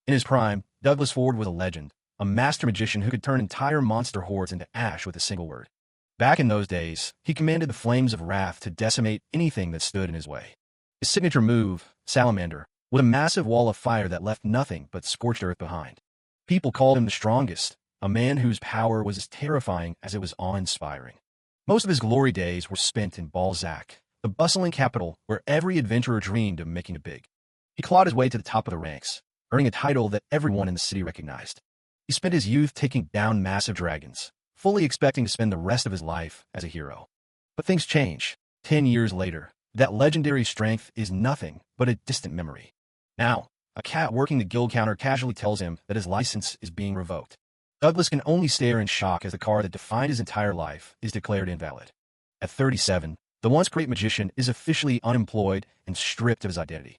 In his prime, Douglas Ford was a legend, a master magician who could turn entire monster hordes into ash with a single word. Back in those days, he commanded the flames of wrath to decimate anything that stood in his way. His signature move, Salamander, was a massive wall of fire that left nothing but scorched earth behind. People called him the strongest, a man whose power was as terrifying as it was awe-inspiring. Most of his glory days were spent in Balzac, the bustling capital where every adventurer dreamed of making it big. He clawed his way to the top of the ranks, earning a title that everyone in the city recognized. He spent his youth taking down massive dragons, fully expecting to spend the rest of his life as a hero. But things change. 10 years later, that legendary strength is nothing but a distant memory. Now, a cat working the guild counter casually tells him that his license is being revoked. Douglas can only stare in shock as the car that defined his entire life is declared invalid. At 37, the once great magician is officially unemployed and stripped of his identity.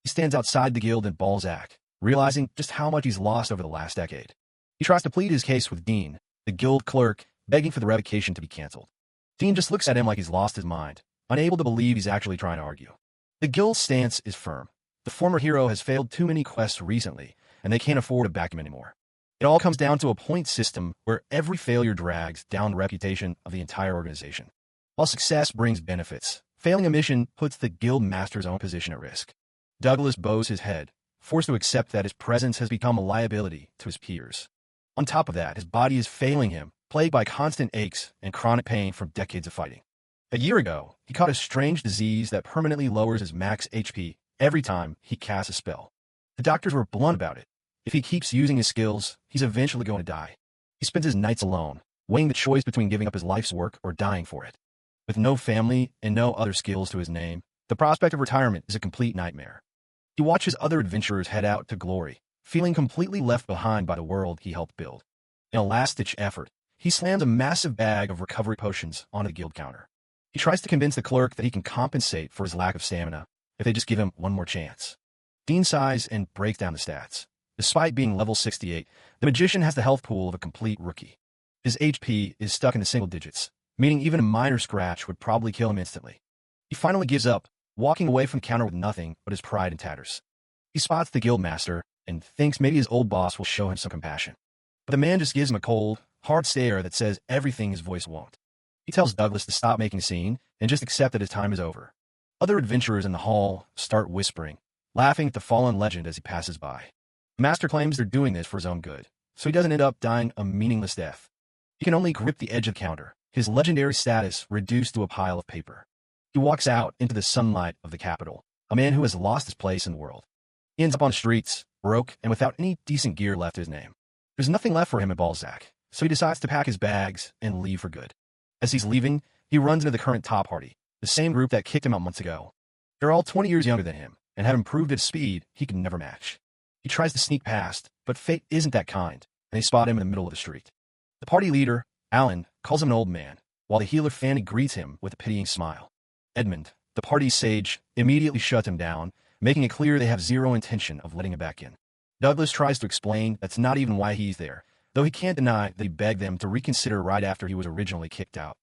He stands outside the guild in Balzac, realizing just how much he's lost over the last decade. He tries to plead his case with Dean, the guild clerk, begging for the revocation to be canceled. Dean just looks at him like he's lost his mind, unable to believe he's actually trying to argue. The guild's stance is firm. The former hero has failed too many quests recently, and they can't afford to back him anymore. It all comes down to a point system where every failure drags down the reputation of the entire organization. While success brings benefits, failing a mission puts the guild master's own position at risk. Douglas bows his head, forced to accept that his presence has become a liability to his peers. On top of that, his body is failing him, plagued by constant aches and chronic pain from decades of fighting. A year ago, he caught a strange disease that permanently lowers his max HP every time he casts a spell. The doctors were blunt about it. If he keeps using his skills, he's eventually going to die. He spends his nights alone, weighing the choice between giving up his life's work or dying for it. With no family and no other skills to his name, the prospect of retirement is a complete nightmare. He watches other adventurers head out to glory, feeling completely left behind by the world he helped build. In a last-ditch effort, he slams a massive bag of recovery potions onto the guild counter. He tries to convince the clerk that he can compensate for his lack of stamina if they just give him one more chance. Dean sighs and breaks down the stats. Despite being level 68, the magician has the health pool of a complete rookie. His HP is stuck in the single digits, meaning even a minor scratch would probably kill him instantly. He finally gives up, walking away from the counter with nothing but his pride in tatters. He spots the guild master and thinks maybe his old boss will show him some compassion. But the man just gives him a cold, hard stare that says everything his voice won't. He tells Douglas to stop making a scene and just accept that his time is over. Other adventurers in the hall start whispering, laughing at the fallen legend as he passes by. The master claims they're doing this for his own good, so he doesn't end up dying a meaningless death. He can only grip the edge of the counter, his legendary status reduced to a pile of paper. He walks out into the sunlight of the capital, a man who has lost his place in the world. He ends up on the streets, broke and without any decent gear left to his name. There's nothing left for him at Balzac, so he decides to pack his bags and leave for good. As he's leaving, he runs into the current top party, the same group that kicked him out months ago. They're all 20 years younger than him, and have improved at speed he can never match. He tries to sneak past, but fate isn't that kind, and they spot him in the middle of the street. The party leader, Alan, calls him an old man, while the healer Fanny greets him with a pitying smile. Edmund, the party's sage, immediately shuts him down, making it clear they have zero intention of letting him back in. Douglas tries to explain that's not even why he's there, though he can't deny that he begged them to reconsider right after he was originally kicked out.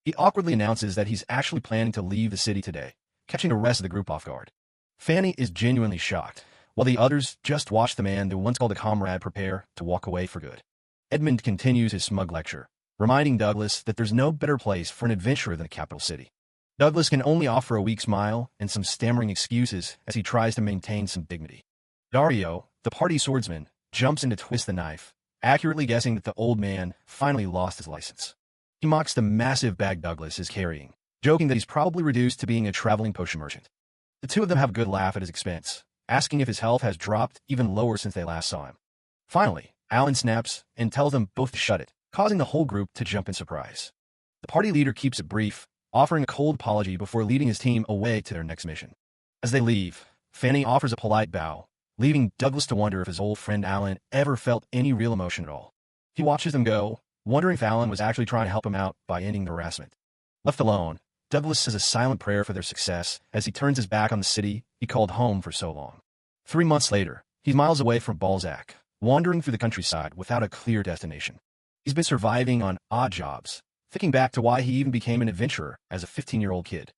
He awkwardly announces that he's actually planning to leave the city today, catching the rest of the group off guard. Fanny is genuinely shocked, while the others just watch the man they once called a comrade prepare to walk away for good. Edmund continues his smug lecture, reminding Douglas that there's no better place for an adventurer than the capital city. Douglas can only offer a weak smile and some stammering excuses as he tries to maintain some dignity. Dario, the party swordsman, jumps in to twist the knife, accurately guessing that the old man finally lost his license. He mocks the massive bag Douglas is carrying, joking that he's probably reduced to being a traveling potion merchant. The two of them have a good laugh at his expense, asking if his health has dropped even lower since they last saw him. Finally, Alan snaps and tells them both to shut it, causing the whole group to jump in surprise. The party leader keeps it brief, offering a cold apology before leading his team away to their next mission. As they leave, Fanny offers a polite bow, leaving Douglas to wonder if his old friend Alan ever felt any real emotion at all. He watches them go, wondering if Alan was actually trying to help him out by ending the harassment. Left alone, Douglas says a silent prayer for their success as he turns his back on the city he called home for so long. 3 months later, he's miles away from Balzac, wandering through the countryside without a clear destination. He's been surviving on odd jobs, thinking back to why he even became an adventurer as a 15-year-old kid.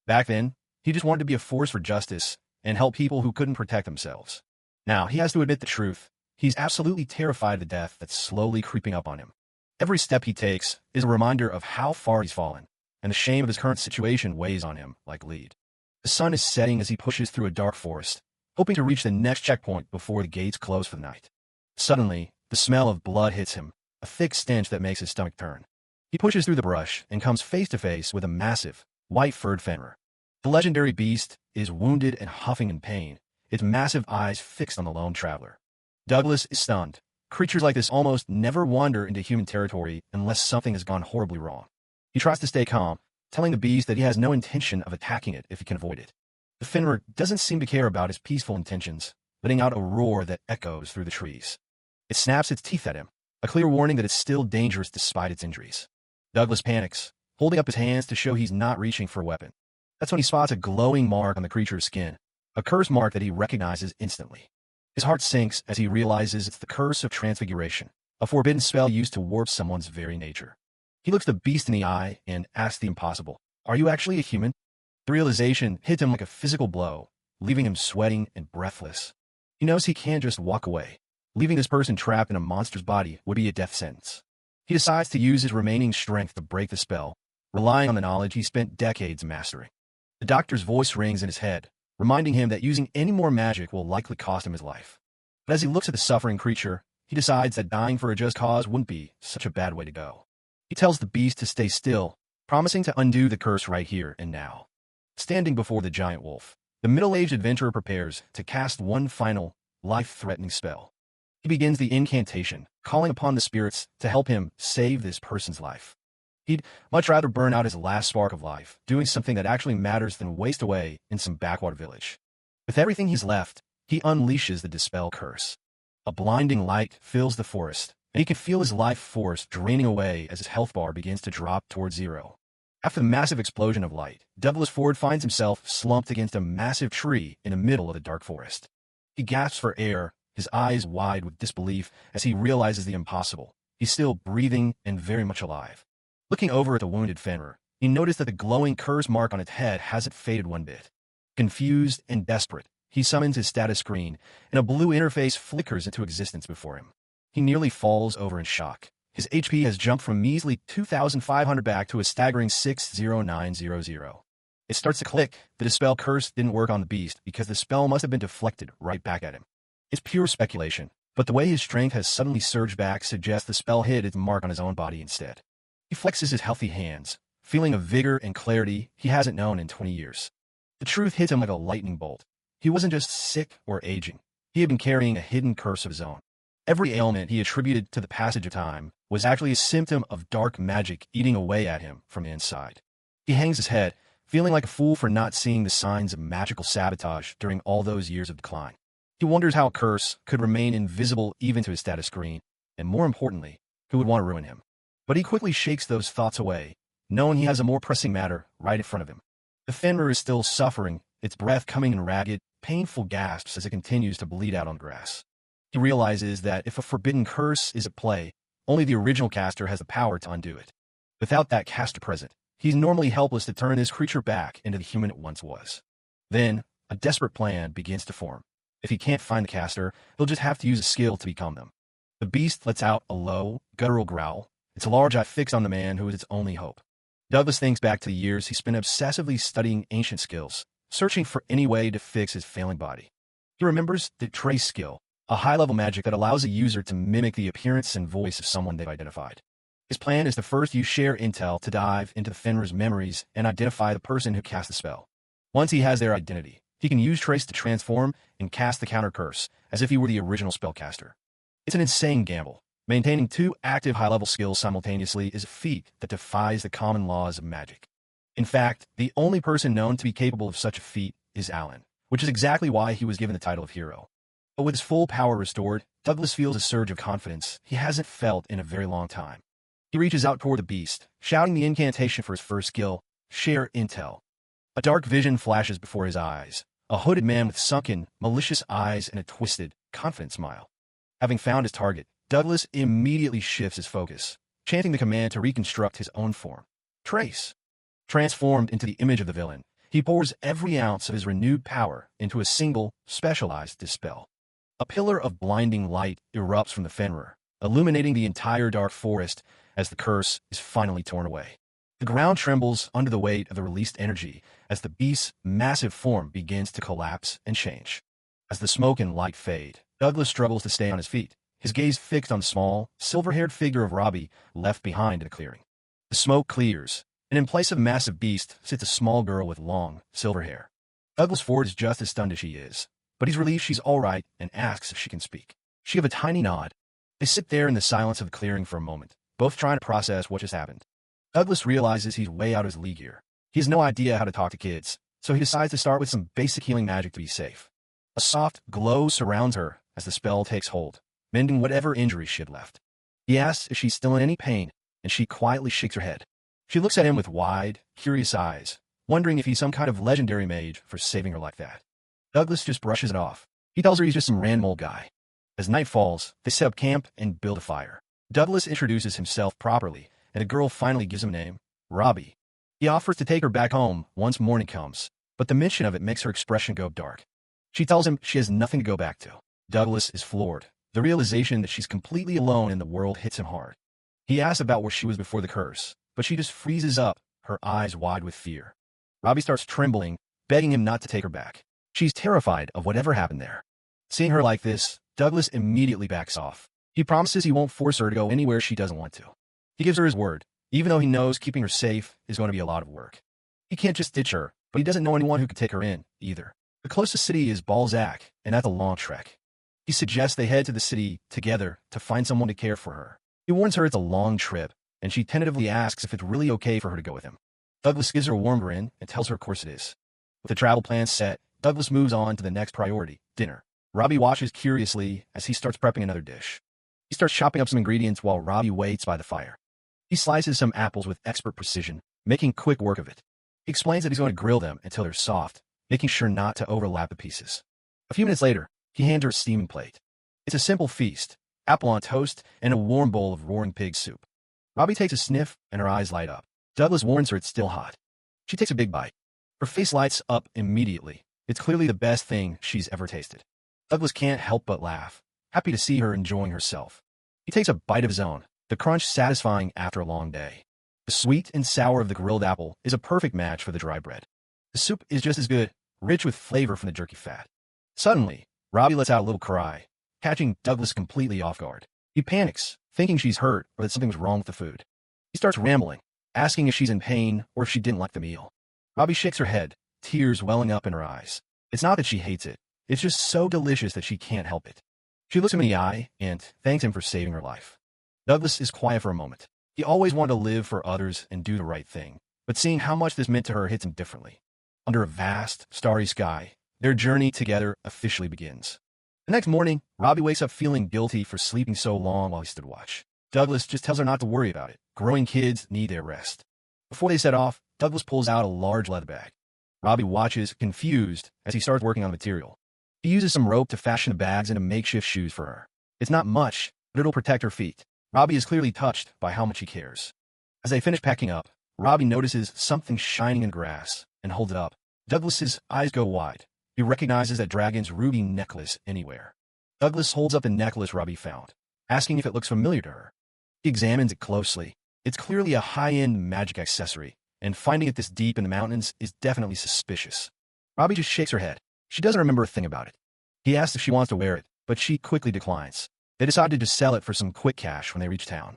Back then, he just wanted to be a force for justice and help people who couldn't protect themselves. Now, he has to admit the truth. He's absolutely terrified of the death that's slowly creeping up on him. Every step he takes is a reminder of how far he's fallen, and the shame of his current situation weighs on him like lead. The sun is setting as he pushes through a dark forest, hoping to reach the next checkpoint before the gates close for the night. Suddenly, the smell of blood hits him, a thick stench that makes his stomach turn. He pushes through the brush and comes face to face with a massive, white-furred Fenrir. The legendary beast is wounded and huffing in pain, its massive eyes fixed on the lone traveler. Douglas is stunned. Creatures like this almost never wander into human territory unless something has gone horribly wrong. He tries to stay calm, telling the beast that he has no intention of attacking it if he can avoid it. The Fenrir doesn't seem to care about his peaceful intentions, letting out a roar that echoes through the trees. It snaps its teeth at him, a clear warning that it's still dangerous despite its injuries. Douglas panics, holding up his hands to show he's not reaching for a weapon. That's when he spots a glowing mark on the creature's skin, a curse mark that he recognizes instantly. His heart sinks as he realizes it's the curse of transfiguration, a forbidden spell used to warp someone's very nature. He looks the beast in the eye and asks the impossible, "Are you actually a human?" The realization hits him like a physical blow, leaving him sweating and breathless. He knows he can't just walk away. Leaving this person trapped in a monster's body would be a death sentence. He decides to use his remaining strength to break the spell, relying on the knowledge he spent decades mastering. The doctor's voice rings in his head, reminding him that using any more magic will likely cost him his life. But as he looks at the suffering creature, he decides that dying for a just cause wouldn't be such a bad way to go. He tells the beast to stay still, promising to undo the curse right here and now. Standing before the giant wolf, the middle-aged adventurer prepares to cast one final, life-threatening spell. He begins the incantation, calling upon the spirits to help him save this person's life. He'd much rather burn out his last spark of life, doing something that actually matters than waste away in some backwater village. With everything he's left, he unleashes the Dispel curse. A blinding light fills the forest, and he can feel his life force draining away as his health bar begins to drop toward zero. After the massive explosion of light, Douglas Ford finds himself slumped against a massive tree in the middle of the dark forest. He gasps for air, his eyes wide with disbelief as he realizes the impossible. He's still breathing and very much alive. Looking over at the wounded Fenrir, he noticed that the glowing curse mark on its head hasn't faded one bit. Confused and desperate, he summons his status screen, and a blue interface flickers into existence before him. He nearly falls over in shock. His HP has jumped from measly 2,500 back to a staggering 60900. It starts to click. The Dispel curse didn't work on the beast because the spell must have been deflected right back at him. It's pure speculation, but the way his strength has suddenly surged back suggests the spell hit its mark on his own body instead. He flexes his healthy hands, feeling a vigor and clarity he hasn't known in 20 years. The truth hits him like a lightning bolt. He wasn't just sick or aging. He had been carrying a hidden curse of his own. Every ailment he attributed to the passage of time was actually a symptom of dark magic eating away at him from inside. He hangs his head, feeling like a fool for not seeing the signs of magical sabotage during all those years of decline. He wonders how a curse could remain invisible even to his status screen, and more importantly, who would want to ruin him. But he quickly shakes those thoughts away, knowing he has a more pressing matter right in front of him. The Fenrir is still suffering, its breath coming in ragged, painful gasps as it continues to bleed out on grass. He realizes that if a forbidden curse is at play, only the original caster has the power to undo it. Without that caster present, he's normally helpless to turn his creature back into the human it once was. Then, a desperate plan begins to form. If he can't find the caster, he'll just have to use a skill to become them. The beast lets out a low, guttural growl, its large eye fixed on the man who is its only hope. Douglas thinks back to the years he spent obsessively studying ancient skills, searching for any way to fix his failing body. He remembers the trace skill, a high-level magic that allows a user to mimic the appearance and voice of someone they've identified. His plan is to first use share intel to dive into the Fenrir's memories and identify the person who cast the spell. Once he has their identity, he can use trace to transform and cast the counter curse as if he were the original spellcaster. It's an insane gamble. Maintaining two active high-level skills simultaneously is a feat that defies the common laws of magic. In fact, the only person known to be capable of such a feat is Alan, which is exactly why he was given the title of hero. But with his full power restored, Douglas feels a surge of confidence he hasn't felt in a very long time. He reaches out toward the beast, shouting the incantation for his first skill, Share Intel. A dark vision flashes before his eyes, a hooded man with sunken, malicious eyes and a twisted, confident smile. Having found his target, Douglas immediately shifts his focus, chanting the command to reconstruct his own form. Trace. Transformed into the image of the villain, he pours every ounce of his renewed power into a single, specialized dispel. A pillar of blinding light erupts from the Fenrir, illuminating the entire dark forest as the curse is finally torn away. The ground trembles under the weight of the released energy as the beast's massive form begins to collapse and change. As the smoke and light fade, Douglas struggles to stay on his feet, his gaze fixed on the small, silver-haired figure of Robbie left behind in the clearing. The smoke clears, and in place of a massive beast sits a small girl with long, silver hair. Douglas Ford is just as stunned as she is, but he's relieved she's all right and asks if she can speak. She gives a tiny nod. They sit there in the silence of the clearing for a moment, both trying to process what just happened. Douglas realizes he's way out of his league here. He has no idea how to talk to kids, so he decides to start with some basic healing magic to be safe. A soft glow surrounds her as the spell takes hold, mending whatever injuries she had left. He asks if she's still in any pain, and she quietly shakes her head. She looks at him with wide, curious eyes, wondering if he's some kind of legendary mage for saving her like that. Douglas just brushes it off. He tells her he's just some random old guy. As night falls, they set up camp and build a fire. Douglas introduces himself properly, and the girl finally gives him a name, Robbie. He offers to take her back home once morning comes, but the mention of it makes her expression go dark. She tells him she has nothing to go back to. Douglas is floored. The realization that she's completely alone in the world hits him hard. He asks about where she was before the curse, but she just freezes up, her eyes wide with fear. Robbie starts trembling, begging him not to take her back. She's terrified of whatever happened there. Seeing her like this, Douglas immediately backs off. He promises he won't force her to go anywhere she doesn't want to. He gives her his word, even though he knows keeping her safe is going to be a lot of work. He can't just ditch her, but he doesn't know anyone who could take her in, either. The closest city is Balzac, and that's a long trek. He suggests they head to the city together to find someone to care for her. He warns her it's a long trip, and she tentatively asks if it's really okay for her to go with him. Douglas gives her a warm grin and tells her of course it is. With the travel plan set, Douglas moves on to the next priority, dinner. Robbie watches curiously as he starts prepping another dish. He starts chopping up some ingredients while Robbie waits by the fire. He slices some apples with expert precision, making quick work of it. He explains that he's going to grill them until they're soft, making sure not to overlap the pieces. A few minutes later, he hands her a steaming plate. It's a simple feast, apple on toast, and a warm bowl of roaring pig soup. Robbie takes a sniff, and her eyes light up. Douglas warns her it's still hot. She takes a big bite. Her face lights up immediately. It's clearly the best thing she's ever tasted. Douglas can't help but laugh, happy to see her enjoying herself. He takes a bite of his own, the crunch satisfying after a long day. The sweet and sour of the grilled apple is a perfect match for the dry bread. The soup is just as good, rich with flavor from the jerky fat. Suddenly, Robbie lets out a little cry, catching Douglas completely off guard. He panics, thinking she's hurt or that something's wrong with the food. He starts rambling, asking if she's in pain or if she didn't like the meal. Robbie shakes her head, tears welling up in her eyes. It's not that she hates it. It's just so delicious that she can't help it. She looks him in the eye and thanks him for saving her life. Douglas is quiet for a moment. He always wanted to live for others and do the right thing, but seeing how much this meant to her hits him differently. Under a vast, starry sky, their journey together officially begins. The next morning, Robbie wakes up feeling guilty for sleeping so long while he stood watch. Douglas just tells her not to worry about it. Growing kids need their rest. Before they set off, Douglas pulls out a large leather bag. Robbie watches, confused, as he starts working on the material. He uses some rope to fashion the bags into makeshift shoes for her. It's not much, but it'll protect her feet. Robbie is clearly touched by how much he cares. As they finish packing up, Robbie notices something shining in grass and holds it up. Douglas's eyes go wide. He recognizes that dragon's ruby necklace anywhere. Douglas holds up the necklace Robbie found, asking if it looks familiar to her. He examines it closely. It's clearly a high-end magic accessory, and finding it this deep in the mountains is definitely suspicious. Robbie just shakes her head. She doesn't remember a thing about it. He asks if she wants to wear it, but she quickly declines. They decide to just sell it for some quick cash when they reach town.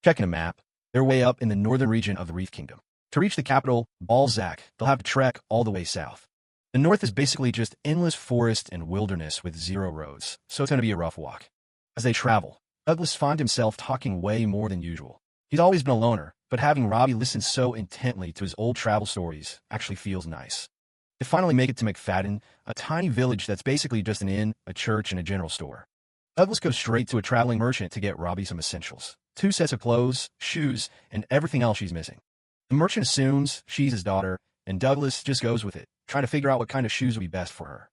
Checking a map, they're way up in the northern region of the Reef Kingdom. To reach the capital, Balzac, they'll have to trek all the way south. The north is basically just endless forest and wilderness with zero roads, so it's going to be a rough walk. As they travel, Douglas finds himself talking way more than usual. He's always been a loner, but having Robbie listen so intently to his old travel stories actually feels nice. They finally make it to McFadden, a tiny village that's basically just an inn, a church, and a general store. Douglas goes straight to a traveling merchant to get Robbie some essentials. 2 sets of clothes, shoes, and everything else she's missing. The merchant assumes she's his daughter, and Douglas just goes with it, trying to figure out what kind of shoes would be best for her.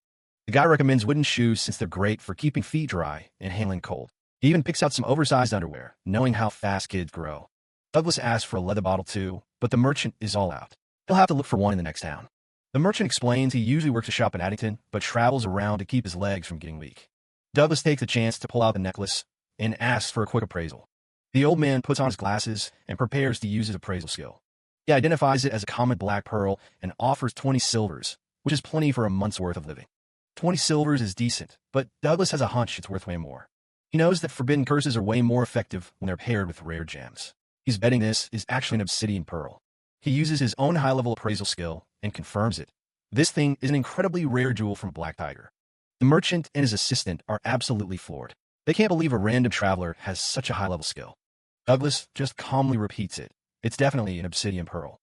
The guy recommends wooden shoes since they're great for keeping feet dry and handling cold. He even picks out some oversized underwear, knowing how fast kids grow. Douglas asks for a leather bottle too, but the merchant is all out. He'll have to look for one in the next town. The merchant explains he usually works a shop in Addington, but travels around to keep his legs from getting weak. Douglas takes a chance to pull out the necklace and asks for a quick appraisal. The old man puts on his glasses and prepares to use his appraisal skill. He identifies it as a common black pearl and offers 20 silvers, which is plenty for a month's worth of living. 20 silvers is decent, but Douglas has a hunch it's worth way more. He knows that forbidden curses are way more effective when they're paired with rare gems. He's betting this is actually an obsidian pearl. He uses his own high-level appraisal skill and confirms it. This thing is an incredibly rare jewel from Black Tiger. The merchant and his assistant are absolutely floored. They can't believe a random traveler has such a high-level skill. Douglas just calmly repeats it. It's definitely an obsidian pearl.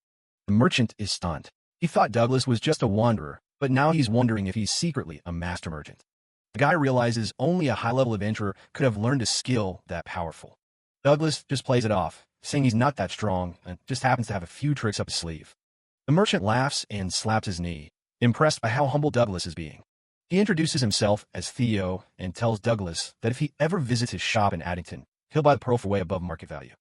The merchant is stunned. He thought Douglas was just a wanderer, but now he's wondering if he's secretly a master merchant. The guy realizes only a high-level adventurer could have learned a skill that powerful. Douglas just plays it off, saying he's not that strong and just happens to have a few tricks up his sleeve. The merchant laughs and slaps his knee, impressed by how humble Douglas is being. He introduces himself as Theo and tells Douglas that if he ever visits his shop in Addington, he'll buy the pearl for way above market value.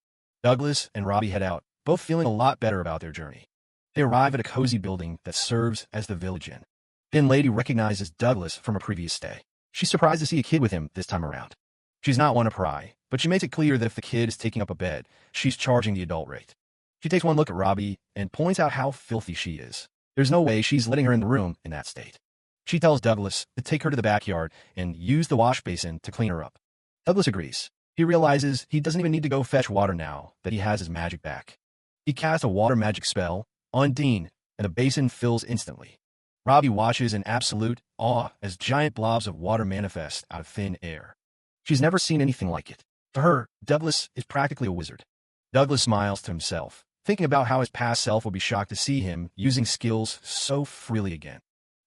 Douglas and Robbie head out, both feeling a lot better about their journey. They arrive at a cozy building that serves as the village inn. The lady recognizes Douglas from a previous stay. She's surprised to see a kid with him this time around. She's not one to pry, but she makes it clear that if the kid is taking up a bed, she's charging the adult rate. She takes one look at Robbie and points out how filthy she is. There's no way she's letting her in the room in that state. She tells Douglas to take her to the backyard and use the wash basin to clean her up. Douglas agrees. He realizes he doesn't even need to go fetch water now that he has his magic back. He casts a water magic spell on Dean, and the basin fills instantly. Robbie watches in absolute awe as giant blobs of water manifest out of thin air. She's never seen anything like it. To her, Douglas is practically a wizard. Douglas smiles to himself, thinking about how his past self will be shocked to see him using skills so freely again.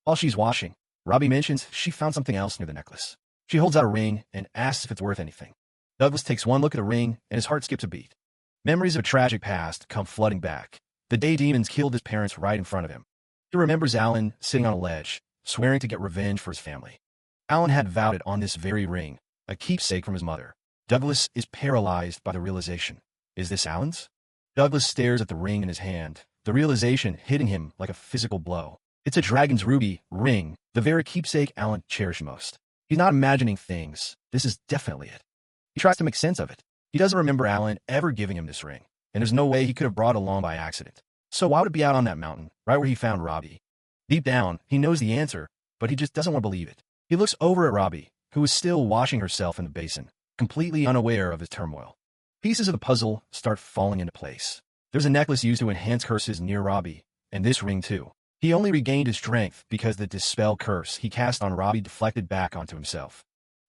While she's washing, Robbie mentions she found something else near the necklace. She holds out a ring and asks if it's worth anything. Douglas takes one look at the ring and his heart skips a beat. Memories of a tragic past come flooding back. The day demons killed his parents right in front of him. He remembers Alan sitting on a ledge, swearing to get revenge for his family. Alan had vowed it on this very ring, a keepsake from his mother. Douglas is paralyzed by the realization. Is this Alan's? Douglas stares at the ring in his hand, the realization hitting him like a physical blow. It's a dragon's ruby ring, the very keepsake Alan cherished most. He's not imagining things. This is definitely it. He tries to make sense of it. He doesn't remember Alan ever giving him this ring, and there's no way he could have brought it along by accident. So why would it be out on that mountain, right where he found Robbie? Deep down, he knows the answer, but he just doesn't want to believe it. He looks over at Robbie, who is still washing herself in the basin, completely unaware of his turmoil. Pieces of the puzzle start falling into place. There's a necklace used to enhance curses near Robbie, and this ring too. He only regained his strength because the dispel curse he cast on Robbie deflected back onto himself.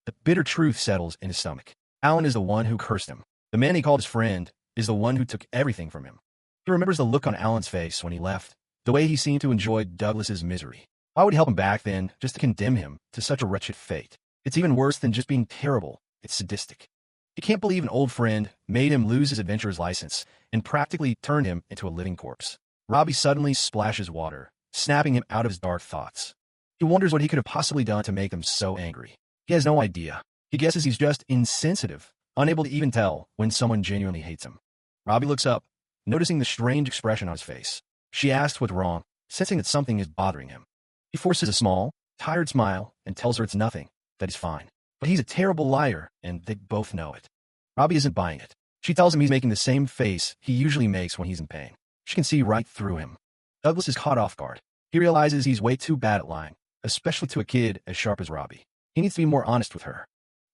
The bitter truth settles in his stomach. Alan is the one who cursed him. The man he called his friend is the one who took everything from him. He remembers the look on Alan's face when he left, the way he seemed to enjoy Douglas's misery. Why would he help him back then just to condemn him to such a wretched fate? It's even worse than just being terrible. It's sadistic. He can't believe an old friend made him lose his adventurer's license and practically turned him into a living corpse. Robbie suddenly splashes water, snapping him out of his dark thoughts. He wonders what he could have possibly done to make him so angry. He has no idea. He guesses he's just insensitive, unable to even tell when someone genuinely hates him. Robbie looks up, noticing the strange expression on his face. She asks what's wrong, sensing that something is bothering him. He forces a small, tired smile and tells her it's nothing, that he's fine. But he's a terrible liar, and they both know it. Robbie isn't buying it. She tells him he's making the same face he usually makes when he's in pain. She can see right through him. Douglas is caught off guard. He realizes he's way too bad at lying, especially to a kid as sharp as Robbie. He needs to be more honest with her.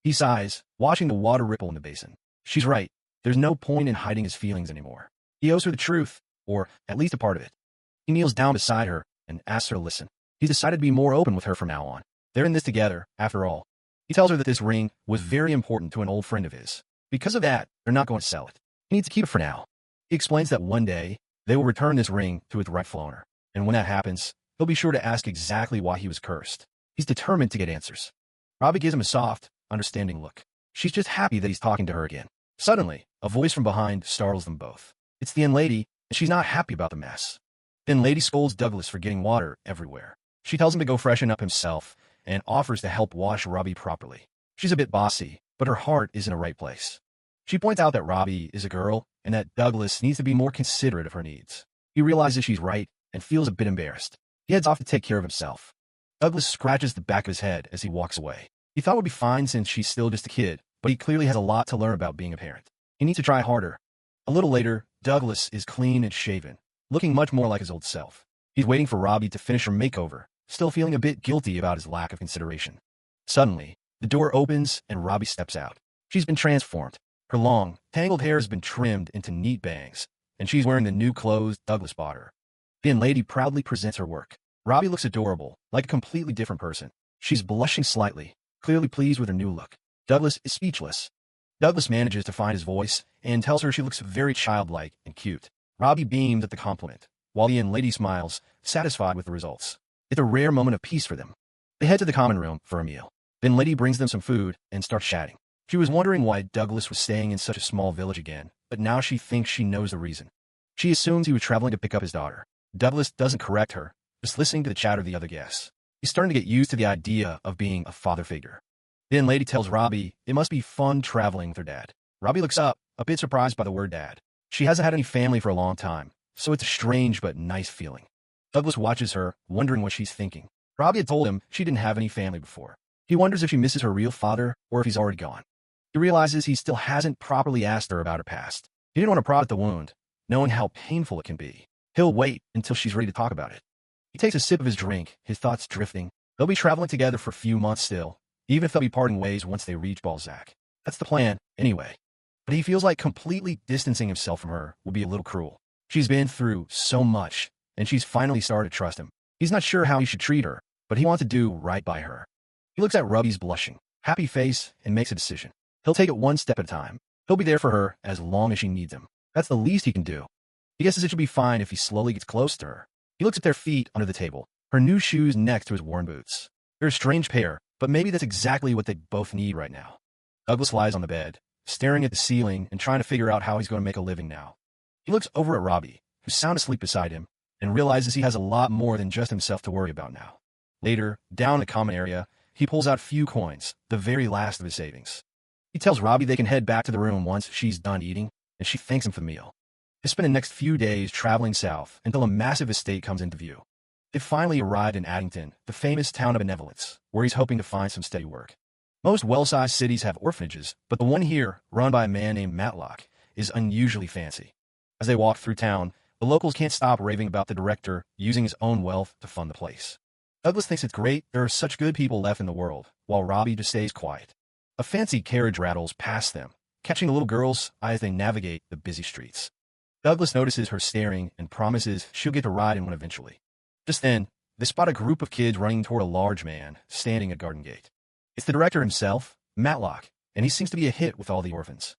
He sighs, watching the water ripple in the basin. She's right. There's no point in hiding his feelings anymore. He owes her the truth, or at least a part of it. He kneels down beside her and asks her to listen. He's decided to be more open with her from now on. They're in this together, after all. He tells her that this ring was very important to an old friend of his. Because of that, they're not going to sell it. He needs to keep it for now. He explains that one day, they will return this ring to its rightful owner. And when that happens, he'll be sure to ask exactly why he was cursed. He's determined to get answers. Robbie gives him a soft, understanding look. She's just happy that he's talking to her again. Suddenly, a voice from behind startles them both. It's the lady, and she's not happy about the mess. The lady scolds Douglas for getting water everywhere. She tells him to go freshen up himself and offers to help wash Robbie properly. She's a bit bossy, but her heart is in the right place. She points out that Robbie is a girl and that Douglas needs to be more considerate of her needs. He realizes she's right and feels a bit embarrassed. He heads off to take care of himself. Douglas scratches the back of his head as he walks away. He thought it would be fine since she's still just a kid, but he clearly has a lot to learn about being a parent. He needs to try harder. A little later, Douglas is clean and shaven, looking much more like his old self. He's waiting for Robbie to finish her makeover, still feeling a bit guilty about his lack of consideration. Suddenly, the door opens and Robbie steps out. She's been transformed. Her long, tangled hair has been trimmed into neat bangs, and she's wearing the new clothes Douglas bought her. The lady proudly presents her work. Robbie looks adorable, like a completely different person. She's blushing slightly, clearly pleased with her new look. Douglas is speechless. Douglas manages to find his voice and tells her she looks very childlike and cute. Robbie beams at the compliment, while the lady smiles, satisfied with the results. It's a rare moment of peace for them. They head to the common room for a meal. Then Lady brings them some food and starts chatting. She was wondering why Douglas was staying in such a small village again, but now she thinks she knows the reason. She assumes he was traveling to pick up his daughter. Douglas doesn't correct her, just listening to the chatter of the other guests. He's starting to get used to the idea of being a father figure. Then Lady tells Robbie it must be fun traveling with her dad. Robbie looks up, a bit surprised by the word dad. She hasn't had any family for a long time, so it's a strange but nice feeling. Douglas watches her, wondering what she's thinking. Robbie had told him she didn't have any family before. He wonders if she misses her real father or if he's already gone. He realizes he still hasn't properly asked her about her past. He didn't want to prod at the wound, knowing how painful it can be. He'll wait until she's ready to talk about it. He takes a sip of his drink, his thoughts drifting. They'll be traveling together for a few months still, even if they'll be parting ways once they reach Balzac. That's the plan, anyway. But he feels like completely distancing himself from her would be a little cruel. She's been through so much, and she's finally started to trust him. He's not sure how he should treat her, but he wants to do right by her. He looks at Robbie's blushing, happy face and makes a decision. He'll take it one step at a time. He'll be there for her as long as she needs him. That's the least he can do. He guesses it should be fine if he slowly gets close to her. He looks at their feet under the table, her new shoes next to his worn boots. They're a strange pair, but maybe that's exactly what they both need right now. Douglas lies on the bed, staring at the ceiling and trying to figure out how he's going to make a living now. He looks over at Robbie, who's sound asleep beside him, and realizes he has a lot more than just himself to worry about now. Later, down in the common area, he pulls out a few coins, the very last of his savings. He tells Robbie they can head back to the room once she's done eating, and she thanks him for the meal. They spend the next few days traveling south until a massive estate comes into view. They finally arrived in Addington, the famous town of benevolence, where he's hoping to find some steady work. Most well-sized cities have orphanages, but the one here, run by a man named Matlock, is unusually fancy. As they walk through town, the locals can't stop raving about the director using his own wealth to fund the place. Douglas thinks it's great there are such good people left in the world, while Robbie just stays quiet. A fancy carriage rattles past them, catching the little girl's eye as they navigate the busy streets. Douglas notices her staring and promises she'll get to ride in one eventually. Just then, they spot a group of kids running toward a large man standing at Garden Gate. It's the director himself, Matlock, and he seems to be a hit with all the orphans.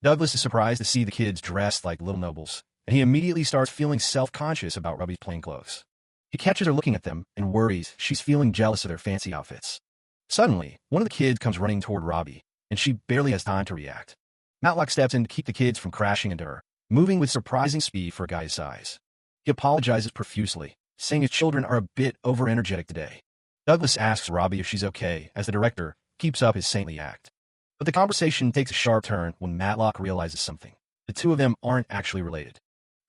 Douglas is surprised to see the kids dressed like little nobles, and he immediately starts feeling self-conscious about Robbie's plain clothes. He catches her looking at them and worries she's feeling jealous of their fancy outfits. Suddenly, one of the kids comes running toward Robbie, and she barely has time to react. Matlock steps in to keep the kids from crashing into her, moving with surprising speed for a guy his size. He apologizes profusely, saying his children are a bit over-energetic today. Douglas asks Robbie if she's okay as the director keeps up his saintly act. But the conversation takes a sharp turn when Matlock realizes something. The two of them aren't actually related.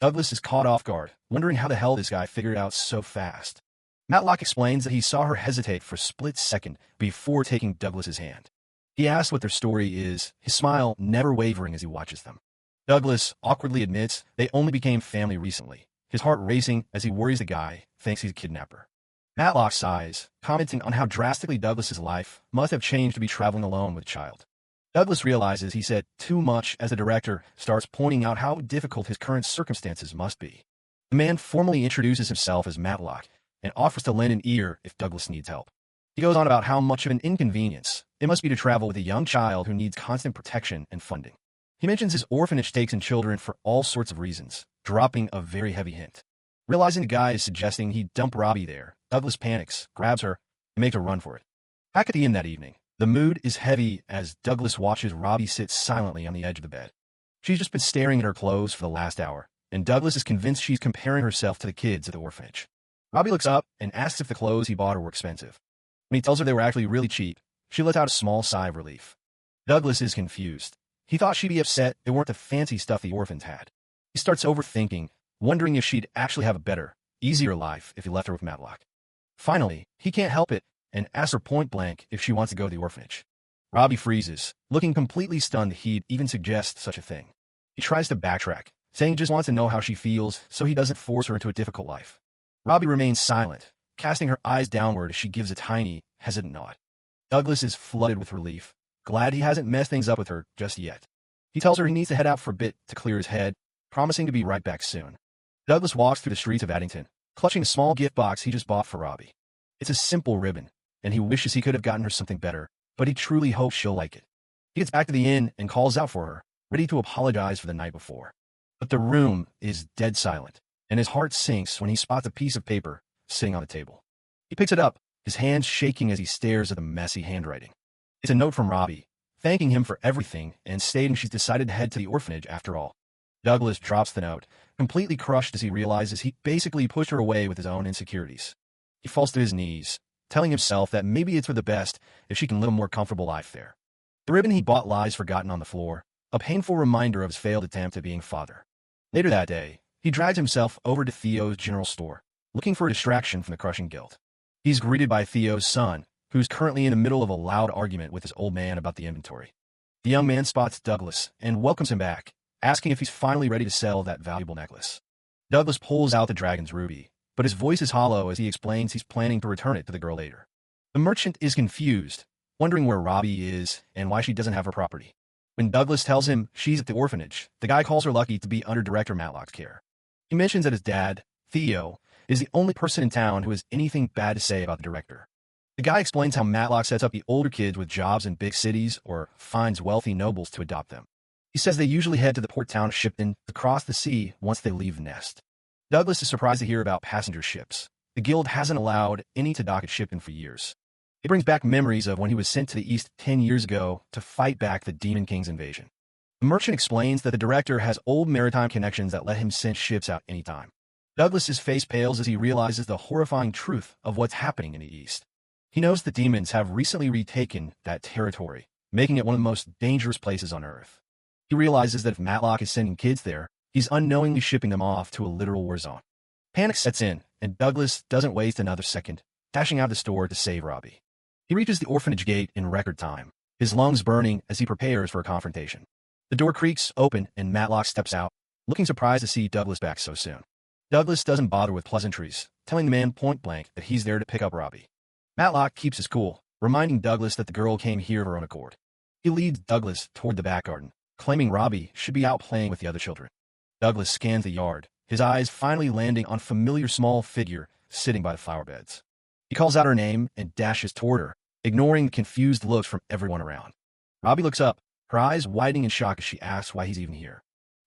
Douglas is caught off guard, wondering how the hell this guy figured it out so fast. Matlock explains that he saw her hesitate for a split second before taking Douglas's hand. He asks what their story is, his smile never wavering as he watches them. Douglas awkwardly admits they only became family recently, his heart racing as he worries the guy thinks he's a kidnapper. Matlock sighs, commenting on how drastically Douglas's life must have changed to be traveling alone with a child. Douglas realizes he said too much as the director starts pointing out how difficult his current circumstances must be. The man formally introduces himself as Matlock and offers to lend an ear if Douglas needs help. He goes on about how much of an inconvenience it must be to travel with a young child who needs constant protection and funding. He mentions his orphanage takes in children for all sorts of reasons, dropping a very heavy hint. Realizing the guy is suggesting he dump Robbie there, Douglas panics, grabs her, and makes a run for it. Back at the inn that evening, the mood is heavy as Douglas watches Robbie sit silently on the edge of the bed. She's just been staring at her clothes for the last hour, and Douglas is convinced she's comparing herself to the kids at the orphanage. Robbie looks up and asks if the clothes he bought her were expensive. When he tells her they were actually really cheap, she lets out a small sigh of relief. Douglas is confused. He thought she'd be upset they weren't the fancy stuff the orphans had. He starts overthinking, wondering if she'd actually have a better, easier life if he left her with Matlock. Finally, he can't help it and asks her point blank if she wants to go to the orphanage. Robbie freezes, looking completely stunned he'd even suggest such a thing. He tries to backtrack, saying he just wants to know how she feels so he doesn't force her into a difficult life. Robbie remains silent, casting her eyes downward as she gives a tiny, hesitant nod. Douglas is flooded with relief, glad he hasn't messed things up with her just yet. He tells her he needs to head out for a bit to clear his head, promising to be right back soon. Douglas walks through the streets of Addington, clutching a small gift box he just bought for Robbie. It's a simple ribbon, and he wishes he could have gotten her something better, but he truly hopes she'll like it. He gets back to the inn and calls out for her, ready to apologize for the night before. But the room is dead silent, and his heart sinks when he spots a piece of paper sitting on the table. He picks it up, his hands shaking as he stares at the messy handwriting. It's a note from Robbie, thanking him for everything and stating she's decided to head to the orphanage after all. Douglas drops the note, completely crushed as he realizes he basically pushed her away with his own insecurities. He falls to his knees, telling himself that maybe it's for the best if she can live a more comfortable life there. The ribbon he bought lies forgotten on the floor, a painful reminder of his failed attempt at being father. Later that day, he drags himself over to Theo's general store, looking for a distraction from the crushing guilt. He's greeted by Theo's son, who's currently in the middle of a loud argument with his old man about the inventory. The young man spots Douglas and welcomes him back, asking if he's finally ready to sell that valuable necklace. Douglas pulls out the dragon's ruby, but his voice is hollow as he explains he's planning to return it to the girl later. The merchant is confused, wondering where Robbie is and why she doesn't have her property. When Douglas tells him she's at the orphanage, the guy calls her lucky to be under Director Matlock's care. He mentions that his dad, Theo, is the only person in town who has anything bad to say about the director. The guy explains how Matlock sets up the older kids with jobs in big cities or finds wealthy nobles to adopt them. He says they usually head to the port town of Shipton to cross the sea once they leave the nest. Douglas is surprised to hear about passenger ships. The guild hasn't allowed any to dock at Shipton for years. It brings back memories of when he was sent to the east 10 years ago to fight back the Demon King's invasion. The merchant explains that the director has old maritime connections that let him send ships out anytime. Douglas's face pales as he realizes the horrifying truth of what's happening in the east. He knows the demons have recently retaken that territory, making it one of the most dangerous places on Earth. He realizes that if Matlock is sending kids there, he's unknowingly shipping them off to a literal war zone. Panic sets in, and Douglas doesn't waste another second, dashing out of the store to save Robbie. He reaches the orphanage gate in record time, his lungs burning as he prepares for a confrontation. The door creaks open, and Matlock steps out, looking surprised to see Douglas back so soon. Douglas doesn't bother with pleasantries, telling the man point blank that he's there to pick up Robbie. Matlock keeps his cool, reminding Douglas that the girl came here of her own accord. He leads Douglas toward the back garden, claiming Robbie should be out playing with the other children. Douglas scans the yard, his eyes finally landing on a familiar small figure sitting by the flower beds. He calls out her name and dashes toward her, ignoring the confused looks from everyone around. Robbie looks up, her eyes widening in shock as she asks why he's even here.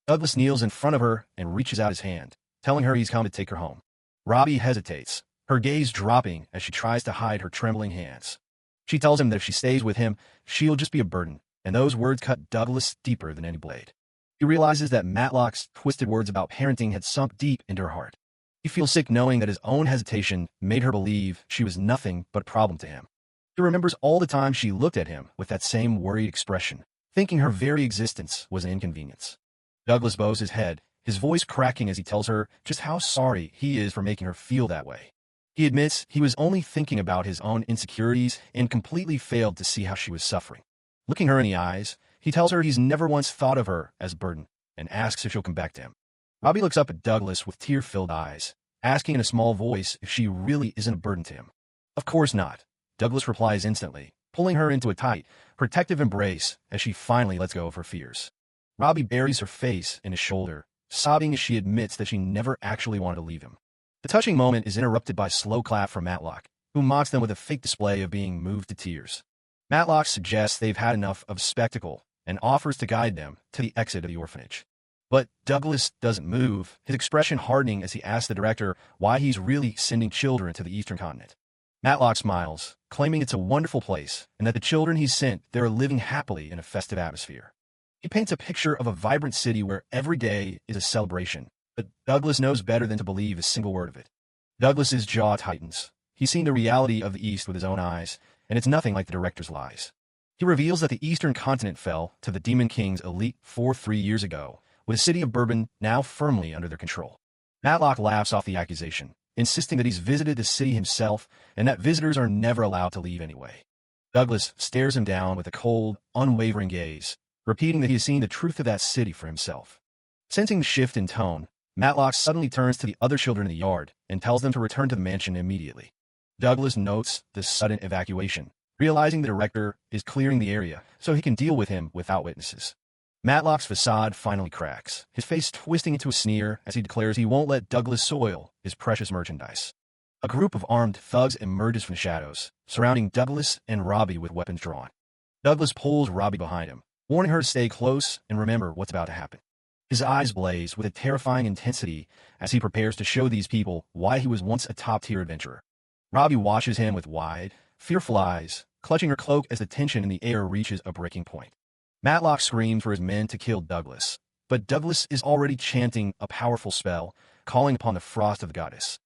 Douglas kneels in front of her and reaches out his hand, telling her he's come to take her home. Robbie hesitates, her gaze dropping as she tries to hide her trembling hands. She tells him that if she stays with him, she'll just be a burden, and those words cut Douglas deeper than any blade. He realizes that Matlock's twisted words about parenting had sunk deep into her heart. He feels sick knowing that his own hesitation made her believe she was nothing but a problem to him. He remembers all the time she looked at him with that same worried expression, thinking her very existence was an inconvenience. Douglas bows his head, his voice cracking as he tells her just how sorry he is for making her feel that way. He admits he was only thinking about his own insecurities and completely failed to see how she was suffering. Looking her in the eyes, he tells her he's never once thought of her as a burden and asks if she'll come back to him. Robbie looks up at Douglas with tear-filled eyes, asking in a small voice if she really isn't a burden to him. Of course not, Douglas replies instantly, pulling her into a tight, protective embrace as she finally lets go of her fears. Robbie buries her face in his shoulder, sobbing as she admits that she never actually wanted to leave him. The touching moment is interrupted by a slow clap from Matlock, who mocks them with a fake display of being moved to tears. Matlock suggests they've had enough of spectacle and offers to guide them to the exit of the orphanage. But Douglas doesn't move, his expression hardening as he asks the director why he's really sending children to the eastern continent. Matlock smiles, claiming it's a wonderful place and that the children he's sent there are living happily in a festive atmosphere. He paints a picture of a vibrant city where every day is a celebration, but Douglas knows better than to believe a single word of it. Douglas's jaw tightens. He's seen the reality of the East with his own eyes, and it's nothing like the director's lies. He reveals that the eastern continent fell to the Demon King's elite 3 years ago, with the city of Bourbon now firmly under their control. Matlock laughs off the accusation, insisting that he's visited the city himself and that visitors are never allowed to leave anyway. Douglas stares him down with a cold, unwavering gaze, repeating that he has seen the truth of that city for himself. Sensing the shift in tone, Matlock suddenly turns to the other children in the yard and tells them to return to the mansion immediately. Douglas notes this sudden evacuation, realizing the director is clearing the area so he can deal with him without witnesses. Matlock's facade finally cracks, his face twisting into a sneer as he declares he won't let Douglas soil his precious merchandise. A group of armed thugs emerges from the shadows, surrounding Douglas and Robbie with weapons drawn. Douglas pulls Robbie behind him, warning her to stay close and remember what's about to happen. His eyes blaze with a terrifying intensity as he prepares to show these people why he was once a top-tier adventurer. Robbie watches him with wide, fearful eyes, clutching her cloak as the tension in the air reaches a breaking point. Matlock screams for his men to kill Douglas, but Douglas is already chanting a powerful spell, calling upon the frost of the goddess.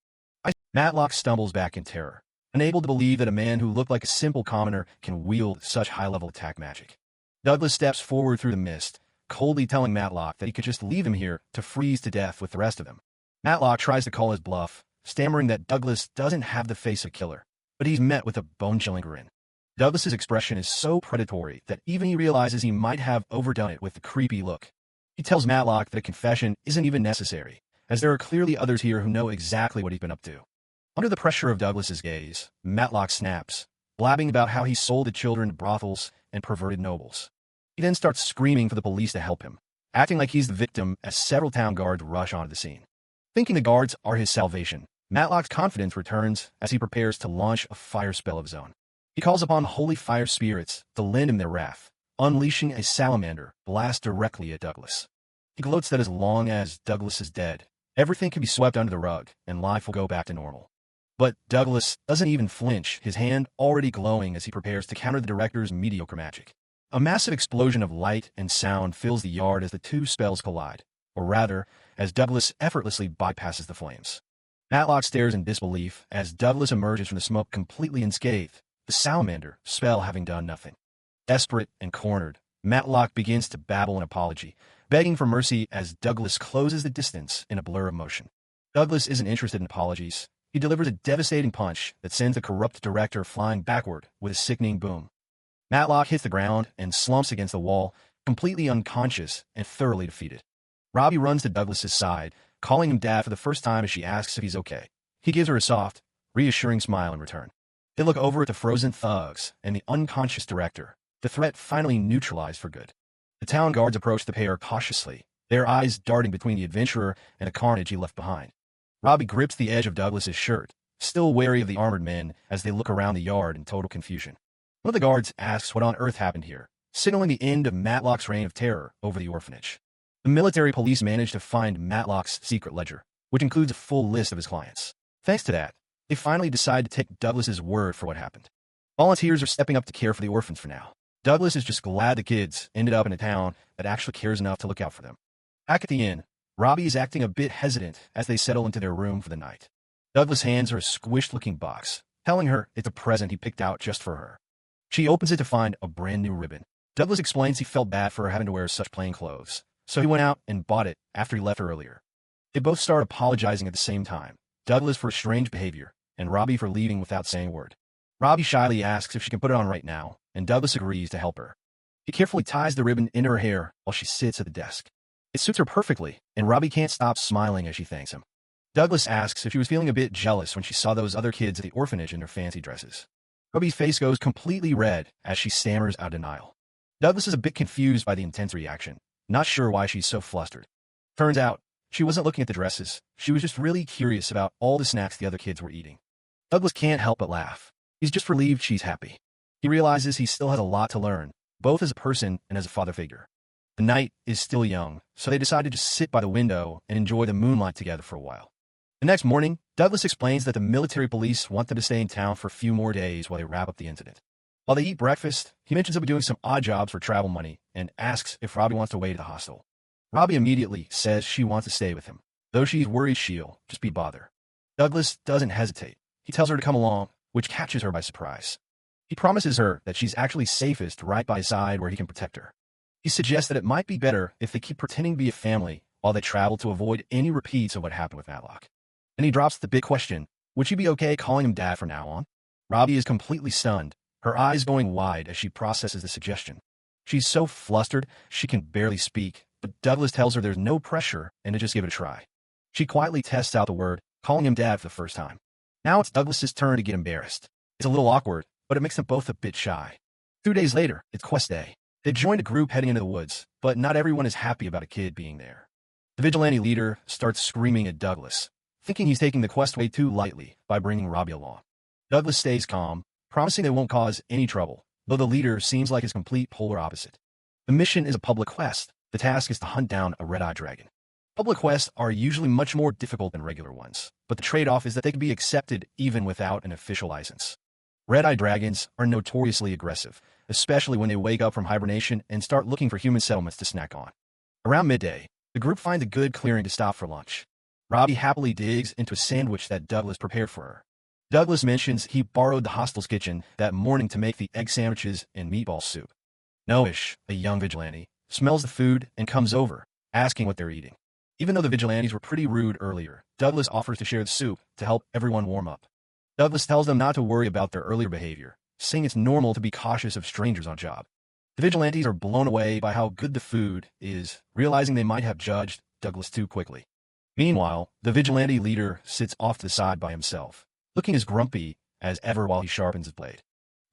Matlock stumbles back in terror, unable to believe that a man who looked like a simple commoner can wield such high-level attack magic. Douglas steps forward through the mist, coldly telling Matlock that he could just leave him here to freeze to death with the rest of them. Matlock tries to call his bluff, stammering that Douglas doesn't have the face of a killer, but he's met with a bone-chilling grin. Douglas's expression is so predatory that even he realizes he might have overdone it with the creepy look. He tells Matlock that a confession isn't even necessary, as there are clearly others here who know exactly what he's been up to. Under the pressure of Douglas's gaze, Matlock snaps, blabbing about how he sold the children to brothels and perverted nobles. He then starts screaming for the police to help him, acting like he's the victim as several town guards rush onto the scene. Thinking the guards are his salvation, Matlock's confidence returns as he prepares to launch a fire spell of his own. He calls upon holy fire spirits to lend him their wrath, unleashing a salamander blast directly at Douglas. He gloats that as long as Douglas is dead, everything can be swept under the rug and life will go back to normal. But Douglas doesn't even flinch, his hand already glowing as he prepares to counter the director's mediocre magic. A massive explosion of light and sound fills the yard as the two spells collide, or rather, as Douglas effortlessly bypasses the flames. Matlock stares in disbelief as Douglas emerges from the smoke completely unscathed, the salamander spell having done nothing. Desperate and cornered, Matlock begins to babble an apology, begging for mercy as Douglas closes the distance in a blur of motion. Douglas isn't interested in apologies. He delivers a devastating punch that sends the corrupt director flying backward with a sickening boom. Matlock hits the ground and slumps against the wall, completely unconscious and thoroughly defeated. Robbie runs to Douglas's side, calling him dad for the first time as she asks if he's okay. He gives her a soft, reassuring smile in return. They look over at the frozen thugs and the unconscious director, the threat finally neutralized for good. The town guards approach the pair cautiously, their eyes darting between the adventurer and the carnage he left behind. Robbie grips the edge of Douglas's shirt, still wary of the armored men as they look around the yard in total confusion. One of the guards asks what on earth happened here, signaling the end of Matlock's reign of terror over the orphanage. The military police manage to find Matlock's secret ledger, which includes a full list of his clients. Thanks to that, they finally decide to take Douglas's word for what happened. Volunteers are stepping up to care for the orphans for now. Douglas is just glad the kids ended up in a town that actually cares enough to look out for them. Back at the inn, Robbie is acting a bit hesitant as they settle into their room for the night. Douglas hands her a squished-looking box, telling her it's a present he picked out just for her. She opens it to find a brand-new ribbon. Douglas explains he felt bad for her having to wear such plain clothes, so he went out and bought it after he left her earlier. They both start apologizing at the same time, Douglas for strange behavior, and Robbie for leaving without saying a word. Robbie shyly asks if she can put it on right now, and Douglas agrees to help her. He carefully ties the ribbon into her hair while she sits at the desk. It suits her perfectly, and Robbie can't stop smiling as she thanks him. Douglas asks if she was feeling a bit jealous when she saw those other kids at the orphanage in their fancy dresses. Robbie's face goes completely red as she stammers out denial. Douglas is a bit confused by the intense reaction, not sure why she's so flustered. Turns out, she wasn't looking at the dresses, she was just really curious about all the snacks the other kids were eating. Douglas can't help but laugh. He's just relieved she's happy. He realizes he still has a lot to learn, both as a person and as a father figure. The night is still young, so they decide to just sit by the window and enjoy the moonlight together for a while. The next morning, Douglas explains that the military police want them to stay in town for a few more days while they wrap up the incident. While they eat breakfast, he mentions he'll be doing some odd jobs for travel money and asks if Robbie wants to wait at the hostel. Robbie immediately says she wants to stay with him, though she's worried she'll just be bother. Douglas doesn't hesitate. He tells her to come along, which catches her by surprise. He promises her that she's actually safest right by his side where he can protect her. He suggests that it might be better if they keep pretending to be a family while they travel to avoid any repeats of what happened with Matlock. And he drops the big question, would she be okay calling him dad from now on? Robbie is completely stunned, her eyes going wide as she processes the suggestion. She's so flustered, she can barely speak, but Douglas tells her there's no pressure and to just give it a try. She quietly tests out the word, calling him dad for the first time. Now it's Douglas's turn to get embarrassed. It's a little awkward, but it makes them both a bit shy. 2 days later, it's quest day. They've joined a group heading into the woods, but not everyone is happy about a kid being there. The vigilante leader starts screaming at Douglas, thinking he's taking the quest way too lightly by bringing Robbie along. Douglas stays calm, promising they won't cause any trouble, though the leader seems like his complete polar opposite. The mission is a public quest. The task is to hunt down a red-eyed dragon. Public quests are usually much more difficult than regular ones, but the trade-off is that they can be accepted even without an official license. Red-eyed dragons are notoriously aggressive, especially when they wake up from hibernation and start looking for human settlements to snack on. Around midday, the group finds a good clearing to stop for lunch. Robbie happily digs into a sandwich that Douglas prepared for her. Douglas mentions he borrowed the hostel's kitchen that morning to make the egg sandwiches and meatball soup. Noish, a young vigilante, smells the food and comes over, asking what they're eating. Even though the vigilantes were pretty rude earlier, Douglas offers to share the soup to help everyone warm up. Douglas tells them not to worry about their earlier behavior, saying it's normal to be cautious of strangers on job. The vigilantes are blown away by how good the food is, realizing they might have judged Douglas too quickly. Meanwhile, the vigilante leader sits off to the side by himself, looking as grumpy as ever while he sharpens his blade.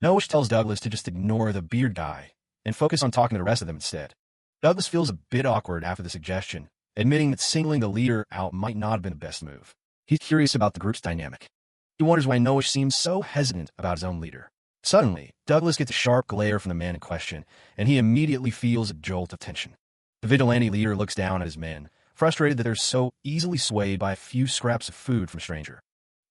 Noish tells Douglas to just ignore the beard guy and focus on talking to the rest of them instead. Douglas feels a bit awkward after the suggestion, admitting that singling the leader out might not have been the best move. He's curious about the group's dynamic. He wonders why Noish seems so hesitant about his own leader. Suddenly, Douglas gets a sharp glare from the man in question, and he immediately feels a jolt of tension. The vigilante leader looks down at his men, frustrated that they're so easily swayed by a few scraps of food from a stranger.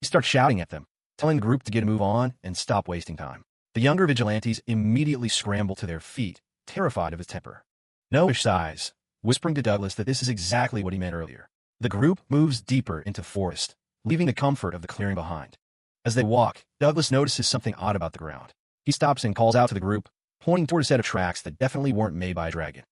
He starts shouting at them, telling the group to get a move on and stop wasting time. The younger vigilantes immediately scramble to their feet, terrified of his temper. Noish sighs, whispering to Douglas that this is exactly what he meant earlier. The group moves deeper into the forest, leaving the comfort of the clearing behind. As they walk, Douglas notices something odd about the ground. He stops and calls out to the group, pointing toward a set of tracks that definitely weren't made by a dragon.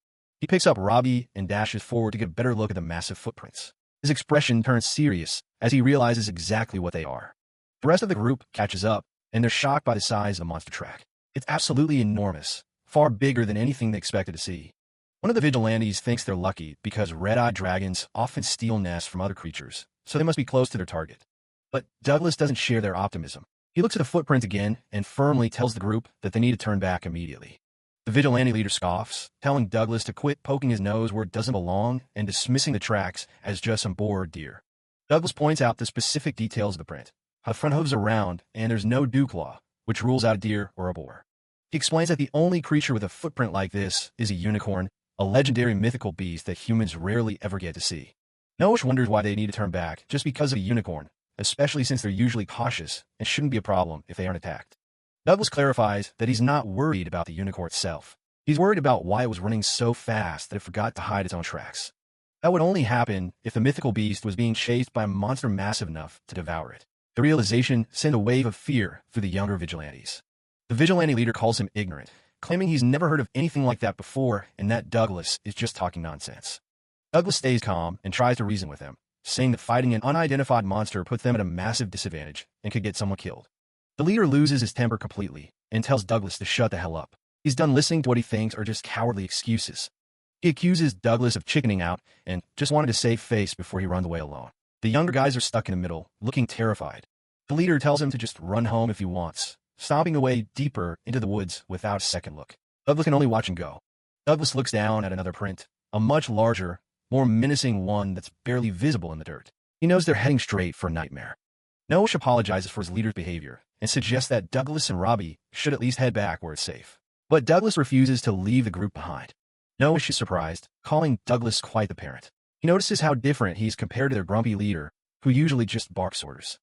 He picks up Robbie and dashes forward to get a better look at the massive footprints. His expression turns serious as he realizes exactly what they are. The rest of the group catches up, and they're shocked by the size of the monster track. It's absolutely enormous, far bigger than anything they expected to see. One of the vigilantes thinks they're lucky because red-eyed dragons often steal nests from other creatures, so they must be close to their target. But Douglas doesn't share their optimism. He looks at the footprint again and firmly tells the group that they need to turn back immediately. The vigilante leader scoffs, telling Douglas to quit poking his nose where it doesn't belong and dismissing the tracks as just some bored deer. Douglas points out the specific details of the print, how the front hooves are round and there's no dew claw, which rules out a deer or a boar. He explains that the only creature with a footprint like this is a unicorn, a legendary mythical beast that humans rarely ever get to see. Noish wonders why they need to turn back just because of a unicorn, especially since they're usually cautious and shouldn't be a problem if they aren't attacked. Douglas clarifies that he's not worried about the unicorn itself. He's worried about why it was running so fast that it forgot to hide its own tracks. That would only happen if the mythical beast was being chased by a monster massive enough to devour it. The realization sent a wave of fear through the younger vigilantes. The vigilante leader calls him ignorant, claiming he's never heard of anything like that before and that Douglas is just talking nonsense. Douglas stays calm and tries to reason with him, saying that fighting an unidentified monster puts them at a massive disadvantage and could get someone killed. The leader loses his temper completely and tells Douglas to shut the hell up. He's done listening to what he thinks are just cowardly excuses. He accuses Douglas of chickening out and just wanted to save face before he runs away alone. The younger guys are stuck in the middle, looking terrified. The leader tells him to just run home if he wants, stomping away deeper into the woods without a second look. Douglas can only watch and go. Douglas looks down at another print, a much larger, more menacing one that's barely visible in the dirt. He knows they're heading straight for a nightmare. Noish apologizes for his leader's behavior and suggests that Douglas and Robbie should at least head back where it's safe. But Douglas refuses to leave the group behind. Noish is surprised, calling Douglas quite the parent. He notices how different he is compared to their grumpy leader, who usually just barks orders.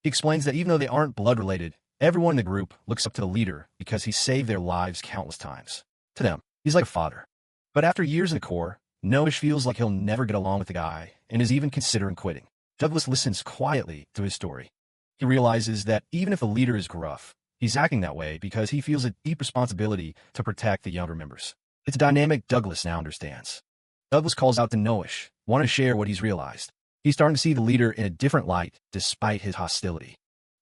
He explains that even though they aren't blood-related, everyone in the group looks up to the leader because he saved their lives countless times. To them, he's like a father. But after years in the Corps, Noish feels like he'll never get along with the guy and is even considering quitting. Douglas listens quietly to his story. He realizes that even if the leader is gruff, he's acting that way because he feels a deep responsibility to protect the younger members. It's a dynamic Douglas now understands. Douglas calls out to Noish, wanting to share what he's realized. He's starting to see the leader in a different light, despite his hostility.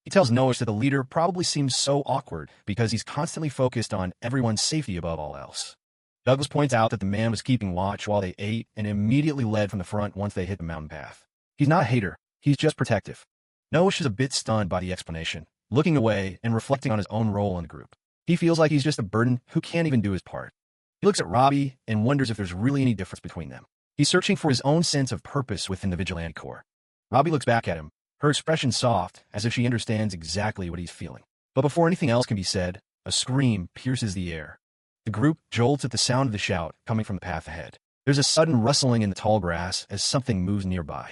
He tells Noah that the leader probably seems so awkward because he's constantly focused on everyone's safety above all else. Douglas points out that the man was keeping watch while they ate and immediately led from the front once they hit the mountain path. He's not a hater, he's just protective. Noah is a bit stunned by the explanation, looking away and reflecting on his own role in the group. He feels like he's just a burden who can't even do his part. He looks at Robbie and wonders if there's really any difference between them. He's searching for his own sense of purpose within the vigilante corps. Robbie looks back at him, her expression soft, as if she understands exactly what he's feeling. But before anything else can be said, a scream pierces the air. The group jolts at the sound of the shout coming from the path ahead. There's a sudden rustling in the tall grass as something moves nearby.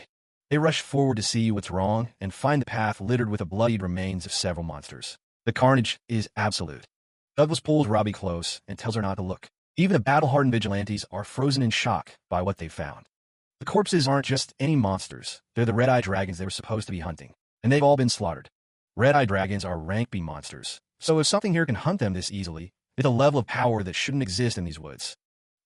They rush forward to see what's wrong and find the path littered with the bloodied remains of several monsters. The carnage is absolute. Douglas pulls Robbie close and tells her not to look. Even the battle-hardened vigilantes are frozen in shock by what they've found. The corpses aren't just any monsters, they're the red-eye dragons they were supposed to be hunting, and they've all been slaughtered. Red-eye dragons are rank B monsters, so if something here can hunt them this easily, it's a level of power that shouldn't exist in these woods.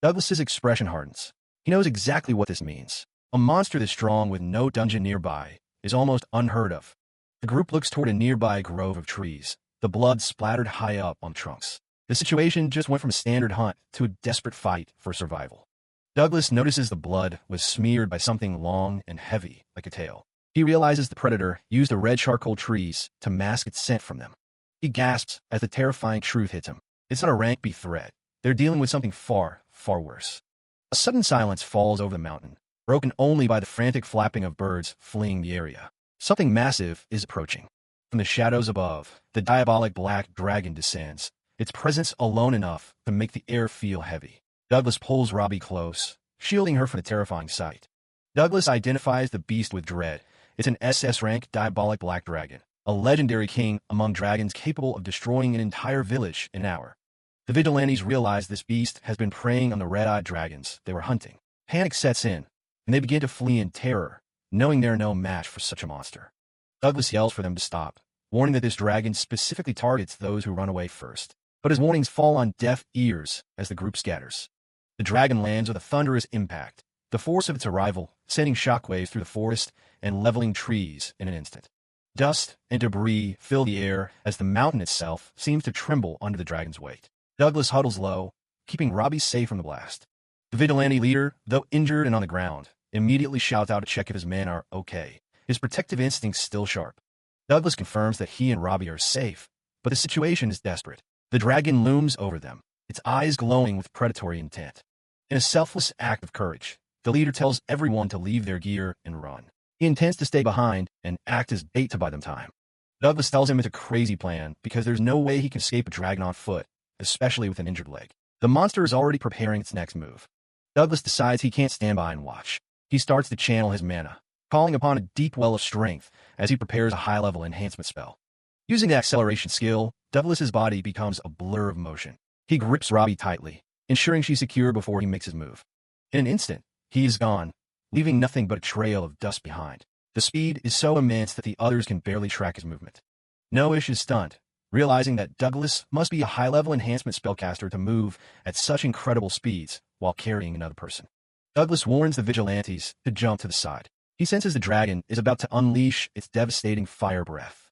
Douglas's expression hardens. He knows exactly what this means. A monster this strong with no dungeon nearby is almost unheard of. The group looks toward a nearby grove of trees, the blood splattered high up on the trunks. The situation just went from a standard hunt to a desperate fight for survival. Douglas notices the blood was smeared by something long and heavy, like a tail. He realizes the predator used the red charcoal trees to mask its scent from them. He gasps as the terrifying truth hits him. It's not a rank B threat. They're dealing with something far, far worse. A sudden silence falls over the mountain, broken only by the frantic flapping of birds fleeing the area. Something massive is approaching. From the shadows above, the diabolic black dragon descends, its presence alone enough to make the air feel heavy. Douglas pulls Robbie close, shielding her from the terrifying sight. Douglas identifies the beast with dread. It's an SS-rank diabolic black dragon, a legendary king among dragons capable of destroying an entire village in an hour. The vigilantes realize this beast has been preying on the red-eyed dragons they were hunting. Panic sets in, and they begin to flee in terror, knowing they're no match for such a monster. Douglas yells for them to stop, warning that this dragon specifically targets those who run away first. But his warnings fall on deaf ears as the group scatters. The dragon lands with a thunderous impact, the force of its arrival sending shockwaves through the forest and leveling trees in an instant. Dust and debris fill the air as the mountain itself seems to tremble under the dragon's weight. Douglas huddles low, keeping Robbie safe from the blast. The vigilante leader, though injured and on the ground, immediately shouts out to check if his men are okay, his protective instincts still sharp. Douglas confirms that he and Robbie are safe, but the situation is desperate. The dragon looms over them, its eyes glowing with predatory intent. In a selfless act of courage, the leader tells everyone to leave their gear and run. He intends to stay behind and act as bait to buy them time. Douglas tells him it's a crazy plan because there's no way he can escape a dragon on foot, especially with an injured leg. The monster is already preparing its next move. Douglas decides he can't stand by and watch. He starts to channel his mana, calling upon a deep well of strength as he prepares a high-level enhancement spell. Using the acceleration skill, Douglas's body becomes a blur of motion. He grips Robbie tightly, ensuring she's secure before he makes his move. In an instant, he is gone, leaving nothing but a trail of dust behind. The speed is so immense that the others can barely track his movement. Noish is stunned, realizing that Douglas must be a high-level enhancement spellcaster to move at such incredible speeds while carrying another person. Douglas warns the vigilantes to jump to the side. He senses the dragon is about to unleash its devastating fire breath.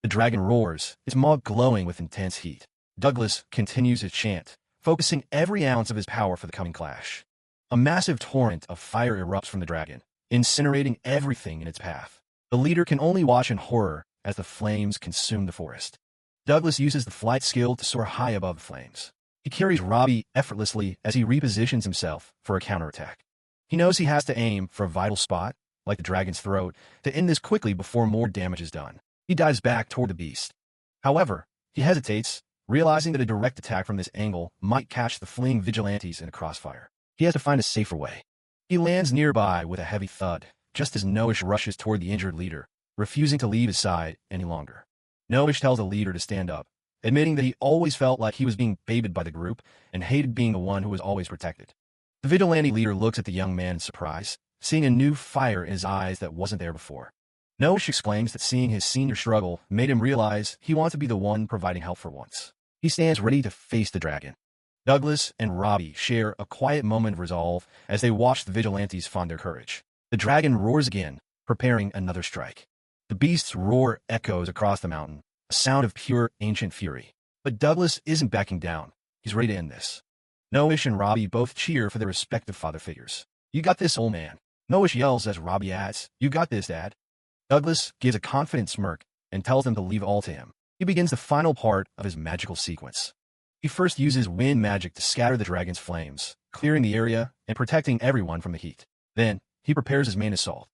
The dragon roars, its maw glowing with intense heat. Douglas continues his chant, focusing every ounce of his power for the coming clash. A massive torrent of fire erupts from the dragon, incinerating everything in its path. The leader can only watch in horror as the flames consume the forest. Douglas uses the flight skill to soar high above the flames. He carries Robbie effortlessly as he repositions himself for a counterattack. He knows he has to aim for a vital spot, like the dragon's throat, to end this quickly before more damage is done. He dives back toward the beast. However, he hesitates, realizing that a direct attack from this angle might catch the fleeing vigilantes in a crossfire. He has to find a safer way. He lands nearby with a heavy thud, just as Noish rushes toward the injured leader, refusing to leave his side any longer. Noish tells the leader to stand up, admitting that he always felt like he was being baited by the group and hated being the one who was always protected. The vigilante leader looks at the young man in surprise, seeing a new fire in his eyes that wasn't there before. Noish exclaims that seeing his senior struggle made him realize he wants to be the one providing help for once. He stands ready to face the dragon. Douglas and Robbie share a quiet moment of resolve as they watch the vigilantes find their courage. The dragon roars again, preparing another strike. The beast's roar echoes across the mountain, a sound of pure ancient fury. But Douglas isn't backing down. He's ready to end this. Noish and Robbie both cheer for their respective father figures. "You got this, old man." Noish yells as Robbie adds, "You got this, Dad." Douglas gives a confident smirk and tells them to leave all to him. He begins the final part of his magical sequence. He first uses wind magic to scatter the dragon's flames, clearing the area and protecting everyone from the heat. Then, he prepares his main assault.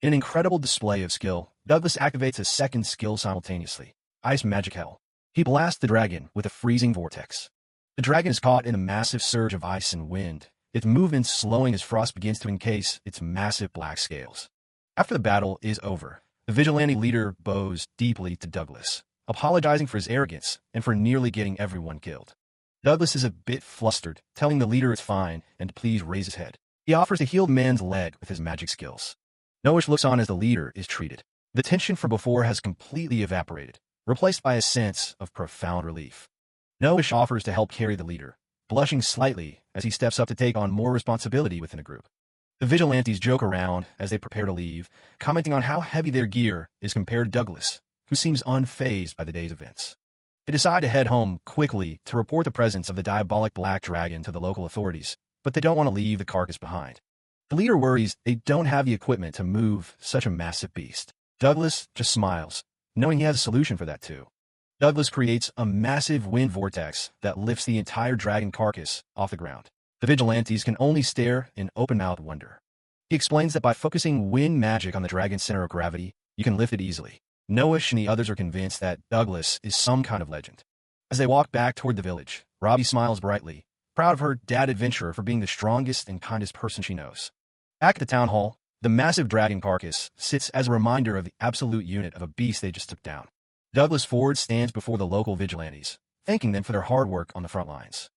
In an incredible display of skill, Douglas activates a second skill simultaneously, Ice Magic Hell. He blasts the dragon with a freezing vortex. The dragon is caught in a massive surge of ice and wind, its movements slowing as frost begins to encase its massive black scales. After the battle is over, the vigilante leader bows deeply to Douglas, apologizing for his arrogance and for nearly getting everyone killed. Douglas is a bit flustered, telling the leader it's fine and to please raise his head. He offers to heal the man's leg with his magic skills. Noish looks on as the leader is treated. The tension from before has completely evaporated, replaced by a sense of profound relief. Noish offers to help carry the leader, blushing slightly as he steps up to take on more responsibility within the group. The vigilantes joke around as they prepare to leave, commenting on how heavy their gear is compared to Douglas, who seems unfazed by the day's events. They decide to head home quickly to report the presence of the diabolic black dragon to the local authorities, but they don't want to leave the carcass behind. The leader worries they don't have the equipment to move such a massive beast. Douglas just smiles, knowing he has a solution for that too. Douglas creates a massive wind vortex that lifts the entire dragon carcass off the ground. The vigilantes can only stare in open-mouthed wonder. He explains that by focusing wind magic on the dragon's center of gravity, you can lift it easily. Noish and the others are convinced that Douglas is some kind of legend. As they walk back toward the village, Robbie smiles brightly, proud of her dad adventurer for being the strongest and kindest person she knows. Back at the town hall, the massive dragon carcass sits as a reminder of the absolute unit of a beast they just took down. Douglas Ford stands before the local vigilantes, thanking them for their hard work on the front lines.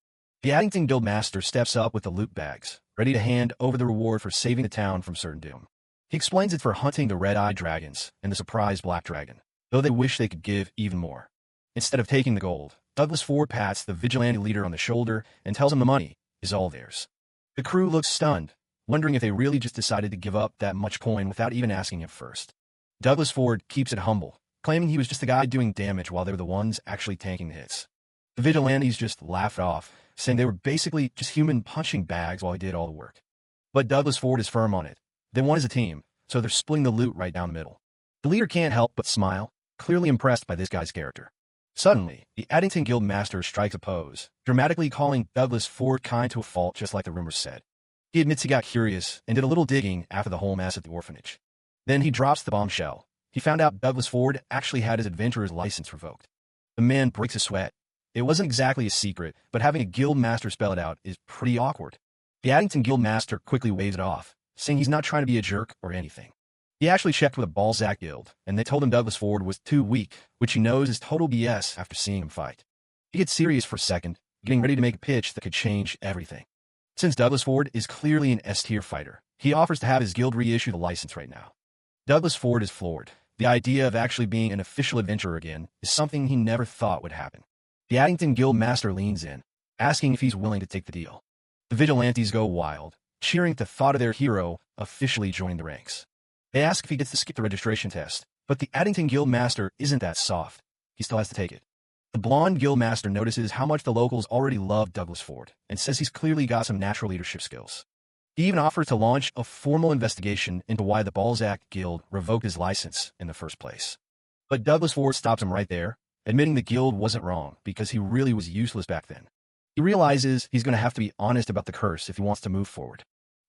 The Addington Guildmaster steps up with the loot bags, ready to hand over the reward for saving the town from certain doom. He explains it's for hunting the red-eyed dragons and the surprise black dragon, though they wish they could give even more. Instead of taking the gold, Douglas Ford pats the vigilante leader on the shoulder and tells him the money is all theirs. The crew looks stunned, wondering if they really just decided to give up that much coin without even asking him first. Douglas Ford keeps it humble, claiming he was just the guy doing damage while they were the ones actually tanking the hits. The vigilantes just laughed off, saying they were basically just human punching bags while he did all the work. But Douglas Ford is firm on it. They won as a team, so they're splitting the loot right down the middle. The leader can't help but smile, clearly impressed by this guy's character. Suddenly, the Addington Guild Master strikes a pose, dramatically calling Douglas Ford kind to a fault just like the rumors said. He admits he got curious and did a little digging after the whole mess at the orphanage. Then he drops the bombshell. He found out Douglas Ford actually had his adventurer's license revoked. The man breaks a sweat. It wasn't exactly a secret, but having a guild master spell it out is pretty awkward. The Addington Guild Master quickly waves it off, saying he's not trying to be a jerk or anything. He actually checked with a Balzac guild, and they told him Douglas Ford was too weak, which he knows is total BS after seeing him fight. He gets serious for a second, getting ready to make a pitch that could change everything. Since Douglas Ford is clearly an S-tier fighter, he offers to have his guild reissue the license right now. Douglas Ford is floored. The idea of actually being an official adventurer again is something he never thought would happen. The Addington Guild Master leans in, asking if he's willing to take the deal. The vigilantes go wild, cheering at the thought of their hero officially joining the ranks. They ask if he gets to skip the registration test, but the Addington Guild Master isn't that soft. He still has to take it. The blonde Guild Master notices how much the locals already love Douglas Ford and says he's clearly got some natural leadership skills. He even offers to launch a formal investigation into why the Balzac Guild revoked his license in the first place. But Douglas Ford stops him right there, admitting the guild wasn't wrong because he really was useless back then. He realizes he's going to have to be honest about the curse if he wants to move forward.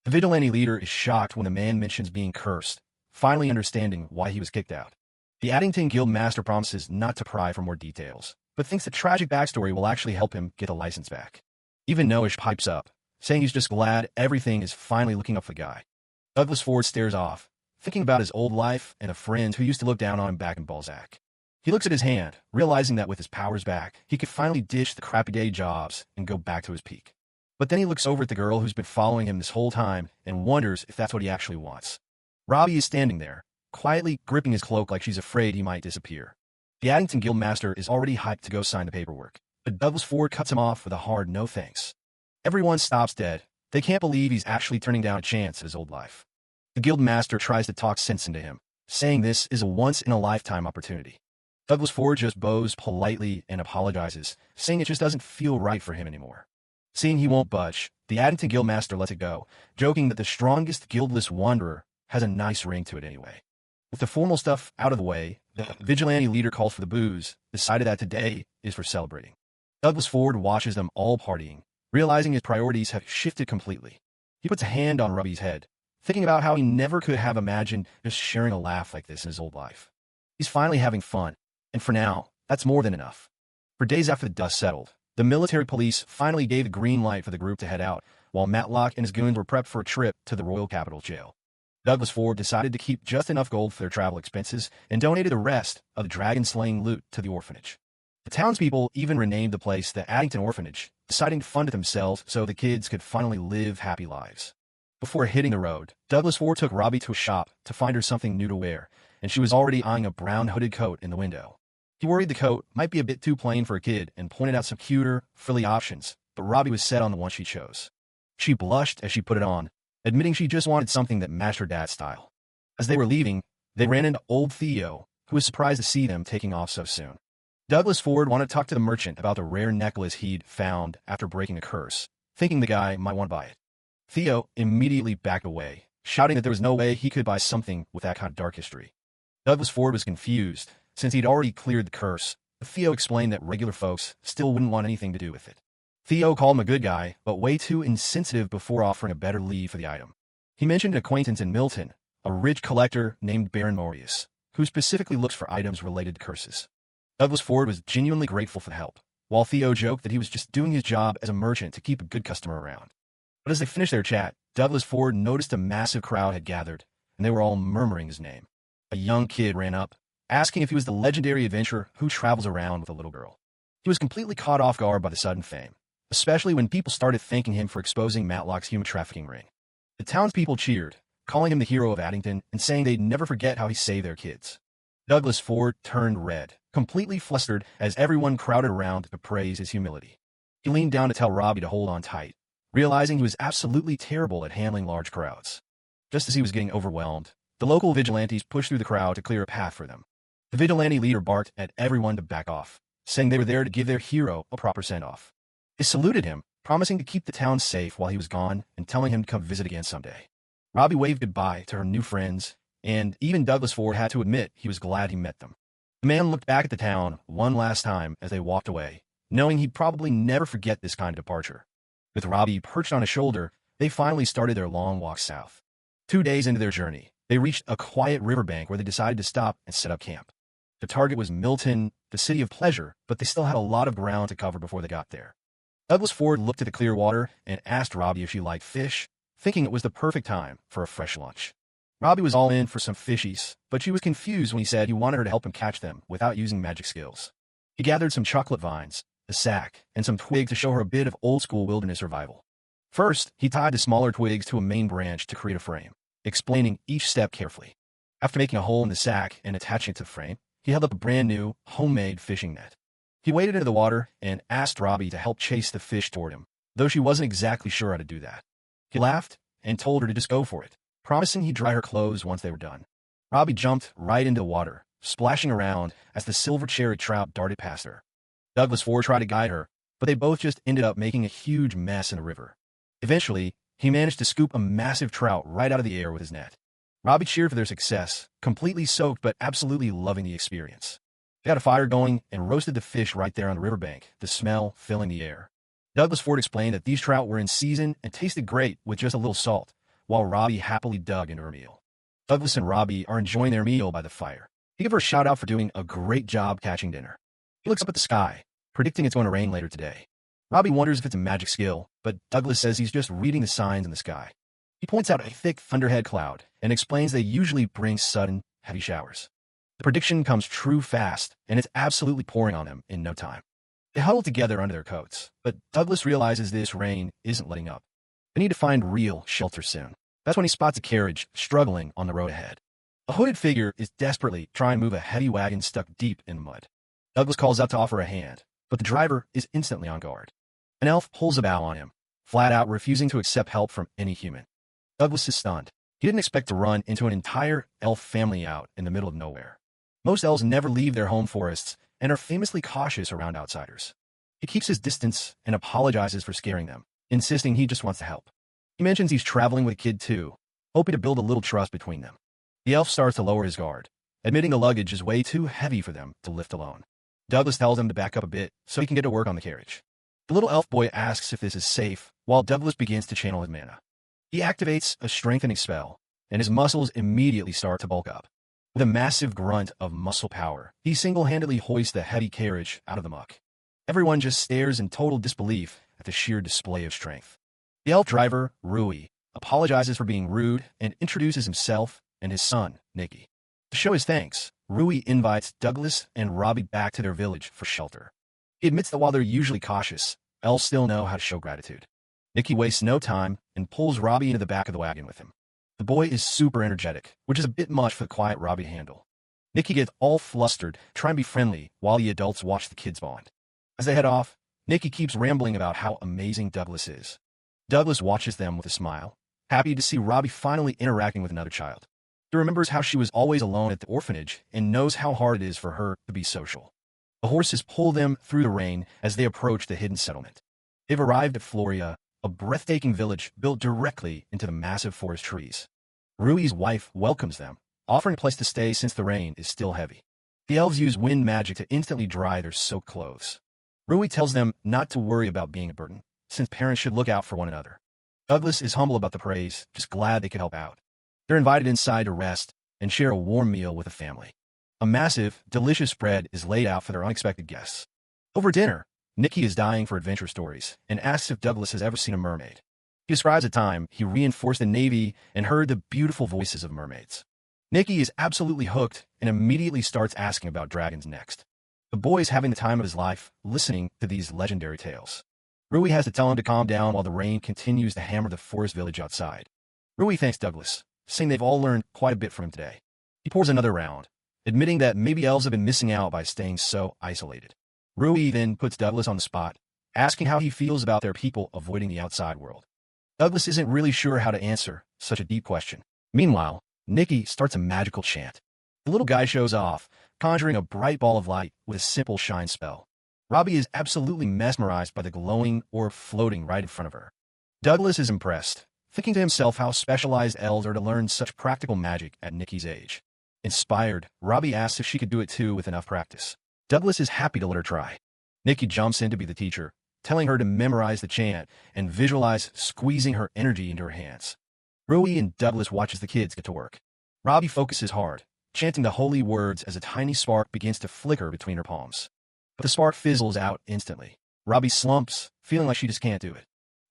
The vigilante leader is shocked when the man mentions being cursed, finally understanding why he was kicked out. The Addington Guild Master promises not to pry for more details, but thinks the tragic backstory will actually help him get the license back. Even Noish pipes up, saying he's just glad everything is finally looking up for the guy. Douglas Ford stares off, thinking about his old life and a friend who used to look down on him back in Balzac. He looks at his hand, realizing that with his powers back, he could finally ditch the crappy day jobs and go back to his peak. But then he looks over at the girl who's been following him this whole time and wonders if that's what he actually wants. Robbie is standing there, quietly gripping his cloak like she's afraid he might disappear. The Addington Guild Master is already hyped to go sign the paperwork, but Douglas Ford cuts him off with a hard no thanks. Everyone stops dead. They can't believe he's actually turning down a chance at his old life. The guild master tries to talk sense into him, saying this is a once-in-a-lifetime opportunity. Douglas Ford just bows politely and apologizes, saying it just doesn't feel right for him anymore. Seeing he won't budge, the Addington Guildmaster lets it go, joking that the strongest guildless wanderer has a nice ring to it anyway. With the formal stuff out of the way, the vigilante leader calls for the booze, decided that today is for celebrating. Douglas Ford watches them all partying, realizing his priorities have shifted completely. He puts a hand on Robbie's head, thinking about how he never could have imagined just sharing a laugh like this in his old life. He's finally having fun, and for now, that's more than enough. For days after the dust settled, the military police finally gave the green light for the group to head out, while Matlock and his goons were prepped for a trip to the Royal Capital Jail. Douglas Ford decided to keep just enough gold for their travel expenses and donated the rest of the dragon-slaying loot to the orphanage. The townspeople even renamed the place the Addington Orphanage, deciding to fund it themselves so the kids could finally live happy lives. Before hitting the road, Douglas Ford took Robbie to a shop to find her something new to wear, and she was already eyeing a brown hooded coat in the window. He worried the coat might be a bit too plain for a kid and pointed out some cuter, frilly options, but Robbie was set on the one she chose. She blushed as she put it on, admitting she just wanted something that matched her dad's style. As they were leaving, they ran into old Theo, who was surprised to see them taking off so soon. Douglas Ford wanted to talk to the merchant about the rare necklace he'd found after breaking a curse, thinking the guy might want to buy it. Theo immediately backed away, shouting that there was no way he could buy something with that kind of dark history. Douglas Ford was confused, since he'd already cleared the curse, but Theo explained that regular folks still wouldn't want anything to do with it. Theo called him a good guy, but way too insensitive before offering a better lead for the item. He mentioned an acquaintance in Milton, a rich collector named Baron Morius, who specifically looks for items related to curses. Douglas Ford was genuinely grateful for the help, while Theo joked that he was just doing his job as a merchant to keep a good customer around. But as they finished their chat, Douglas Ford noticed a massive crowd had gathered, and they were all murmuring his name. A young kid ran up, asking if he was the legendary adventurer who travels around with a little girl. He was completely caught off guard by the sudden fame, especially when people started thanking him for exposing Matlock's human trafficking ring. The townspeople cheered, calling him the hero of Addington and saying they'd never forget how he saved their kids. Douglas Ford turned red, completely flustered as everyone crowded around to praise his humility. He leaned down to tell Robbie to hold on tight, realizing he was absolutely terrible at handling large crowds. Just as he was getting overwhelmed, the local vigilantes pushed through the crowd to clear a path for them. The vigilante leader barked at everyone to back off, saying they were there to give their hero a proper send-off. They saluted him, promising to keep the town safe while he was gone and telling him to come visit again someday. Robbie waved goodbye to her new friends, and even Douglas Ford had to admit he was glad he met them. The man looked back at the town one last time as they walked away, knowing he'd probably never forget this kind of departure. With Robbie perched on his shoulder, they finally started their long walk south. 2 days into their journey, they reached a quiet riverbank where they decided to stop and set up camp. The target was Milton, the city of pleasure, but they still had a lot of ground to cover before they got there. Douglas Ford looked at the clear water and asked Robbie if she liked fish, thinking it was the perfect time for a fresh lunch. Robbie was all in for some fishies, but she was confused when he said he wanted her to help him catch them without using magic skills. He gathered some chocolate vines, a sack, and some twigs to show her a bit of old-school wilderness survival. First, he tied the smaller twigs to a main branch to create a frame, explaining each step carefully. After making a hole in the sack and attaching it to the frame, he held up a brand-new, homemade fishing net. He waded into the water and asked Robbie to help chase the fish toward him, though she wasn't exactly sure how to do that. He laughed and told her to just go for it, promising he'd dry her clothes once they were done. Robbie jumped right into the water, splashing around as the silver-cherry trout darted past her. Douglas Ford tried to guide her, but they both just ended up making a huge mess in the river. Eventually, he managed to scoop a massive trout right out of the air with his net. Robbie cheered for their success, completely soaked but absolutely loving the experience. They got a fire going and roasted the fish right there on the riverbank, the smell filling the air. Douglas Ford explained that these trout were in season and tasted great with just a little salt, while Robbie happily dug into her meal. Douglas and Robbie are enjoying their meal by the fire. He gave her a shout-out for doing a great job catching dinner. He looks up at the sky, predicting it's going to rain later today. Robbie wonders if it's a magic skill, but Douglas says he's just reading the signs in the sky. He points out a thick thunderhead cloud and explains they usually bring sudden, heavy showers. The prediction comes true fast, and it's absolutely pouring on them in no time. They huddle together under their coats, but Douglas realizes this rain isn't letting up. They need to find real shelter soon. That's when he spots a carriage struggling on the road ahead. A hooded figure is desperately trying to move a heavy wagon stuck deep in the mud. Douglas calls out to offer a hand, but the driver is instantly on guard. An elf pulls a bow on him, flat out refusing to accept help from any human. Douglas is stunned. He didn't expect to run into an entire elf family out in the middle of nowhere. Most elves never leave their home forests and are famously cautious around outsiders. He keeps his distance and apologizes for scaring them, insisting he just wants to help. He mentions he's traveling with a kid too, hoping to build a little trust between them. The elf starts to lower his guard, admitting the luggage is way too heavy for them to lift alone. Douglas tells him to back up a bit so he can get to work on the carriage. The little elf boy asks if this is safe, while Douglas begins to channel his mana. He activates a strengthening spell, and his muscles immediately start to bulk up. With a massive grunt of muscle power, he single-handedly hoists the heavy carriage out of the muck. Everyone just stares in total disbelief at the sheer display of strength. The elf driver, Rui, apologizes for being rude and introduces himself and his son, Nikki. To show his thanks, Rui invites Douglas and Robbie back to their village for shelter. He admits that while they're usually cautious, elves still know how to show gratitude. Nikki wastes no time and pulls Robbie into the back of the wagon with him. The boy is super energetic, which is a bit much for the quiet Robbie to handle. Nikki gets all flustered, trying to be friendly, while the adults watch the kids bond. As they head off, Nikki keeps rambling about how amazing Douglas is. Douglas watches them with a smile, happy to see Robbie finally interacting with another child. He remembers how she was always alone at the orphanage and knows how hard it is for her to be social. The horses pull them through the rain as they approach the hidden settlement. They've arrived at Floria, a breathtaking village built directly into the massive forest trees. Rui's wife welcomes them, offering a place to stay since the rain is still heavy. The elves use wind magic to instantly dry their soaked clothes. Rui tells them not to worry about being a burden, since parents should look out for one another. Douglas is humble about the praise, just glad they could help out. They're invited inside to rest and share a warm meal with the family. A massive, delicious spread is laid out for their unexpected guests. Over dinner, Nikki is dying for adventure stories and asks if Douglas has ever seen a mermaid. He describes a time he reinforced the Navy and heard the beautiful voices of mermaids. Nikki is absolutely hooked and immediately starts asking about dragons next. The boy is having the time of his life listening to these legendary tales. Rui has to tell him to calm down while the rain continues to hammer the forest village outside. Rui thanks Douglas, saying they've all learned quite a bit from him today. He pours another round, admitting that maybe elves have been missing out by staying so isolated. Rui then puts Douglas on the spot, asking how he feels about their people avoiding the outside world. Douglas isn't really sure how to answer such a deep question. Meanwhile, Nikki starts a magical chant. The little guy shows off, conjuring a bright ball of light with a simple shine spell. Robbie is absolutely mesmerized by the glowing orb floating right in front of her. Douglas is impressed, thinking to himself how specialized elves are to learn such practical magic at Nikki's age. Inspired, Robbie asks if she could do it too with enough practice. Douglas is happy to let her try. Nikki jumps in to be the teacher, telling her to memorize the chant and visualize squeezing her energy into her hands. Rui and Douglas watch as the kids get to work. Robbie focuses hard, chanting the holy words as a tiny spark begins to flicker between her palms. But the spark fizzles out instantly. Robbie slumps, feeling like she just can't do it.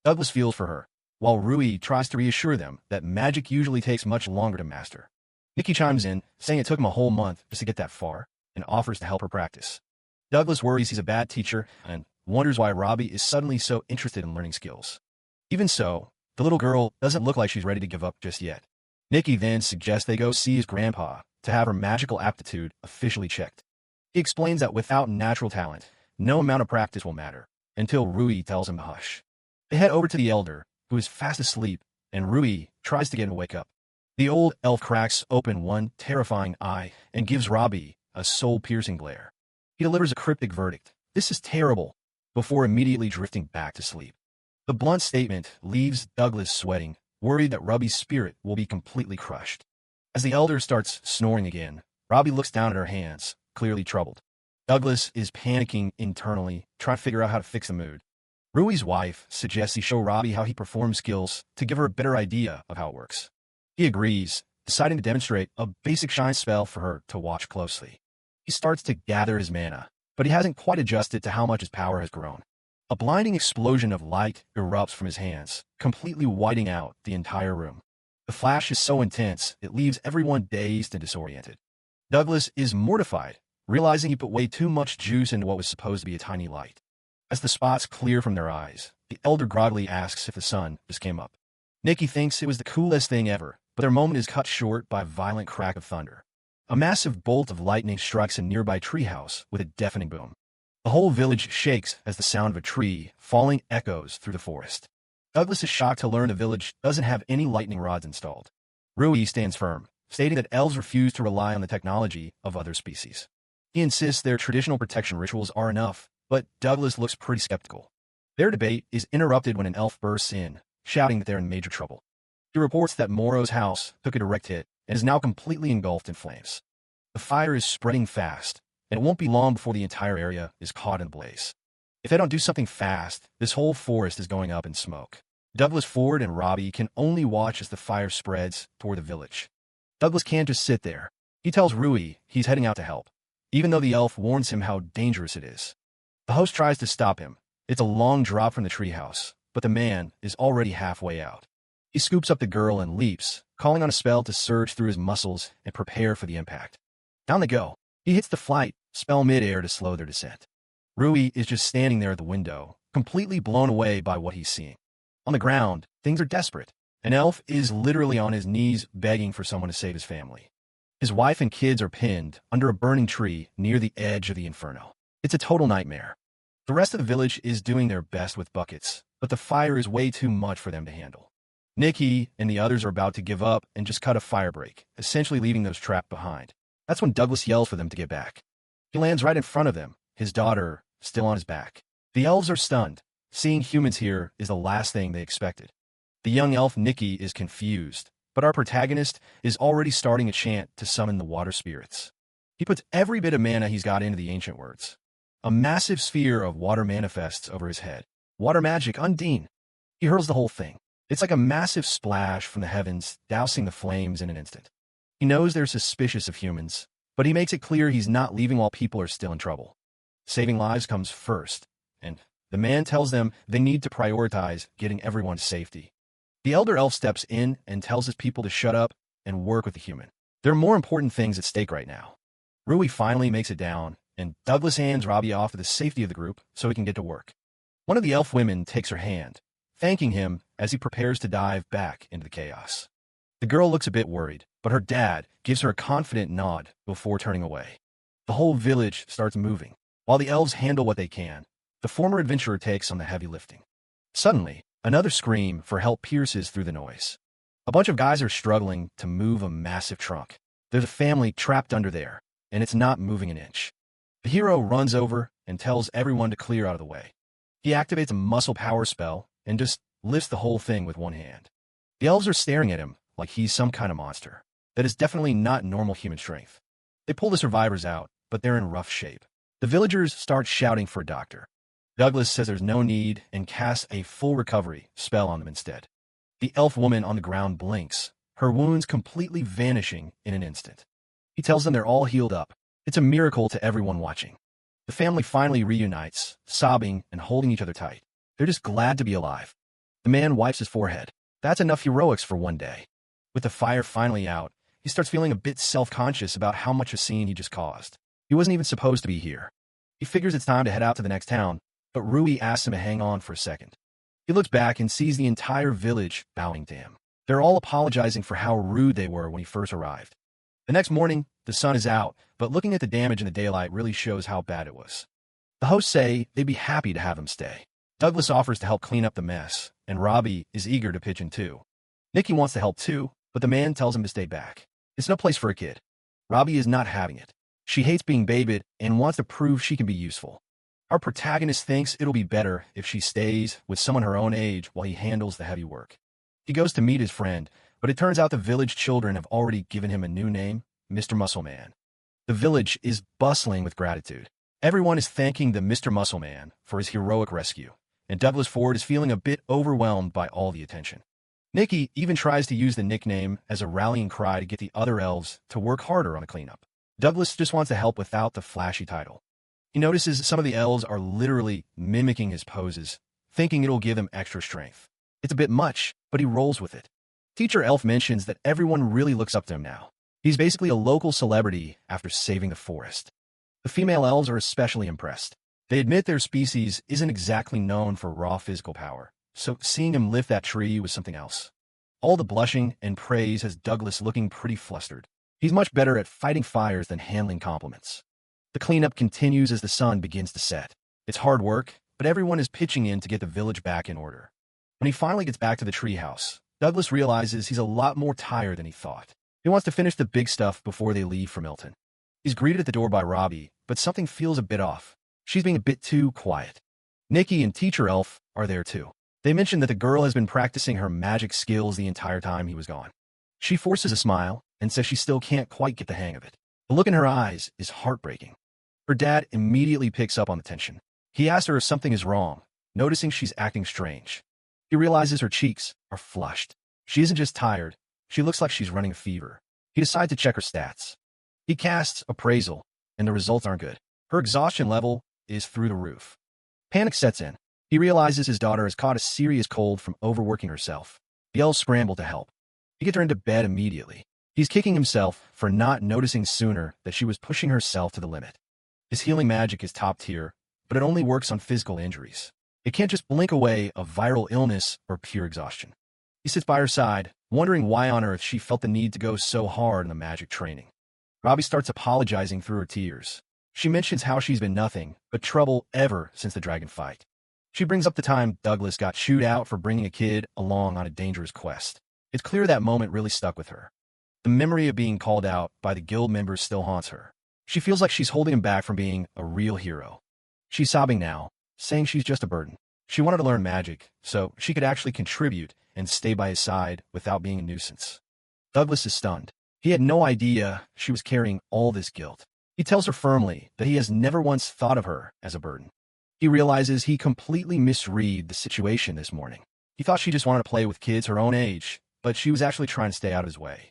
Douglas feels for her, while Rui tries to reassure them that magic usually takes much longer to master. Nikki chimes in, saying it took him a whole month just to get that far, and offers to help her practice. Douglas worries he's a bad teacher and wonders why Robbie is suddenly so interested in learning skills. Even so, the little girl doesn't look like she's ready to give up just yet. Nikki then suggests they go see his grandpa to have her magical aptitude officially checked. He explains that without natural talent, no amount of practice will matter, until Rui tells him to hush. They head over to the elder, who is fast asleep, and Rui tries to get him to wake up. The old elf cracks open one terrifying eye and gives Robbie a soul-piercing glare. He delivers a cryptic verdict, "This is terrible," before immediately drifting back to sleep. The blunt statement leaves Douglas sweating, worried that Robbie's spirit will be completely crushed. As the elder starts snoring again, Robbie looks down at her hands, clearly troubled. Douglas is panicking internally, trying to figure out how to fix the mood. Rui's wife suggests he show Robbie how he performs skills to give her a better idea of how it works. He agrees, deciding to demonstrate a basic shine spell for her to watch closely. He starts to gather his mana, but he hasn't quite adjusted to how much his power has grown. A blinding explosion of light erupts from his hands, completely whiting out the entire room. The flash is so intense, it leaves everyone dazed and disoriented. Douglas is mortified, realizing he put way too much juice into what was supposed to be a tiny light. As the spots clear from their eyes, the elder groggily asks if the sun just came up. Nikki thinks it was the coolest thing ever, but their moment is cut short by a violent crack of thunder. A massive bolt of lightning strikes a nearby treehouse with a deafening boom. The whole village shakes as the sound of a tree falling echoes through the forest. Douglas is shocked to learn the village doesn't have any lightning rods installed. Rui stands firm, stating that elves refuse to rely on the technology of other species. He insists their traditional protection rituals are enough, but Douglas looks pretty skeptical. Their debate is interrupted when an elf bursts in, shouting that they're in major trouble. He reports that Moro's house took a direct hit and is now completely engulfed in flames. The fire is spreading fast, and it won't be long before the entire area is caught in a blaze. If they don't do something fast, this whole forest is going up in smoke. Douglas, Ford, and Robbie can only watch as the fire spreads toward the village. Douglas can't just sit there. He tells Rui he's heading out to help, even though the elf warns him how dangerous it is. The host tries to stop him. It's a long drop from the treehouse, but the man is already halfway out. He scoops up the girl and leaps, calling on a spell to surge through his muscles and prepare for the impact. Down they go. He hits the flight spell mid-air to slow their descent. Rui is just standing there at the window, completely blown away by what he's seeing. On the ground, things are desperate. An elf is literally on his knees begging for someone to save his family. His wife and kids are pinned under a burning tree near the edge of the inferno. It's a total nightmare. The rest of the village is doing their best with buckets, but the fire is way too much for them to handle. Nikki and the others are about to give up and just cut a fire break, essentially leaving those trapped behind. That's when Douglas yells for them to get back. He lands right in front of them, his daughter still on his back. The elves are stunned. Seeing humans here is the last thing they expected. The young elf Nikki is confused, but our protagonist is already starting a chant to summon the water spirits. He puts every bit of mana he's got into the ancient words. A massive sphere of water manifests over his head. Water magic, Undine. He hurls the whole thing. It's like a massive splash from the heavens, dousing the flames in an instant. He knows they're suspicious of humans, but he makes it clear he's not leaving while people are still in trouble. Saving lives comes first, and the man tells them they need to prioritize getting everyone to safety. The elder elf steps in and tells his people to shut up and work with the human. There are more important things at stake right now. Rui finally makes it down, and Douglas hands Robbie off to the safety of the group so he can get to work. One of the elf women takes her hand, thanking him as he prepares to dive back into the chaos. The girl looks a bit worried, but her dad gives her a confident nod before turning away. The whole village starts moving. While the elves handle what they can, the former adventurer takes on the heavy lifting. Suddenly, another scream for help pierces through the noise. A bunch of guys are struggling to move a massive trunk. There's a family trapped under there, and it's not moving an inch. The hero runs over and tells everyone to clear out of the way. He activates a muscle power spell and just lifts the whole thing with one hand. The elves are staring at him like he's some kind of monster. That is definitely not normal human strength. They pull the survivors out, but they're in rough shape. The villagers start shouting for a doctor. Douglas says there's no need and casts a full recovery spell on them instead. The elf woman on the ground blinks, her wounds completely vanishing in an instant. He tells them they're all healed up. It's a miracle to everyone watching. The family finally reunites, sobbing and holding each other tight. They're just glad to be alive. The man wipes his forehead. That's enough heroics for one day. With the fire finally out, he starts feeling a bit self-conscious about how much a scene he just caused. He wasn't even supposed to be here. He figures it's time to head out to the next town, but Rui asks him to hang on for a second. He looks back and sees the entire village bowing to him. They're all apologizing for how rude they were when he first arrived. The next morning, the sun is out, but looking at the damage in the daylight really shows how bad it was. The hosts say they'd be happy to have him stay. Douglas offers to help clean up the mess, and Robbie is eager to pitch in too. Nikki wants to help too, but the man tells him to stay back. It's no place for a kid. Robbie is not having it. She hates being babied and wants to prove she can be useful. Our protagonist thinks it'll be better if she stays with someone her own age while he handles the heavy work. He goes to meet his friend, but it turns out the village children have already given him a new name, Mr. Muscleman. The village is bustling with gratitude. Everyone is thanking the Mr. Muscleman for his heroic rescue, and Douglas Ford is feeling a bit overwhelmed by all the attention. Nikki even tries to use the nickname as a rallying cry to get the other elves to work harder on the cleanup. Douglas just wants to help without the flashy title. He notices some of the elves are literally mimicking his poses, thinking it'll give them extra strength. It's a bit much, but he rolls with it. Teacher Elf mentions that everyone really looks up to him now. He's basically a local celebrity after saving the forest. The female elves are especially impressed. They admit their species isn't exactly known for raw physical power, so seeing him lift that tree was something else. All the blushing and praise has Douglas looking pretty flustered. He's much better at fighting fires than handling compliments. The cleanup continues as the sun begins to set. It's hard work, but everyone is pitching in to get the village back in order. When he finally gets back to the treehouse, Douglas realizes he's a lot more tired than he thought. He wants to finish the big stuff before they leave for Milton. He's greeted at the door by Robbie, but something feels a bit off. She's being a bit too quiet. Nikki and Teacher Elf are there too. They mention that the girl has been practicing her magic skills the entire time he was gone. She forces a smile and says she still can't quite get the hang of it. The look in her eyes is heartbreaking. Her dad immediately picks up on the tension. He asks her if something is wrong, noticing she's acting strange. He realizes her cheeks are flushed. She isn't just tired, she looks like she's running a fever. He decides to check her stats. He casts Appraisal, and the results aren't good. Her exhaustion level is through the roof. Panic sets in. He realizes his daughter has caught a serious cold from overworking herself. The elves scramble to help. He gets her into bed immediately. He's kicking himself for not noticing sooner that she was pushing herself to the limit. His healing magic is top tier, but it only works on physical injuries. It can't just blink away a viral illness or pure exhaustion. He sits by her side, wondering why on earth she felt the need to go so hard in the magic training. Robbie starts apologizing through her tears. She mentions how she's been nothing but trouble ever since the dragon fight. She brings up the time Douglas got chewed out for bringing a kid along on a dangerous quest. It's clear that moment really stuck with her. The memory of being called out by the guild members still haunts her. She feels like she's holding him back from being a real hero. She's sobbing now, saying she's just a burden. She wanted to learn magic, so she could actually contribute and stay by his side without being a nuisance. Douglas is stunned. He had no idea she was carrying all this guilt. He tells her firmly that he has never once thought of her as a burden. He realizes he completely misread the situation this morning. He thought she just wanted to play with kids her own age, but she was actually trying to stay out of his way.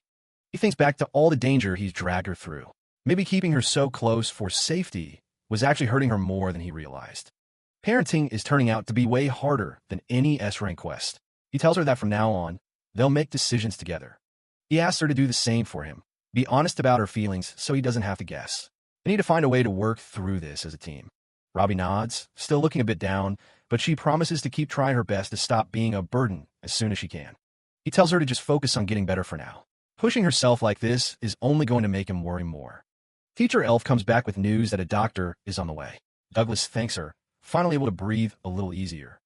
He thinks back to all the danger he's dragged her through. Maybe keeping her so close for safety was actually hurting her more than he realized. Parenting is turning out to be way harder than any S-rank quest. He tells her that from now on, they'll make decisions together. He asks her to do the same for him. Be honest about her feelings so he doesn't have to guess. They need to find a way to work through this as a team. Robbie nods, still looking a bit down, but she promises to keep trying her best to stop being a burden as soon as she can. He tells her to just focus on getting better for now. Pushing herself like this is only going to make him worry more. Teacher Elf comes back with news that a doctor is on the way. Douglas thanks her, finally able to breathe a little easier.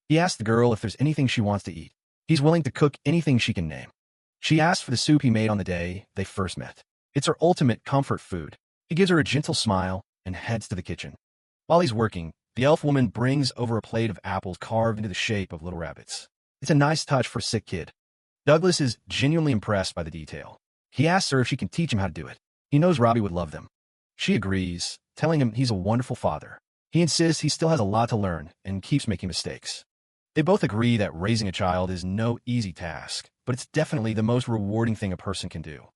He asks the girl if there's anything she wants to eat. He's willing to cook anything she can name. She asks for the soup he made on the day they first met. It's her ultimate comfort food. He gives her a gentle smile and heads to the kitchen. While he's working, the elf woman brings over a plate of apples carved into the shape of little rabbits. It's a nice touch for a sick kid. Douglas is genuinely impressed by the detail. He asks her if she can teach him how to do it. He knows Robbie would love them. She agrees, telling him he's a wonderful father. He insists he still has a lot to learn and keeps making mistakes. They both agree that raising a child is no easy task, but it's definitely the most rewarding thing a person can do.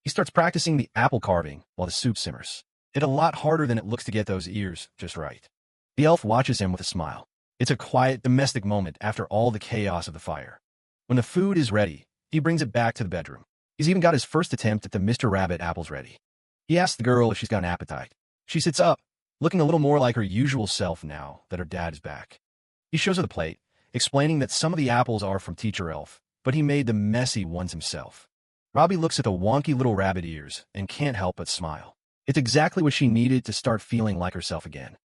He starts practicing the apple carving while the soup simmers. It's a lot harder than it looks to get those ears just right. The elf watches him with a smile. It's a quiet, domestic moment after all the chaos of the fire. When the food is ready, he brings it back to the bedroom. He's even got his first attempt at the Mr. Rabbit apples ready. He asks the girl if she's got an appetite. She sits up, looking a little more like her usual self now that her dad is back. He shows her the plate, explaining that some of the apples are from Teacher Elf, but he made the messy ones himself. Robbie looks at the wonky little rabbit ears and can't help but smile. It's exactly what she needed to start feeling like herself again.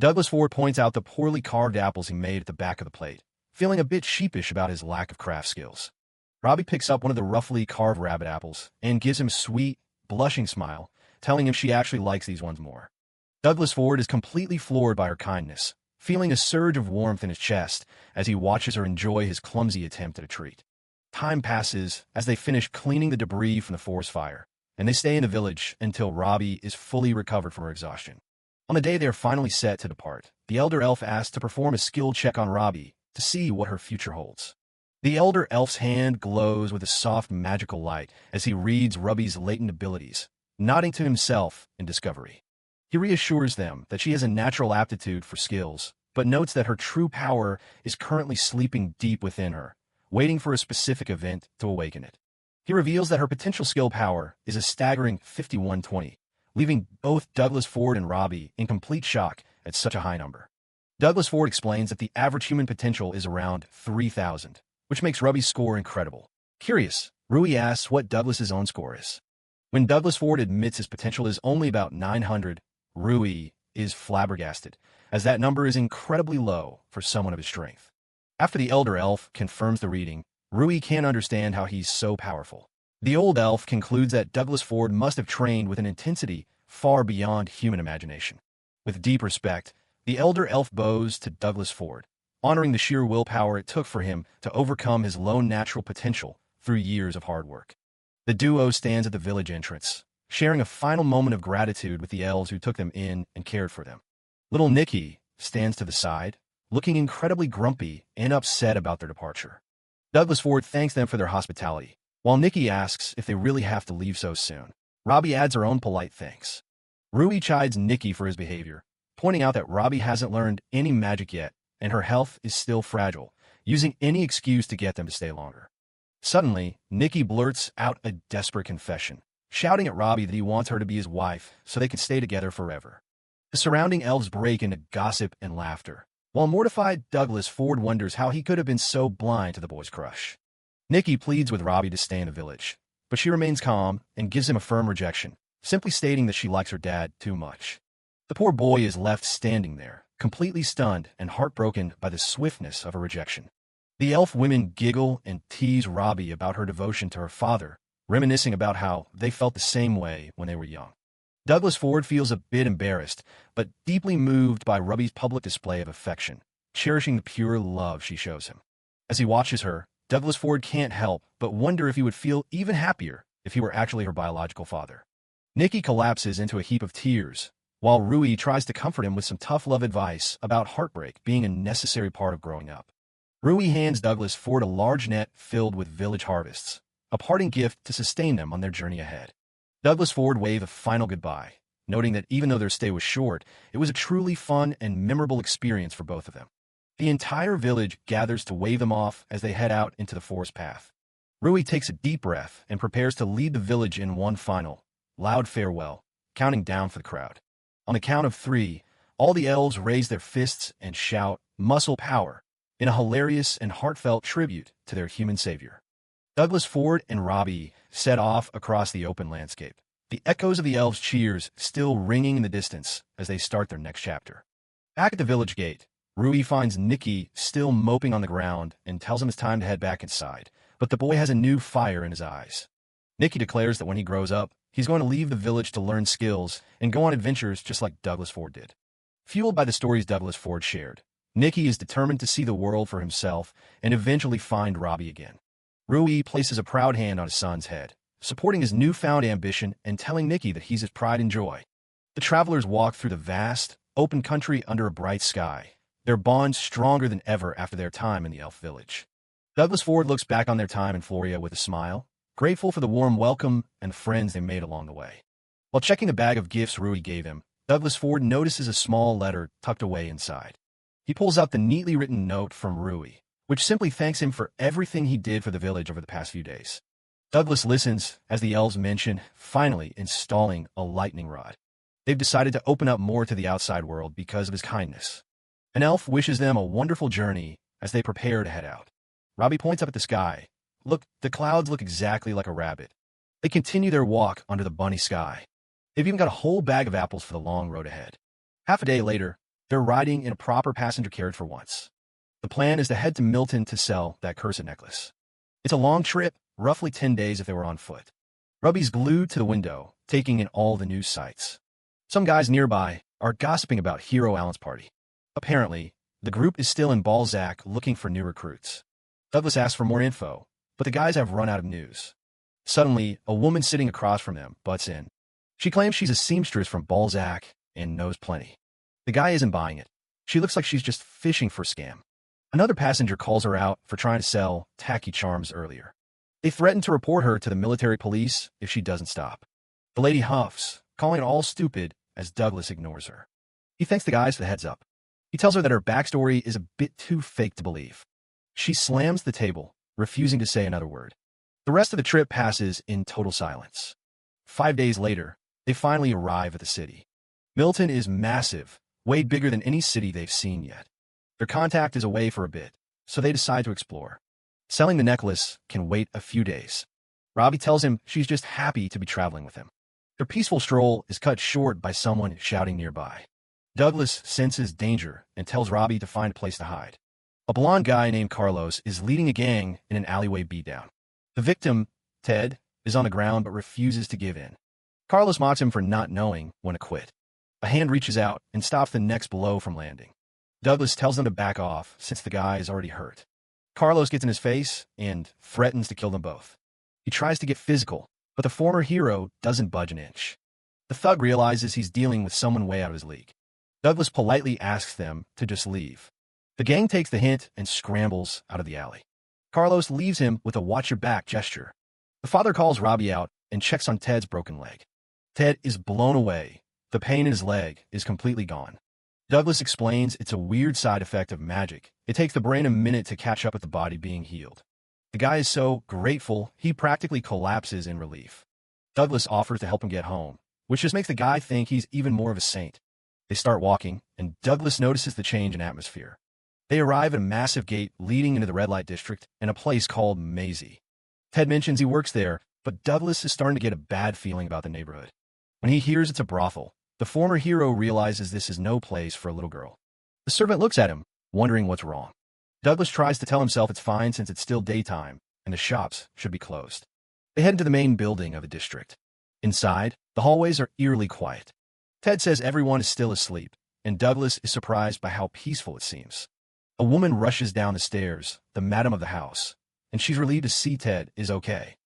Douglas Ford points out the poorly carved apples he made at the back of the plate, feeling a bit sheepish about his lack of craft skills. Robbie picks up one of the roughly carved rabbit apples and gives him a sweet, blushing smile, telling him she actually likes these ones more. Douglas Ford is completely floored by her kindness, feeling a surge of warmth in his chest as he watches her enjoy his clumsy attempt at a treat. Time passes as they finish cleaning the debris from the forest fire, and they stay in the village until Robbie is fully recovered from her exhaustion. On the day they are finally set to depart, the Elder Elf asks to perform a skill check on Robbie to see what her future holds. The Elder Elf's hand glows with a soft magical light as he reads Robbie's latent abilities, nodding to himself in discovery. He reassures them that she has a natural aptitude for skills, but notes that her true power is currently sleeping deep within her, waiting for a specific event to awaken it. He reveals that her potential skill power is a staggering 5120, leaving both Douglas Ford and Robbie in complete shock at such a high number. Douglas Ford explains that the average human potential is around 3,000, which makes Robbie's score incredible. Curious, Rui asks what Douglas's own score is. When Douglas Ford admits his potential is only about 900, Rui is flabbergasted, as that number is incredibly low for someone of his strength. After the Elder Elf confirms the reading, Rui can't understand how he's so powerful. The old elf concludes that Douglas Ford must have trained with an intensity far beyond human imagination. With deep respect, the elder elf bows to Douglas Ford, honoring the sheer willpower it took for him to overcome his lone natural potential through years of hard work. The duo stands at the village entrance, sharing a final moment of gratitude with the elves who took them in and cared for them. Little Nicky stands to the side, looking incredibly grumpy and upset about their departure. Douglas Ford thanks them for their hospitality, while Nicky asks if they really have to leave so soon. Robbie adds her own polite thanks. Rui chides Nicky for his behavior, pointing out that Robbie hasn't learned any magic yet, and her health is still fragile, using any excuse to get them to stay longer. Suddenly, Nicky blurts out a desperate confession, shouting at Robbie that he wants her to be his wife so they can stay together forever. The surrounding elves break into gossip and laughter, while mortified Douglas Ford wonders how he could have been so blind to the boy's crush. Nicky pleads with Robbie to stay in the village, but she remains calm and gives him a firm rejection, simply stating that she likes her dad too much. The poor boy is left standing there, completely stunned and heartbroken by the swiftness of her rejection. The elf women giggle and tease Robbie about her devotion to her father, reminiscing about how they felt the same way when they were young. Douglas Ford feels a bit embarrassed, but deeply moved by Robbie's public display of affection, cherishing the pure love she shows him. As he watches her, Douglas Ford can't help but wonder if he would feel even happier if he were actually her biological father. Nicky collapses into a heap of tears, while Rui tries to comfort him with some tough love advice about heartbreak being a necessary part of growing up. Rui hands Douglas Ford a large net filled with village harvests, a parting gift to sustain them on their journey ahead. Douglas Ford waved a final goodbye, noting that even though their stay was short, it was a truly fun and memorable experience for both of them. The entire village gathers to wave them off as they head out into the forest path. Rui takes a deep breath and prepares to lead the village in one final, loud farewell, counting down for the crowd. On the count of 3, all the elves raise their fists and shout, "Muscle power," in a hilarious and heartfelt tribute to their human savior. Douglas Ford and Robbie set off across the open landscape, the echoes of the elves' cheers still ringing in the distance as they start their next chapter. Back at the village gate, Rui finds Nicky still moping on the ground and tells him it's time to head back inside, but the boy has a new fire in his eyes. Nicky declares that when he grows up, he's going to leave the village to learn skills and go on adventures just like Douglas Ford did. Fueled by the stories Douglas Ford shared, Nicky is determined to see the world for himself and eventually find Robbie again. Rui places a proud hand on his son's head, supporting his newfound ambition and telling Nicky that he's his pride and joy. The travelers walk through the vast, open country under a bright sky, their bond stronger than ever after their time in the elf village. Douglas Ford looks back on their time in Floria with a smile, grateful for the warm welcome and friends they made along the way. While checking the bag of gifts Rui gave him, Douglas Ford notices a small letter tucked away inside. He pulls out the neatly written note from Rui, which simply thanks him for everything he did for the village over the past few days. Douglas listens as the elves mention finally installing a lightning rod. They've decided to open up more to the outside world because of his kindness. An elf wishes them a wonderful journey as they prepare to head out. Robbie points up at the sky. Look, the clouds look exactly like a rabbit. They continue their walk under the bunny sky. They've even got a whole bag of apples for the long road ahead. Half a day later, they're riding in a proper passenger carriage for once. The plan is to head to Milton to sell that cursed necklace. It's a long trip, roughly 10 days if they were on foot. Robbie's glued to the window, taking in all the news sites. Some guys nearby are gossiping about Hero Allen's party. Apparently, the group is still in Balzac looking for new recruits. Douglas asks for more info, but the guys have run out of news. Suddenly, a woman sitting across from them butts in. She claims she's a seamstress from Balzac and knows plenty. The guy isn't buying it. She looks like she's just fishing for a scam. Another passenger calls her out for trying to sell tacky charms earlier. They threaten to report her to the military police if she doesn't stop. The lady huffs, calling it all stupid as Douglas ignores her. He thanks the guys for the heads up. He tells her that her backstory is a bit too fake to believe. She slams the table, refusing to say another word. The rest of the trip passes in total silence. 5 days later, they finally arrive at the city. Milton is massive, way bigger than any city they've seen yet. Their contact is away for a bit, so they decide to explore. Selling the necklace can wait a few days. Robbie tells him she's just happy to be traveling with him. Their peaceful stroll is cut short by someone shouting nearby. Douglas senses danger and tells Robbie to find a place to hide. A blonde guy named Carlos is leading a gang in an alleyway beatdown. The victim, Ted, is on the ground but refuses to give in. Carlos mocks him for not knowing when to quit. A hand reaches out and stops the next blow from landing. Douglas tells them to back off since the guy is already hurt. Carlos gets in his face and threatens to kill them both. He tries to get physical, but the former hero doesn't budge an inch. The thug realizes he's dealing with someone way out of his league. Douglas politely asks them to just leave. The gang takes the hint and scrambles out of the alley. Carlos leaves him with a watch your back gesture. The father calls Robbie out and checks on Ted's broken leg. Ted is blown away. The pain in his leg is completely gone. Douglas explains it's a weird side effect of magic. It takes the brain a minute to catch up with the body being healed. The guy is so grateful, he practically collapses in relief. Douglas offers to help him get home, which just makes the guy think he's even more of a saint. They start walking, and Douglas notices the change in atmosphere. They arrive at a massive gate leading into the red light district and a place called Maisie. Ted mentions he works there, but Douglas is starting to get a bad feeling about the neighborhood. When he hears it's a brothel, the former hero realizes this is no place for a little girl. The servant looks at him, wondering what's wrong. Douglas tries to tell himself it's fine since it's still daytime, and the shops should be closed. They head into the main building of the district. Inside, the hallways are eerily quiet. Ted says everyone is still asleep, and Douglas is surprised by how peaceful it seems. A woman rushes down the stairs, the madam of the house, and she's relieved to see Ted is okay.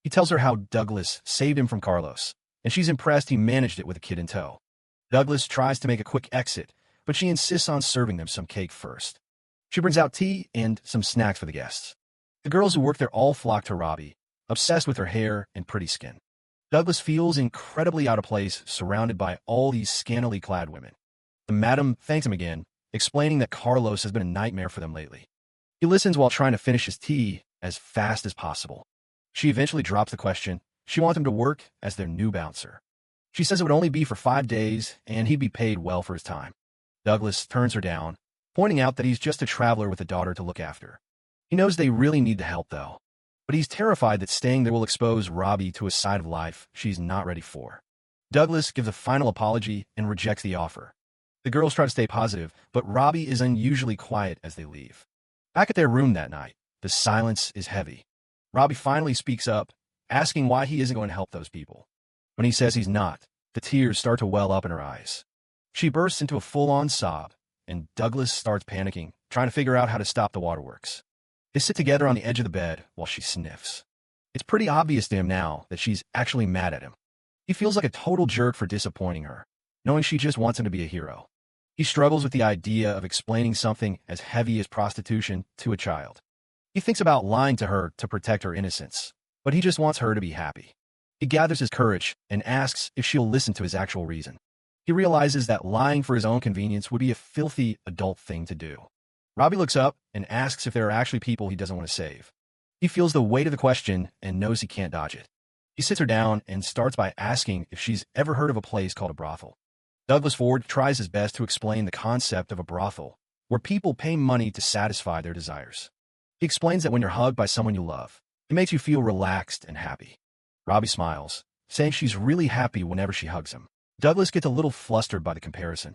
He tells her how Douglas saved him from Carlos, and she's impressed he managed it with a kid in tow. Douglas tries to make a quick exit, but she insists on serving them some cake first. She brings out tea and some snacks for the guests. The girls who work there all flock to Robbie, obsessed with her hair and pretty skin. Douglas feels incredibly out of place surrounded by all these scantily clad women. The madam thanks him again, explaining that Carlos has been a nightmare for them lately. He listens while trying to finish his tea as fast as possible. She eventually drops the question. She wants him to work as their new bouncer. She says it would only be for 5 days, and he'd be paid well for his time. Douglas turns her down, pointing out that he's just a traveler with a daughter to look after. He knows they really need the help, though, but he's terrified that staying there will expose Robbie to a side of life she's not ready for. Douglas gives a final apology and rejects the offer. The girls try to stay positive, but Robbie is unusually quiet as they leave. Back at their room that night, the silence is heavy. Robbie finally speaks up, asking why he isn't going to help those people. When he says he's not, the tears start to well up in her eyes. She bursts into a full-on sob, and Douglas starts panicking, trying to figure out how to stop the waterworks. They sit together on the edge of the bed while she sniffs. It's pretty obvious to him now that she's actually mad at him. He feels like a total jerk for disappointing her, knowing she just wants him to be a hero. He struggles with the idea of explaining something as heavy as prostitution to a child. He thinks about lying to her to protect her innocence, but he just wants her to be happy. He gathers his courage and asks if she'll listen to his actual reason. He realizes that lying for his own convenience would be a filthy adult thing to do. Robbie looks up and asks if there are actually people he doesn't want to save. He feels the weight of the question and knows he can't dodge it. He sits her down and starts by asking if she's ever heard of a place called a brothel. Douglas Ford tries his best to explain the concept of a brothel, where people pay money to satisfy their desires. He explains that when you're hugged by someone you love, it makes you feel relaxed and happy. Robbie smiles, saying she's really happy whenever she hugs him. Douglas gets a little flustered by the comparison.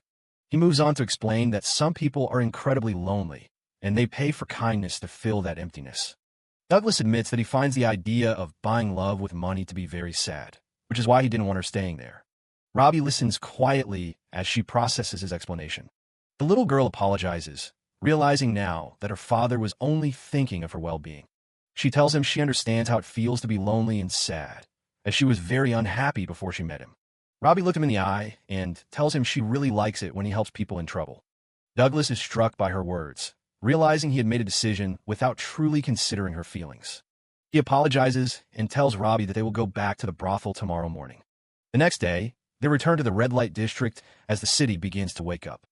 He moves on to explain that some people are incredibly lonely, and they pay for kindness to fill that emptiness. Douglas admits that he finds the idea of buying love with money to be very sad, which is why he didn't want her staying there. Robbie listens quietly as she processes his explanation. The little girl apologizes, realizing now that her father was only thinking of her well-being. She tells him she understands how it feels to be lonely and sad, as she was very unhappy before she met him. Robbie looked him in the eye and tells him she really likes it when he helps people in trouble. Douglas is struck by her words, realizing he had made a decision without truly considering her feelings. He apologizes and tells Robbie that they will go back to the brothel tomorrow morning. The next day, they return to the red light district as the city begins to wake up.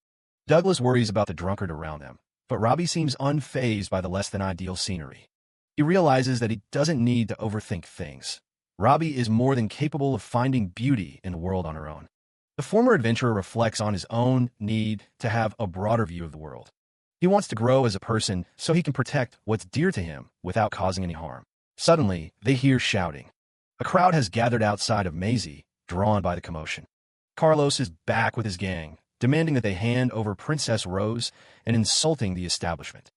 Douglas worries about the drunkard around them, but Robbie seems unfazed by the less-than-ideal scenery. He realizes that he doesn't need to overthink things. Robbie is more than capable of finding beauty in the world on her own. The former adventurer reflects on his own need to have a broader view of the world. He wants to grow as a person so he can protect what's dear to him without causing any harm. Suddenly, they hear shouting. A crowd has gathered outside of Maisie, drawn by the commotion. Carlos is back with his gang, demanding that they hand over Princess Rose and insulting the establishment.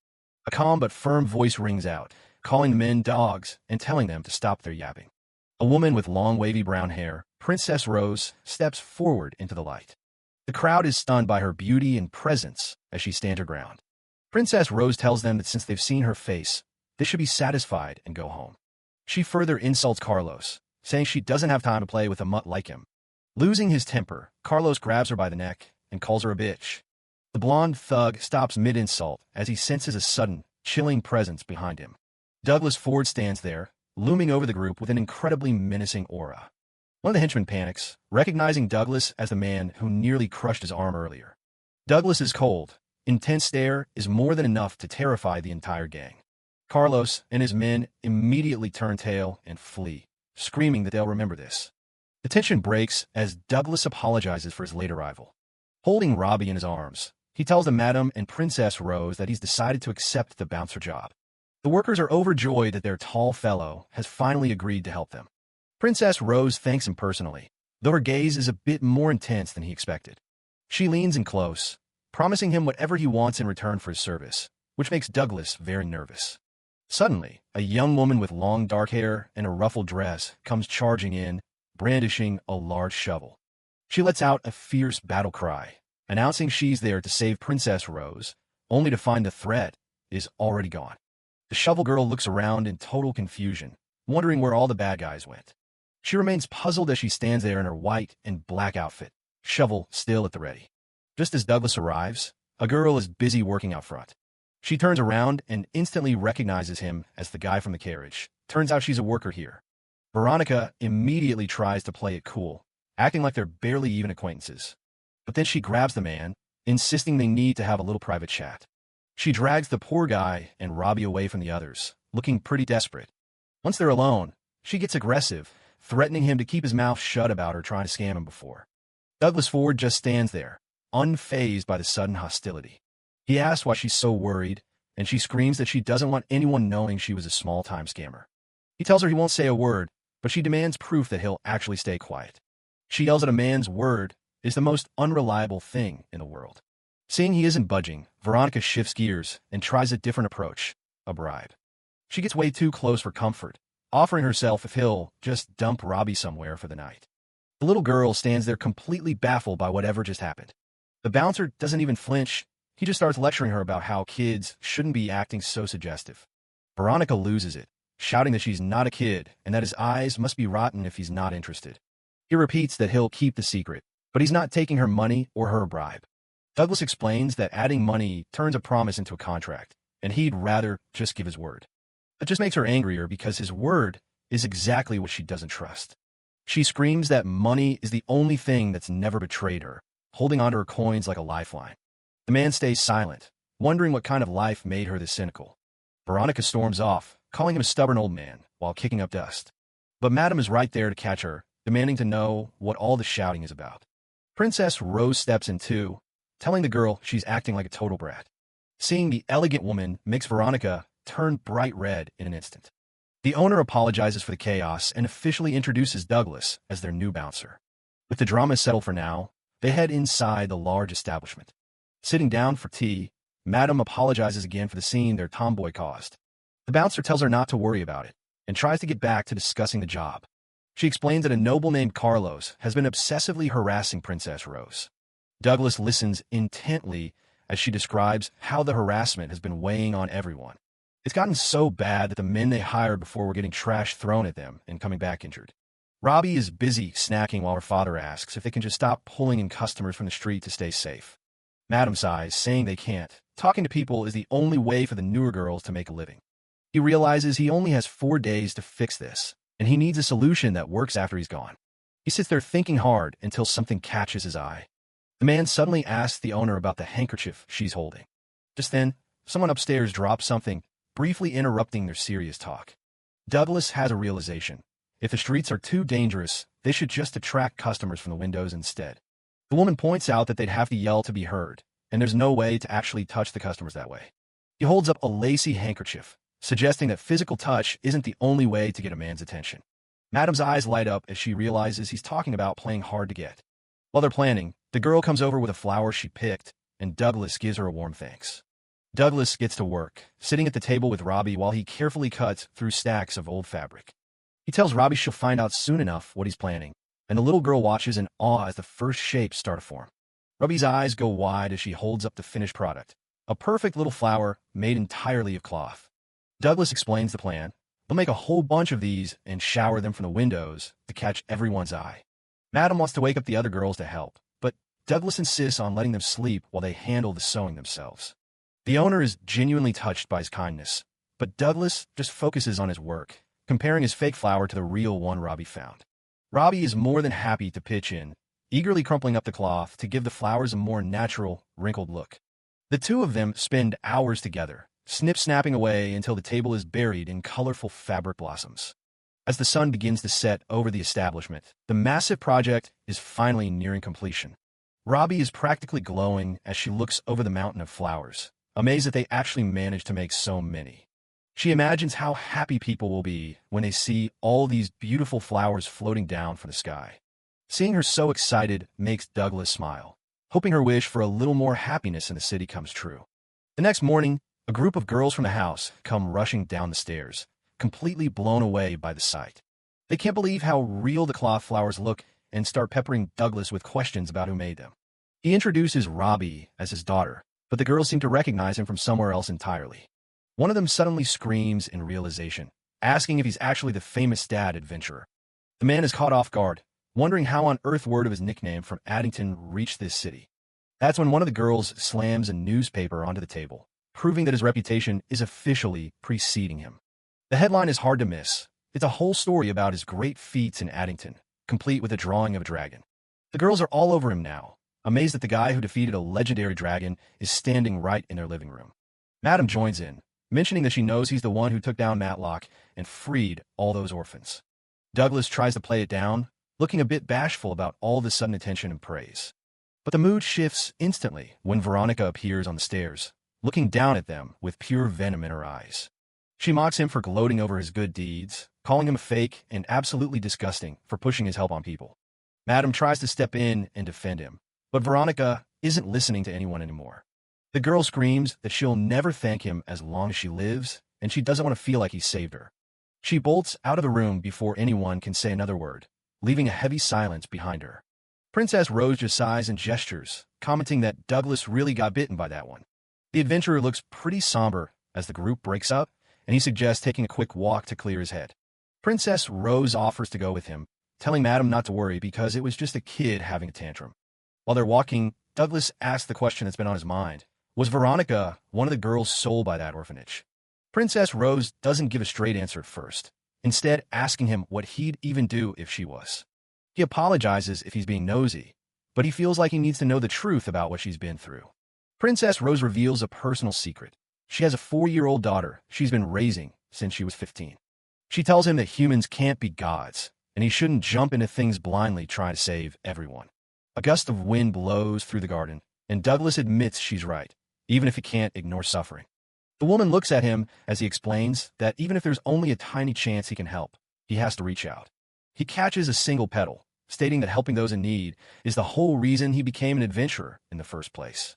A calm but firm voice rings out, calling the men dogs and telling them to stop their yapping. A woman with long wavy brown hair, Princess Rose, steps forward into the light. The crowd is stunned by her beauty and presence as she stands her ground. Princess Rose tells them that since they've seen her face, they should be satisfied and go home. She further insults Carlos, saying she doesn't have time to play with a mutt like him. Losing his temper, Carlos grabs her by the neck and calls her a bitch. The blonde thug stops mid-insult as he senses a sudden, chilling presence behind him. Douglas Ford stands there, looming over the group with an incredibly menacing aura. One of the henchmen panics, recognizing Douglas as the man who nearly crushed his arm earlier. Douglas's cold, intense stare is more than enough to terrify the entire gang. Carlos and his men immediately turn tail and flee, screaming that they'll remember this. The tension breaks as Douglas apologizes for his late arrival. Holding Robbie in his arms, he tells the Madam and Princess Rose that he's decided to accept the bouncer job. The workers are overjoyed that their tall fellow has finally agreed to help them. Princess Rose thanks him personally, though her gaze is a bit more intense than he expected. She leans in close, promising him whatever he wants in return for his service, which makes Douglas very nervous. Suddenly, a young woman with long dark hair and a ruffled dress comes charging in, brandishing a large shovel. She lets out a fierce battle cry, announcing she's there to save Princess Rose, only to find the threat is already gone. The shovel girl looks around in total confusion, wondering where all the bad guys went. She remains puzzled as she stands there in her white and black outfit, shovel still at the ready. Just as Douglas arrives, a girl is busy working out front. She turns around and instantly recognizes him as the guy from the carriage. Turns out she's a worker here. Veronica immediately tries to play it cool, acting like they're barely even acquaintances. But then she grabs the man, insisting they need to have a little private chat. She drags the poor guy and Robbie away from the others, looking pretty desperate. Once they're alone, she gets aggressive, threatening him to keep his mouth shut about her trying to scam him before. Douglas Ford just stands there, unfazed by the sudden hostility. He asks why she's so worried, and she screams that she doesn't want anyone knowing she was a small-time scammer. He tells her he won't say a word, but she demands proof that he'll actually stay quiet. She yells that a man's word is the most unreliable thing in the world. Seeing he isn't budging, Veronica shifts gears and tries a different approach, a bribe. She gets way too close for comfort, offering herself if he'll just dump Robbie somewhere for the night. The little girl stands there completely baffled by whatever just happened. The bouncer doesn't even flinch. He just starts lecturing her about how kids shouldn't be acting so suggestive. Veronica loses it, shouting that she's not a kid and that his eyes must be rotten if he's not interested. He repeats that he'll keep the secret, but he's not taking her money or her bribe. Douglas explains that adding money turns a promise into a contract, and he'd rather just give his word. That just makes her angrier because his word is exactly what she doesn't trust. She screams that money is the only thing that's never betrayed her, holding onto her coins like a lifeline. The man stays silent, wondering what kind of life made her this cynical. Veronica storms off, calling him a stubborn old man, while kicking up dust. But Madam is right there to catch her, demanding to know what all the shouting is about. Princess Rose steps in too, telling the girl she's acting like a total brat. Seeing the elegant woman makes Veronica turn bright red in an instant. The owner apologizes for the chaos and officially introduces Douglas as their new bouncer. With the drama settled for now, they head inside the large establishment. Sitting down for tea, Madam apologizes again for the scene their tomboy caused. The bouncer tells her not to worry about it, and tries to get back to discussing the job. She explains that a noble named Carlos has been obsessively harassing Princess Rose. Douglas listens intently as she describes how the harassment has been weighing on everyone. It's gotten so bad that the men they hired before were getting trash thrown at them and coming back injured. Robbie is busy snacking while her father asks if they can just stop pulling in customers from the street to stay safe. Madam sighs, saying they can't. Talking to people is the only way for the newer girls to make a living. He realizes he only has 4 days to fix this, and he needs a solution that works after he's gone. He sits there thinking hard until something catches his eye. The man suddenly asks the owner about the handkerchief she's holding. Just then, someone upstairs drops something, briefly interrupting their serious talk. Douglas has a realization. If the streets are too dangerous, they should just attract customers from the windows instead. The woman points out that they'd have to yell to be heard, and there's no way to actually touch the customers that way. He holds up a lacy handkerchief, suggesting that physical touch isn't the only way to get a man's attention. Madam's eyes light up as she realizes he's talking about playing hard to get. While they're planning, the girl comes over with a flower she picked, and Douglas gives her a warm thanks. Douglas gets to work, sitting at the table with Robbie while he carefully cuts through stacks of old fabric. He tells Robbie she'll find out soon enough what he's planning, and the little girl watches in awe as the first shapes start to form. Robbie's eyes go wide as she holds up the finished product, a perfect little flower made entirely of cloth. Douglas explains the plan. They'll make a whole bunch of these and shower them from the windows to catch everyone's eye. Madam wants to wake up the other girls to help, but Douglas insists on letting them sleep while they handle the sewing themselves. The owner is genuinely touched by his kindness, but Douglas just focuses on his work, comparing his fake flower to the real one Robbie found. Robbie is more than happy to pitch in, eagerly crumpling up the cloth to give the flowers a more natural, wrinkled look. The two of them spend hours together, snip-snapping away until the table is buried in colorful fabric blossoms. As the sun begins to set over the establishment, the massive project is finally nearing completion. Robbie is practically glowing as she looks over the mountain of flowers, amazed that they actually managed to make so many. She imagines how happy people will be when they see all these beautiful flowers floating down from the sky. Seeing her so excited makes Douglas smile, hoping her wish for a little more happiness in the city comes true. The next morning, a group of girls from the house come rushing down the stairs, completely blown away by the sight. They can't believe how real the cloth flowers look and start peppering Douglas with questions about who made them. He introduces Robbie as his daughter, but the girls seem to recognize him from somewhere else entirely. One of them suddenly screams in realization, asking if he's actually the famous dad adventurer. The man is caught off guard, wondering how on earth word of his nickname from Addington reached this city. That's when one of the girls slams a newspaper onto the table, proving that his reputation is officially preceding him. The headline is hard to miss. It's a whole story about his great feats in Addington, complete with a drawing of a dragon. The girls are all over him now, amazed that the guy who defeated a legendary dragon is standing right in their living room. Madam joins in, mentioning that she knows he's the one who took down Matlock and freed all those orphans. Douglas tries to play it down, looking a bit bashful about all the sudden attention and praise. But the mood shifts instantly when Veronica appears on the stairs, looking down at them with pure venom in her eyes. She mocks him for gloating over his good deeds, calling him a fake and absolutely disgusting for pushing his help on people. Madam tries to step in and defend him, but Veronica isn't listening to anyone anymore. The girl screams that she'll never thank him as long as she lives, and she doesn't want to feel like he saved her. She bolts out of the room before anyone can say another word, leaving a heavy silence behind her. Princess Rose just sighs and gestures, commenting that Douglas really got bitten by that one. The adventurer looks pretty somber as the group breaks up, and he suggests taking a quick walk to clear his head. Princess Rose offers to go with him, telling Madam not to worry because it was just a kid having a tantrum. While they're walking, Douglas asks the question that's been on his mind. Was Veronica one of the girls sold by that orphanage? Princess Rose doesn't give a straight answer at first, instead asking him what he'd even do if she was. He apologizes if he's being nosy, but he feels like he needs to know the truth about what she's been through. Princess Rose reveals a personal secret. She has a 4-year-old daughter she's been raising since she was 15. She tells him that humans can't be gods, and he shouldn't jump into things blindly trying to save everyone. A gust of wind blows through the garden, and Douglas admits she's right, even if he can't ignore suffering. The woman looks at him as he explains that even if there's only a tiny chance he can help, he has to reach out. He catches a single petal, stating that helping those in need is the whole reason he became an adventurer in the first place.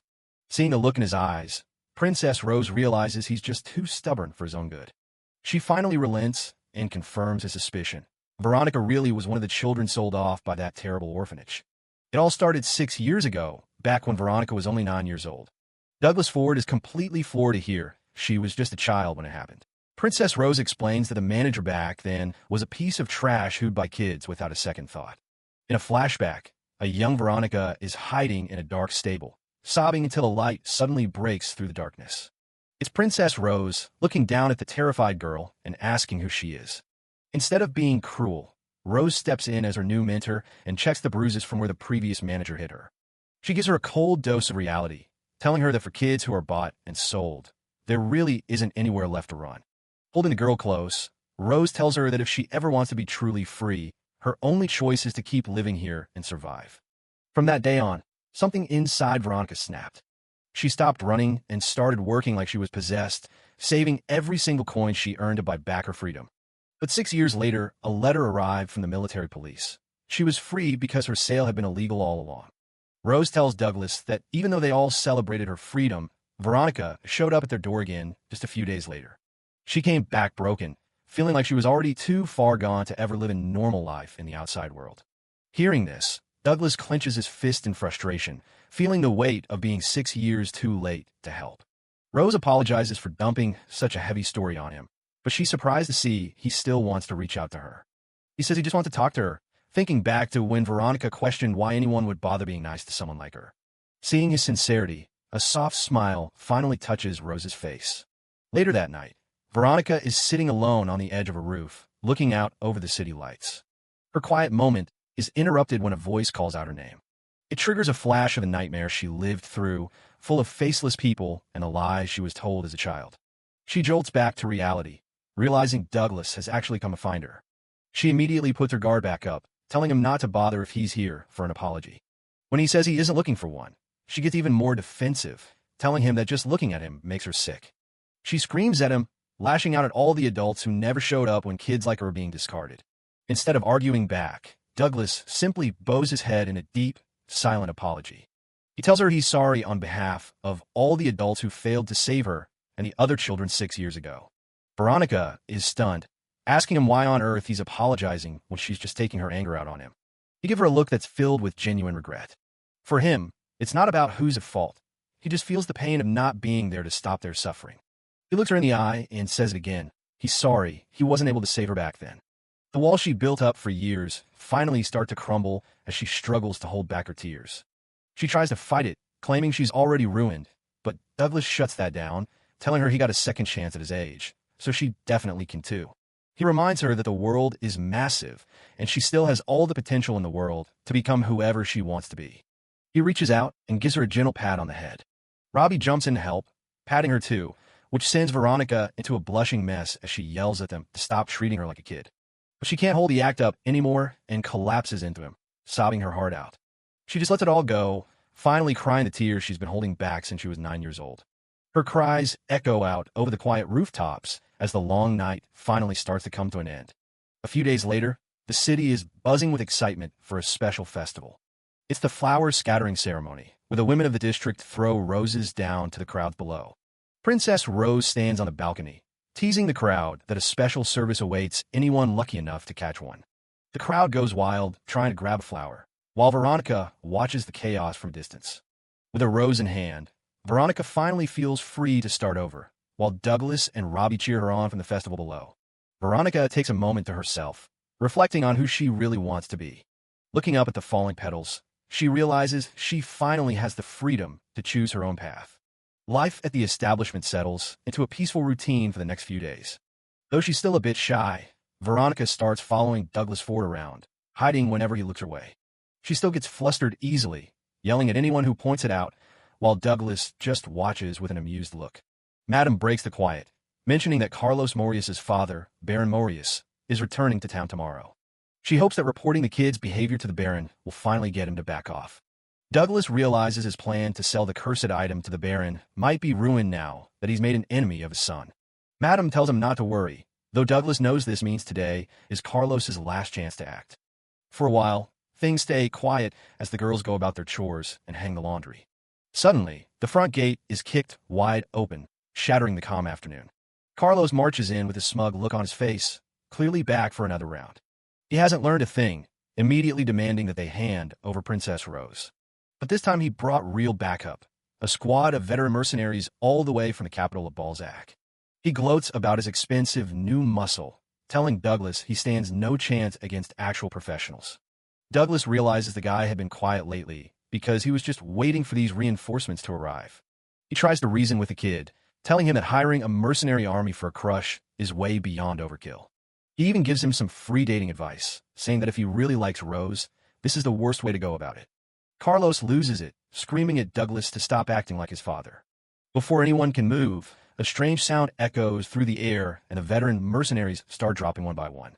Seeing the look in his eyes, Princess Rose realizes he's just too stubborn for his own good. She finally relents and confirms his suspicion. Veronica really was one of the children sold off by that terrible orphanage. It all started 6 years ago, back when Veronica was only 9 years old. Douglas Ford is completely floored to hear she was just a child when it happened. Princess Rose explains that the manager back then was a piece of trash hooved by kids without a second thought. In a flashback, a young Veronica is hiding in a dark stable, sobbing until a light suddenly breaks through the darkness. It's Princess Rose looking down at the terrified girl and asking who she is. Instead of being cruel, Rose steps in as her new mentor and checks the bruises from where the previous manager hit her. She gives her a cold dose of reality, telling her that for kids who are bought and sold, there really isn't anywhere left to run. Holding the girl close, Rose tells her that if she ever wants to be truly free, her only choice is to keep living here and survive. From that day on, something inside Veronica snapped. She stopped running and started working like she was possessed, saving every single coin she earned to buy back her freedom. But 6 years later, a letter arrived from the military police. She was free because her sale had been illegal all along. Rose tells Douglas that even though they all celebrated her freedom, Veronica showed up at their door again just a few days later. She came back broken, feeling like she was already too far gone to ever live a normal life in the outside world. Hearing this, Douglas clenches his fist in frustration, feeling the weight of being 6 years too late to help. Rose apologizes for dumping such a heavy story on him, but she's surprised to see he still wants to reach out to her. He says he just wants to talk to her, thinking back to when Veronica questioned why anyone would bother being nice to someone like her. Seeing his sincerity, a soft smile finally touches Rose's face. Later that night, Veronica is sitting alone on the edge of a roof, looking out over the city lights. Her quiet moment is interrupted when a voice calls out her name. It triggers a flash of the nightmare she lived through, full of faceless people and the lies she was told as a child. She jolts back to reality, realizing Douglas has actually come to find her. She immediately puts her guard back up, telling him not to bother if he's here for an apology. When he says he isn't looking for one, she gets even more defensive, telling him that just looking at him makes her sick. She screams at him, lashing out at all the adults who never showed up when kids like her were being discarded. Instead of arguing back, Douglas simply bows his head in a deep, silent apology. He tells her he's sorry on behalf of all the adults who failed to save her and the other children 6 years ago. Veronica is stunned, asking him why on earth he's apologizing when she's just taking her anger out on him. He gives her a look that's filled with genuine regret. For him, it's not about who's at fault. He just feels the pain of not being there to stop their suffering. He looks her in the eye and says it again. He's sorry he wasn't able to save her back then. The walls she built up for years finally start to crumble as she struggles to hold back her tears. She tries to fight it, claiming she's already ruined, but Douglas shuts that down, telling her he got a second chance at his age, so she definitely can too. He reminds her that the world is massive, and she still has all the potential in the world to become whoever she wants to be. He reaches out and gives her a gentle pat on the head. Robbie jumps in to help, patting her too, which sends Veronica into a blushing mess as she yells at them to stop treating her like a kid. But she can't hold the act up anymore and collapses into him, sobbing her heart out. She just lets it all go, finally crying the tears she's been holding back since she was 9 years old. Her cries echo out over the quiet rooftops as the long night finally starts to come to an end. A few days later, the city is buzzing with excitement for a special festival. It's the flower scattering ceremony, where the women of the district throw roses down to the crowds below. Princess Rose stands on the balcony, teasing the crowd that a special service awaits anyone lucky enough to catch one. The crowd goes wild, trying to grab a flower, while Veronica watches the chaos from a distance. With a rose in hand, Veronica finally feels free to start over, while Douglas and Robbie cheer her on from the festival below. Veronica takes a moment to herself, reflecting on who she really wants to be. Looking up at the falling petals, she realizes she finally has the freedom to choose her own path. Life at the establishment settles into a peaceful routine for the next few days. Though she's still a bit shy, Veronica starts following Douglas Ford around, hiding whenever he looks her way. She still gets flustered easily, yelling at anyone who points it out, while Douglas just watches with an amused look. Madame breaks the quiet, mentioning that Carlos Morius's father, Baron Morius, is returning to town tomorrow. She hopes that reporting the kid's behavior to the Baron will finally get him to back off. Douglas realizes his plan to sell the cursed item to the Baron might be ruined now that he's made an enemy of his son. Madame tells him not to worry, though Douglas knows this means today is Carlos's last chance to act. For a while, things stay quiet as the girls go about their chores and hang the laundry. Suddenly, the front gate is kicked wide open, shattering the calm afternoon. Carlos marches in with a smug look on his face, clearly back for another round. He hasn't learned a thing, immediately demanding that they hand over Princess Rose. But this time he brought real backup, a squad of veteran mercenaries all the way from the capital of Balzac. He gloats about his expensive new muscle, telling Douglas he stands no chance against actual professionals. Douglas realizes the guy had been quiet lately because he was just waiting for these reinforcements to arrive. He tries to reason with the kid, telling him that hiring a mercenary army for a crush is way beyond overkill. He even gives him some free dating advice, saying that if he really likes Rose, this is the worst way to go about it. Carlos loses it, screaming at Douglas to stop acting like his father. Before anyone can move, a strange sound echoes through the air and the veteran mercenaries start dropping one by one.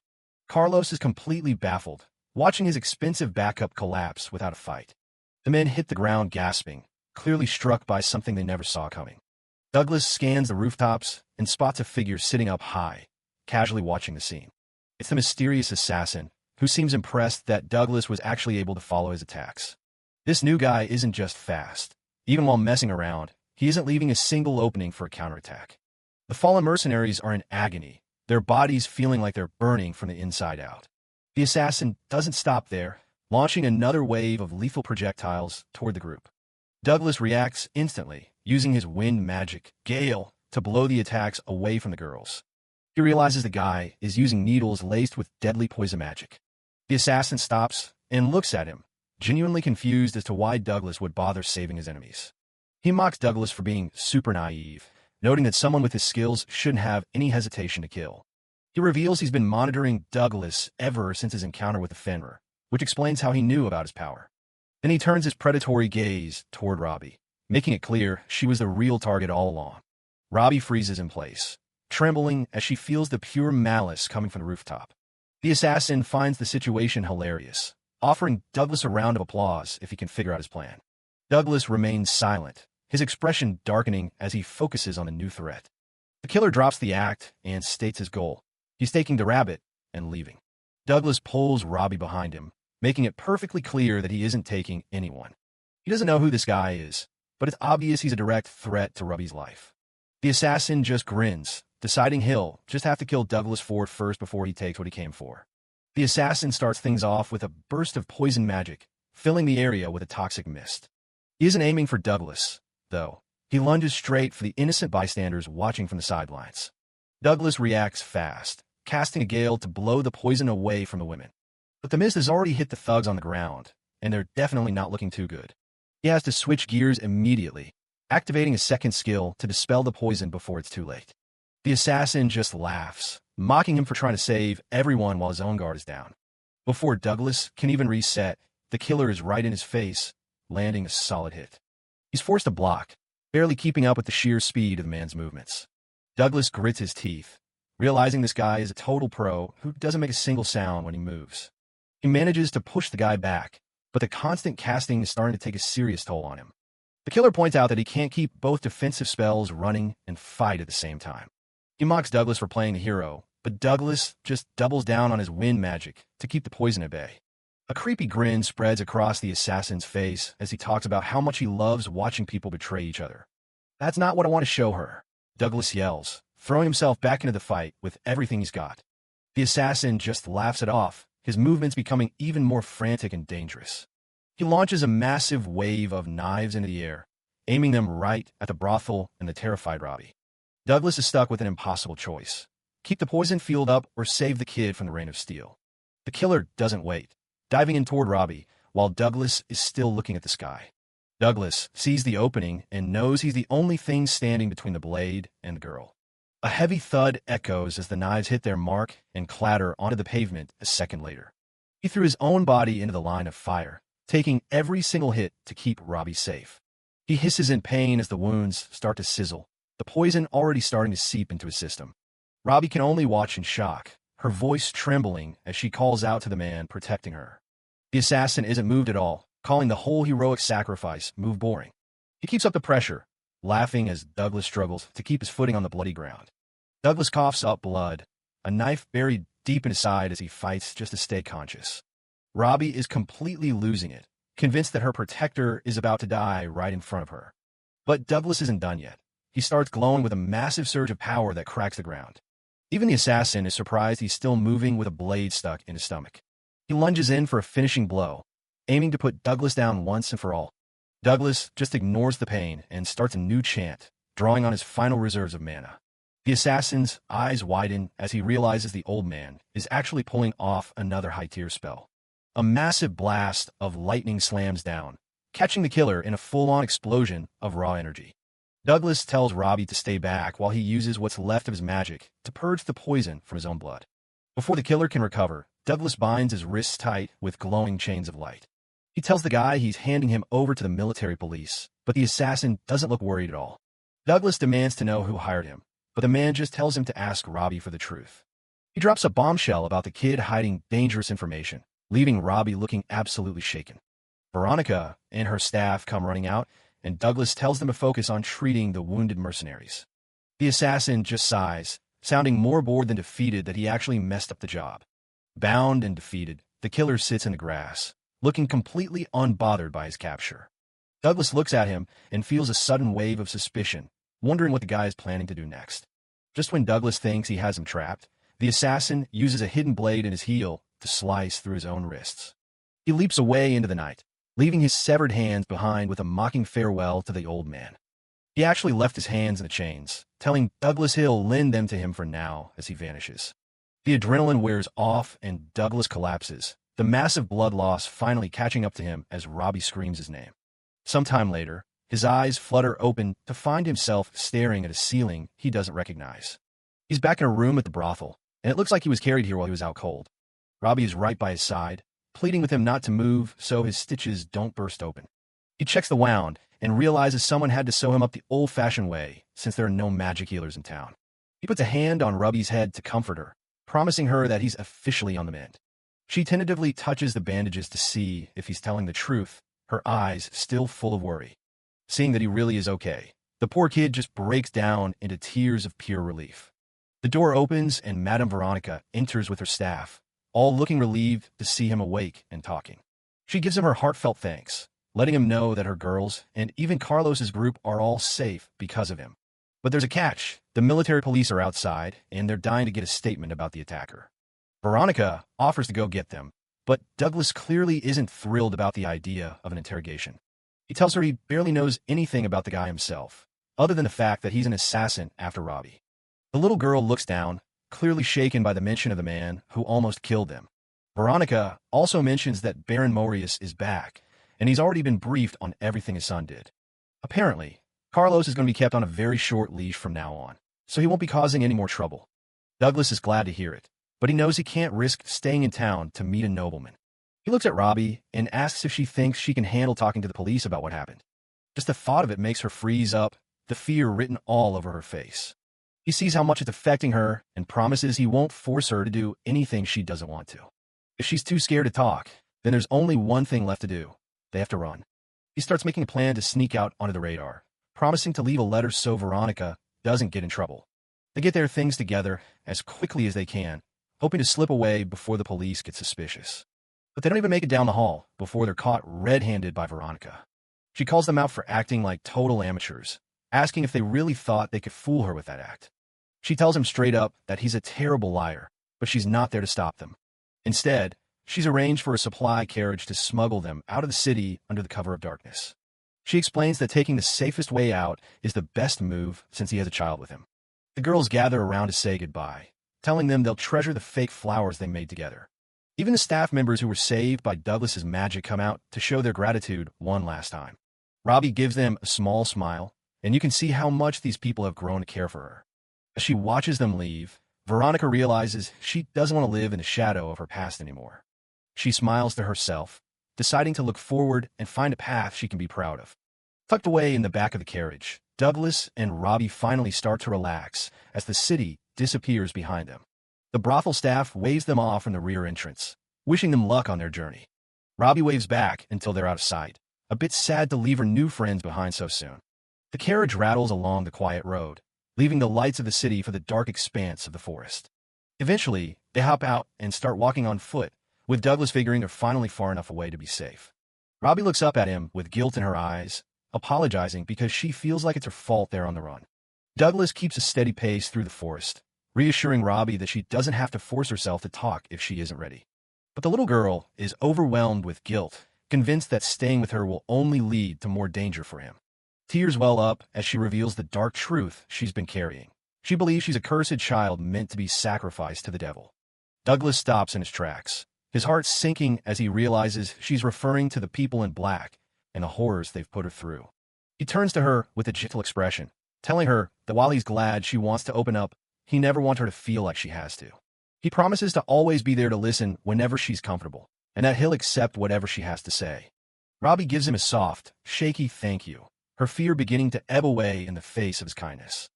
Carlos is completely baffled, watching his expensive backup collapse without a fight. The men hit the ground gasping, clearly struck by something they never saw coming. Douglas scans the rooftops and spots a figure sitting up high, casually watching the scene. It's the mysterious assassin, who seems impressed that Douglas was actually able to follow his attacks. This new guy isn't just fast. Even while messing around, he isn't leaving a single opening for a counterattack. The fallen mercenaries are in agony, their bodies feeling like they're burning from the inside out. The assassin doesn't stop there, launching another wave of lethal projectiles toward the group. Douglas reacts instantly, using his wind magic, Gale, to blow the attacks away from the girls. He realizes the guy is using needles laced with deadly poison magic. The assassin stops and looks at him, genuinely confused as to why Douglas would bother saving his enemies. He mocks Douglas for being super naive, noting that someone with his skills shouldn't have any hesitation to kill. He reveals he's been monitoring Douglas ever since his encounter with the Fenrir, which explains how he knew about his power. Then he turns his predatory gaze toward Robbie, making it clear she was the real target all along. Robbie freezes in place, trembling as she feels the pure malice coming from the rooftop. The assassin finds the situation hilarious, offering Douglas a round of applause if he can figure out his plan. Douglas remains silent, his expression darkening as he focuses on the new threat. The killer drops the act and states his goal. He's taking the rabbit and leaving. Douglas pulls Robbie behind him, making it perfectly clear that he isn't taking anyone. He doesn't know who this guy is, but it's obvious he's a direct threat to Robbie's life. The assassin just grins, deciding he'll just have to kill Douglas Ford first before he takes what he came for. The assassin starts things off with a burst of poison magic, filling the area with a toxic mist. He isn't aiming for Douglas, though. He lunges straight for the innocent bystanders watching from the sidelines. Douglas reacts fast, casting a gale to blow the poison away from the women. But the mist has already hit the thugs on the ground, and they're definitely not looking too good. He has to switch gears immediately, activating a second skill to dispel the poison before it's too late. The assassin just laughs, mocking him for trying to save everyone while his own guard is down. Before Douglas can even reset, the killer is right in his face, landing a solid hit. He's forced to block, barely keeping up with the sheer speed of the man's movements. Douglas grits his teeth, realizing this guy is a total pro who doesn't make a single sound when he moves. He manages to push the guy back, but the constant casting is starting to take a serious toll on him. The killer points out that he can't keep both defensive spells running and fight at the same time. He mocks Douglas for playing the hero, but Douglas just doubles down on his wind magic to keep the poison at bay. A creepy grin spreads across the assassin's face as he talks about how much he loves watching people betray each other. "That's not what I want to show her," Douglas yells, throwing himself back into the fight with everything he's got. The assassin just laughs it off, his movements becoming even more frantic and dangerous. He launches a massive wave of knives into the air, aiming them right at the brothel and the terrified Robbie. Douglas is stuck with an impossible choice: keep the poison field up or save the kid from the rain of steel. The killer doesn't wait, diving in toward Robbie, while Douglas is still looking at the sky. Douglas sees the opening and knows he's the only thing standing between the blade and the girl. A heavy thud echoes as the knives hit their mark and clatter onto the pavement a second later. He threw his own body into the line of fire, taking every single hit to keep Robbie safe. He hisses in pain as the wounds start to sizzle, the poison already starting to seep into his system. Robbie can only watch in shock, her voice trembling as she calls out to the man protecting her. The assassin isn't moved at all, calling the whole heroic sacrifice move boring. He keeps up the pressure, laughing as Douglas struggles to keep his footing on the bloody ground. Douglas coughs up blood, a knife buried deep in his side as he fights just to stay conscious. Robbie is completely losing it, convinced that her protector is about to die right in front of her. But Douglas isn't done yet. He starts glowing with a massive surge of power that cracks the ground. Even the assassin is surprised he's still moving with a blade stuck in his stomach. He lunges in for a finishing blow, aiming to put Douglas down once and for all. Douglas just ignores the pain and starts a new chant, drawing on his final reserves of mana. The assassin's eyes widen as he realizes the old man is actually pulling off another high-tier spell. A massive blast of lightning slams down, catching the killer in a full-on explosion of raw energy. Douglas tells Robbie to stay back while he uses what's left of his magic to purge the poison from his own blood. Before the killer can recover, Douglas binds his wrists tight with glowing chains of light. He tells the guy he's handing him over to the military police, but the assassin doesn't look worried at all. Douglas demands to know who hired him, but the man just tells him to ask Robbie for the truth. He drops a bombshell about the kid hiding dangerous information, leaving Robbie looking absolutely shaken. Veronica and her staff come running out, and Douglas tells them to focus on treating the wounded mercenaries. The assassin just sighs, sounding more bored than defeated that he actually messed up the job. Bound and defeated, the killer sits in the grass, looking completely unbothered by his capture. Douglas looks at him and feels a sudden wave of suspicion, wondering what the guy is planning to do next. Just when Douglas thinks he has him trapped, the assassin uses a hidden blade in his heel to slice through his own wrists. He leaps away into the night, leaving his severed hands behind with a mocking farewell to the old man. He actually left his hands in the chains, telling Douglas he'll lend them to him for now as he vanishes. The adrenaline wears off and Douglas collapses, the massive blood loss finally catching up to him as Robbie screams his name. Sometime later, his eyes flutter open to find himself staring at a ceiling he doesn't recognize. He's back in a room at the brothel, and it looks like he was carried here while he was out cold. Robbie is right by his side, pleading with him not to move so his stitches don't burst open. He checks the wound and realizes someone had to sew him up the old-fashioned way since there are no magic healers in town. He puts a hand on Robbie's head to comfort her, promising her that he's officially on the mend. She tentatively touches the bandages to see if he's telling the truth, her eyes still full of worry. Seeing that he really is okay, the poor kid just breaks down into tears of pure relief. The door opens and Madame Veronica enters with her staff, all looking relieved to see him awake and talking. She gives him her heartfelt thanks, letting him know that her girls and even Carlos's group are all safe because of him. But there's a catch. The military police are outside, and they're dying to get a statement about the attacker. Veronica offers to go get them, but Douglas clearly isn't thrilled about the idea of an interrogation. He tells her he barely knows anything about the guy himself, other than the fact that he's an assassin after Robbie. The little girl looks down, clearly shaken by the mention of the man who almost killed them. Veronica also mentions that Baron Morius is back, and he's already been briefed on everything his son did. Apparently, Carlos is going to be kept on a very short leash from now on, so he won't be causing any more trouble. Douglas is glad to hear it, but he knows he can't risk staying in town to meet a nobleman. He looks at Robbie and asks if she thinks she can handle talking to the police about what happened. Just the thought of it makes her freeze up, the fear written all over her face. He sees how much it's affecting her and promises he won't force her to do anything she doesn't want to. If she's too scared to talk, then there's only one thing left to do. They have to run. He starts making a plan to sneak out onto the radar, promising to leave a letter so Veronica doesn't get in trouble. They get their things together as quickly as they can, hoping to slip away before the police get suspicious. But they don't even make it down the hall before they're caught red-handed by Veronica. She calls them out for acting like total amateurs, asking if they really thought they could fool her with that act. She tells him straight up that he's a terrible liar, but she's not there to stop them. Instead, she's arranged for a supply carriage to smuggle them out of the city under the cover of darkness. She explains that taking the safest way out is the best move since he has a child with him. The girls gather around to say goodbye, telling them they'll treasure the fake flowers they made together. Even the staff members who were saved by Douglas's magic come out to show their gratitude one last time. Robbie gives them a small smile, and you can see how much these people have grown to care for her. As she watches them leave, Veronica realizes she doesn't want to live in the shadow of her past anymore. She smiles to herself, deciding to look forward and find a path she can be proud of. Tucked away in the back of the carriage, Douglas and Robbie finally start to relax as the city disappears behind them. The brothel staff waves them off from the rear entrance, wishing them luck on their journey. Robbie waves back until they're out of sight, a bit sad to leave her new friends behind so soon. The carriage rattles along the quiet road, leaving the lights of the city for the dark expanse of the forest. Eventually, they hop out and start walking on foot, with Douglas figuring they're finally far enough away to be safe. Robbie looks up at him with guilt in her eyes, apologizing because she feels like it's her fault they're on the run. Douglas keeps a steady pace through the forest, reassuring Robbie that she doesn't have to force herself to talk if she isn't ready. But the little girl is overwhelmed with guilt, convinced that staying with her will only lead to more danger for him. Tears well up as she reveals the dark truth she's been carrying. She believes she's a cursed child meant to be sacrificed to the devil. Douglas stops in his tracks, his heart sinking as he realizes she's referring to the people in black and the horrors they've put her through. He turns to her with a gentle expression, telling her that while he's glad she wants to open up, he never wants her to feel like she has to. He promises to always be there to listen whenever she's comfortable, and that he'll accept whatever she has to say. Robbie gives him a soft, shaky thank you, her fear beginning to ebb away in the face of his kindness.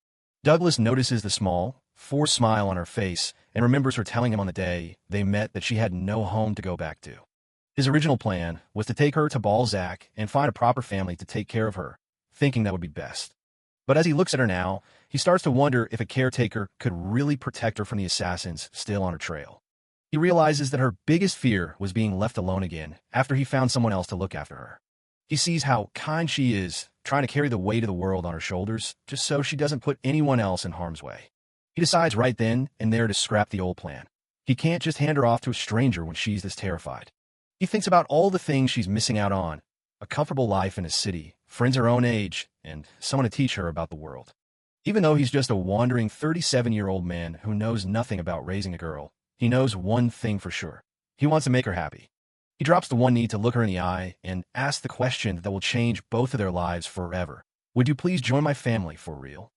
Douglas notices the small, forced smile on her face and remembers her telling him on the day they met that she had no home to go back to. His original plan was to take her to Balzac and find a proper family to take care of her, thinking that would be best. But as he looks at her now, he starts to wonder if a caretaker could really protect her from the assassins still on her trail. He realizes that her biggest fear was being left alone again after he found someone else to look after her. He sees how kind she is, trying to carry the weight of the world on her shoulders, just so she doesn't put anyone else in harm's way. He decides right then and there to scrap the old plan. He can't just hand her off to a stranger when she's this terrified. He thinks about all the things she's missing out on: a comfortable life in a city, friends her own age, and someone to teach her about the world. Even though he's just a wandering 37-year-old man who knows nothing about raising a girl, he knows one thing for sure. He wants to make her happy. He drops the one need to look her in the eye and ask the question that will change both of their lives forever. Would you please join my family for real?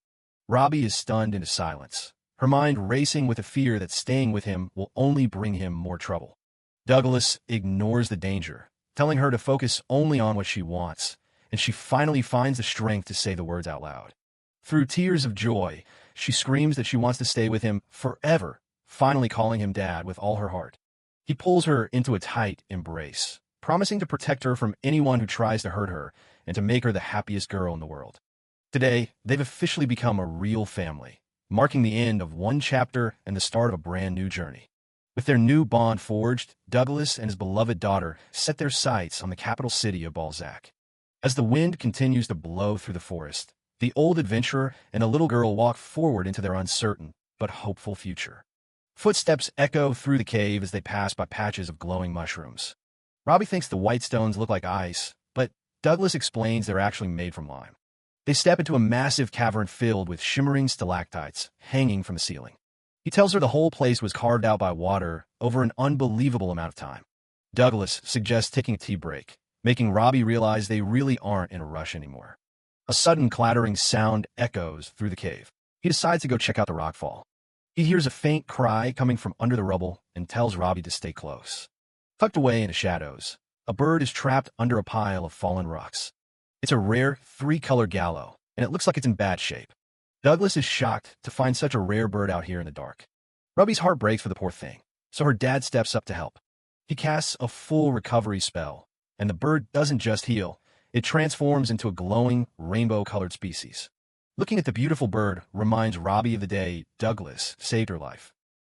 Robbie is stunned into silence, her mind racing with the fear that staying with him will only bring him more trouble. Douglas ignores the danger, telling her to focus only on what she wants, and she finally finds the strength to say the words out loud. Through tears of joy, she screams that she wants to stay with him forever, finally calling him Dad with all her heart. He pulls her into a tight embrace, promising to protect her from anyone who tries to hurt her and to make her the happiest girl in the world. Today, they've officially become a real family, marking the end of one chapter and the start of a brand new journey. With their new bond forged, Douglas and his beloved daughter set their sights on the capital city of Balzac. As the wind continues to blow through the forest, the old adventurer and the little girl walk forward into their uncertain but hopeful future. Footsteps echo through the cave as they pass by patches of glowing mushrooms. Robbie thinks the white stones look like ice, but Douglas explains they're actually made from lime. They step into a massive cavern filled with shimmering stalactites hanging from the ceiling. He tells her the whole place was carved out by water over an unbelievable amount of time. Douglas suggests taking a tea break, making Robbie realize they really aren't in a rush anymore. A sudden clattering sound echoes through the cave. He decides to go check out the rockfall. He hears a faint cry coming from under the rubble and tells Robbie to stay close. Tucked away in the shadows, a bird is trapped under a pile of fallen rocks. It's a rare, three-color gallo, and it looks like it's in bad shape. Douglas is shocked to find such a rare bird out here in the dark. Robbie's heart breaks for the poor thing, so her dad steps up to help. He casts a full recovery spell, and the bird doesn't just heal, it transforms into a glowing, rainbow-colored species. Looking at the beautiful bird reminds Robbie of the day Douglas saved her life.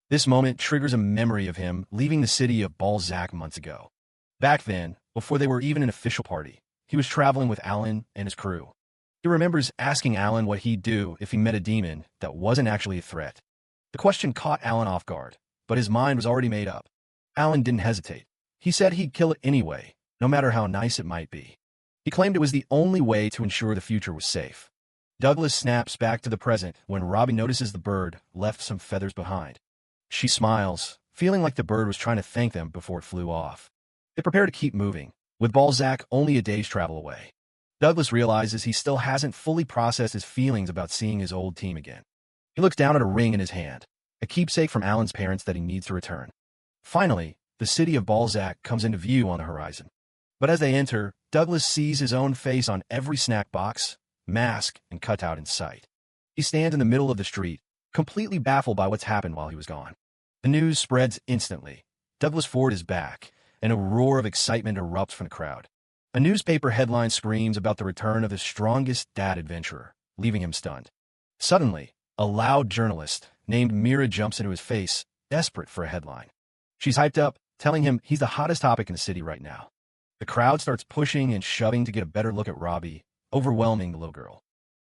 This moment triggers a memory of him leaving the city of Balzac months ago. Back then, before they were even an official party, he was traveling with Alan and his crew. He remembers asking Alan what he'd do if he met a demon that wasn't actually a threat. The question caught Alan off guard, but his mind was already made up. Alan didn't hesitate. He said he'd kill it anyway, no matter how nice it might be. He claimed it was the only way to ensure the future was safe. Douglas snaps back to the present when Robbie notices the bird left some feathers behind. She smiles, feeling like the bird was trying to thank them before it flew off. They prepare to keep moving, with Balzac only a day's travel away. Douglas realizes he still hasn't fully processed his feelings about seeing his old team again. He looks down at a ring in his hand, a keepsake from Alan's parents that he needs to return. Finally, the city of Balzac comes into view on the horizon. But as they enter, Douglas sees his own face on every snack box, mask, and cutout in sight. He stands in the middle of the street, completely baffled by what's happened while he was gone. The news spreads instantly. Douglas Ford is back, and a roar of excitement erupts from the crowd. A newspaper headline screams about the return of the strongest dad adventurer, leaving him stunned. Suddenly, a loud journalist named Mira jumps into his face, desperate for a headline. She's hyped up, telling him he's the hottest topic in the city right now. The crowd starts pushing and shoving to get a better look at Robbie, overwhelming the little girl.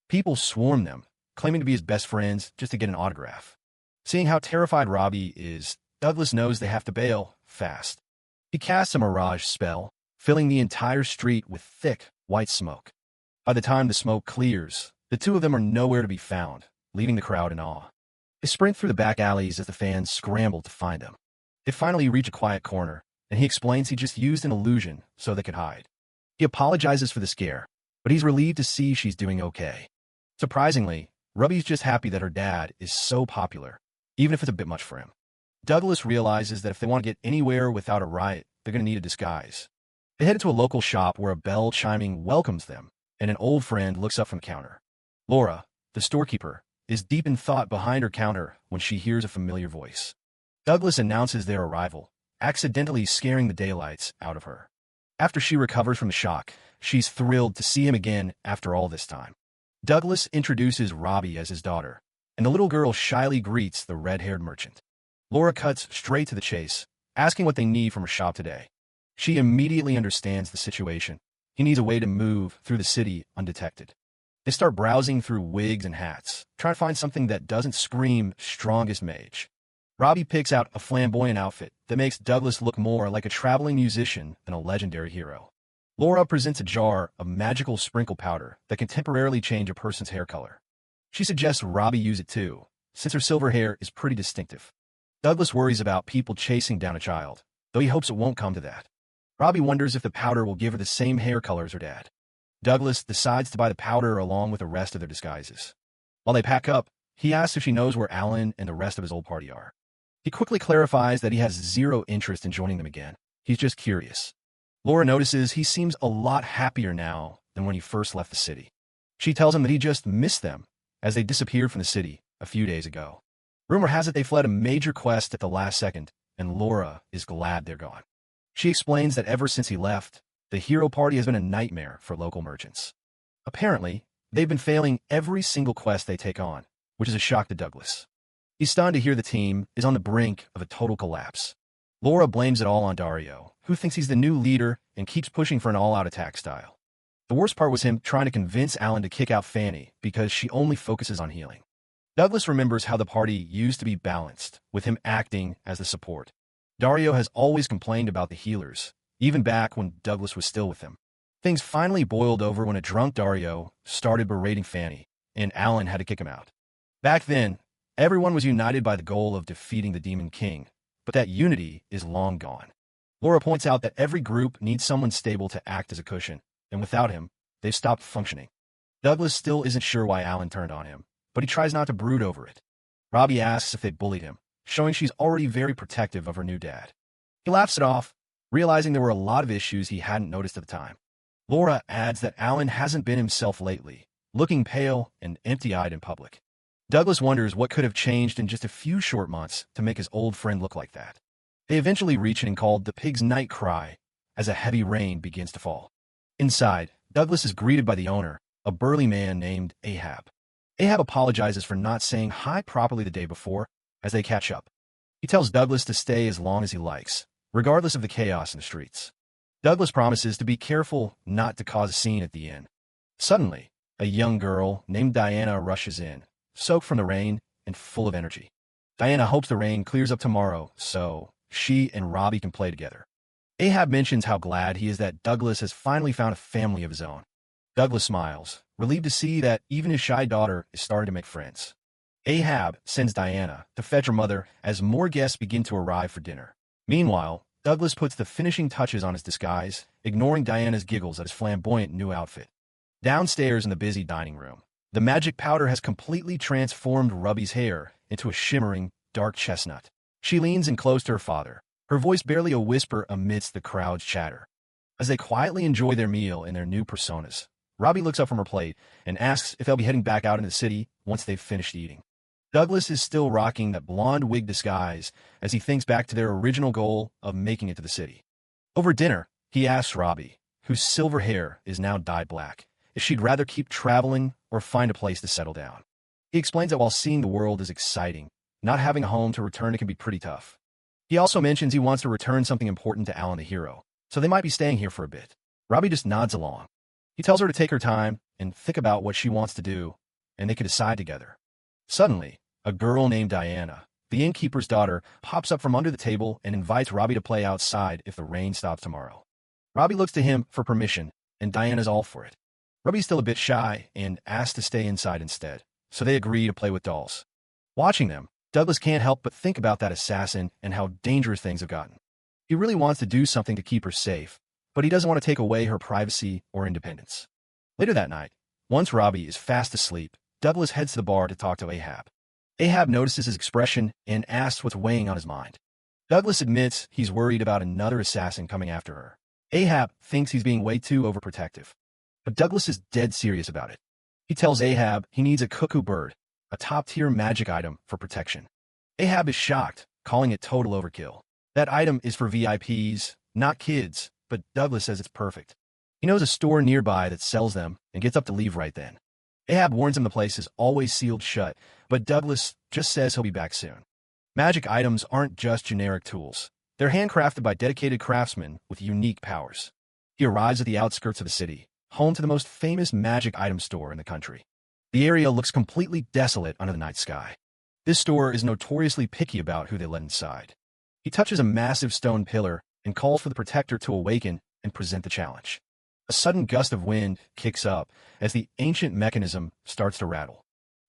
People swarm them, claiming to be his best friends just to get an autograph. Seeing how terrified Robbie is, Douglas knows they have to bail fast. He casts a mirage spell, filling the entire street with thick, white smoke. By the time the smoke clears, the two of them are nowhere to be found, leaving the crowd in awe. They sprint through the back alleys as the fans scramble to find them. They finally reach a quiet corner, and he explains he just used an illusion so they could hide. He apologizes for the scare, but he's relieved to see she's doing okay. Surprisingly, Robbie's just happy that her dad is so popular, even if it's a bit much for him. Douglas realizes that if they want to get anywhere without a riot, they're going to need a disguise. They head to a local shop where a bell chiming welcomes them, and an old friend looks up from the counter. Laura, the storekeeper, is deep in thought behind her counter when she hears a familiar voice. Douglas announces their arrival, accidentally scaring the daylights out of her. After she recovers from the shock, she's thrilled to see him again after all this time. Douglas introduces Robbie as his daughter, and the little girl shyly greets the red-haired merchant. Laura cuts straight to the chase, asking what they need from her shop today. She immediately understands the situation, He needs a way to move through the city undetected. They start browsing through wigs and hats, trying to find something that doesn't scream strongest mage. Robbie picks out a flamboyant outfit that makes Douglas look more like a traveling musician than a legendary hero. Laura presents a jar of magical sprinkle powder that can temporarily change a person's hair color. She suggests Robbie use it too, since her silver hair is pretty distinctive. Douglas worries about people chasing down a child, though he hopes it won't come to that. Robbie wonders if the powder will give her the same hair color as her dad. Douglas decides to buy the powder along with the rest of their disguises. While they pack up, he asks if she knows where Alan and the rest of his old party are. He quickly clarifies that he has zero interest in joining them again. He's just curious. Laura notices he seems a lot happier now than when he first left the city. She tells him that he just missed them, as they disappeared from the city a few days ago. Rumor has it they fled a major quest at the last second, and Laura is glad they're gone. She explains that ever since he left, the hero party has been a nightmare for local merchants. Apparently, they've been failing every single quest they take on, which is a shock to Douglas. He's stunned to hear the team is on the brink of a total collapse. Laura blames it all on Dario, who thinks he's the new leader and keeps pushing for an all-out attack style. The worst part was him trying to convince Alan to kick out Fanny because she only focuses on healing. Douglas remembers how the party used to be balanced, with him acting as the support. Dario has always complained about the healers, even back when Douglas was still with him. Things finally boiled over when a drunk Dario started berating Fanny, and Alan had to kick him out. Back then, everyone was united by the goal of defeating the Demon King, but that unity is long gone. Laura points out that every group needs someone stable to act as a cushion, and without him, they've stopped functioning. Douglas still isn't sure why Alan turned on him, but he tries not to brood over it. Robbie asks if they bullied him, showing she's already very protective of her new dad. He laughs it off, realizing there were a lot of issues he hadn't noticed at the time. Laura adds that Alan hasn't been himself lately, looking pale and empty-eyed in public. Douglas wonders what could have changed in just a few short months to make his old friend look like that. They eventually reach an called the Pig's Night Cry as a heavy rain begins to fall. Inside, Douglas is greeted by the owner, a burly man named Ahab. Ahab apologizes for not saying hi properly the day before as they catch up. He tells Douglas to stay as long as he likes, regardless of the chaos in the streets. Douglas promises to be careful not to cause a scene at the inn. Suddenly, a young girl named Diana rushes in, soaked from the rain and full of energy. Diana hopes the rain clears up tomorrow so she and Robbie can play together. Ahab mentions how glad he is that Douglas has finally found a family of his own. Douglas smiles, relieved to see that even his shy daughter is starting to make friends. Ahab sends Diana to fetch her mother as more guests begin to arrive for dinner. Meanwhile, Douglas puts the finishing touches on his disguise, ignoring Diana's giggles at his flamboyant new outfit. Downstairs in the busy dining room, the magic powder has completely transformed Robbie's hair into a shimmering, dark chestnut. She leans in close to her father, her voice barely a whisper amidst the crowd's chatter. As they quietly enjoy their meal in their new personas, Robbie looks up from her plate and asks if they'll be heading back out into the city once they've finished eating. Douglas is still rocking that blonde wig disguise as he thinks back to their original goal of making it to the city. Over dinner, he asks Robbie, whose silver hair is now dyed black, if she'd rather keep traveling or find a place to settle down. He explains that while seeing the world is exciting, not having a home to return to can be pretty tough. He also mentions he wants to return something important to Alan the hero, so they might be staying here for a bit. Robbie just nods along. He tells her to take her time and think about what she wants to do, and they can decide together. Suddenly, a girl named Diana, the innkeeper's daughter, pops up from under the table and invites Robbie to play outside if the rain stops tomorrow. Robbie looks to him for permission, and Diana's all for it. Robbie's still a bit shy and asks to stay inside instead, so they agree to play with dolls. Watching them, Douglas can't help but think about that assassin and how dangerous things have gotten. He really wants to do something to keep her safe, but he doesn't want to take away her privacy or independence. Later that night, once Robbie is fast asleep, Douglas heads to the bar to talk to Ahab. Ahab notices his expression and asks what's weighing on his mind. Douglas admits he's worried about another assassin coming after her. Ahab thinks he's being way too overprotective, but Douglas is dead serious about it. He tells Ahab he needs a cuckoo bird, a top-tier magic item for protection. Ahab is shocked, calling it total overkill. That item is for VIPs, not kids, but Douglas says it's perfect. He knows a store nearby that sells them and gets up to leave right then. Ahab warns him the place is always sealed shut, but Douglas just says he'll be back soon. Magic items aren't just generic tools. They're handcrafted by dedicated craftsmen with unique powers. He arrives at the outskirts of the city, home to the most famous magic item store in the country. The area looks completely desolate under the night sky. This store is notoriously picky about who they let inside. He touches a massive stone pillar and calls for the protector to awaken and present the challenge. A sudden gust of wind kicks up as the ancient mechanism starts to rattle.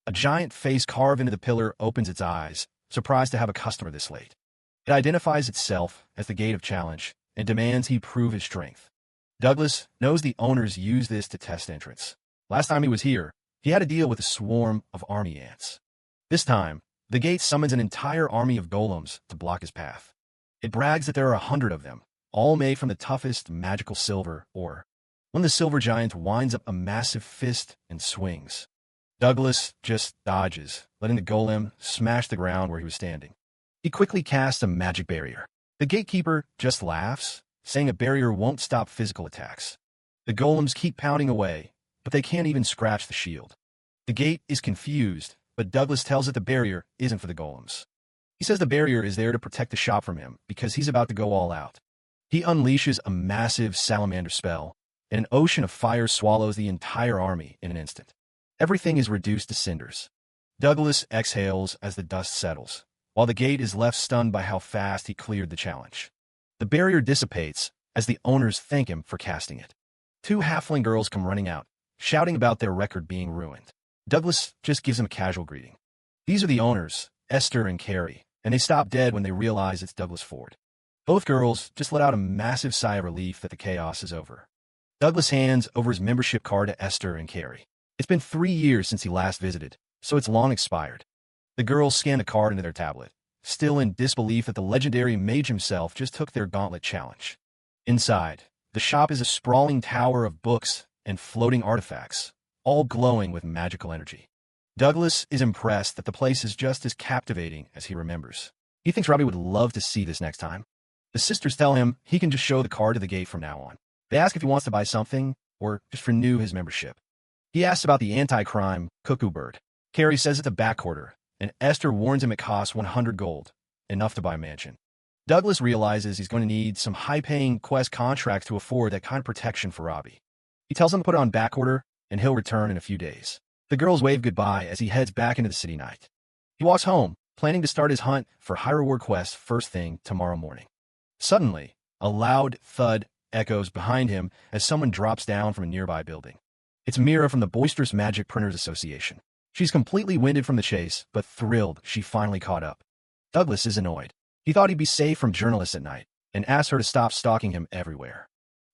A giant face carved into the pillar opens its eyes, surprised to have a customer this late. It identifies itself as the Gate of Challenge and demands he prove his strength. Douglas knows the owners use this to test entrance. Last time he was here, he had to deal with a swarm of army ants. This time, the gate summons an entire army of golems to block his path. It brags that there are 100 of them, all made from the toughest magical silver ore. One of the silver giants winds up a massive fist and swings. Douglas just dodges, letting the golem smash the ground where he was standing. He quickly casts a magic barrier. The gatekeeper just laughs, saying a barrier won't stop physical attacks. The golems keep pounding away, but they can't even scratch the shield. The gate is confused, but Douglas tells it the barrier isn't for the golems. He says the barrier is there to protect the shop from him because he's about to go all out. He unleashes a massive salamander spell, and an ocean of fire swallows the entire army in an instant. Everything is reduced to cinders. Douglas exhales as the dust settles, while the gate is left stunned by how fast he cleared the challenge. The barrier dissipates as the owners thank him for casting it. 2 halfling girls come running out, shouting about their record being ruined. Douglas just gives them a casual greeting. These are the owners, Esther and Carrie, and they stop dead when they realize it's Douglas Ford. Both girls just let out a massive sigh of relief that the chaos is over. Douglas hands over his membership card to Esther and Carrie. It's been 3 years since he last visited, so it's long expired. The girls scan the card into their tablet, still in disbelief that the legendary mage himself just took their gauntlet challenge. Inside, the shop is a sprawling tower of books and floating artifacts, all glowing with magical energy. Douglas is impressed that the place is just as captivating as he remembers. He thinks Robbie would love to see this next time. The sisters tell him he can just show the card to the gate from now on. They ask if he wants to buy something or just renew his membership. He asks about the anti-crime cuckoo bird. Carrie says it's a back order, and Esther warns him it costs 100 gold, enough to buy a mansion. Douglas realizes he's going to need some high-paying quest contracts to afford that kind of protection for Robbie. He tells him to put it on back order, and he'll return in a few days. The girls wave goodbye as he heads back into the city night. He walks home, planning to start his hunt for high-reward quests first thing tomorrow morning. Suddenly, a loud thud echoes behind him as someone drops down from a nearby building. It's Mira from the Boisterous Magic Printers Association. She's completely winded from the chase, but thrilled she finally caught up. Douglas is annoyed. He thought he'd be safe from journalists at night, and asks her to stop stalking him everywhere.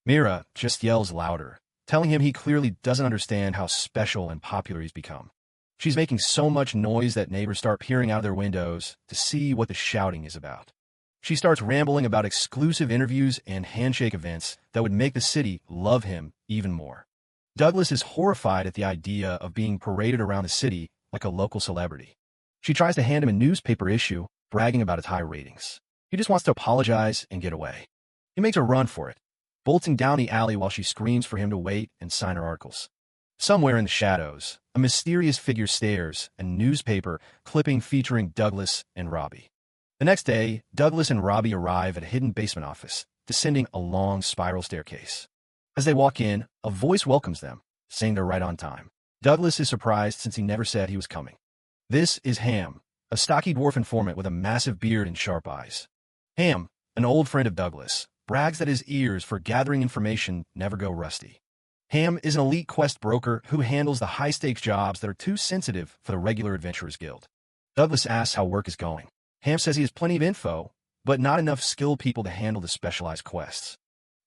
Mira just yells louder, telling him he clearly doesn't understand how special and popular he's become. She's making so much noise that neighbors start peering out of their windows to see what the shouting is about. She starts rambling about exclusive interviews and handshake events that would make the city love him even more. Douglas is horrified at the idea of being paraded around the city like a local celebrity. She tries to hand him a newspaper issue, bragging about its high ratings. He just wants to apologize and get away. He makes a run for it, bolting down the alley while she screams for him to wait and sign her articles. Somewhere in the shadows, a mysterious figure stares, a newspaper clipping featuring Douglas and Robbie. The next day, Douglas and Robbie arrive at a hidden basement office, descending a long spiral staircase. As they walk in, a voice welcomes them, saying they're right on time. Douglas is surprised since he never said he was coming. This is Ham, a stocky dwarf informant with a massive beard and sharp eyes. Ham, an old friend of Douglas, brags that his ears for gathering information never go rusty. Ham is an elite quest broker who handles the high-stakes jobs that are too sensitive for the regular Adventurers Guild. Douglas asks how work is going. Ham says he has plenty of info, but not enough skilled people to handle the specialized quests.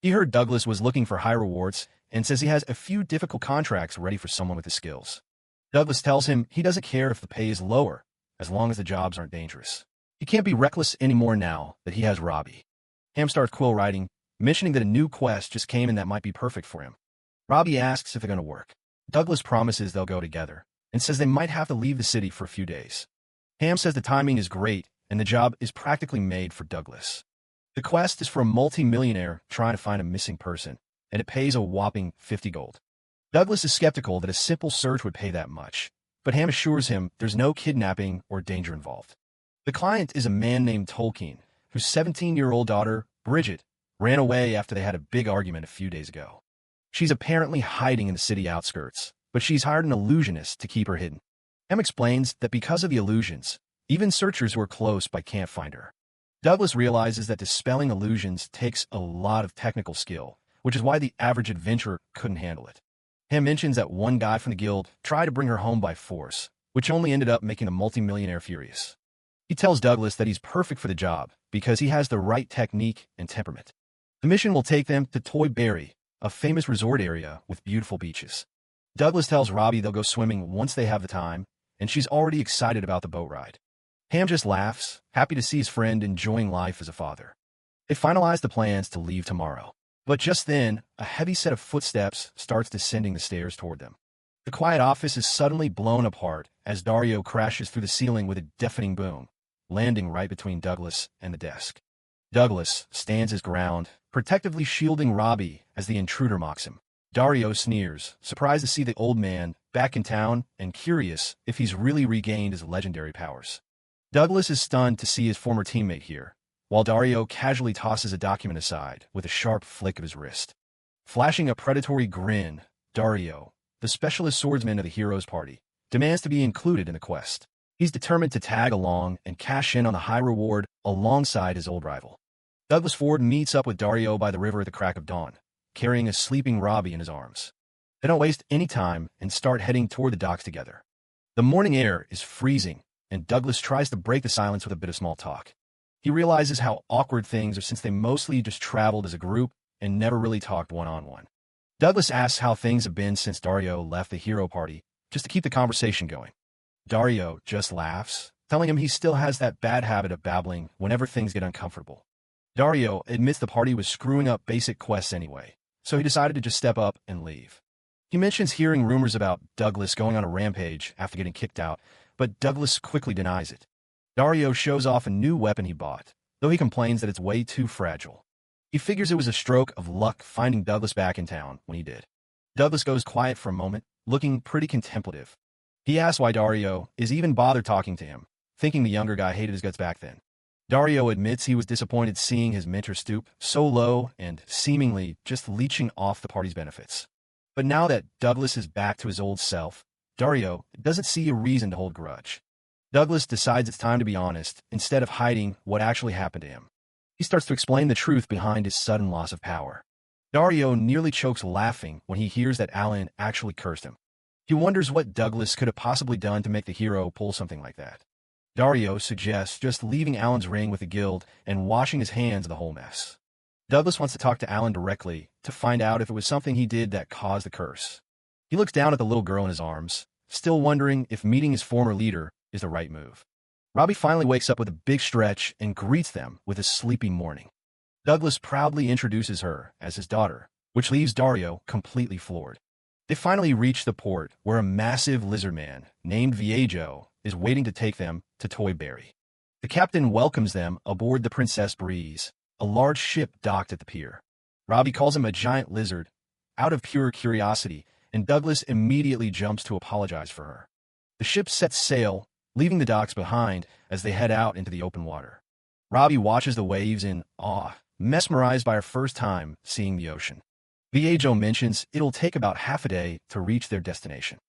He heard Douglas was looking for high rewards and says he has a few difficult contracts ready for someone with his skills. Douglas tells him he doesn't care if the pay is lower, as long as the jobs aren't dangerous. He can't be reckless anymore now that he has Robbie. Ham starts quill writing, mentioning that a new quest just came in that might be perfect for him. Robbie asks if they're going to work. Douglas promises they'll go together, and says they might have to leave the city for a few days. Ham says the timing is great, and the job is practically made for Douglas. The quest is for a multi-millionaire trying to find a missing person, and it pays a whopping 50 gold. Douglas is skeptical that a simple search would pay that much, but Ham assures him there's no kidnapping or danger involved. The client is a man named Tolkien, whose 17-year-old daughter, Bridget, ran away after they had a big argument a few days ago. She's apparently hiding in the city outskirts, but she's hired an illusionist to keep her hidden. Em explains that because of the illusions, even searchers who are close by can't find her. Douglas realizes that dispelling illusions takes a lot of technical skill, which is why the average adventurer couldn't handle it. Em mentions that one guy from the guild tried to bring her home by force, which only ended up making a multimillionaire furious. He tells Douglas that he's perfect for the job because he has the right technique and temperament. The mission will take them to Toy Berry, a famous resort area with beautiful beaches. Douglas tells Robbie they'll go swimming once they have the time, and she's already excited about the boat ride. Ham just laughs, happy to see his friend enjoying life as a father. They finalize the plans to leave tomorrow. But just then, a heavy set of footsteps starts descending the stairs toward them. The quiet office is suddenly blown apart as Dario crashes through the ceiling with a deafening boom, landing right between Douglas and the desk. Douglas stands his ground, protectively shielding Robbie as the intruder mocks him. Dario sneers, surprised to see the old man back in town and curious if he's really regained his legendary powers. Douglas is stunned to see his former teammate here, while Dario casually tosses a document aside with a sharp flick of his wrist. Flashing a predatory grin, Dario, the specialist swordsman of the hero's party, demands to be included in the quest. He's determined to tag along and cash in on the high reward alongside his old rival. Douglas Ford meets up with Dario by the river at the crack of dawn, carrying a sleeping Robbie in his arms. They don't waste any time and start heading toward the docks together. The morning air is freezing, and Douglas tries to break the silence with a bit of small talk. He realizes how awkward things are since they mostly just traveled as a group and never really talked one-on-one. Douglas asks how things have been since Dario left the hero party, just to keep the conversation going. Dario just laughs, telling him he still has that bad habit of babbling whenever things get uncomfortable. Dario admits the party was screwing up basic quests anyway, so he decided to just step up and leave. He mentions hearing rumors about Douglas going on a rampage after getting kicked out, but Douglas quickly denies it. Dario shows off a new weapon he bought, though he complains that it's way too fragile. He figures it was a stroke of luck finding Douglas back in town when he did. Douglas goes quiet for a moment, looking pretty contemplative. He asks why Dario is even bothered talking to him, thinking the younger guy hated his guts back then. Dario admits he was disappointed seeing his mentor stoop so low and seemingly just leeching off the party's benefits. But now that Douglas is back to his old self, Dario doesn't see a reason to hold grudge. Douglas decides it's time to be honest instead of hiding what actually happened to him. He starts to explain the truth behind his sudden loss of power. Dario nearly chokes laughing when he hears that Alan actually cursed him. He wonders what Douglas could have possibly done to make the hero pull something like that. Dario suggests just leaving Alan's ring with the guild and washing his hands of the whole mess. Douglas wants to talk to Alan directly to find out if it was something he did that caused the curse. He looks down at the little girl in his arms, still wondering if meeting his former leader is the right move. Robbie finally wakes up with a big stretch and greets them with a sleepy morning. Douglas proudly introduces her as his daughter, which leaves Dario completely floored. They finally reach the port where a massive lizard man named Viejo is waiting to take them to Toy Berry. The captain welcomes them aboard the Princess Breeze, a large ship docked at the pier. Robbie calls him a giant lizard, out of pure curiosity, and Douglas immediately jumps to apologize for her. The ship sets sail, leaving the docks behind as they head out into the open water. Robbie watches the waves in awe, mesmerized by her first time seeing the ocean. Viejo mentions it'll take about half a day to reach their destination.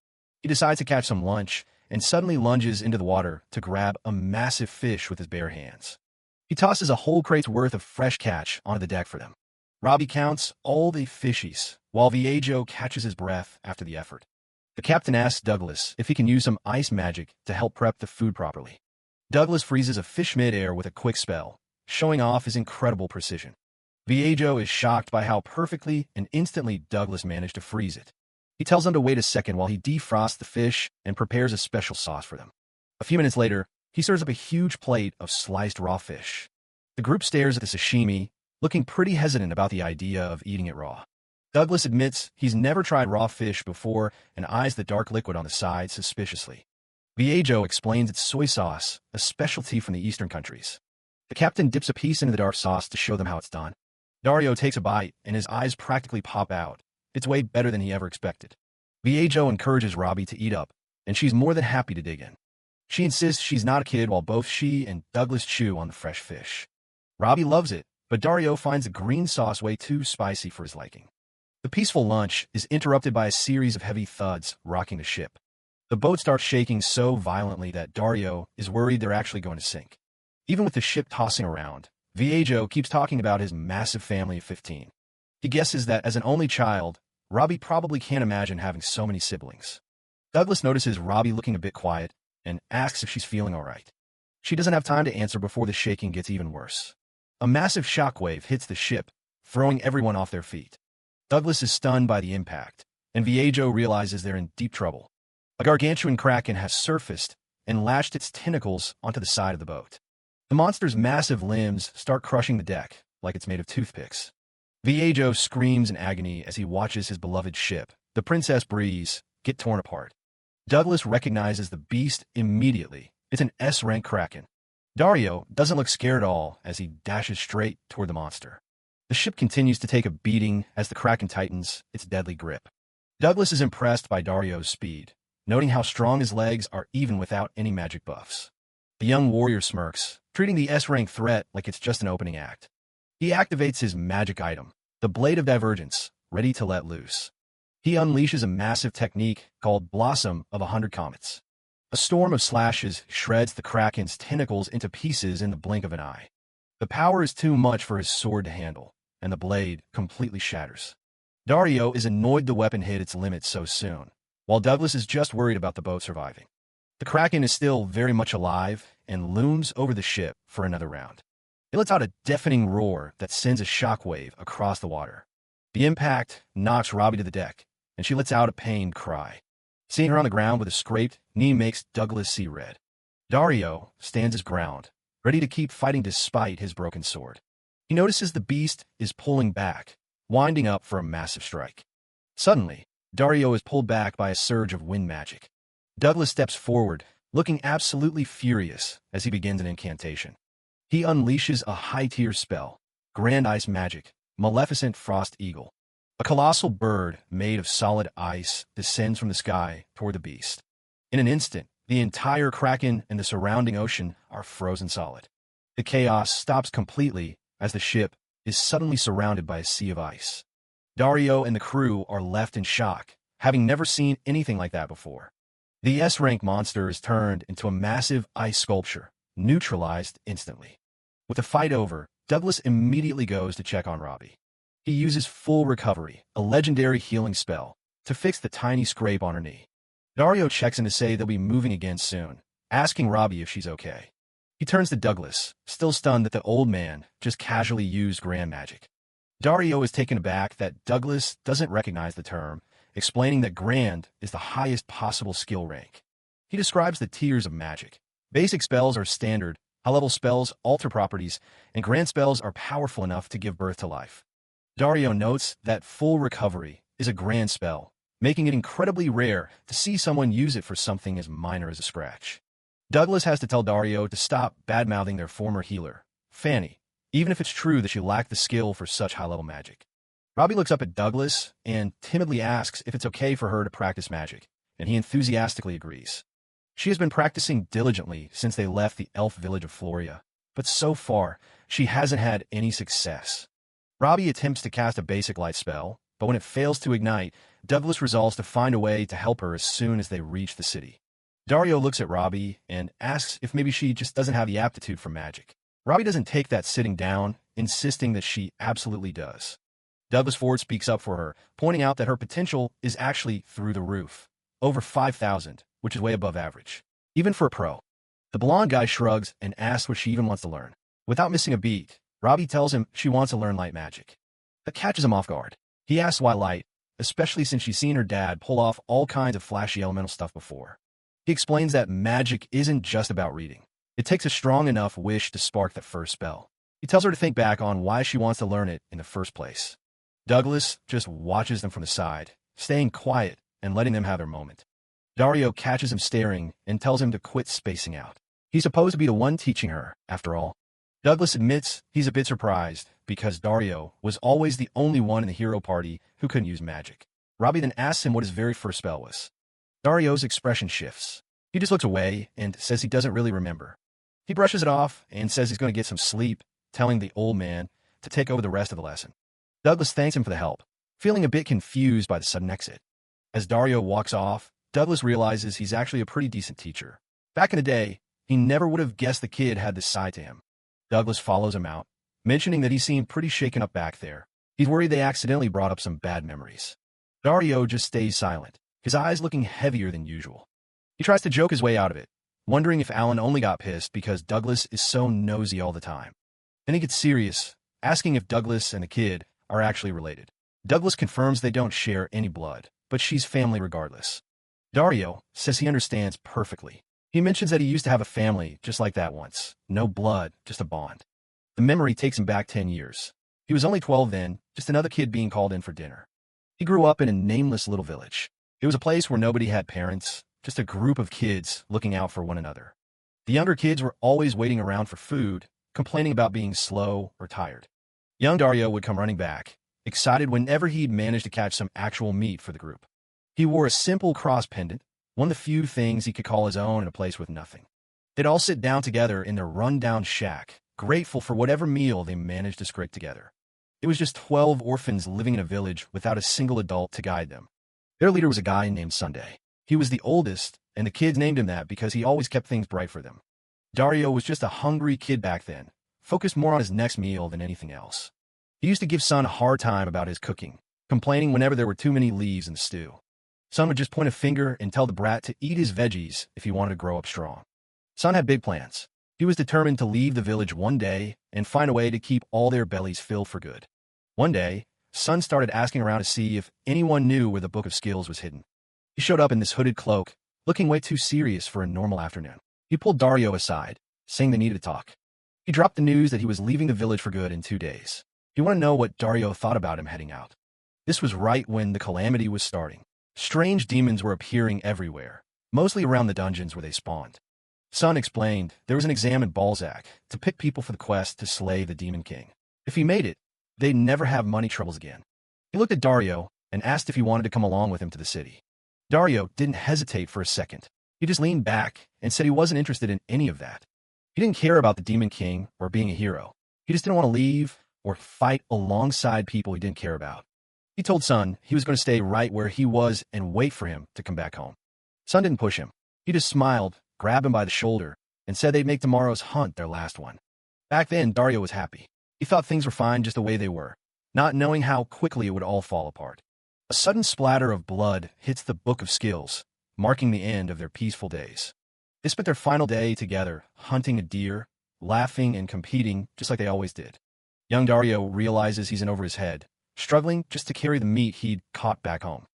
He decides to catch some lunch and suddenly lunges into the water to grab a massive fish with his bare hands. He tosses a whole crate's worth of fresh catch onto the deck for them. Robbie counts all the fishies, while Viejo catches his breath after the effort. The captain asks Douglas if he can use some ice magic to help prep the food properly. Douglas freezes a fish mid-air with a quick spell, showing off his incredible precision. Viejo is shocked by how perfectly and instantly Douglas managed to freeze it. He tells them to wait a second while he defrosts the fish and prepares a special sauce for them. A few minutes later, he serves up a huge plate of sliced raw fish. The group stares at the sashimi, looking pretty hesitant about the idea of eating it raw. Douglas admits he's never tried raw fish before and eyes the dark liquid on the side suspiciously. Viejo explains it's soy sauce, a specialty from the eastern countries. The captain dips a piece into the dark sauce to show them how it's done. Dario takes a bite, and his eyes practically pop out. It's way better than he ever expected. Viejo encourages Robbie to eat up, and she's more than happy to dig in. She insists she's not a kid while both she and Douglas chew on the fresh fish. Robbie loves it, but Dario finds the green sauce way too spicy for his liking. The peaceful lunch is interrupted by a series of heavy thuds rocking the ship. The boat starts shaking so violently that Dario is worried they're actually going to sink. Even with the ship tossing around, Viejo keeps talking about his massive family of 15. He guesses that as an only child, Robbie probably can't imagine having so many siblings. Douglas notices Robbie looking a bit quiet and asks if she's feeling all right. She doesn't have time to answer before the shaking gets even worse. A massive shockwave hits the ship, throwing everyone off their feet. Douglas is stunned by the impact, and Viejo realizes they're in deep trouble. A gargantuan kraken has surfaced and lashed its tentacles onto the side of the boat. The monster's massive limbs start crushing the deck like it's made of toothpicks. Viejo screams in agony as he watches his beloved ship, the Princess Breeze, get torn apart. Douglas recognizes the beast immediately. It's an S-rank kraken. Dario doesn't look scared at all as he dashes straight toward the monster. The ship continues to take a beating as the kraken tightens its deadly grip. Douglas is impressed by Dario's speed, noting how strong his legs are even without any magic buffs. The young warrior smirks, treating the S-rank threat like it's just an opening act. He activates his magic item, the Blade of Divergence, ready to let loose. He unleashes a massive technique called Blossom of 100 Comets. A storm of slashes shreds the kraken's tentacles into pieces in the blink of an eye. The power is too much for his sword to handle, and the blade completely shatters. Dario is annoyed the weapon hit its limit so soon, while Douglas is just worried about the boat surviving. The kraken is still very much alive and looms over the ship for another round. It lets out a deafening roar that sends a shockwave across the water. The impact knocks Robbie to the deck, and she lets out a pained cry. Seeing her on the ground with a scraped knee makes Douglas see red. Dario stands his ground, ready to keep fighting despite his broken sword. He notices the beast is pulling back, winding up for a massive strike. Suddenly, Dario is pulled back by a surge of wind magic. Douglas steps forward, looking absolutely furious as he begins an incantation. He unleashes a high-tier spell, Grand Ice Magic, Maleficent Frost Eagle. A colossal bird made of solid ice descends from the sky toward the beast. In an instant, the entire kraken and the surrounding ocean are frozen solid. The chaos stops completely as the ship is suddenly surrounded by a sea of ice. Dario and the crew are left in shock, having never seen anything like that before. The S-rank monster is turned into a massive ice sculpture, neutralized instantly. With the fight over, Douglas immediately goes to check on Robbie. He uses Full Recovery, a legendary healing spell, to fix the tiny scrape on her knee. Dario checks in to say they'll be moving again soon, asking Robbie if she's okay. He turns to Douglas, still stunned that the old man just casually used grand magic. Dario is taken aback that Douglas doesn't recognize the term, explaining that grand is the highest possible skill rank. He describes the tiers of magic. Basic spells are standard, high-level spells alter properties, and grand spells are powerful enough to give birth to life. Dario notes that Full Recovery is a grand spell, making it incredibly rare to see someone use it for something as minor as a scratch. Douglas has to tell Dario to stop bad-mouthing their former healer, Fanny, even if it's true that she lacked the skill for such high-level magic. Robbie looks up at Douglas and timidly asks if it's okay for her to practice magic, and he enthusiastically agrees. She has been practicing diligently since they left the elf village of Floria, but so far, she hasn't had any success. Robbie attempts to cast a basic light spell, but when it fails to ignite, Douglas resolves to find a way to help her as soon as they reach the city. Dario looks at Robbie and asks if maybe she just doesn't have the aptitude for magic. Robbie doesn't take that sitting down, insisting that she absolutely does. Douglas Ford speaks up for her, pointing out that her potential is actually through the roof, over 5,000, which is way above average, even for a pro. The blonde guy shrugs and asks what she even wants to learn. Without missing a beat, Robbie tells him she wants to learn light magic. That catches him off guard. He asks why light, especially since she's seen her dad pull off all kinds of flashy elemental stuff before. He explains that magic isn't just about reading. It takes a strong enough wish to spark that first spell. He tells her to think back on why she wants to learn it in the first place. Douglas just watches them from the side, staying quiet and letting them have their moment. Dario catches him staring and tells him to quit spacing out. He's supposed to be the one teaching her, after all. Douglas admits he's a bit surprised because Dario was always the only one in the hero party who couldn't use magic. Robbie then asks him what his very first spell was. Dario's expression shifts. He just looks away and says he doesn't really remember. He brushes it off and says he's going to get some sleep, telling the old man to take over the rest of the lesson. Douglas thanks him for the help, feeling a bit confused by the sudden exit. As Dario walks off, Douglas realizes he's actually a pretty decent teacher. Back in the day, he never would have guessed the kid had this side to him. Douglas follows him out, mentioning that he seemed pretty shaken up back there. He's worried they accidentally brought up some bad memories. Dario just stays silent, his eyes looking heavier than usual. He tries to joke his way out of it, wondering if Alan only got pissed because Douglas is so nosy all the time. Then he gets serious, asking if Douglas and the kid are actually related. Douglas confirms they don't share any blood, but she's family regardless. Dario says he understands perfectly. He mentions that he used to have a family just like that once. No blood, just a bond. The memory takes him back 10 years. He was only 12 then, just another kid being called in for dinner. He grew up in a nameless little village. It was a place where nobody had parents, just a group of kids looking out for one another. The younger kids were always waiting around for food, complaining about being slow or tired. Young Dario would come running back, excited whenever he'd managed to catch some actual meat for the group. He wore a simple cross pendant, one of the few things he could call his own in a place with nothing. They'd all sit down together in their run-down shack, grateful for whatever meal they managed to scrape together. It was just 12 orphans living in a village without a single adult to guide them. Their leader was a guy named Sunday. He was the oldest, and the kids named him that because he always kept things bright for them. Dario was just a hungry kid back then, focused more on his next meal than anything else. He used to give Sun a hard time about his cooking, complaining whenever there were too many leaves in the stew. Sun would just point a finger and tell the brat to eat his veggies if he wanted to grow up strong. Sun had big plans. He was determined to leave the village one day and find a way to keep all their bellies filled for good. One day, Sun started asking around to see if anyone knew where the Book of Skills was hidden. He showed up in this hooded cloak, looking way too serious for a normal afternoon. He pulled Dario aside, saying they needed to talk. He dropped the news that he was leaving the village for good in 2 days. He wanted to know what Dario thought about him heading out. This was right when the calamity was starting. Strange demons were appearing everywhere, mostly around the dungeons where they spawned. Sun explained there was an exam in Balzac to pick people for the quest to slay the Demon King. If he made it, they'd never have money troubles again. He looked at Dario and asked if he wanted to come along with him to the city. Dario didn't hesitate for a second. He just leaned back and said he wasn't interested in any of that. He didn't care about the Demon King or being a hero. He just didn't want to leave or fight alongside people he didn't care about. He told Sun he was going to stay right where he was and wait for him to come back home. Sun didn't push him. He just smiled, grabbed him by the shoulder, and said they'd make tomorrow's hunt their last one. Back then, Dario was happy. He thought things were fine just the way they were, not knowing how quickly it would all fall apart. A sudden splatter of blood hits the Book of Skills, marking the end of their peaceful days. They spent their final day together, hunting a deer, laughing and competing just like they always did. Young Dario realizes he's in over his head, struggling just to carry the meat he'd caught back home.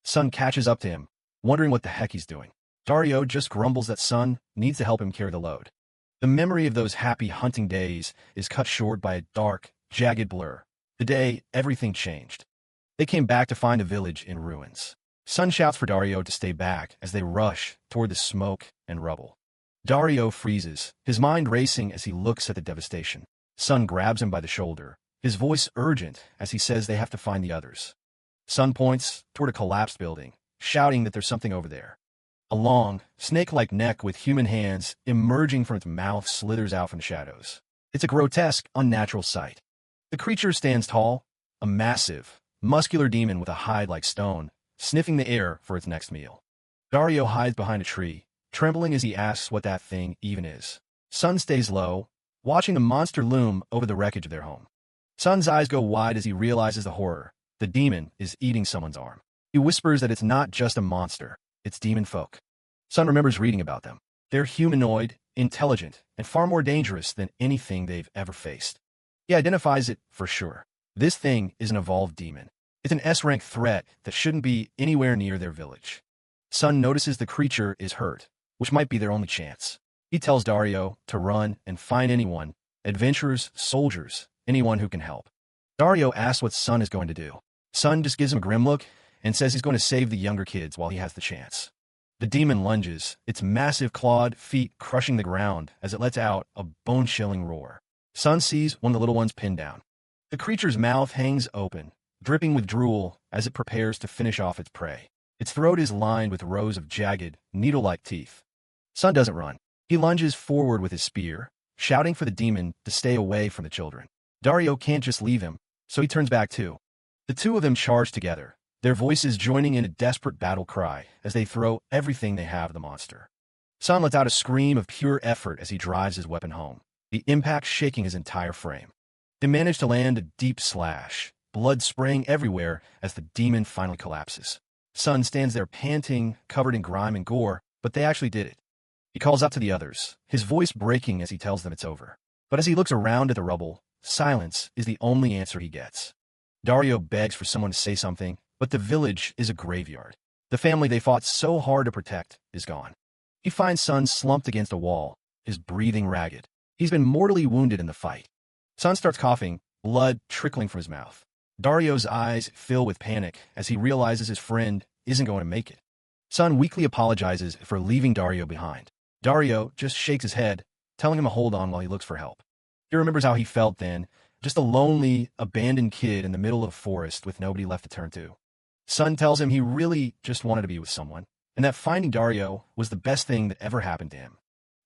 Sun catches up to him, wondering what the heck he's doing. Dario just grumbles that Sun needs to help him carry the load. The memory of those happy hunting days is cut short by a dark, jagged blur. The day everything changed. They came back to find the village in ruins. Sun shouts for Dario to stay back as they rush toward the smoke and rubble. Dario freezes, his mind racing as he looks at the devastation. Sun grabs him by the shoulder, his voice urgent as he says they have to find the others. Sun points toward a collapsed building, shouting that there's something over there. A long, snake-like neck with human hands emerging from its mouth slithers out from the shadows. It's a grotesque, unnatural sight. The creature stands tall, a massive, muscular demon with a hide like stone, sniffing the air for its next meal. Dario hides behind a tree, trembling as he asks what that thing even is. Sun stays low, watching the monster loom over the wreckage of their home. Sun's eyes go wide as he realizes the horror. The demon is eating someone's arm. He whispers that it's not just a monster, it's demon folk. Sun remembers reading about them. They're humanoid, intelligent, and far more dangerous than anything they've ever faced. He identifies it for sure. This thing is an evolved demon. It's an S-rank threat that shouldn't be anywhere near their village. Sun notices the creature is hurt, which might be their only chance. He tells Dario to run and find anyone, adventurers, soldiers, anyone who can help. Dario asks what Sun is going to do. Sun just gives him a grim look and says he's going to save the younger kids while he has the chance. The demon lunges, its massive clawed feet crushing the ground as it lets out a bone-chilling roar. Sun sees one of the little ones pinned down. The creature's mouth hangs open, dripping with drool as it prepares to finish off its prey. Its throat is lined with rows of jagged, needle-like teeth. Sun doesn't run. He lunges forward with his spear, shouting for the demon to stay away from the children. Dario can't just leave him, so he turns back too. The two of them charge together, their voices joining in a desperate battle cry as they throw everything they have at the monster. Sun lets out a scream of pure effort as he drives his weapon home, the impact shaking his entire frame. They manage to land a deep slash, blood spraying everywhere as the demon finally collapses. Sun stands there panting, covered in grime and gore, but they actually did it. He calls out to the others, his voice breaking as he tells them it's over. But as he looks around at the rubble, silence is the only answer he gets. Dario begs for someone to say something, but the village is a graveyard. The family they fought so hard to protect is gone. He finds Sun slumped against a wall, his breathing ragged. He's been mortally wounded in the fight. Sun starts coughing, blood trickling from his mouth. Dario's eyes fill with panic as he realizes his friend isn't going to make it. Sun weakly apologizes for leaving Dario behind. Dario just shakes his head, telling him to hold on while he looks for help. He remembers how he felt then, just a lonely, abandoned kid in the middle of a forest with nobody left to turn to. Sun tells him he really just wanted to be with someone, and that finding Dario was the best thing that ever happened to him.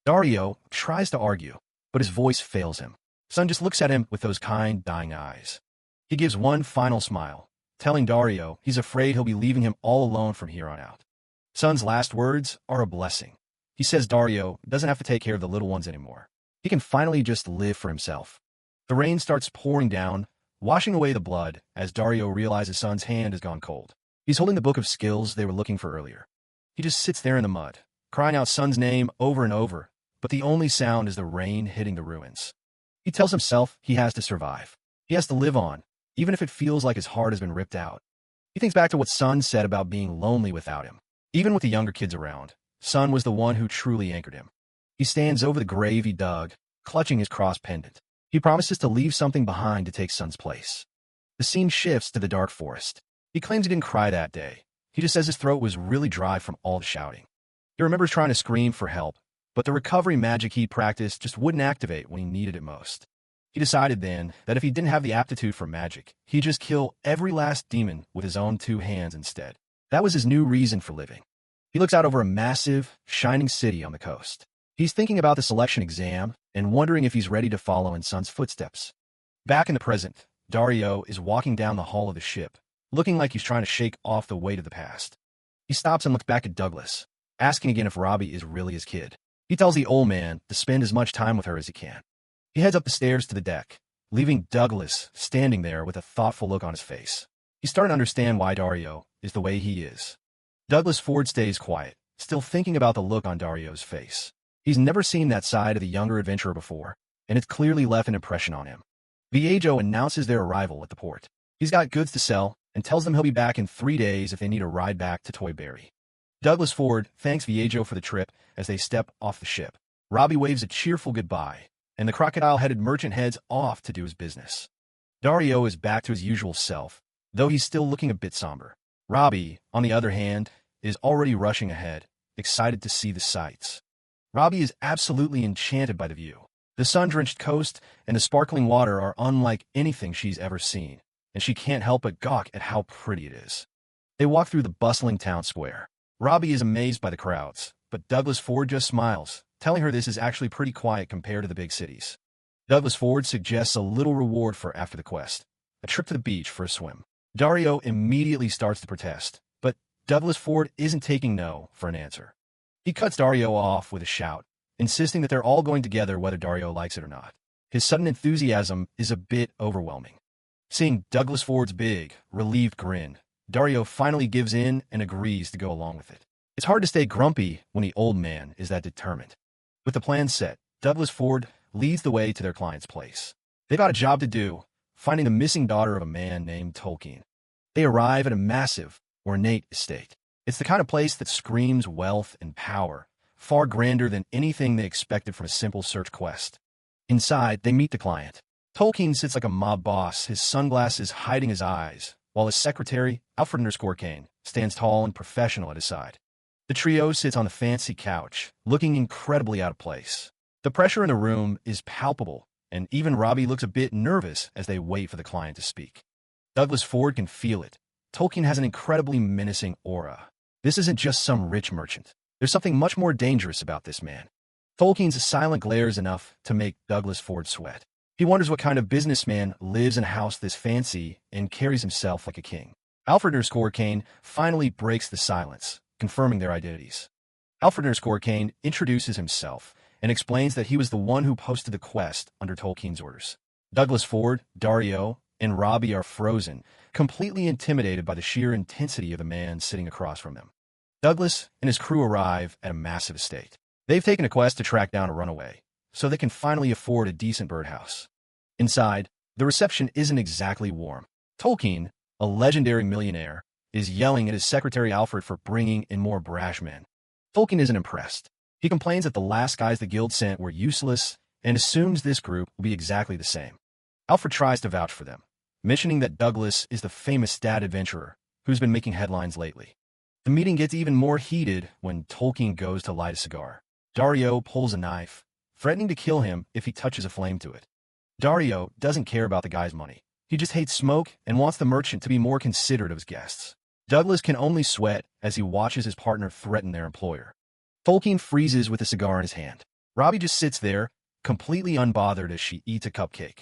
Dario tries to argue, but his voice fails him. Sun just looks at him with those kind, dying eyes. He gives one final smile, telling Dario he's afraid he'll be leaving him all alone from here on out. Sun's last words are a blessing. He says Dario doesn't have to take care of the little ones anymore. He can finally just live for himself. The rain starts pouring down, washing away the blood as Dario realizes Sun's hand has gone cold. He's holding the book of skills they were looking for earlier. He just sits there in the mud, crying out Sun's name over and over, but the only sound is the rain hitting the ruins. He tells himself he has to survive. He has to live on, even if it feels like his heart has been ripped out. He thinks back to what Sun said about being lonely without him. Even with the younger kids around, Sun was the one who truly anchored him. He stands over the grave he dug, clutching his cross pendant. He promises to leave something behind to take Sun's place. The scene shifts to the dark forest. He claims he didn't cry that day. He just says his throat was really dry from all the shouting. He remembers trying to scream for help, but the recovery magic he practiced just wouldn't activate when he needed it most. He decided then that if he didn't have the aptitude for magic, he'd just kill every last demon with his own 2 hands instead. That was his new reason for living. He looks out over a massive, shining city on the coast. He's thinking about the selection exam and wondering if he's ready to follow in Sun's footsteps. Back in the present, Dario is walking down the hull of the ship, looking like he's trying to shake off the weight of the past. He stops and looks back at Douglas, asking again if Robbie is really his kid. He tells the old man to spend as much time with her as he can. He heads up the stairs to the deck, leaving Douglas standing there with a thoughtful look on his face. He's starting to understand why Dario is the way he is. Douglas Ford stays quiet, still thinking about the look on Dario's face. He's never seen that side of the younger adventurer before, and it's clearly left an impression on him. Yahello announces their arrival at the port. He's got goods to sell, and tells them he'll be back in 3 days if they need a ride back to Toyberry. Douglas Ford thanks Yahello for the trip as they step off the ship. Robbie waves a cheerful goodbye, and the crocodile-headed merchant heads off to do his business. Dario is back to his usual self, though he's still looking a bit somber. Robbie, on the other hand, is already rushing ahead, excited to see the sights. Robbie is absolutely enchanted by the view. The sun-drenched coast and the sparkling water are unlike anything she's ever seen, and she can't help but gawk at how pretty it is. They walk through the bustling town square. Robbie is amazed by the crowds, but Douglas Ford just smiles, telling her this is actually pretty quiet compared to the big cities. Douglas Ford suggests a little reward for after the quest, a trip to the beach for a swim. Dario immediately starts to protest, but Douglas Ford isn't taking no for an answer. He cuts Dario off with a shout, insisting that they're all going together whether Dario likes it or not. His sudden enthusiasm is a bit overwhelming. Seeing Douglas Ford's big, relieved grin, Dario finally gives in and agrees to go along with it. It's hard to stay grumpy when the old man is that determined. With the plan set, Douglas Ford leads the way to their client's place. They've got a job to do, finding the missing daughter of a man named Tolkien. They arrive at a massive, ornate estate. It's the kind of place that screams wealth and power, far grander than anything they expected from a simple search quest. Inside, they meet the client. Tolkien sits like a mob boss, his sunglasses hiding his eyes, while his secretary, Alfred_Kane, stands tall and professional at his side. The trio sits on the fancy couch, looking incredibly out of place. The pressure in the room is palpable, and even Robbie looks a bit nervous as they wait for the client to speak. Douglas Ford can feel it. Tolkien has an incredibly menacing aura. This isn't just some rich merchant. There's something much more dangerous about this man. Tolkien's silent glare is enough to make Douglas Ford sweat. He wonders what kind of businessman lives in a house this fancy and carries himself like a king. Alfred_Kane finally breaks the silence, confirming their identities. Alfred_Kane introduces himself and explains that he was the one who posted the quest under Tolkien's orders. Douglas Ford, Dario, and Robbie are frozen, completely intimidated by the sheer intensity of the man sitting across from them. Douglas and his crew arrive at a massive estate. They've taken a quest to track down a runaway, so they can finally afford a decent birdhouse. Inside, the reception isn't exactly warm. Tolkien, a legendary millionaire, is yelling at his secretary Alfred for bringing in more brash men. Tolkien isn't impressed. He complains that the last guys the guild sent were useless and assumes this group will be exactly the same. Alfred tries to vouch for them, mentioning that Douglas is the famous dad adventurer who's been making headlines lately. The meeting gets even more heated when Tolkien goes to light a cigar. Dario pulls a knife, threatening to kill him if he touches a flame to it. Dario doesn't care about the guy's money. He just hates smoke and wants the merchant to be more considerate of his guests. Douglas can only sweat as he watches his partner threaten their employer. Tolkien freezes with a cigar in his hand. Robbie just sits there, completely unbothered as she eats a cupcake.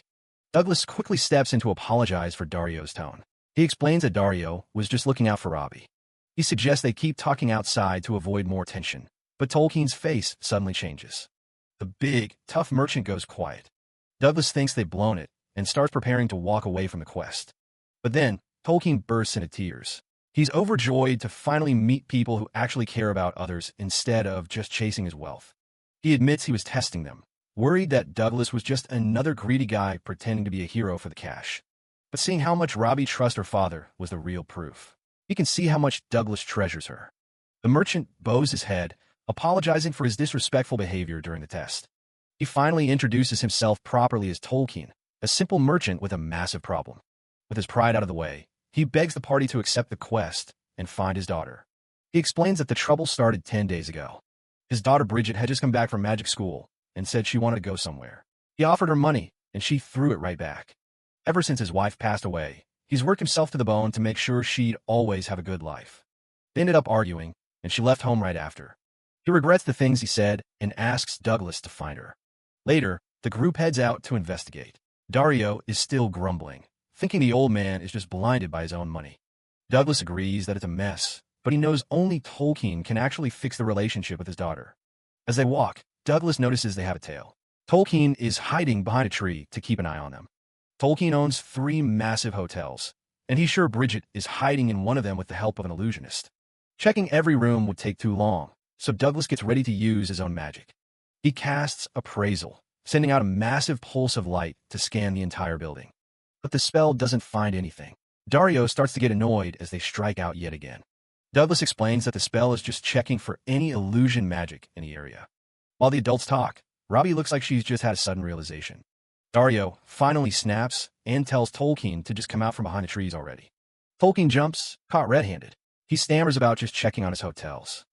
Douglas quickly steps in to apologize for Dario's tone. He explains that Dario was just looking out for Robbie. He suggests they keep talking outside to avoid more tension, but Tolkien's face suddenly changes. The big, tough merchant goes quiet. Douglas thinks they've blown it and starts preparing to walk away from the quest. But then, Tolkien bursts into tears. He's overjoyed to finally meet people who actually care about others instead of just chasing his wealth. He admits he was testing them, worried that Douglas was just another greedy guy pretending to be a hero for the cash. But seeing how much Robbie trusts her father was the real proof. He can see how much Douglas treasures her. The merchant bows his head, apologizing for his disrespectful behavior during the test. He finally introduces himself properly as Tolkien, a simple merchant with a massive problem. With his pride out of the way, he begs the party to accept the quest and find his daughter. He explains that the trouble started 10 days ago. His daughter Bridget had just come back from magic school and said she wanted to go somewhere. He offered her money, and she threw it right back. Ever since his wife passed away, he's worked himself to the bone to make sure she'd always have a good life. They ended up arguing, and she left home right after. He regrets the things he said and asks Douglas to find her. Later, the group heads out to investigate. Dario is still grumbling, thinking the old man is just blinded by his own money. Douglas agrees that it's a mess, but he knows only Tolkien can actually fix the relationship with his daughter. As they walk, Douglas notices they have a tail. Tolkien is hiding behind a tree to keep an eye on them. Tolkien owns 3 massive hotels, and he's sure Bridget is hiding in one of them with the help of an illusionist. Checking every room would take too long, so Douglas gets ready to use his own magic. He casts Appraisal, sending out a massive pulse of light to scan the entire building. But the spell doesn't find anything. Dario starts to get annoyed as they strike out yet again. Douglas explains that the spell is just checking for any illusion magic in the area. While the adults talk, Robbie looks like she's just had a sudden realization. Dario finally snaps and tells Tolkien to just come out from behind the trees already. Tolkien jumps, caught red-handed. He stammers about just checking on his hotels.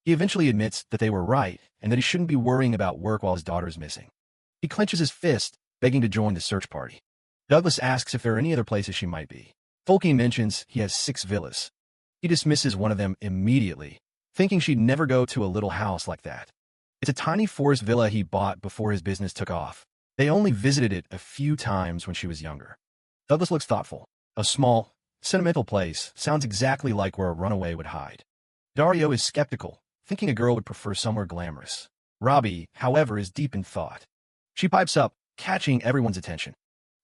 He eventually admits that they were right and that he shouldn't be worrying about work while his daughter is missing. He clenches his fist, begging to join the search party. Douglas asks if there are any other places she might be. Tolkien mentions he has 6 villas. He dismisses one of them immediately, thinking she'd never go to a little house like that. It's a tiny forest villa he bought before his business took off. They only visited it a few times when she was younger. Douglas looks thoughtful. A small, sentimental place sounds exactly like where a runaway would hide. Dario is skeptical, thinking a girl would prefer somewhere glamorous. Robbie, however, is deep in thought. She pipes up, catching everyone's attention.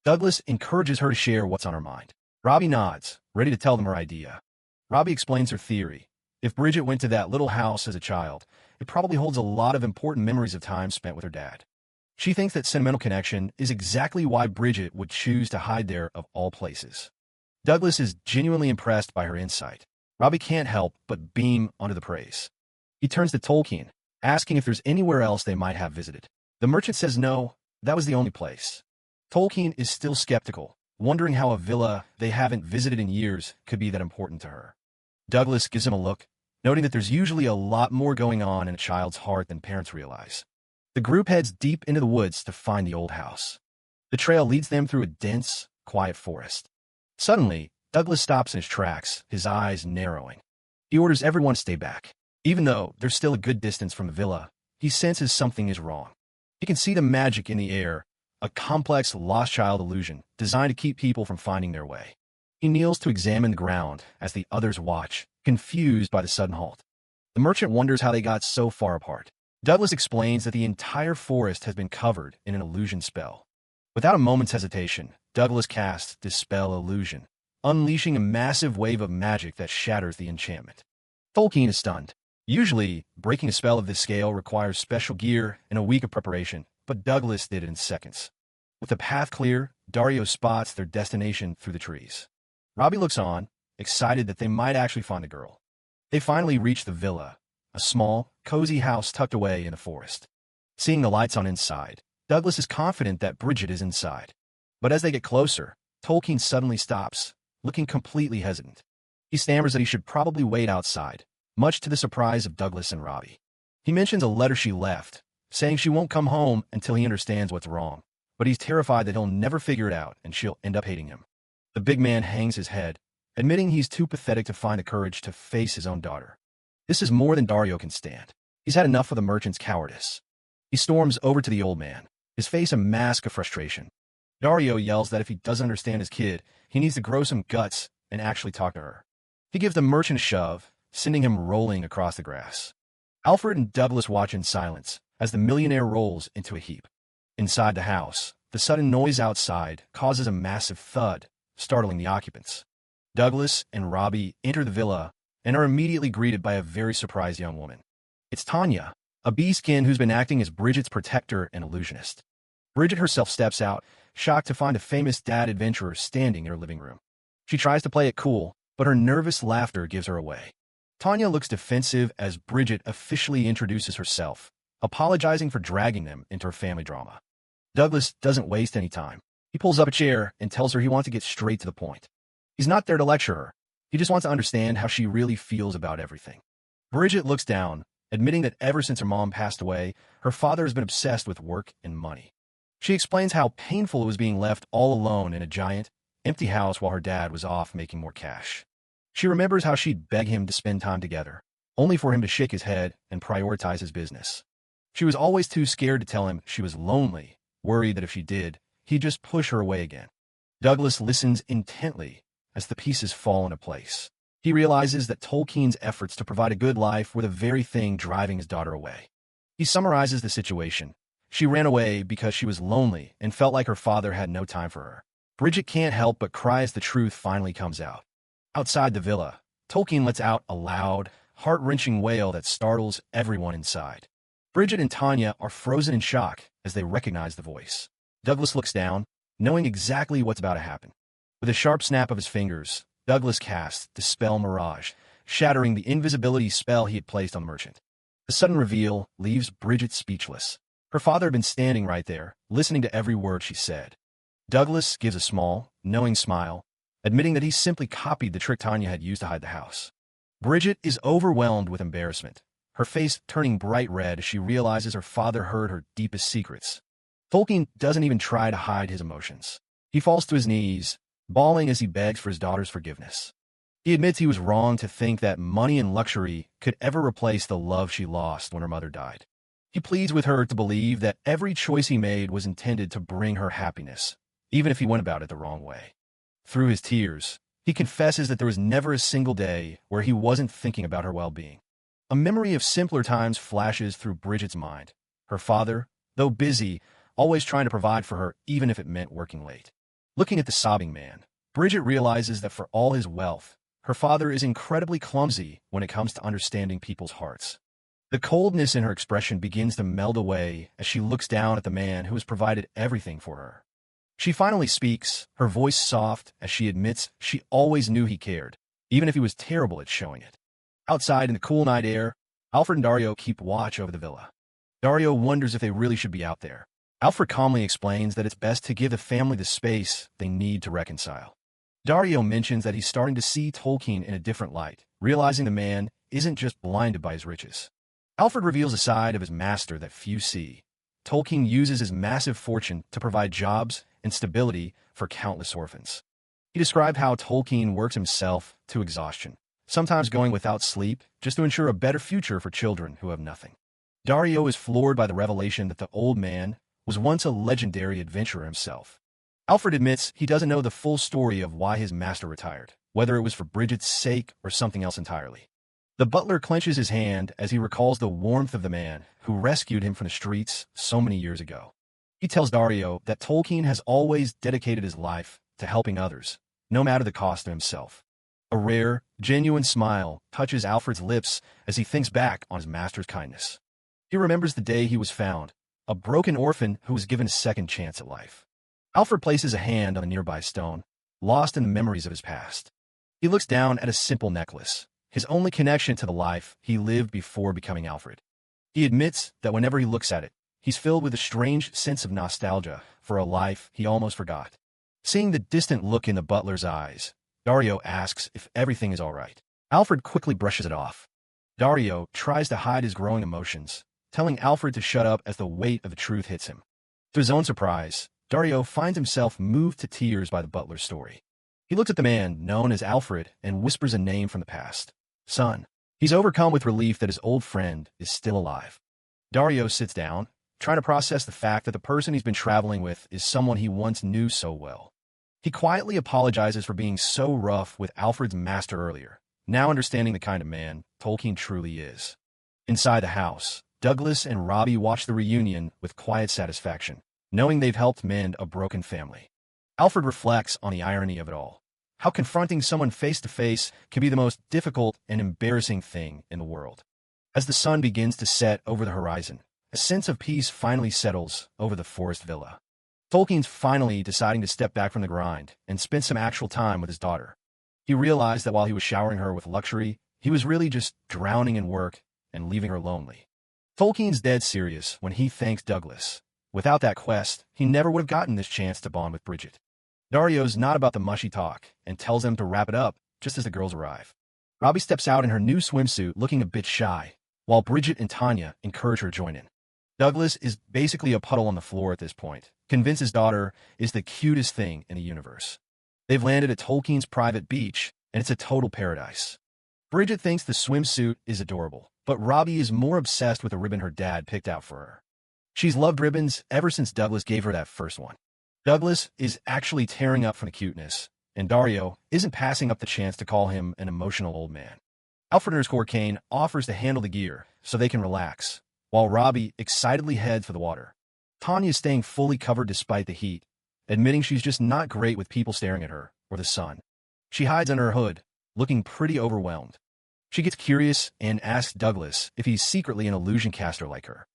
Douglas encourages her to share what's on her mind. Robbie nods, ready to tell them her idea. Robbie explains her theory. If Bridget went to that little house as a child, it probably holds a lot of important memories of time spent with her dad. She thinks that sentimental connection is exactly why Bridget would choose to hide there of all places. Douglas is genuinely impressed by her insight. Robbie can't help but beam under the praise. He turns to Tolkien, asking if there's anywhere else they might have visited. The merchant says no, that was the only place. Tolkien is still skeptical, wondering how a villa they haven't visited in years could be that important to her. Douglas gives him a look, noting that there's usually a lot more going on in a child's heart than parents realize. The group heads deep into the woods to find the old house. The trail leads them through a dense, quiet forest. Suddenly, Douglas stops in his tracks, his eyes narrowing. He orders everyone to stay back. Even though they're still a good distance from the villa, he senses something is wrong. He can see the magic in the air, a complex lost child illusion designed to keep people from finding their way. He kneels to examine the ground as the others watch, confused by the sudden halt. The merchant wonders how they got so far apart. Douglas explains that the entire forest has been covered in an illusion spell. Without a moment's hesitation, Douglas casts Dispel Illusion, unleashing a massive wave of magic that shatters the enchantment. Tolkien is stunned. Usually, breaking a spell of this scale requires special gear and a week of preparation, but Douglas did it in seconds. With the path clear, Dario spots their destination through the trees. Robbie looks on, excited that they might actually find the girl. They finally reach the villa, a small, cozy house tucked away in the forest. Seeing the lights on inside, Douglas is confident that Bridget is inside. But as they get closer, Tolkien suddenly stops, looking completely hesitant. He stammers that he should probably wait outside, much to the surprise of Douglas and Robbie. He mentions a letter she left, saying she won't come home until he understands what's wrong, but he's terrified that he'll never figure it out and she'll end up hating him. The big man hangs his head, admitting he's too pathetic to find the courage to face his own daughter. This is more than Dario can stand. He's had enough of the merchant's cowardice. He storms over to the old man, his face a mask of frustration. Dario yells that if he doesn't understand his kid, he needs to grow some guts and actually talk to her. He gives the merchant a shove, sending him rolling across the grass. Alfred and Douglas watch in silence as the millionaire rolls into a heap. Inside the house, the sudden noise outside causes a massive thud, startling the occupants. Douglas and Robbie enter the villa and are immediately greeted by a very surprised young woman. It's Tanya, a bee-skin who's been acting as Bridget's protector and illusionist. Bridget herself steps out, shocked to find a famous dad adventurer standing in her living room. She tries to play it cool, but her nervous laughter gives her away. Tanya looks defensive as Bridget officially introduces herself, apologizing for dragging them into her family drama. Douglas doesn't waste any time. He pulls up a chair and tells her he wants to get straight to the point. He's not there to lecture her. He just wants to understand how she really feels about everything. Bridget looks down, admitting that ever since her mom passed away, her father has been obsessed with work and money. She explains how painful it was being left all alone in a giant, empty house while her dad was off making more cash. She remembers how she'd beg him to spend time together, only for him to shake his head and prioritize his business. She was always too scared to tell him she was lonely, worried that if she did, he'd just push her away again. Douglas listens intently as the pieces fall into place. He realizes that Tolkien's efforts to provide a good life were the very thing driving his daughter away. He summarizes the situation. She ran away because she was lonely and felt like her father had no time for her. Bridget can't help but cry as the truth finally comes out. Outside the villa, Tolkien lets out a loud, heart-wrenching wail that startles everyone inside. Bridget and Tanya are frozen in shock as they recognize the voice. Douglas looks down, knowing exactly what's about to happen. With a sharp snap of his fingers, Douglas casts Dispel Mirage, shattering the invisibility spell he had placed on the merchant. The sudden reveal leaves Bridget speechless. Her father had been standing right there, listening to every word she said. Douglas gives a small, knowing smile, admitting that he simply copied the trick Tanya had used to hide the house. Bridget is overwhelmed with embarrassment, her face turning bright red as she realizes her father heard her deepest secrets. Tolkien doesn't even try to hide his emotions. He falls to his knees, bawling as he begs for his daughter's forgiveness. He admits he was wrong to think that money and luxury could ever replace the love she lost when her mother died. He pleads with her to believe that every choice he made was intended to bring her happiness, even if he went about it the wrong way. Through his tears, he confesses that there was never a single day where he wasn't thinking about her well-being. A memory of simpler times flashes through Bridget's mind. Her father, though busy, always trying to provide for her even if it meant working late. Looking at the sobbing man, Bridget realizes that for all his wealth, her father is incredibly clumsy when it comes to understanding people's hearts. The coldness in her expression begins to meld away as she looks down at the man who has provided everything for her. She finally speaks, her voice soft as she admits she always knew he cared, even if he was terrible at showing it. Outside in the cool night air, Alfred and Dario keep watch over the villa. Dario wonders if they really should be out there. Alfred calmly explains that it's best to give the family the space they need to reconcile. Dario mentions that he's starting to see Tolkien in a different light, realizing the man isn't just blinded by his riches. Alfred reveals a side of his master that few see. Tolkien uses his massive fortune to provide jobs and stability for countless orphans. He described how Tolkien works himself to exhaustion, sometimes going without sleep just to ensure a better future for children who have nothing. Dario is floored by the revelation that the old man, was once a legendary adventurer himself. Alfred admits he doesn't know the full story of why his master retired, whether it was for Bridget's sake or something else entirely. The butler clenches his hand as he recalls the warmth of the man who rescued him from the streets so many years ago. He tells Dario that Tolkien has always dedicated his life to helping others, no matter the cost to himself. A rare, genuine smile touches Alfred's lips as he thinks back on his master's kindness. He remembers the day he was found, a broken orphan who was given a second chance at life. Alfred places a hand on a nearby stone, lost in the memories of his past. He looks down at a simple necklace, his only connection to the life he lived before becoming Alfred. He admits that whenever he looks at it, he's filled with a strange sense of nostalgia for a life he almost forgot. Seeing the distant look in the butler's eyes, Dario asks if everything is all right. Alfred quickly brushes it off. Dario tries to hide his growing emotions, telling Alfred to shut up as the weight of the truth hits him. To his own surprise, Dario finds himself moved to tears by the butler's story. He looks at the man known as Alfred and whispers a name from the past. Son. He's overcome with relief that his old friend is still alive. Dario sits down, trying to process the fact that the person he's been traveling with is someone he once knew so well. He quietly apologizes for being so rough with Alfred's master earlier, now understanding the kind of man Tolkien truly is. Inside the house, Douglas and Robbie watch the reunion with quiet satisfaction, knowing they've helped mend a broken family. Alfred reflects on the irony of it all. How confronting someone face-to-face can be the most difficult and embarrassing thing in the world. As the sun begins to set over the horizon, a sense of peace finally settles over the forest villa. Tolkien's finally deciding to step back from the grind and spend some actual time with his daughter. He realized that while he was showering her with luxury, he was really just drowning in work and leaving her lonely. Tolkien's dead serious when he thanks Douglas. Without that quest, he never would have gotten this chance to bond with Bridget. Dario's not about the mushy talk and tells them to wrap it up just as the girls arrive. Robbie steps out in her new swimsuit looking a bit shy, while Bridget and Tanya encourage her to join in. Douglas is basically a puddle on the floor at this point, convinced his daughter is the cutest thing in the universe. They've landed at Tolkien's private beach, and it's a total paradise. Bridget thinks the swimsuit is adorable, but Robbie is more obsessed with the ribbon her dad picked out for her. She's loved ribbons ever since Douglas gave her that first one. Douglas is actually tearing up from the cuteness, and Dario isn't passing up the chance to call him an emotional old man. Alfred Kane offers to handle the gear so they can relax, while Robbie excitedly heads for the water. Tanya is staying fully covered despite the heat, admitting she's just not great with people staring at her or the sun. She hides under her hood, looking pretty overwhelmed. She gets curious and asks Douglas if he's secretly an illusion caster like her.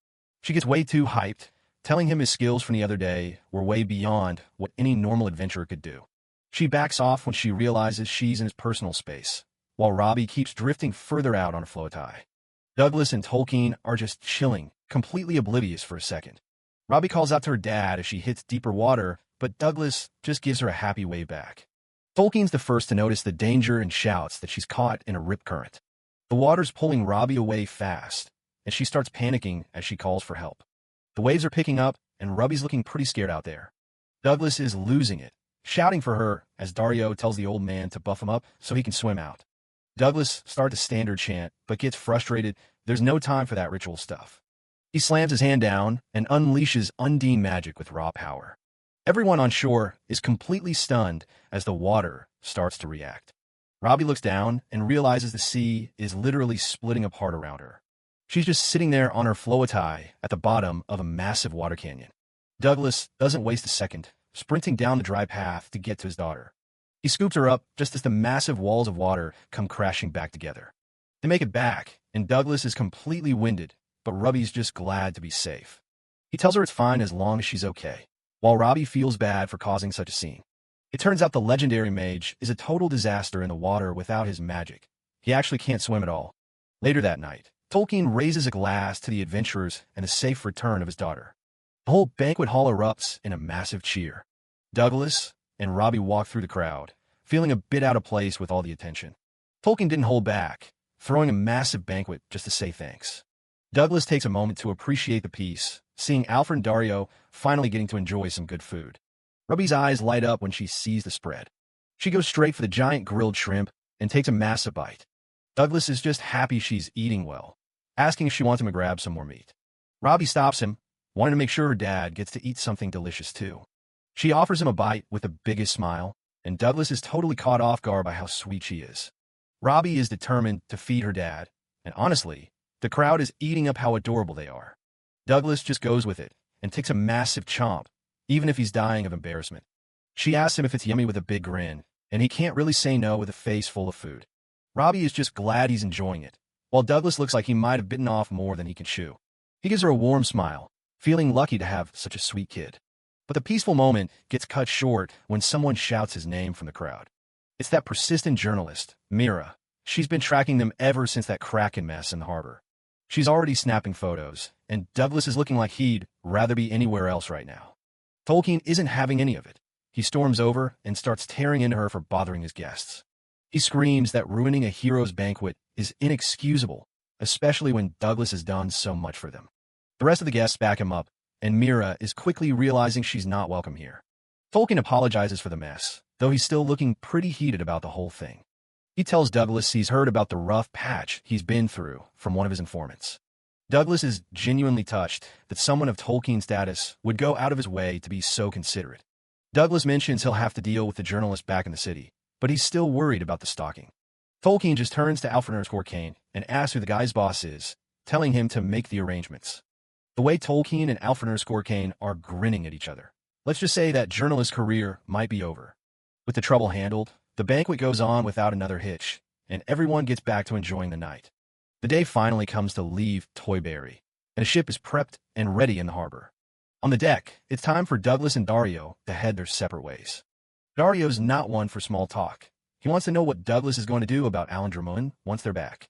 She gets way too hyped, telling him his skills from the other day were way beyond what any normal adventurer could do. She backs off when she realizes she's in his personal space, while Robbie keeps drifting further out on a floatai. Douglas and Tolkien are just chilling, completely oblivious for a second. Robbie calls out to her dad as she hits deeper water, but Douglas just gives her a happy wave back. Tolkien's the first to notice the danger and shouts that she's caught in a rip current. The water's pulling Robbie away fast, and she starts panicking as she calls for help. The waves are picking up, and Robbie's looking pretty scared out there. Douglas is losing it, shouting for her as Dario tells the old man to buff him up so he can swim out. Douglas starts a standard chant, but gets frustrated. There's no time for that ritual stuff. He slams his hand down and unleashes Undine magic with raw power. Everyone on shore is completely stunned as the water starts to react. Robbie looks down and realizes the sea is literally splitting apart around her. She's just sitting there on her floatai at the bottom of a massive water canyon. Douglas doesn't waste a second, sprinting down the dry path to get to his daughter. He scoops her up just as the massive walls of water come crashing back together. They make it back, and Douglas is completely winded, but Robbie's just glad to be safe. He tells her it's fine as long as she's okay, while Robbie feels bad for causing such a scene. It turns out the legendary mage is a total disaster in the water without his magic. He actually can't swim at all. Later that night, Tolkien raises a glass to the adventurers and the safe return of his daughter. The whole banquet hall erupts in a massive cheer. Douglas and Robbie walk through the crowd, feeling a bit out of place with all the attention. Tolkien didn't hold back, throwing a massive banquet just to say thanks. Douglas takes a moment to appreciate the peace, seeing Alfred and Dario finally getting to enjoy some good food. Robbie's eyes light up when she sees the spread. She goes straight for the giant grilled shrimp and takes a massive bite. Douglas is just happy she's eating well, asking if she wants him to grab some more meat. Robbie stops him, wanting to make sure her dad gets to eat something delicious too. She offers him a bite with the biggest smile, and Douglas is totally caught off guard by how sweet she is. Robbie is determined to feed her dad, and honestly, the crowd is eating up how adorable they are. Douglas just goes with it and takes a massive chomp, even if he's dying of embarrassment. She asks him if it's yummy with a big grin, and he can't really say no with a face full of food. Robbie is just glad he's enjoying it, while Douglas looks like he might have bitten off more than he can chew. He gives her a warm smile, feeling lucky to have such a sweet kid. But the peaceful moment gets cut short when someone shouts his name from the crowd. It's that persistent journalist, Mira. She's been tracking them ever since that Kraken mess in the harbor. She's already snapping photos, and Douglas is looking like he'd rather be anywhere else right now. Tolkien isn't having any of it. He storms over and starts tearing into her for bothering his guests. He screams that ruining a hero's banquet is inexcusable, especially when Douglas has done so much for them. The rest of the guests back him up, and Mira is quickly realizing she's not welcome here. Tolkien apologizes for the mess, though he's still looking pretty heated about the whole thing. He tells Douglas he's heard about the rough patch he's been through from one of his informants. Douglas is genuinely touched that someone of Tolkien's status would go out of his way to be so considerate. Douglas mentions he'll have to deal with the journalist back in the city, but he's still worried about the stalking. Tolkien just turns to Alfred_Kane and asks who the guy's boss is, telling him to make the arrangements. The way Tolkien and Alfred_Kane are grinning at each other. Let's just say that journalist's career might be over. With the trouble handled, the banquet goes on without another hitch, and everyone gets back to enjoying the night. The day finally comes to leave Toyberry, and a ship is prepped and ready in the harbor. On the deck, it's time for Douglas and Dario to head their separate ways. Dario's not one for small talk. He wants to know what Douglas is going to do about Alan Drummond once they're back.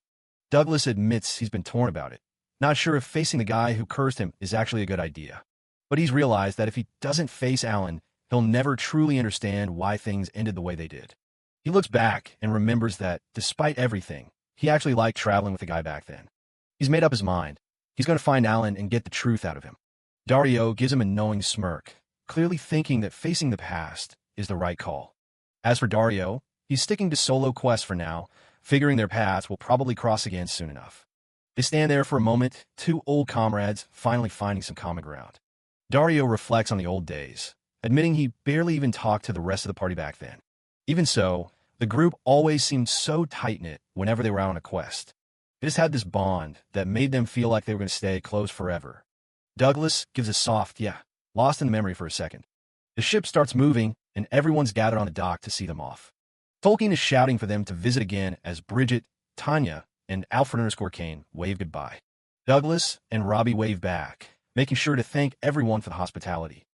Douglas admits he's been torn about it, not sure if facing the guy who cursed him is actually a good idea. But he's realized that if he doesn't face Alan, he'll never truly understand why things ended the way they did. He looks back and remembers that, despite everything, he actually liked traveling with the guy back then. He's made up his mind. He's going to find Alan and get the truth out of him. Dario gives him a knowing smirk, clearly thinking that facing the past is the right call. As for Dario, he's sticking to solo quests for now, figuring their paths will probably cross again soon enough. They stand there for a moment, two old comrades finally finding some common ground. Dario reflects on the old days, admitting he barely even talked to the rest of the party back then. Even so, the group always seemed so tight-knit whenever they were out on a quest. They just had this bond that made them feel like they were going to stay close forever. Douglas gives a soft yeah, lost in the memory for a second. The ship starts moving, and everyone's gathered on the dock to see them off. Tolkien is shouting for them to visit again as Bridget, Tanya, and Alfred_Kane wave goodbye. Douglas and Robbie wave back, making sure to thank everyone for the hospitality.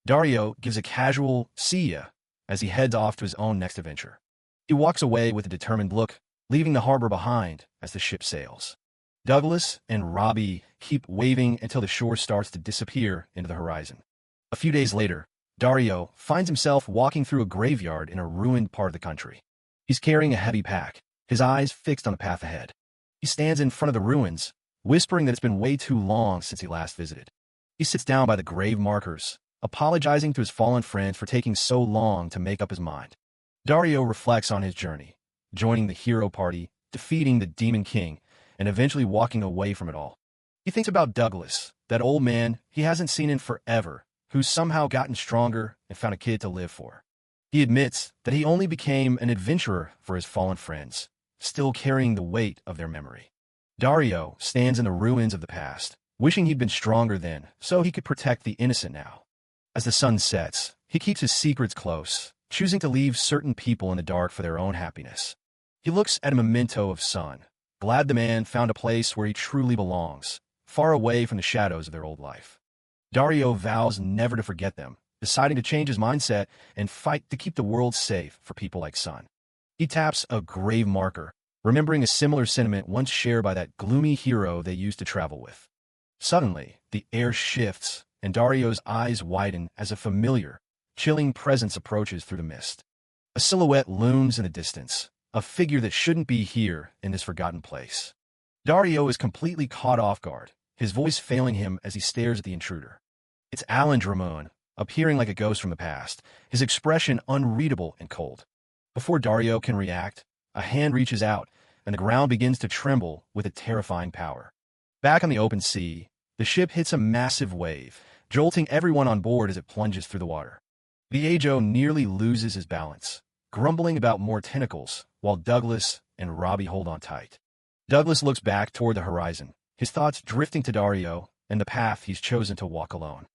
Dario gives a casual see ya as he heads off to his own next adventure. He walks away with a determined look, leaving the harbor behind as the ship sails. Douglas and Robbie keep waving until the shore starts to disappear into the horizon. A few days later, Dario finds himself walking through a graveyard in a ruined part of the country. He's carrying a heavy pack, his eyes fixed on the path ahead. He stands in front of the ruins, whispering that it's been way too long since he last visited. He sits down by the grave markers, apologizing to his fallen friends for taking so long to make up his mind. Dario reflects on his journey, joining the hero party, defeating the Demon King, and eventually walking away from it all. He thinks about Douglas, that old man he hasn't seen in forever, who's somehow gotten stronger and found a kid to live for. He admits that he only became an adventurer for his fallen friends, still carrying the weight of their memory. Dario stands in the ruins of the past, wishing he'd been stronger then, so he could protect the innocent now. As the sun sets, he keeps his secrets close, choosing to leave certain people in the dark for their own happiness. He looks at a memento of sun, glad the man found a place where he truly belongs, far away from the shadows of their old life. Dario vows never to forget them, deciding to change his mindset and fight to keep the world safe for people like Sun. He taps a grave marker, remembering a similar sentiment once shared by that gloomy hero they used to travel with. Suddenly, the air shifts, and Dario's eyes widen as a familiar, chilling presence approaches through the mist. A silhouette looms in the distance, a figure that shouldn't be here in this forgotten place. Dario is completely caught off guard, his voice failing him as he stares at the intruder. It's Alan Drummond, appearing like a ghost from the past, his expression unreadable and cold. Before Dario can react, a hand reaches out, and the ground begins to tremble with a terrifying power. Back on the open sea, The ship hits a massive wave, jolting everyone on board as it plunges through the water. The Ajo nearly loses his balance, grumbling about more tentacles, while Douglas and Robbie hold on tight. Douglas looks back toward the horizon, his thoughts drifting to Dario and the path he's chosen to walk alone.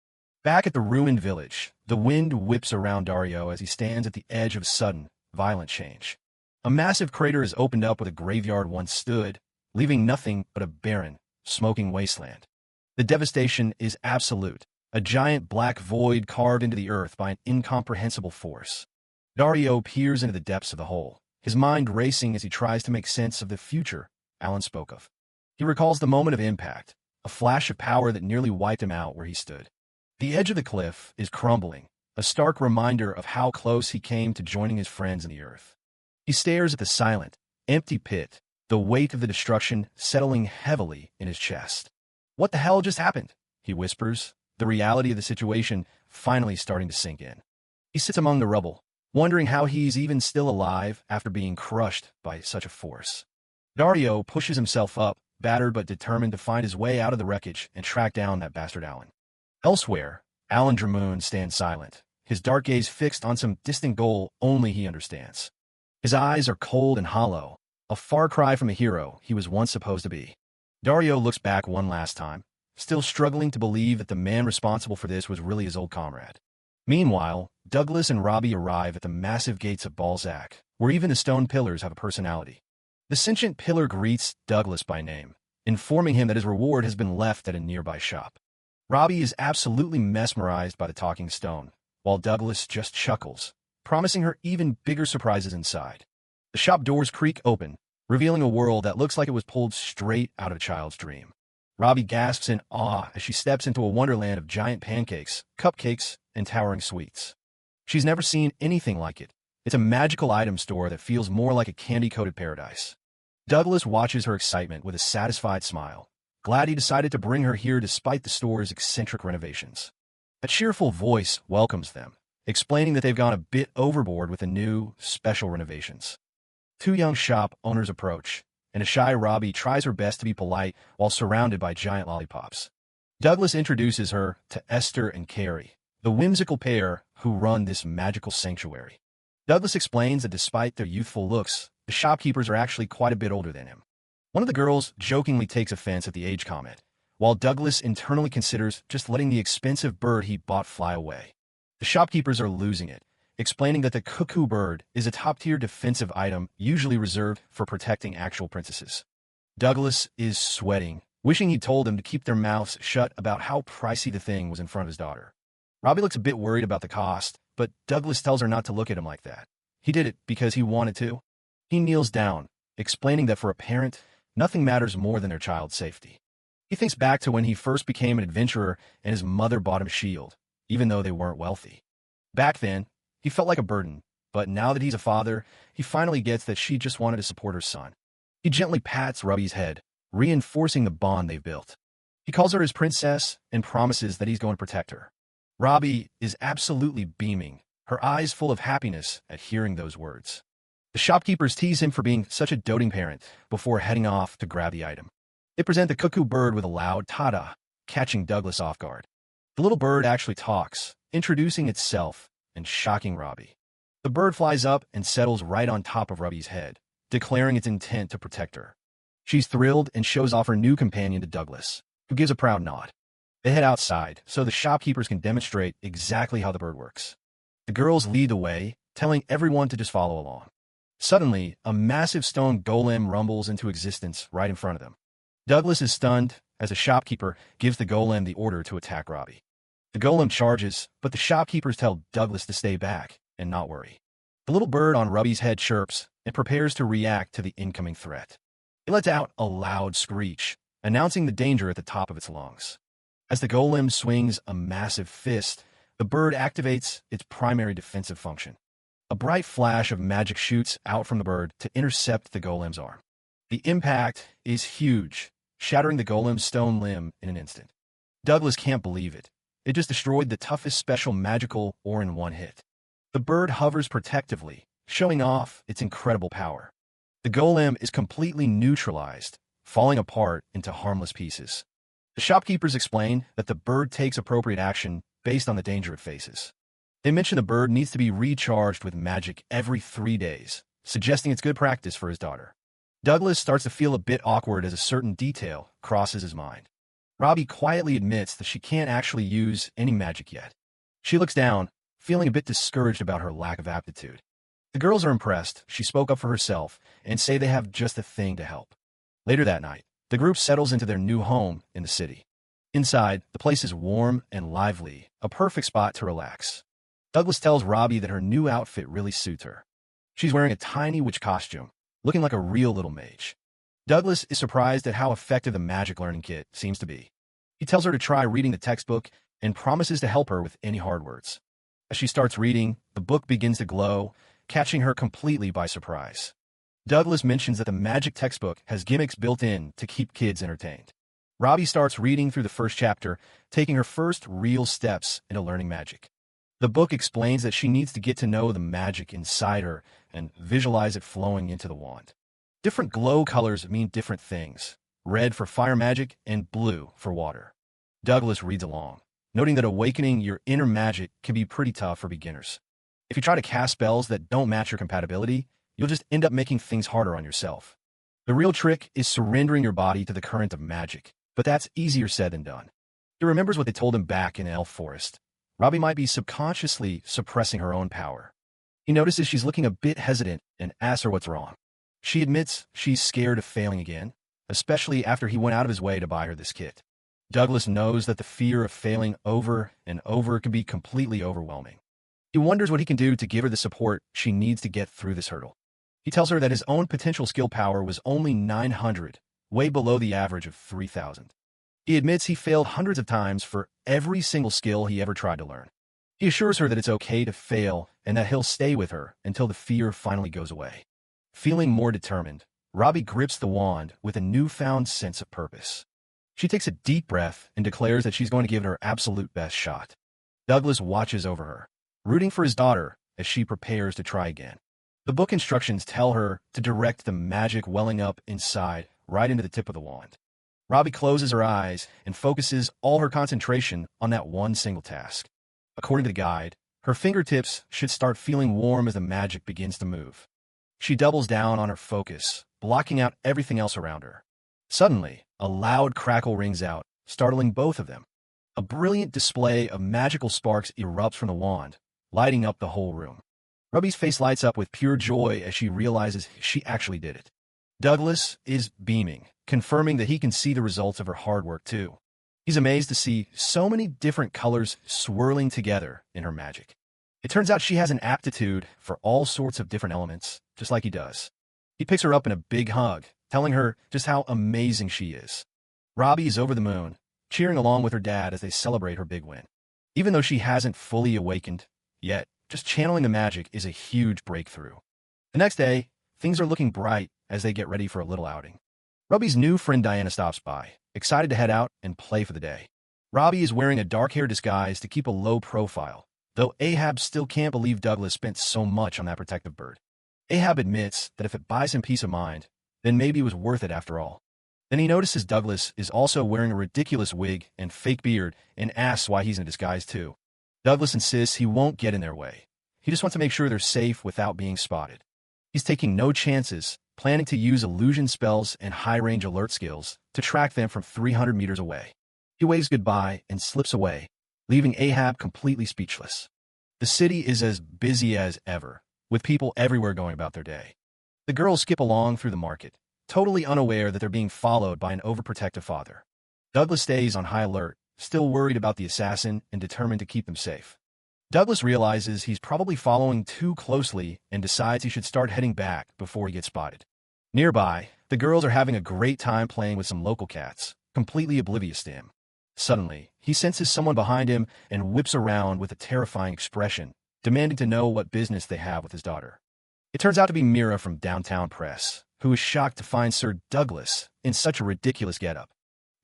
Back at the ruined village, the wind whips around Dario as he stands at the edge of a sudden, violent change. A massive crater has opened up where the graveyard once stood, leaving nothing but a barren, smoking wasteland. The devastation is absolute, a giant black void carved into the earth by an incomprehensible force. Dario peers into the depths of the hole, his mind racing as he tries to make sense of the future Alan spoke of. He recalls the moment of impact, a flash of power that nearly wiped him out where he stood. The edge of the cliff is crumbling, a stark reminder of how close he came to joining his friends in the earth. He stares at the silent, empty pit, the weight of the destruction settling heavily in his chest. "What the hell just happened?" he whispers, the reality of the situation finally starting to sink in. He sits among the rubble, wondering how he's even still alive after being crushed by such a force. Dario pushes himself up, battered but determined to find his way out of the wreckage and track down that bastard Alan. Elsewhere, Alan Dramoon stands silent, his dark gaze fixed on some distant goal only he understands. His eyes are cold and hollow, a far cry from the hero he was once supposed to be. Dario looks back one last time, still struggling to believe that the man responsible for this was really his old comrade. Meanwhile, Douglas and Robbie arrive at the massive gates of Balzac, where even the stone pillars have a personality. The sentient pillar greets Douglas by name, informing him that his reward has been left at a nearby shop. Robbie is absolutely mesmerized by the talking stone, while Douglas just chuckles, promising her even bigger surprises inside. The shop doors creak open, revealing a world that looks like it was pulled straight out of a child's dream. Robbie gasps in awe as she steps into a wonderland of giant pancakes, cupcakes, and towering sweets. She's never seen anything like it. It's a magical item store that feels more like a candy-coated paradise. Douglas watches her excitement with a satisfied smile, glad he decided to bring her here despite the store's eccentric renovations. A cheerful voice welcomes them, explaining that they've gone a bit overboard with the new, special renovations. Two young shop owners approach, and a shy Robbie tries her best to be polite while surrounded by giant lollipops. Douglas introduces her to Esther and Carrie, the whimsical pair who run this magical sanctuary. Douglas explains that despite their youthful looks, the shopkeepers are actually quite a bit older than him. One of the girls jokingly takes offense at the age comment, while Douglas internally considers just letting the expensive bird he bought fly away. The shopkeepers are losing it, explaining that the cuckoo bird is a top-tier defensive item usually reserved for protecting actual princesses. Douglas is sweating, wishing he'd told them to keep their mouths shut about how pricey the thing was in front of his daughter. Robbie looks a bit worried about the cost, but Douglas tells her not to look at him like that. He did it because he wanted to. He kneels down, explaining that for a parent, nothing matters more than their child's safety. He thinks back to when he first became an adventurer and his mother bought him a shield, even though they weren't wealthy. Back then, he felt like a burden, but now that he's a father, he finally gets that she just wanted to support her son. He gently pats Robbie's head, reinforcing the bond they've built. He calls her his princess and promises that he's going to protect her. Robbie is absolutely beaming, her eyes full of happiness at hearing those words. The shopkeepers tease him for being such a doting parent before heading off to grab the item. They present the cuckoo bird with a loud ta-da, catching Douglas off guard. The little bird actually talks, introducing itself and shocking Robbie. The bird flies up and settles right on top of Robbie's head, declaring its intent to protect her. She's thrilled and shows off her new companion to Douglas, who gives a proud nod. They head outside so the shopkeepers can demonstrate exactly how the bird works. The girls lead the way, telling everyone to just follow along. Suddenly, a massive stone golem rumbles into existence right in front of them. Douglas is stunned as a shopkeeper gives the golem the order to attack Robbie. The golem charges, but the shopkeepers tell Douglas to stay back and not worry. The little bird on Robbie's head chirps and prepares to react to the incoming threat. It lets out a loud screech, announcing the danger at the top of its lungs. As the golem swings a massive fist, the bird activates its primary defensive function. A bright flash of magic shoots out from the bird to intercept the golem's arm. The impact is huge, shattering the golem's stone limb in an instant. Douglas can't believe it. It just destroyed the toughest special magical ore in one hit. The bird hovers protectively, showing off its incredible power. The golem is completely neutralized, falling apart into harmless pieces. The shopkeepers explain that the bird takes appropriate action based on the danger it faces. They mention the bird needs to be recharged with magic every 3 days, suggesting it's good practice for his daughter. Douglas starts to feel a bit awkward as a certain detail crosses his mind. Robbie quietly admits that she can't actually use any magic yet. She looks down, feeling a bit discouraged about her lack of aptitude. The girls are impressed she spoke up for herself and say they have just the thing to help. Later that night, the group settles into their new home in the city. Inside, the place is warm and lively, a perfect spot to relax. Douglas tells Robbie that her new outfit really suits her. She's wearing a tiny witch costume, looking like a real little mage. Douglas is surprised at how effective the magic learning kit seems to be. He tells her to try reading the textbook and promises to help her with any hard words. As she starts reading, the book begins to glow, catching her completely by surprise. Douglas mentions that the magic textbook has gimmicks built in to keep kids entertained. Robbie starts reading through the first chapter, taking her first real steps into learning magic. The book explains that she needs to get to know the magic inside her and visualize it flowing into the wand. Different glow colors mean different things: red for fire magic and blue for water. Douglas reads along, noting that awakening your inner magic can be pretty tough for beginners. If you try to cast spells that don't match your compatibility, you'll just end up making things harder on yourself. The real trick is surrendering your body to the current of magic, but that's easier said than done. He remembers what they told him back in Elf Forest. Robbie might be subconsciously suppressing her own power. He notices she's looking a bit hesitant and asks her what's wrong. She admits she's scared of failing again, especially after he went out of his way to buy her this kit. Douglas knows that the fear of failing over and over can be completely overwhelming. He wonders what he can do to give her the support she needs to get through this hurdle. He tells her that his own potential skill power was only 900, way below the average of 3,000. He admits he failed hundreds of times for every single skill he ever tried to learn. He assures her that it's okay to fail and that he'll stay with her until the fear finally goes away. Feeling more determined, Robbie grips the wand with a newfound sense of purpose. She takes a deep breath and declares that she's going to give it her absolute best shot. Douglas watches over her, rooting for his daughter as she prepares to try again. The book instructions tell her to direct the magic welling up inside right into the tip of the wand. Robbie closes her eyes and focuses all her concentration on that one single task. According to the guide, her fingertips should start feeling warm as the magic begins to move. She doubles down on her focus, blocking out everything else around her. Suddenly, a loud crackle rings out, startling both of them. A brilliant display of magical sparks erupts from the wand, lighting up the whole room. Robbie's face lights up with pure joy as she realizes she actually did it. Douglas is beaming, confirming that he can see the results of her hard work too. He's amazed to see so many different colors swirling together in her magic. It turns out she has an aptitude for all sorts of different elements, just like he does. He picks her up in a big hug, telling her just how amazing she is. Robbie is over the moon, cheering along with her dad as they celebrate her big win. Even though she hasn't fully awakened yet, just channeling the magic is a huge breakthrough. The next day, things are looking bright as they get ready for a little outing. Robbie's new friend Diana stops by, excited to head out and play for the day. Robbie is wearing a dark hair disguise to keep a low profile, though Ahab still can't believe Douglas spent so much on that protective bird. Ahab admits that if it buys him peace of mind, then maybe it was worth it after all. Then he notices Douglas is also wearing a ridiculous wig and fake beard and asks why he's in disguise too. Douglas insists he won't get in their way. He just wants to make sure they're safe without being spotted. He's taking no chances, planning to use illusion spells and high-range alert skills to track them from 300 meters away. He waves goodbye and slips away, leaving Ahab completely speechless. The city is as busy as ever, with people everywhere going about their day. The girls skip along through the market, totally unaware that they're being followed by an overprotective father. Douglas stays on high alert, still worried about the assassin and determined to keep them safe. Douglas realizes he's probably following too closely and decides he should start heading back before he gets spotted. Nearby, the girls are having a great time playing with some local cats, completely oblivious to him. Suddenly, he senses someone behind him and whips around with a terrifying expression, demanding to know what business they have with his daughter. It turns out to be Mira from Downtown Press, who is shocked to find Sir Douglas in such a ridiculous getup.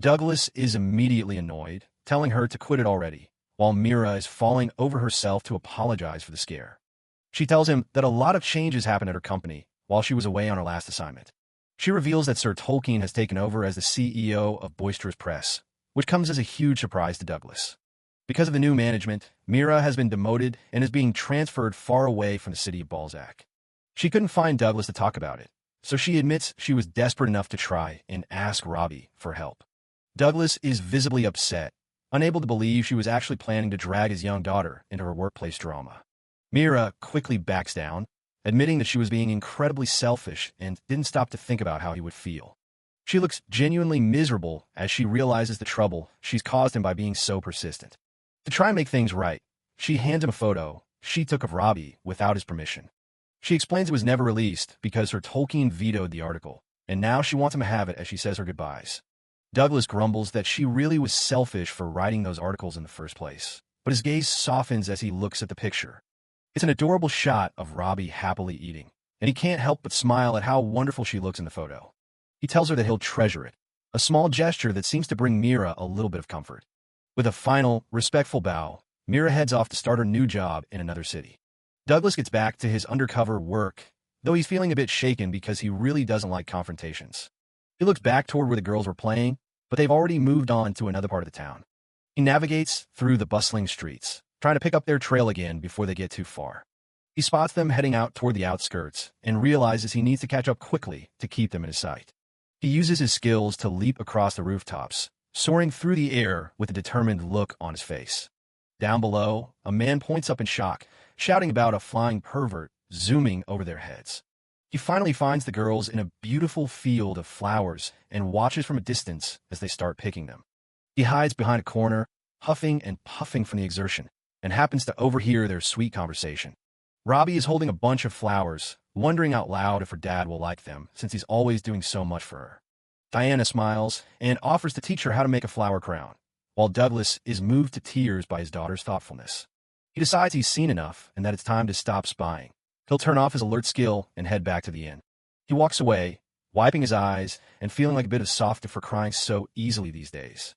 Douglas is immediately annoyed, telling her to quit it already, while Mira is falling over herself to apologize for the scare. She tells him that a lot of changes happened at her company while she was away on her last assignment. She reveals that Sir Tolkien has taken over as the CEO of Boisterous Press, which comes as a huge surprise to Douglas. Because of the new management, Mira has been demoted and is being transferred far away from the city of Balzac. She couldn't find Douglas to talk about it, so she admits she was desperate enough to try and ask Robbie for help. Douglas is visibly upset, unable to believe she was actually planning to drag his young daughter into her workplace drama. Mira quickly backs down, admitting that she was being incredibly selfish and didn't stop to think about how he would feel. She looks genuinely miserable as she realizes the trouble she's caused him by being so persistent. To try and make things right, she hands him a photo she took of Robbie without his permission. She explains it was never released because her Tolkien vetoed the article, and now she wants him to have it as she says her goodbyes. Douglas grumbles that she really was selfish for writing those articles in the first place, but his gaze softens as he looks at the picture. It's an adorable shot of Robbie happily eating, and he can't help but smile at how wonderful she looks in the photo. He tells her that he'll treasure it, a small gesture that seems to bring Mira a little bit of comfort. With a final, respectful bow, Mira heads off to start her new job in another city. Douglas gets back to his undercover work, though he's feeling a bit shaken because he really doesn't like confrontations. He looks back toward where the girls were playing, but they've already moved on to another part of the town. He navigates through the bustling streets, trying to pick up their trail again before they get too far. He spots them heading out toward the outskirts and realizes he needs to catch up quickly to keep them in his sight. He uses his skills to leap across the rooftops, soaring through the air with a determined look on his face. Down below, a man points up in shock, shouting about a flying pervert zooming over their heads. He finally finds the girls in a beautiful field of flowers and watches from a distance as they start picking them. He hides behind a corner, huffing and puffing from the exertion, and happens to overhear their sweet conversation. Robbie is holding a bunch of flowers, wondering out loud if her dad will like them, since he's always doing so much for her. Diana smiles and offers to teach her how to make a flower crown, while Douglas is moved to tears by his daughter's thoughtfulness. He decides he's seen enough and that it's time to stop spying. He'll turn off his alert skill and head back to the inn. He walks away, wiping his eyes and feeling like a bit of softy for crying so easily these days.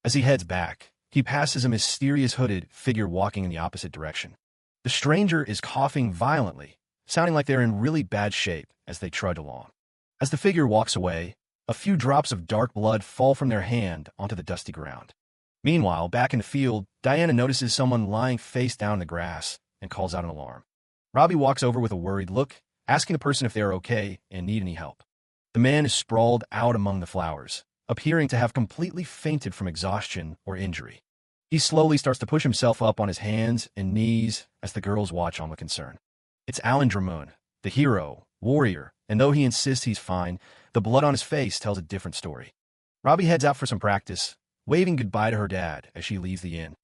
As he heads back, he passes a mysterious hooded figure walking in the opposite direction. The stranger is coughing violently, sounding like they're in really bad shape as they trudge along. As the figure walks away, a few drops of dark blood fall from their hand onto the dusty ground. Meanwhile, back in the field, Diana notices someone lying face down in the grass and calls out an alarm. Robbie walks over with a worried look, asking the person if they are okay and need any help. The man is sprawled out among the flowers, appearing to have completely fainted from exhaustion or injury. He slowly starts to push himself up on his hands and knees as the girls watch on with concern. It's Alan Drummond, the hero, warrior, and though he insists he's fine, the blood on his face tells a different story. Robbie heads out for some practice, waving goodbye to her dad as she leaves the inn.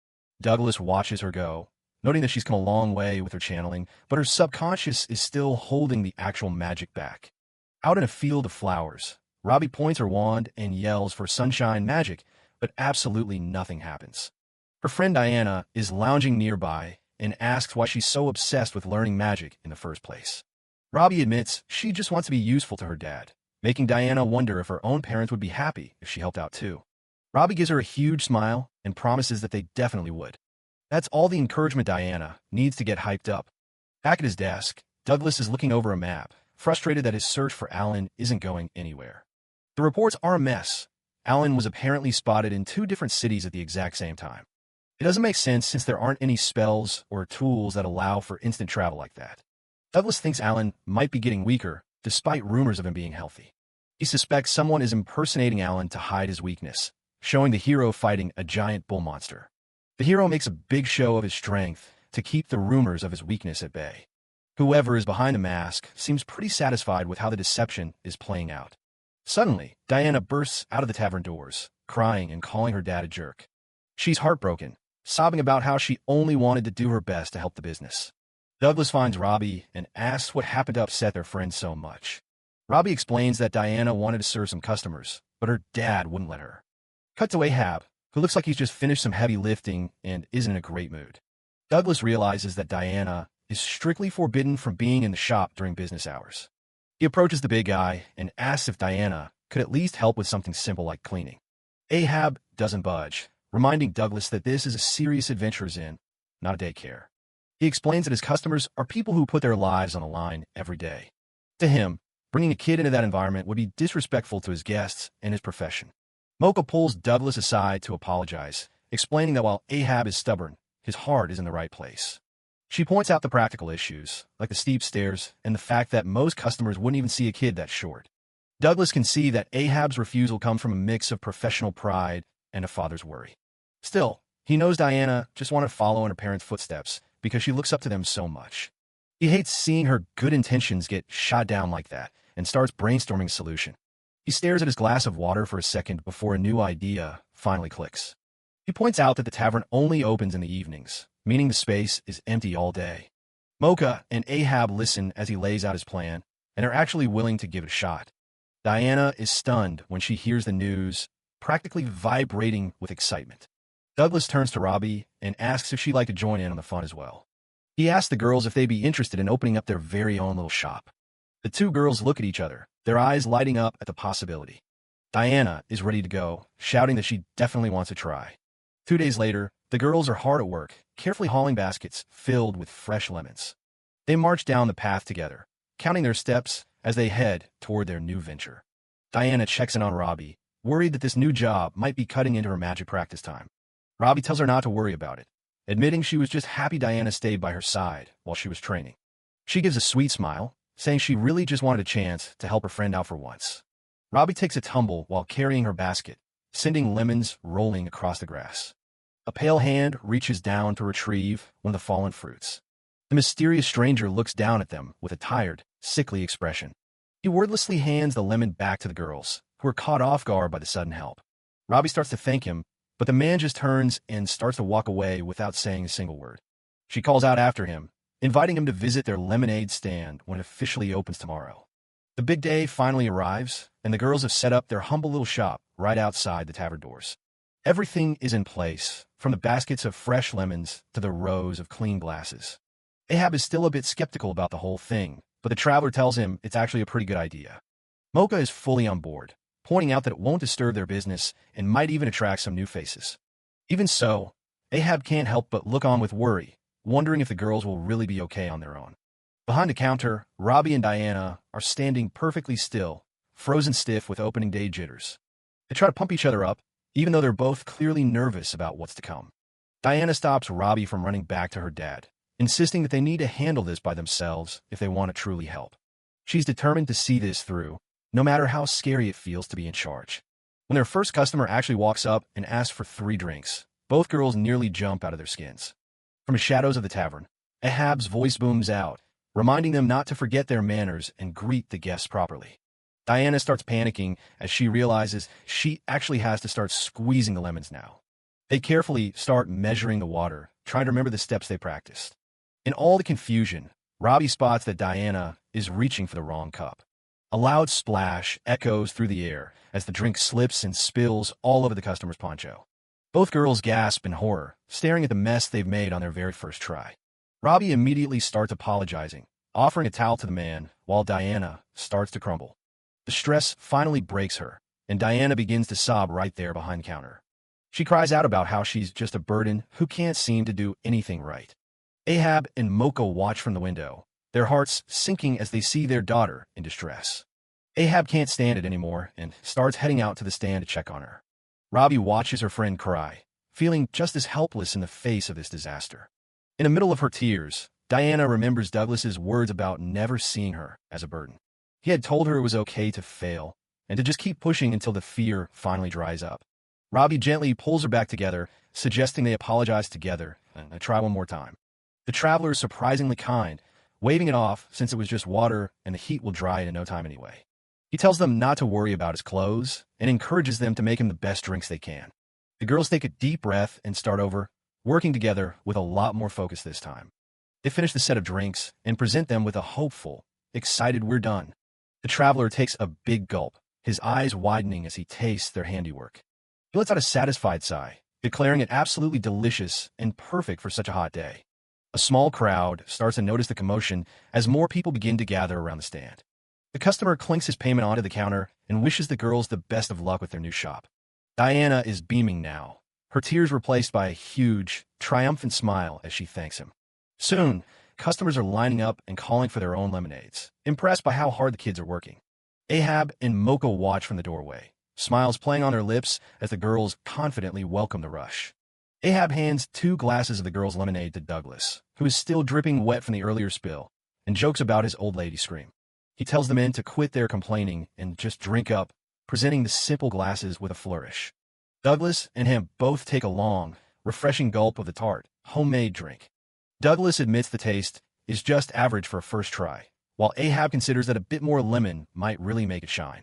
Douglas watches her go, noting that she's come a long way with her channeling, but her subconscious is still holding the actual magic back. Out in a field of flowers, Robbie points her wand and yells for sunshine magic, but absolutely nothing happens. Her friend Diana is lounging nearby and asks why she's so obsessed with learning magic in the first place. Robbie admits she just wants to be useful to her dad, making Diana wonder if her own parents would be happy if she helped out too. Robbie gives her a huge smile and promises that they definitely would. That's all the encouragement Diana needs to get hyped up. Back at his desk, Douglas is looking over a map, frustrated that his search for Alan isn't going anywhere. The reports are a mess. Alan was apparently spotted in 2 different cities at the exact same time. It doesn't make sense since there aren't any spells or tools that allow for instant travel like that. Douglas thinks Alan might be getting weaker, despite rumors of him being healthy. He suspects someone is impersonating Alan to hide his weakness, showing the hero fighting a giant bull monster. The hero makes a big show of his strength to keep the rumors of his weakness at bay. Whoever is behind the mask seems pretty satisfied with how the deception is playing out. Suddenly, Diana bursts out of the tavern doors, crying and calling her dad a jerk. She's heartbroken, sobbing about how she only wanted to do her best to help the business. Douglas finds Robbie and asks what happened to upset their friend so much. Robbie explains that Diana wanted to serve some customers, but her dad wouldn't let her. Cut to Ahab, who looks like he's just finished some heavy lifting and isn't in a great mood. Douglas realizes that Diana is strictly forbidden from being in the shop during business hours. He approaches the big guy and asks if Diana could at least help with something simple like cleaning. Ahab doesn't budge, reminding Douglas that this is a serious adventurer's inn, not a daycare. He explains that his customers are people who put their lives on the line every day. To him, bringing a kid into that environment would be disrespectful to his guests and his profession. Mocha pulls Douglas aside to apologize, explaining that while Ahab is stubborn, his heart is in the right place. She points out the practical issues, like the steep stairs and the fact that most customers wouldn't even see a kid that short. Douglas can see that Ahab's refusal comes from a mix of professional pride and a father's worry. Still, he knows Diana just wanted to follow in her parents' footsteps because she looks up to them so much. He hates seeing her good intentions get shot down like that and starts brainstorming a solution. He stares at his glass of water for a second before a new idea finally clicks. He points out that the tavern only opens in the evenings, meaning the space is empty all day. Mocha and Ahab listen as he lays out his plan and are actually willing to give it a shot. Diana is stunned when she hears the news, practically vibrating with excitement. Douglas turns to Robbie and asks if she'd like to join in on the fun as well. He asks the girls if they'd be interested in opening up their very own little shop. The two girls look at each other, their eyes lighting up at the possibility. Diana is ready to go, shouting that she definitely wants to try. 2 days later, the girls are hard at work, carefully hauling baskets filled with fresh lemons. They march down the path together, counting their steps as they head toward their new venture. Diana checks in on Robbie, worried that this new job might be cutting into her magic practice time. Robbie tells her not to worry about it, admitting she was just happy Diana stayed by her side while she was training. She gives a sweet smile, saying she really just wanted a chance to help her friend out for once. Robbie takes a tumble while carrying her basket, sending lemons rolling across the grass. A pale hand reaches down to retrieve one of the fallen fruits. The mysterious stranger looks down at them with a tired, sickly expression. He wordlessly hands the lemon back to the girls, who are caught off guard by the sudden help. Robbie starts to thank him, but the man just turns and starts to walk away without saying a single word. She calls out after him, inviting him to visit their lemonade stand when it officially opens tomorrow. The big day finally arrives, and the girls have set up their humble little shop right outside the tavern doors. Everything is in place, from the baskets of fresh lemons to the rows of clean glasses. Ahab is still a bit skeptical about the whole thing, but the traveler tells him it's actually a pretty good idea. Mocha is fully on board, pointing out that it won't disturb their business and might even attract some new faces. Even so, Ahab can't help but look on with worry, wondering if the girls will really be okay on their own. Behind the counter, Robbie and Diana are standing perfectly still, frozen stiff with opening day jitters. They try to pump each other up, even though they're both clearly nervous about what's to come. Diana stops Robbie from running back to her dad, insisting that they need to handle this by themselves if they want to truly help. She's determined to see this through, no matter how scary it feels to be in charge. When their first customer actually walks up and asks for 3 drinks, both girls nearly jump out of their skins. From the shadows of the tavern, Ahab's voice booms out, reminding them not to forget their manners and greet the guests properly. Diana starts panicking as she realizes she actually has to start squeezing the lemons now. They carefully start measuring the water, trying to remember the steps they practiced. In all the confusion, Robbie spots that Diana is reaching for the wrong cup. A loud splash echoes through the air as the drink slips and spills all over the customer's poncho. Both girls gasp in horror, staring at the mess they've made on their very first try. Robbie immediately starts apologizing, offering a towel to the man, while Diana starts to crumble. The stress finally breaks her, and Diana begins to sob right there behind the counter. She cries out about how she's just a burden who can't seem to do anything right. Ahab and Mocha watch from the window, their hearts sinking as they see their daughter in distress. Ahab can't stand it anymore and starts heading out to the stand to check on her. Robbie watches her friend cry, feeling just as helpless in the face of this disaster. In the middle of her tears, Diana remembers Douglas's words about never seeing her as a burden. He had told her it was okay to fail and to just keep pushing until the fear finally dries up. Robbie gently pulls her back together, suggesting they apologize together and try one more time. The traveler is surprisingly kind, waving it off since it was just water and the heat will dry it in no time anyway. He tells them not to worry about his clothes and encourages them to make him the best drinks they can. The girls take a deep breath and start over, working together with a lot more focus this time. They finish the set of drinks and present them with a hopeful, excited "we're done." The traveler takes a big gulp, his eyes widening as he tastes their handiwork. He lets out a satisfied sigh, declaring it absolutely delicious and perfect for such a hot day. A small crowd starts to notice the commotion as more people begin to gather around the stand. The customer clinks his payment onto the counter and wishes the girls the best of luck with their new shop. Diana is beaming now, her tears replaced by a huge, triumphant smile as she thanks him. Soon, customers are lining up and calling for their own lemonades, impressed by how hard the kids are working. Ahab and Mocha watch from the doorway, smiles playing on their lips as the girls confidently welcome the rush. Ahab hands 2 glasses of the girl's lemonade to Douglas, who is still dripping wet from the earlier spill, and jokes about his old lady scream. He tells the men to quit their complaining and just drink up, presenting the simple glasses with a flourish. Douglas and him both take a long, refreshing gulp of the tart, homemade drink. Douglas admits the taste is just average for a first try, while Ahab considers that a bit more lemon might really make it shine.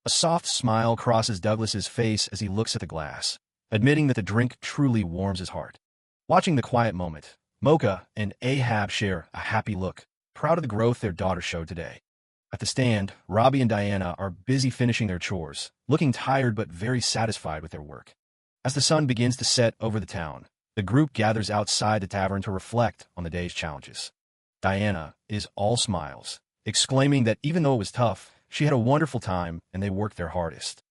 A soft smile crosses Douglas's face as he looks at the glass, admitting that the drink truly warms his heart. Watching the quiet moment, Mocha and Ahab share a happy look, proud of the growth their daughter showed today. At the stand, Robbie and Diana are busy finishing their chores, looking tired but very satisfied with their work. As the sun begins to set over the town, the group gathers outside the tavern to reflect on the day's challenges. Diana is all smiles, exclaiming that even though it was tough, she had a wonderful time and they worked their hardest.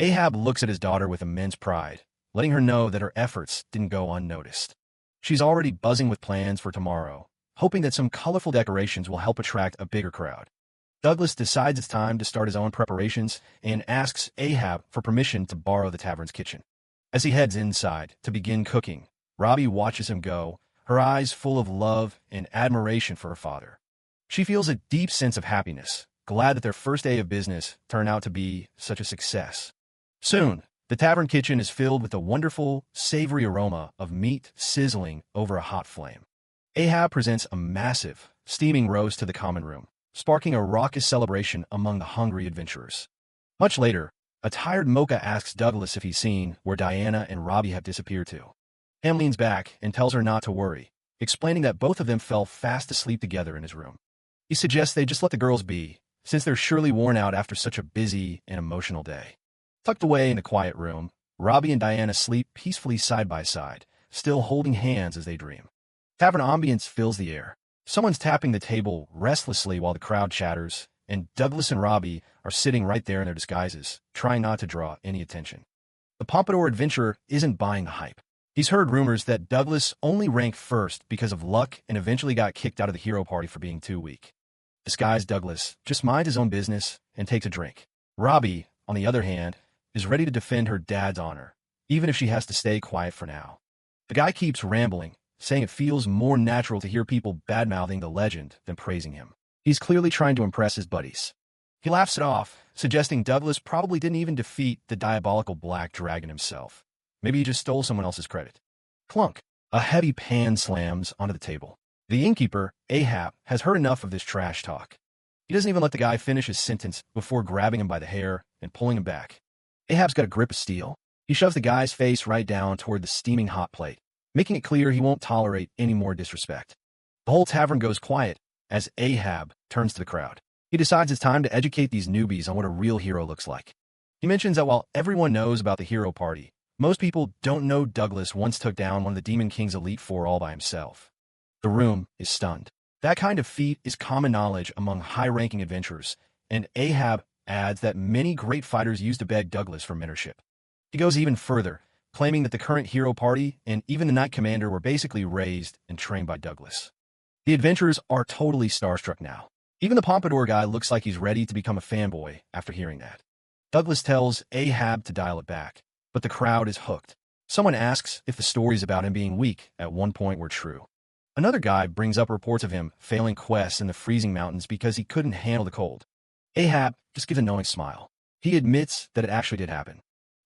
Ahab looks at his daughter with immense pride, letting her know that her efforts didn't go unnoticed. She's already buzzing with plans for tomorrow, hoping that some colorful decorations will help attract a bigger crowd. Douglas decides it's time to start his own preparations and asks Ahab for permission to borrow the tavern's kitchen. As he heads inside to begin cooking, Robbie watches him go, her eyes full of love and admiration for her father. She feels a deep sense of happiness, glad that their first day of business turned out to be such a success. Soon, the tavern kitchen is filled with a wonderful, savory aroma of meat sizzling over a hot flame. Ahab presents a massive, steaming roast to the common room, sparking a raucous celebration among the hungry adventurers. Much later, a tired Mocha asks Douglas if he's seen where Diana and Robbie have disappeared to. Ham leans back and tells her not to worry, explaining that both of them fell fast asleep together in his room. He suggests they just let the girls be, since they're surely worn out after such a busy and emotional day. Tucked away in the quiet room, Robbie and Diana sleep peacefully side by side, still holding hands as they dream. Tavern ambience fills the air. Someone's tapping the table restlessly while the crowd chatters, and Douglas and Robbie are sitting right there in their disguises, trying not to draw any attention. The Pompadour adventurer isn't buying the hype. He's heard rumors that Douglas only ranked first because of luck and eventually got kicked out of the hero party for being too weak. Disguised Douglas just minds his own business and takes a drink. Robbie, on the other hand, is ready to defend her dad's honor, even if she has to stay quiet for now. The guy keeps rambling, saying it feels more natural to hear people bad-mouthing the legend than praising him. He's clearly trying to impress his buddies. He laughs it off, suggesting Douglas probably didn't even defeat the diabolical Black Dragon himself. Maybe he just stole someone else's credit. Clunk! A heavy pan slams onto the table. The innkeeper, Ahab, has heard enough of this trash talk. He doesn't even let the guy finish his sentence before grabbing him by the hair and pulling him back. Ahab's got a grip of steel. He shoves the guy's face right down toward the steaming hot plate, making it clear he won't tolerate any more disrespect. The whole tavern goes quiet as Ahab turns to the crowd. He decides it's time to educate these newbies on what a real hero looks like. He mentions that while everyone knows about the hero party, most people don't know Douglas once took down one of the Demon King's Elite Four all by himself. The room is stunned. That kind of feat is common knowledge among high-ranking adventurers, and Ahab adds that many great fighters used to beg Douglas for mentorship. He goes even further, claiming that the current hero party and even the Knight Commander were basically raised and trained by Douglas. The adventurers are totally starstruck now. Even the Pompadour guy looks like he's ready to become a fanboy after hearing that. Douglas tells Ahab to dial it back, but the crowd is hooked. Someone asks if the stories about him being weak at one point were true. Another guy brings up reports of him failing quests in the freezing mountains because he couldn't handle the cold. Ahab just gives a knowing smile. He admits that it actually did happen.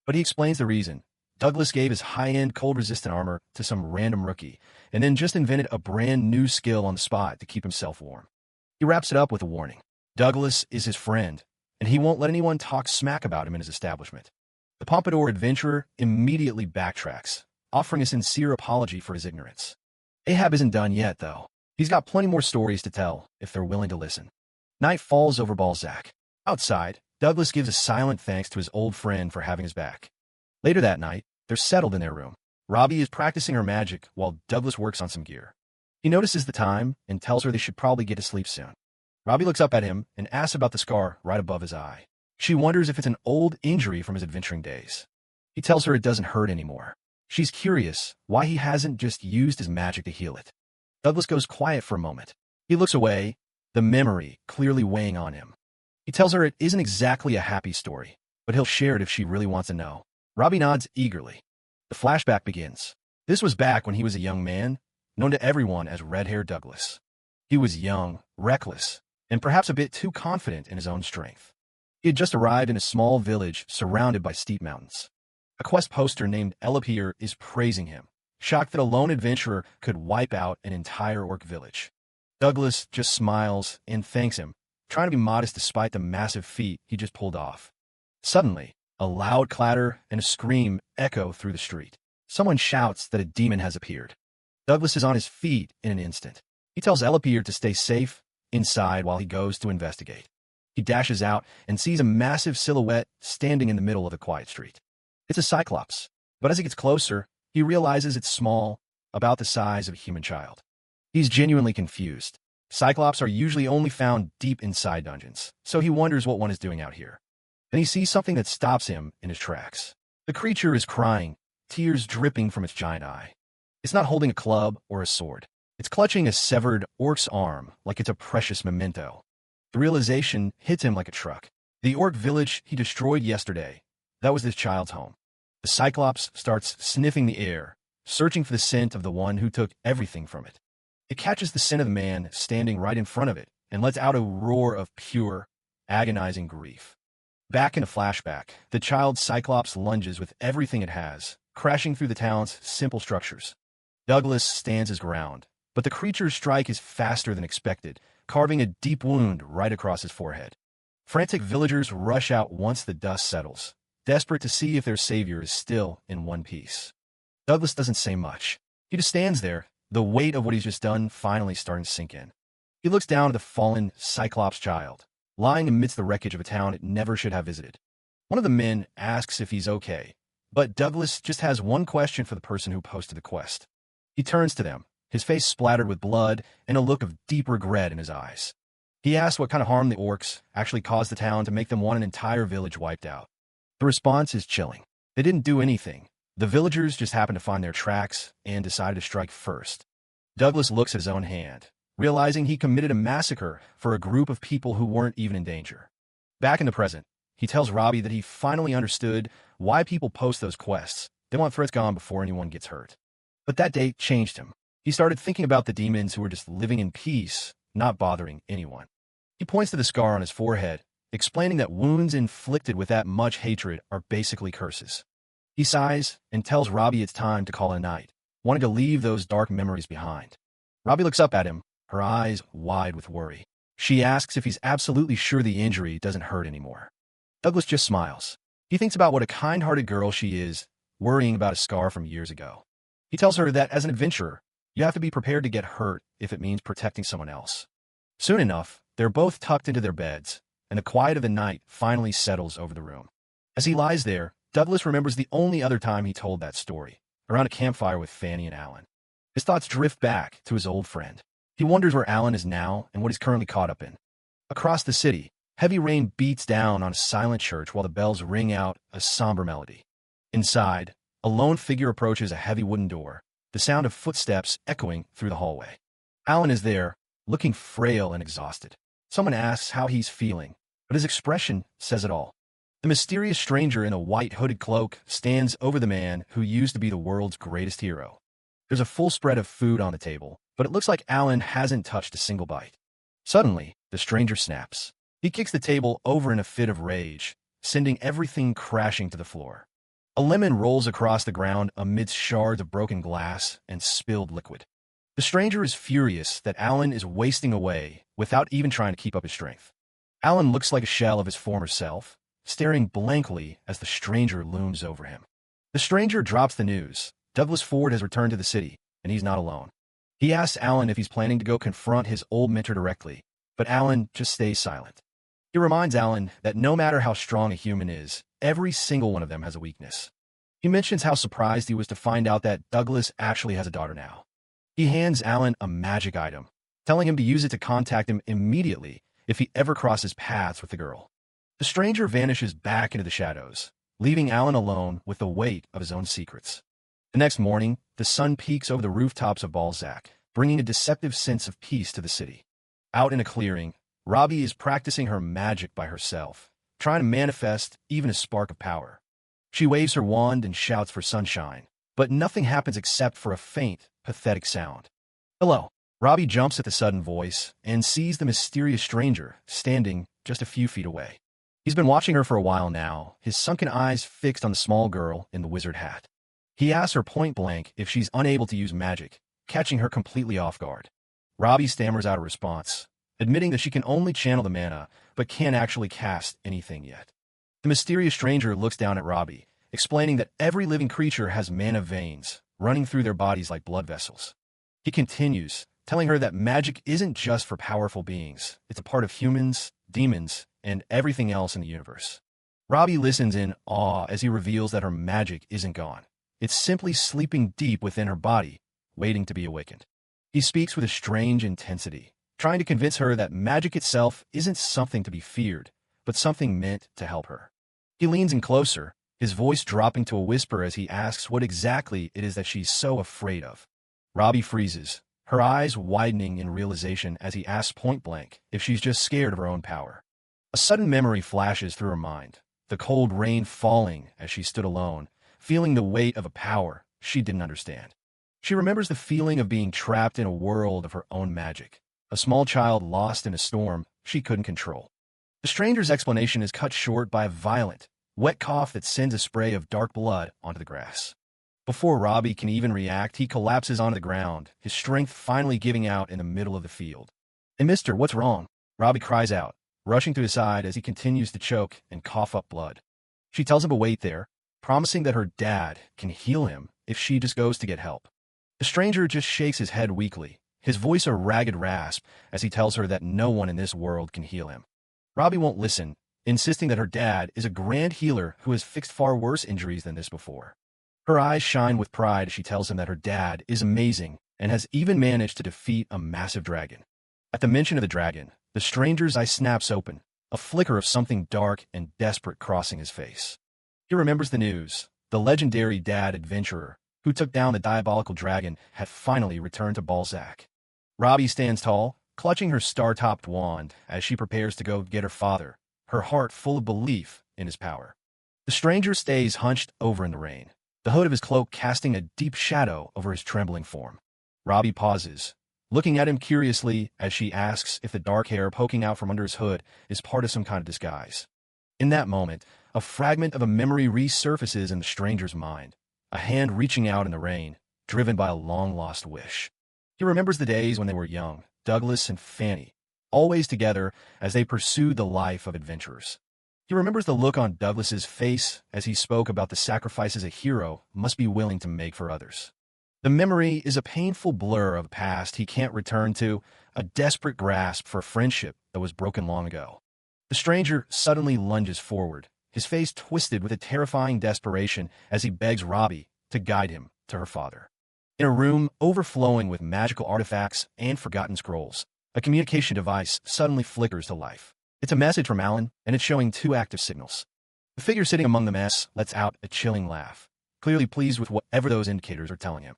But he explains the reason. Douglas gave his high-end cold-resistant armor to some random rookie, and then just invented a brand new skill on the spot to keep himself warm. He wraps it up with a warning. Douglas is his friend, and he won't let anyone talk smack about him in his establishment. The Pompadour adventurer immediately backtracks, offering a sincere apology for his ignorance. Ahab isn't done yet, though. He's got plenty more stories to tell if they're willing to listen. Night falls over Balzac. Outside, Douglas gives a silent thanks to his old friend for having his back. Later that night, they're settled in their room. Robbie is practicing her magic while Douglas works on some gear. He notices the time and tells her they should probably get to sleep soon. Robbie looks up at him and asks about the scar right above his eye. She wonders if it's an old injury from his adventuring days. He tells her it doesn't hurt anymore. She's curious why he hasn't just used his magic to heal it. Douglas goes quiet for a moment. He looks away, the memory clearly weighing on him. He tells her it isn't exactly a happy story. but he'll share it if she really wants to know. Robbie nods eagerly. The flashback begins. This was back when he was a young man, known to everyone as Red-Hair Douglas. He was young, reckless, and perhaps a bit too confident in his own strength. He had just arrived in a small village surrounded by steep mountains. A quest poster named Elapir is praising him, shocked that a lone adventurer could wipe out an entire orc village. Douglas just smiles and thanks him, trying to be modest despite the massive feat he just pulled off. Suddenly, a loud clatter and a scream echo through the street. Someone shouts that a demon has appeared. Douglas is on his feet in an instant. He tells Elapir to stay safe inside while he goes to investigate. He dashes out and sees a massive silhouette standing in the middle of the quiet street. It's a cyclops, but as he gets closer, he realizes it's small, about the size of a human child. He's genuinely confused. Cyclops are usually only found deep inside dungeons, so he wonders what one is doing out here. Then he sees something that stops him in his tracks. The creature is crying, tears dripping from its giant eye. It's not holding a club or a sword. It's clutching a severed orc's arm like it's a precious memento. The realization hits him like a truck. The orc village he destroyed yesterday, that was this child's home. The Cyclops starts sniffing the air, searching for the scent of the one who took everything from it. It catches the scent of the man standing right in front of it and lets out a roar of pure, agonizing grief. Back in a flashback, the child Cyclops lunges with everything it has, crashing through the town's simple structures. Douglas stands his ground, but the creature's strike is faster than expected, carving a deep wound right across his forehead. Frantic villagers rush out once the dust settles, desperate to see if their savior is still in one piece. Douglas doesn't say much. He just stands there, the weight of what he's just done finally starting to sink in. He looks down at the fallen Cyclops child, lying amidst the wreckage of a town it never should have visited. One of the men asks if he's okay, but Douglas just has one question for the person who posted the quest. He turns to them, his face splattered with blood and a look of deep regret in his eyes. He asks what kind of harm the orcs actually caused the town to make them want an entire village wiped out. The response is chilling. They didn't do anything. The villagers just happened to find their tracks and decided to strike first. Douglas looks at his own hand, realizing he committed a massacre for a group of people who weren't even in danger. Back in the present, he tells Robbie that he finally understood why people post those quests. They want threats gone before anyone gets hurt. But that day changed him. He started thinking about the demons who were just living in peace, not bothering anyone. He points to the scar on his forehead, explaining that wounds inflicted with that much hatred are basically curses. He sighs and tells Robbie it's time to call it a night, wanting to leave those dark memories behind. Robbie looks up at him, her eyes wide with worry. She asks if he's absolutely sure the injury doesn't hurt anymore. Douglas just smiles. He thinks about what a kind-hearted girl she is, worrying about a scar from years ago. He tells her that as an adventurer, you have to be prepared to get hurt if it means protecting someone else. Soon enough, they're both tucked into their beds, and the quiet of the night finally settles over the room. As he lies there, Douglas remembers the only other time he told that story, around a campfire with Fanny and Alan. His thoughts drift back to his old friend. He wonders where Alan is now and what he's currently caught up in. Across the city, heavy rain beats down on a silent church while the bells ring out a somber melody. Inside, a lone figure approaches a heavy wooden door, the sound of footsteps echoing through the hallway. Alan is there, looking frail and exhausted. Someone asks how he's feeling, but his expression says it all. The mysterious stranger in a white hooded cloak stands over the man who used to be the world's greatest hero. There's a full spread of food on the table, but it looks like Alan hasn't touched a single bite. Suddenly, the stranger snaps. He kicks the table over in a fit of rage, sending everything crashing to the floor. A lemon rolls across the ground amidst shards of broken glass and spilled liquid. The stranger is furious that Alan is wasting away without even trying to keep up his strength. Alan looks like a shell of his former self, staring blankly as the stranger looms over him. The stranger drops the news. Douglas Ford has returned to the city, and he's not alone. He asks Alan if he's planning to go confront his old mentor directly, but Alan just stays silent. He reminds Alan that no matter how strong a human is, every single one of them has a weakness. He mentions how surprised he was to find out that Douglas actually has a daughter now. He hands Alan a magic item, telling him to use it to contact him immediately if he ever crosses paths with the girl. The stranger vanishes back into the shadows, leaving Alan alone with the weight of his own secrets. The next morning, the sun peeks over the rooftops of Balzac, bringing a deceptive sense of peace to the city. Out in a clearing, Robbie is practicing her magic by herself, trying to manifest even a spark of power. She waves her wand and shouts for sunshine, but nothing happens except for a faint, pathetic sound. Hello. Robbie jumps at the sudden voice and sees the mysterious stranger standing just a few feet away. He's been watching her for a while now, his sunken eyes fixed on the small girl in the wizard hat. He asks her point blank if she's unable to use magic, catching her completely off guard. Robbie stammers out a response, admitting that she can only channel the mana, but can't actually cast anything yet. The mysterious stranger looks down at Robbie, explaining that every living creature has mana veins running through their bodies like blood vessels. He continues, telling her that magic isn't just for powerful beings, it's a part of humans, demons, and everything else in the universe. Robbie listens in awe as he reveals that her magic isn't gone. It's simply sleeping deep within her body, waiting to be awakened. He speaks with a strange intensity, trying to convince her that magic itself isn't something to be feared, but something meant to help her. He leans in closer, his voice dropping to a whisper as he asks what exactly it is that she's so afraid of. Robbie freezes, her eyes widening in realization as he asks point blank if she's just scared of her own power. A sudden memory flashes through her mind, the cold rain falling as she stood alone, feeling the weight of a power she didn't understand. She remembers the feeling of being trapped in a world of her own magic, a small child lost in a storm she couldn't control. The stranger's explanation is cut short by a violent, wet cough that sends a spray of dark blood onto the grass. Before Robbie can even react, he collapses onto the ground, his strength finally giving out in the middle of the field. "Hey, mister, what's wrong?" Robbie cries out, rushing to his side as he continues to choke and cough up blood. She tells him to wait there, promising that her dad can heal him if she just goes to get help. The stranger just shakes his head weakly, his voice a ragged rasp as he tells her that no one in this world can heal him. Robbie won't listen, insisting that her dad is a grand healer who has fixed far worse injuries than this before. Her eyes shine with pride as she tells him that her dad is amazing and has even managed to defeat a massive dragon. At the mention of the dragon, the stranger's eye snaps open, a flicker of something dark and desperate crossing his face. He remembers the news. The legendary dad adventurer who took down the diabolical dragon had finally returned to Balzac. Robbie stands tall, clutching her star-topped wand as she prepares to go get her father, her heart full of belief in his power. The stranger stays hunched over in the rain, the hood of his cloak casting a deep shadow over his trembling form. Robbie pauses, looking at him curiously as she asks if the dark hair poking out from under his hood is part of some kind of disguise. In that moment, a fragment of a memory resurfaces in the stranger's mind, a hand reaching out in the rain, driven by a long-lost wish. He remembers the days when they were young, Douglas and Fanny, always together as they pursued the life of adventurers. He remembers the look on Douglas's face as he spoke about the sacrifices a hero must be willing to make for others. The memory is a painful blur of a past he can't return to, a desperate grasp for a friendship that was broken long ago. The stranger suddenly lunges forward, his face twisted with a terrifying desperation as he begs Robbie to guide him to her father. In a room overflowing with magical artifacts and forgotten scrolls, a communication device suddenly flickers to life. It's a message from Alan, and it's showing two active signals. The figure sitting among the mess lets out a chilling laugh, clearly pleased with whatever those indicators are telling him.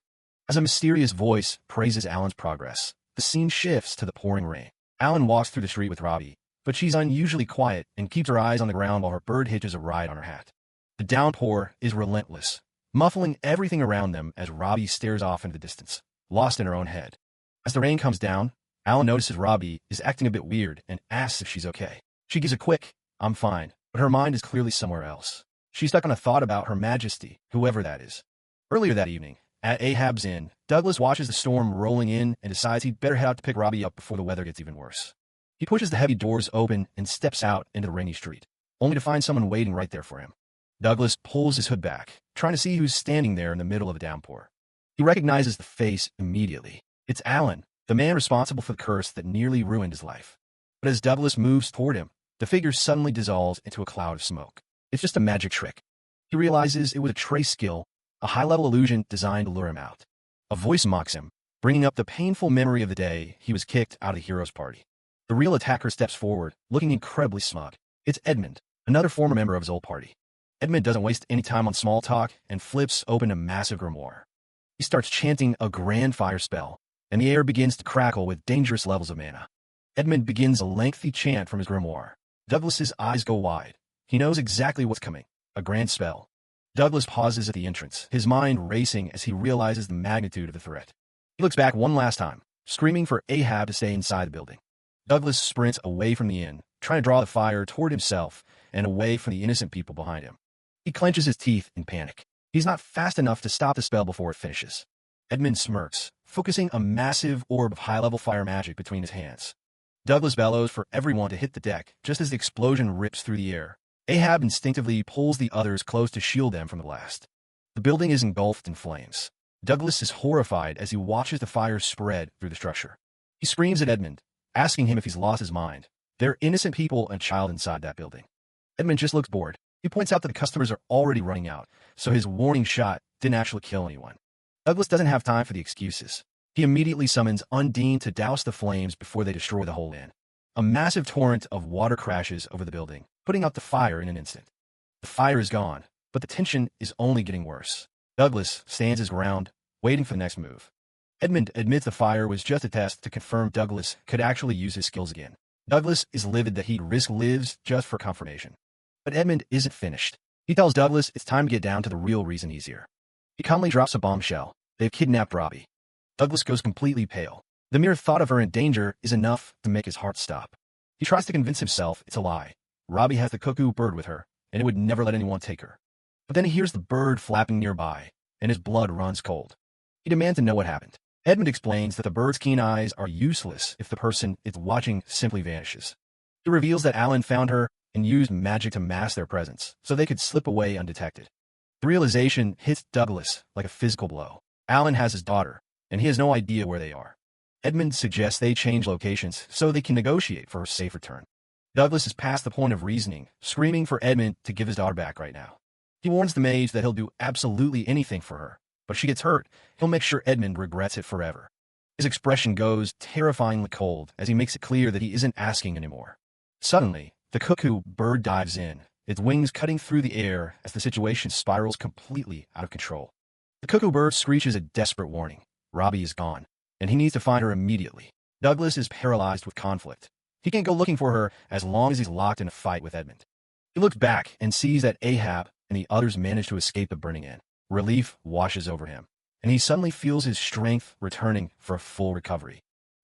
As a mysterious voice praises Alan's progress, the scene shifts to the pouring rain. Alan walks through the street with Robbie, but she's unusually quiet and keeps her eyes on the ground while her bird hitches a ride on her hat. The downpour is relentless, muffling everything around them as Robbie stares off into the distance, lost in her own head. As the rain comes down, Alan notices Robbie is acting a bit weird and asks if she's okay. She gives a quick, "I'm fine," but her mind is clearly somewhere else. She's stuck on a thought about Her Majesty, whoever that is. Earlier that evening, at Ahab's Inn, Douglas watches the storm rolling in and decides he'd better head out to pick Robbie up before the weather gets even worse. He pushes the heavy doors open and steps out into the rainy street, only to find someone waiting right there for him. Douglas pulls his hood back, trying to see who's standing there in the middle of a downpour. He recognizes the face immediately. It's Alan, the man responsible for the curse that nearly ruined his life. But as Douglas moves toward him, the figure suddenly dissolves into a cloud of smoke. It's just a magic trick. He realizes it was a trace skill, a high-level illusion designed to lure him out. A voice mocks him, bringing up the painful memory of the day he was kicked out of the hero's party. The real attacker steps forward, looking incredibly smug. It's Edmund, another former member of his old party. Edmund doesn't waste any time on small talk and flips open a massive grimoire. He starts chanting a grand fire spell, and the air begins to crackle with dangerous levels of mana. Edmund begins a lengthy chant from his grimoire. Douglas's eyes go wide, He knows exactly what's coming. A grand spell. Douglas pauses at the entrance, his mind racing as he realizes the magnitude of the threat. He looks back one last time, screaming for Ahab to stay inside the building. Douglas sprints away from the inn, trying to draw the fire toward himself and away from the innocent people behind him. He clenches his teeth in panic. He's not fast enough to stop the spell before it finishes. Edmund smirks, focusing a massive orb of high-level fire magic between his hands. Douglas bellows for everyone to hit the deck, just as the explosion rips through the air. Ahab instinctively pulls the others close to shield them from the blast. The building is engulfed in flames. Douglas is horrified as he watches the fire spread through the structure. He screams at Edmund, asking him if he's lost his mind. There are innocent people and a child inside that building. Edmund just looks bored. He points out that the customers are already running out, so his warning shot didn't actually kill anyone. Douglas doesn't have time for the excuses. He immediately summons Undine to douse the flames before they destroy the whole inn. A massive torrent of water crashes over the building, putting out the fire in an instant. The fire is gone, but the tension is only getting worse. Douglas stands his ground, waiting for the next move. Edmund admits the fire was just a test to confirm Douglas could actually use his skills again. Douglas is livid that he'd risk lives just for confirmation. But Edmund isn't finished. He tells Douglas it's time to get down to the real reason he's here. He calmly drops a bombshell. They've kidnapped Robbie. Douglas goes completely pale. The mere thought of her in danger is enough to make his heart stop. He tries to convince himself it's a lie. Robbie has the cuckoo bird with her, and it would never let anyone take her. But then he hears the bird flapping nearby, and his blood runs cold. He demands to know what happened. Edmund explains that the bird's keen eyes are useless if the person it's watching simply vanishes. He reveals that Alan found her and used magic to mask their presence, so they could slip away undetected. The realization hits Douglas like a physical blow. Alan has his daughter, and he has no idea where they are. Edmund suggests they change locations so they can negotiate for a safe return. Douglas is past the point of reasoning, screaming for Edmund to give his daughter back right now. He warns the mage that he'll do absolutely anything for her, but if she gets hurt, he'll make sure Edmund regrets it forever. His expression goes terrifyingly cold as he makes it clear that he isn't asking anymore. Suddenly, the cuckoo bird dives in, its wings cutting through the air as the situation spirals completely out of control. The cuckoo bird screeches a desperate warning. Robbie is gone, and he needs to find her immediately. Douglas is paralyzed with conflict. He can't go looking for her as long as he's locked in a fight with Edmund. He looks back and sees that Ahab and the others manage to escape the burning inn. Relief washes over him, and he suddenly feels his strength returning for a full recovery.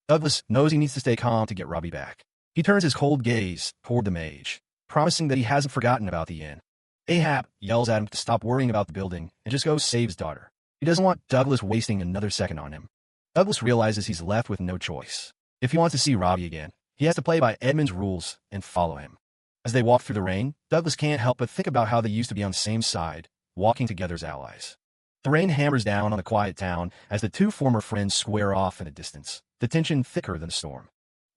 Douglas knows he needs to stay calm to get Robbie back. He turns his cold gaze toward the mage, promising that he hasn't forgotten about the inn. Ahab yells at him to stop worrying about the building and just go save his daughter. He doesn't want Douglas wasting another second on him. Douglas realizes he's left with no choice. If he wants to see Robbie again, he has to play by Edmund's rules and follow him. As they walk through the rain, Douglas can't help but think about how they used to be on the same side, walking together as allies. The rain hammers down on the quiet town as the two former friends square off in the distance, the tension thicker than the storm.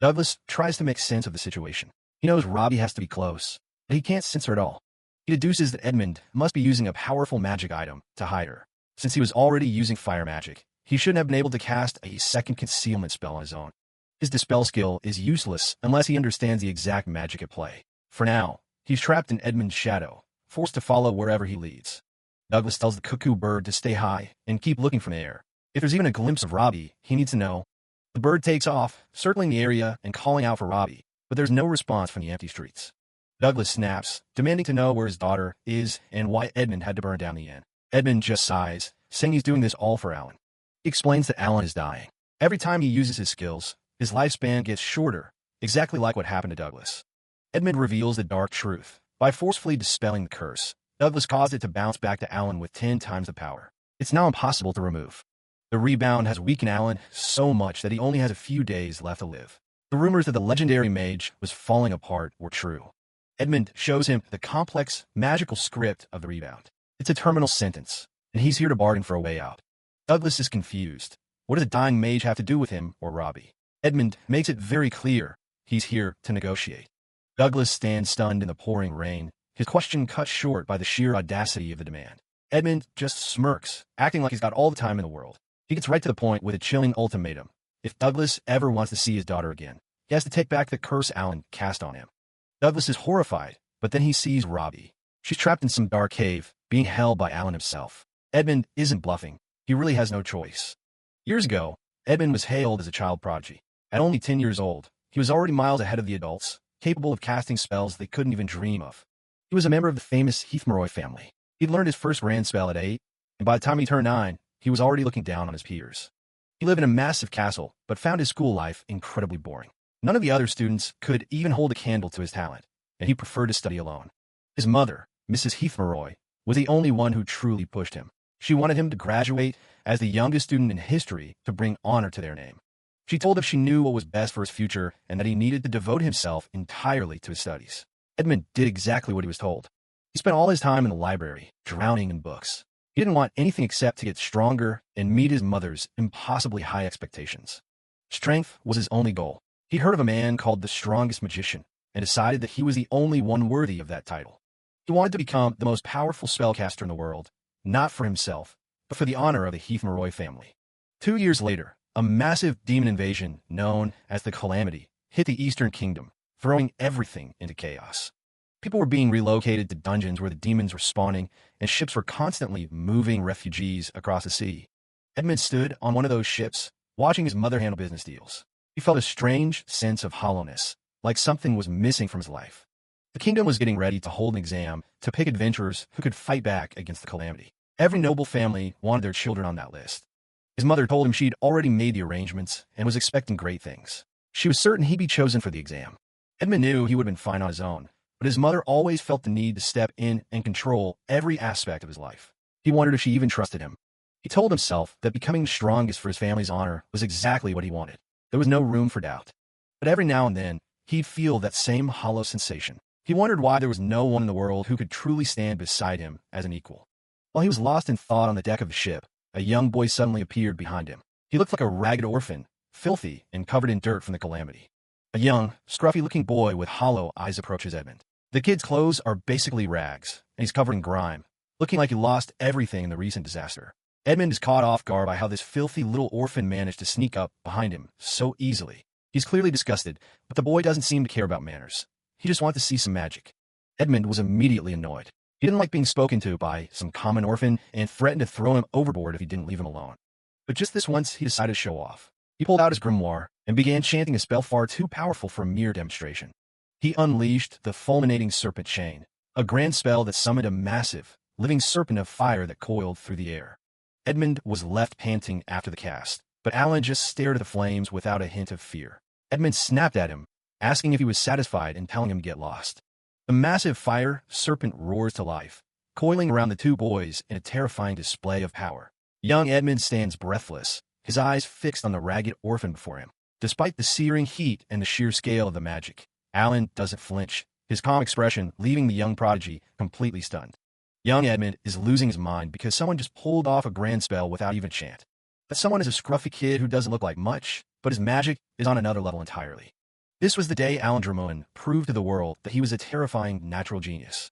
Douglas tries to make sense of the situation. He knows Robbie has to be close, but he can't sense her at all. He deduces that Edmund must be using a powerful magic item to hide her. Since he was already using fire magic, he shouldn't have been able to cast a second concealment spell on his own. His dispel skill is useless unless he understands the exact magic at play. For now, he's trapped in Edmund's shadow, forced to follow wherever he leads. Douglas tells the cuckoo bird to stay high and keep looking from the air. If there's even a glimpse of Robbie, he needs to know. The bird takes off, circling the area and calling out for Robbie, but there's no response from the empty streets. Douglas snaps, demanding to know where his daughter is and why Edmund had to burn down the inn. Edmund just sighs, saying he's doing this all for Alan. He explains that Alan is dying. Every time he uses his skills, his lifespan gets shorter, exactly like what happened to Douglas. Edmund reveals the dark truth. By forcefully dispelling the curse, Douglas caused it to bounce back to Alan with 10 times the power. It's now impossible to remove. The rebound has weakened Alan so much that he only has a few days left to live. The rumors that the legendary mage was falling apart were true. Edmund shows him the complex, magical script of the rebound. It's a terminal sentence, and he's here to bargain for a way out. Douglas is confused. What does a dying mage have to do with him or Robbie? Edmund makes it very clear he's here to negotiate. Douglas stands stunned in the pouring rain, his question cut short by the sheer audacity of the demand. Edmund just smirks, acting like he's got all the time in the world. He gets right to the point with a chilling ultimatum. If Douglas ever wants to see his daughter again, he has to take back the curse Alan cast on him. Douglas is horrified, but then he sees Robbie. She's trapped in some dark cave, being held by Alan himself. Edmund isn't bluffing. He really has no choice. Years ago, Edmund was hailed as a child prodigy. At only 10 years old, he was already miles ahead of the adults, capable of casting spells they couldn't even dream of. He was a member of the famous Heathmeroy family. He'd learned his first grand spell at 8, and by the time he turned 9, he was already looking down on his peers. He lived in a massive castle, but found his school life incredibly boring. None of the other students could even hold a candle to his talent, and he preferred to study alone. His mother, Mrs. Heathmeroy, was the only one who truly pushed him. She wanted him to graduate as the youngest student in history to bring honor to their name. She told him she knew what was best for his future and that he needed to devote himself entirely to his studies. Edmund did exactly what he was told. He spent all his time in the library, drowning in books. He didn't want anything except to get stronger and meet his mother's impossibly high expectations. Strength was his only goal. He'd heard of a man called the strongest magician and decided that he was the only one worthy of that title. He wanted to become the most powerful spellcaster in the world, not for himself, but for the honor of the Heathmeroy family. 2 years later, a massive demon invasion known as the Calamity hit the Eastern Kingdom, throwing everything into chaos. People were being relocated to dungeons where the demons were spawning, and ships were constantly moving refugees across the sea. Edmund stood on one of those ships, watching his mother handle business deals. He felt a strange sense of hollowness, like something was missing from his life. The kingdom was getting ready to hold an exam to pick adventurers who could fight back against the Calamity. Every noble family wanted their children on that list. His mother told him she'd already made the arrangements and was expecting great things. She was certain he'd be chosen for the exam. Edmund knew he would have been fine on his own, but his mother always felt the need to step in and control every aspect of his life. He wondered if she even trusted him. He told himself that becoming the strongest for his family's honor was exactly what he wanted. There was no room for doubt. But every now and then, he'd feel that same hollow sensation. He wondered why there was no one in the world who could truly stand beside him as an equal. While he was lost in thought on the deck of the ship, a young boy suddenly appeared behind him. He looked like a ragged orphan, filthy and covered in dirt from the Calamity. A young, scruffy-looking boy with hollow eyes approaches Edmund. The kid's clothes are basically rags, and he's covered in grime, looking like he lost everything in the recent disaster. Edmund is caught off guard by how this filthy little orphan managed to sneak up behind him so easily. He's clearly disgusted, but the boy doesn't seem to care about manners. He just wants to see some magic. Edmund was immediately annoyed. He didn't like being spoken to by some common orphan and threatened to throw him overboard if he didn't leave him alone. But just this once, he decided to show off. He pulled out his grimoire and began chanting a spell far too powerful for mere demonstration. He unleashed the fulminating serpent chain, a grand spell that summoned a massive, living serpent of fire that coiled through the air. Edmund was left panting after the cast, but Alan just stared at the flames without a hint of fear. Edmund snapped at him, asking if he was satisfied and telling him to get lost. The massive fire serpent roars to life, coiling around the two boys in a terrifying display of power. Young Edmund stands breathless, his eyes fixed on the ragged orphan before him. Despite the searing heat and the sheer scale of the magic, Alan doesn't flinch, his calm expression leaving the young prodigy completely stunned. Young Edmund is losing his mind because someone just pulled off a grand spell without even a chant. That someone is a scruffy kid who doesn't look like much, but his magic is on another level entirely. This was the day Alan Drummond proved to the world that he was a terrifying natural genius.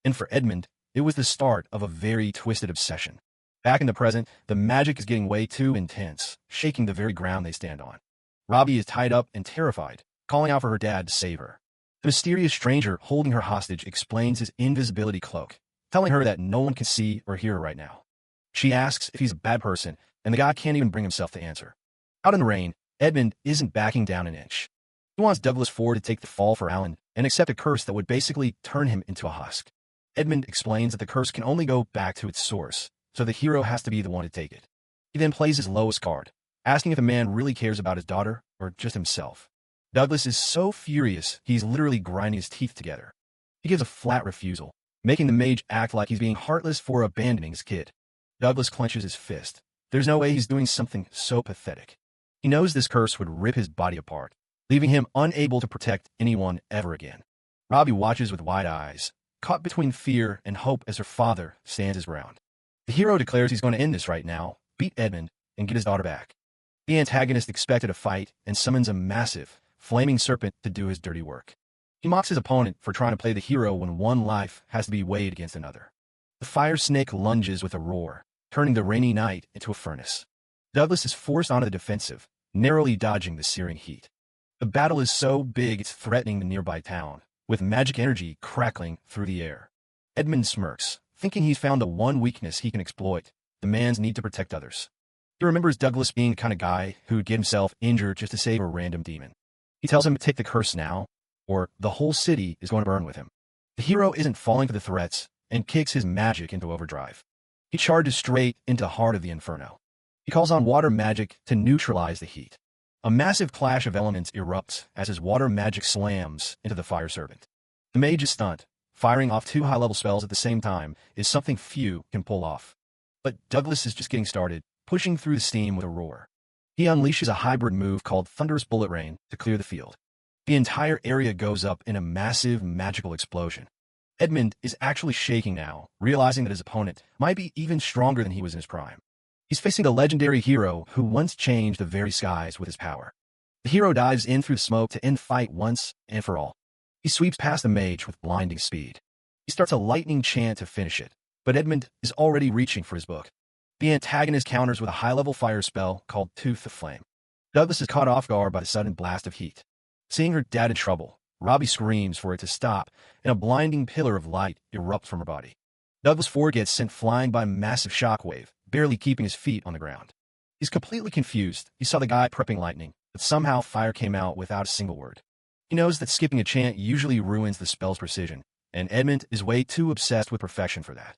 And for Edmund, it was the start of a very twisted obsession. Back in the present, the magic is getting way too intense, shaking the very ground they stand on. Robbie is tied up and terrified, calling out for her dad to save her. The mysterious stranger holding her hostage explains his invisibility cloak, telling her that no one can see or hear her right now. She asks if he's a bad person, and the guy can't even bring himself to answer. Out in the rain, Edmund isn't backing down an inch. He wants Douglas Ford to take the fall for Alan and accept a curse that would basically turn him into a husk. Edmund explains that the curse can only go back to its source, so the hero has to be the one to take it. He then plays his lowest card, asking if the man really cares about his daughter or just himself. Douglas is so furious he's literally grinding his teeth together. He gives a flat refusal, making the mage act like he's being heartless for abandoning his kid. Douglas clenches his fist. There's no way he's doing something so pathetic. He knows this curse would rip his body apart, leaving him unable to protect anyone ever again. Robbie watches with wide eyes, caught between fear and hope as her father stands his ground. The hero declares he's going to end this right now, beat Edmund, and get his daughter back. The antagonist expected a fight and summons a massive, flaming serpent to do his dirty work. He mocks his opponent for trying to play the hero when one life has to be weighed against another. The fire snake lunges with a roar, turning the rainy night into a furnace. Douglas is forced onto the defensive, narrowly dodging the searing heat. The battle is so big it's threatening the nearby town, with magic energy crackling through the air. Edmund smirks, thinking he's found the one weakness he can exploit, the man's need to protect others. He remembers Douglas being the kind of guy who'd get himself injured just to save a random demon. He tells him to take the curse now, or the whole city is going to burn with him. The hero isn't falling for the threats and kicks his magic into overdrive. He charges straight into the heart of the inferno. He calls on water magic to neutralize the heat. A massive clash of elements erupts as his water magic slams into the fire servant. The mage is stunned. Firing off 2 high-level spells at the same time is something few can pull off. But Douglas is just getting started, pushing through the steam with a roar. He unleashes a hybrid move called Thunderous Bullet Rain to clear the field. The entire area goes up in a massive magical explosion. Edmund is actually shaking now, realizing that his opponent might be even stronger than he was in his prime. He's facing a legendary hero who once changed the very skies with his power. The hero dives in through the smoke to end the fight once and for all. He sweeps past the mage with blinding speed. He starts a lightning chant to finish it, but Edmund is already reaching for his book. The antagonist counters with a high-level fire spell called Tooth of Flame. Douglas is caught off guard by the sudden blast of heat. Seeing her dad in trouble, Robbie screams for it to stop, and a blinding pillar of light erupts from her body. Douglas Ford gets sent flying by a massive shockwave, barely keeping his feet on the ground. He's completely confused. He saw the guy prepping lightning, but somehow fire came out without a single word. He knows that skipping a chant usually ruins the spell's precision, and Edmund is way too obsessed with perfection for that.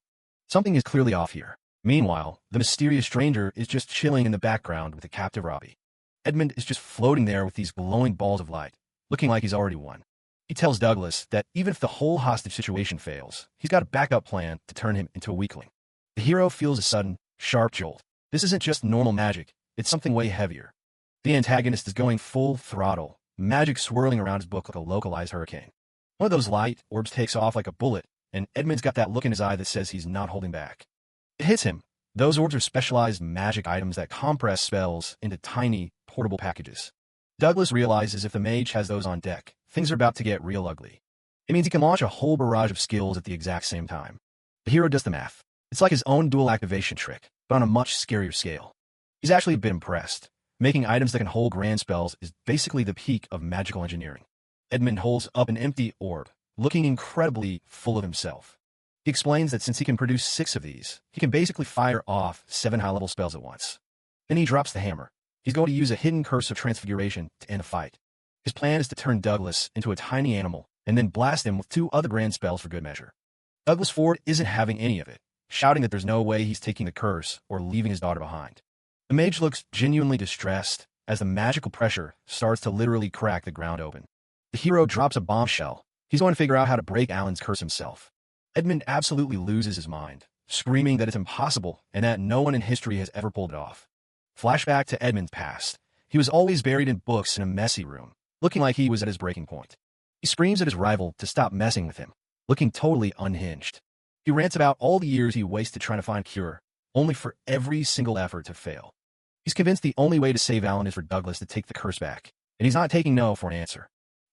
Something is clearly off here. Meanwhile, the mysterious stranger is just chilling in the background with the captive Robbie. Edmund is just floating there with these glowing balls of light, looking like he's already won. He tells Douglas that even if the whole hostage situation fails, he's got a backup plan to turn him into a weakling. The hero feels a sudden, sharp jolt. This isn't just normal magic, it's something way heavier. The antagonist is going full throttle, magic swirling around his book like a localized hurricane. One of those light orbs takes off like a bullet, and Edmund's got that look in his eye that says he's not holding back. It hits him. Those orbs are specialized magic items that compress spells into tiny, portable packages. Douglas realizes if the mage has those on deck, things are about to get real ugly. It means he can launch a whole barrage of skills at the exact same time. The hero does the math. It's like his own dual activation trick, but on a much scarier scale. He's actually a bit impressed. Making items that can hold grand spells is basically the peak of magical engineering. Edmund holds up an empty orb, looking incredibly full of himself. He explains that since he can produce 6 of these, he can basically fire off 7 high-level spells at once. Then he drops the hammer. He's going to use a hidden curse of transfiguration to end the fight. His plan is to turn Douglas into a tiny animal and then blast him with 2 other grand spells for good measure. Douglas Ford isn't having any of it, shouting that there's no way he's taking the curse or leaving his daughter behind. The mage looks genuinely distressed as the magical pressure starts to literally crack the ground open. The hero drops a bombshell. He's going to figure out how to break Alan's curse himself. Edmund absolutely loses his mind, screaming that it's impossible and that no one in history has ever pulled it off. Flashback to Edmund's past. He was always buried in books in a messy room, looking like he was at his breaking point. He screams at his rival to stop messing with him, looking totally unhinged. He rants about all the years he wasted trying to find a cure, only for every single effort to fail. He's convinced the only way to save Alan is for Douglas to take the curse back, and he's not taking no for an answer.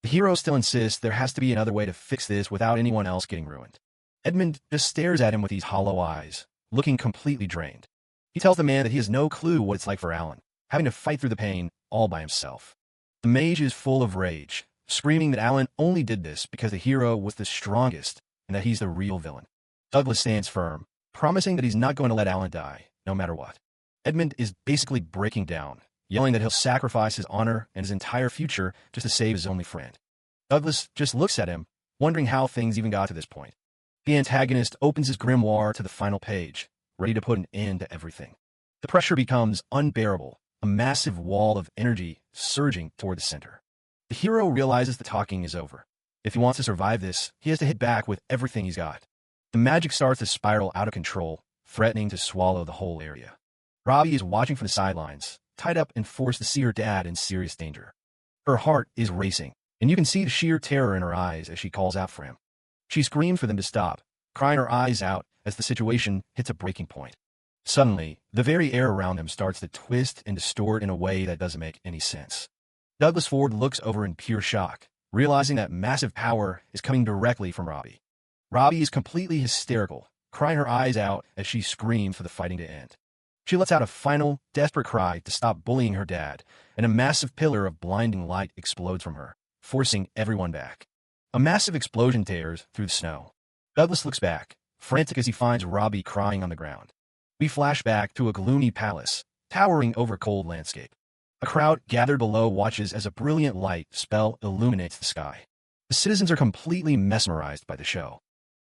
The hero still insists there has to be another way to fix this without anyone else getting ruined. Edmund just stares at him with these hollow eyes, looking completely drained. He tells the man that he has no clue what it's like for Alan, having to fight through the pain all by himself. The mage is full of rage, screaming that Alan only did this because the hero was the strongest and that he's the real villain. Douglas stands firm, promising that he's not going to let Alan die, no matter what. Edmund is basically breaking down, yelling that he'll sacrifice his honor and his entire future just to save his only friend. Douglas just looks at him, wondering how things even got to this point. The antagonist opens his grimoire to the final page, ready to put an end to everything. The pressure becomes unbearable, a massive wall of energy surging toward the center. The hero realizes the talking is over. If he wants to survive this, he has to hit back with everything he's got. The magic starts to spiral out of control, threatening to swallow the whole area. Robbie is watching from the sidelines, tied up and forced to see her dad in serious danger. Her heart is racing, and you can see the sheer terror in her eyes as she calls out for him. She screams for them to stop, crying her eyes out as the situation hits a breaking point. Suddenly, the very air around them starts to twist and distort in a way that doesn't make any sense. Douglas Ford looks over in pure shock, realizing that massive power is coming directly from Robbie. Robbie is completely hysterical, crying her eyes out as she screams for the fighting to end. She lets out a final, desperate cry to stop bullying her dad, and a massive pillar of blinding light explodes from her, forcing everyone back. A massive explosion tears through the snow. Douglas looks back, frantic as he finds Robbie crying on the ground. We flash back to a gloomy palace, towering over a cold landscape. A crowd gathered below watches as a brilliant light spell illuminates the sky. The citizens are completely mesmerized by the show.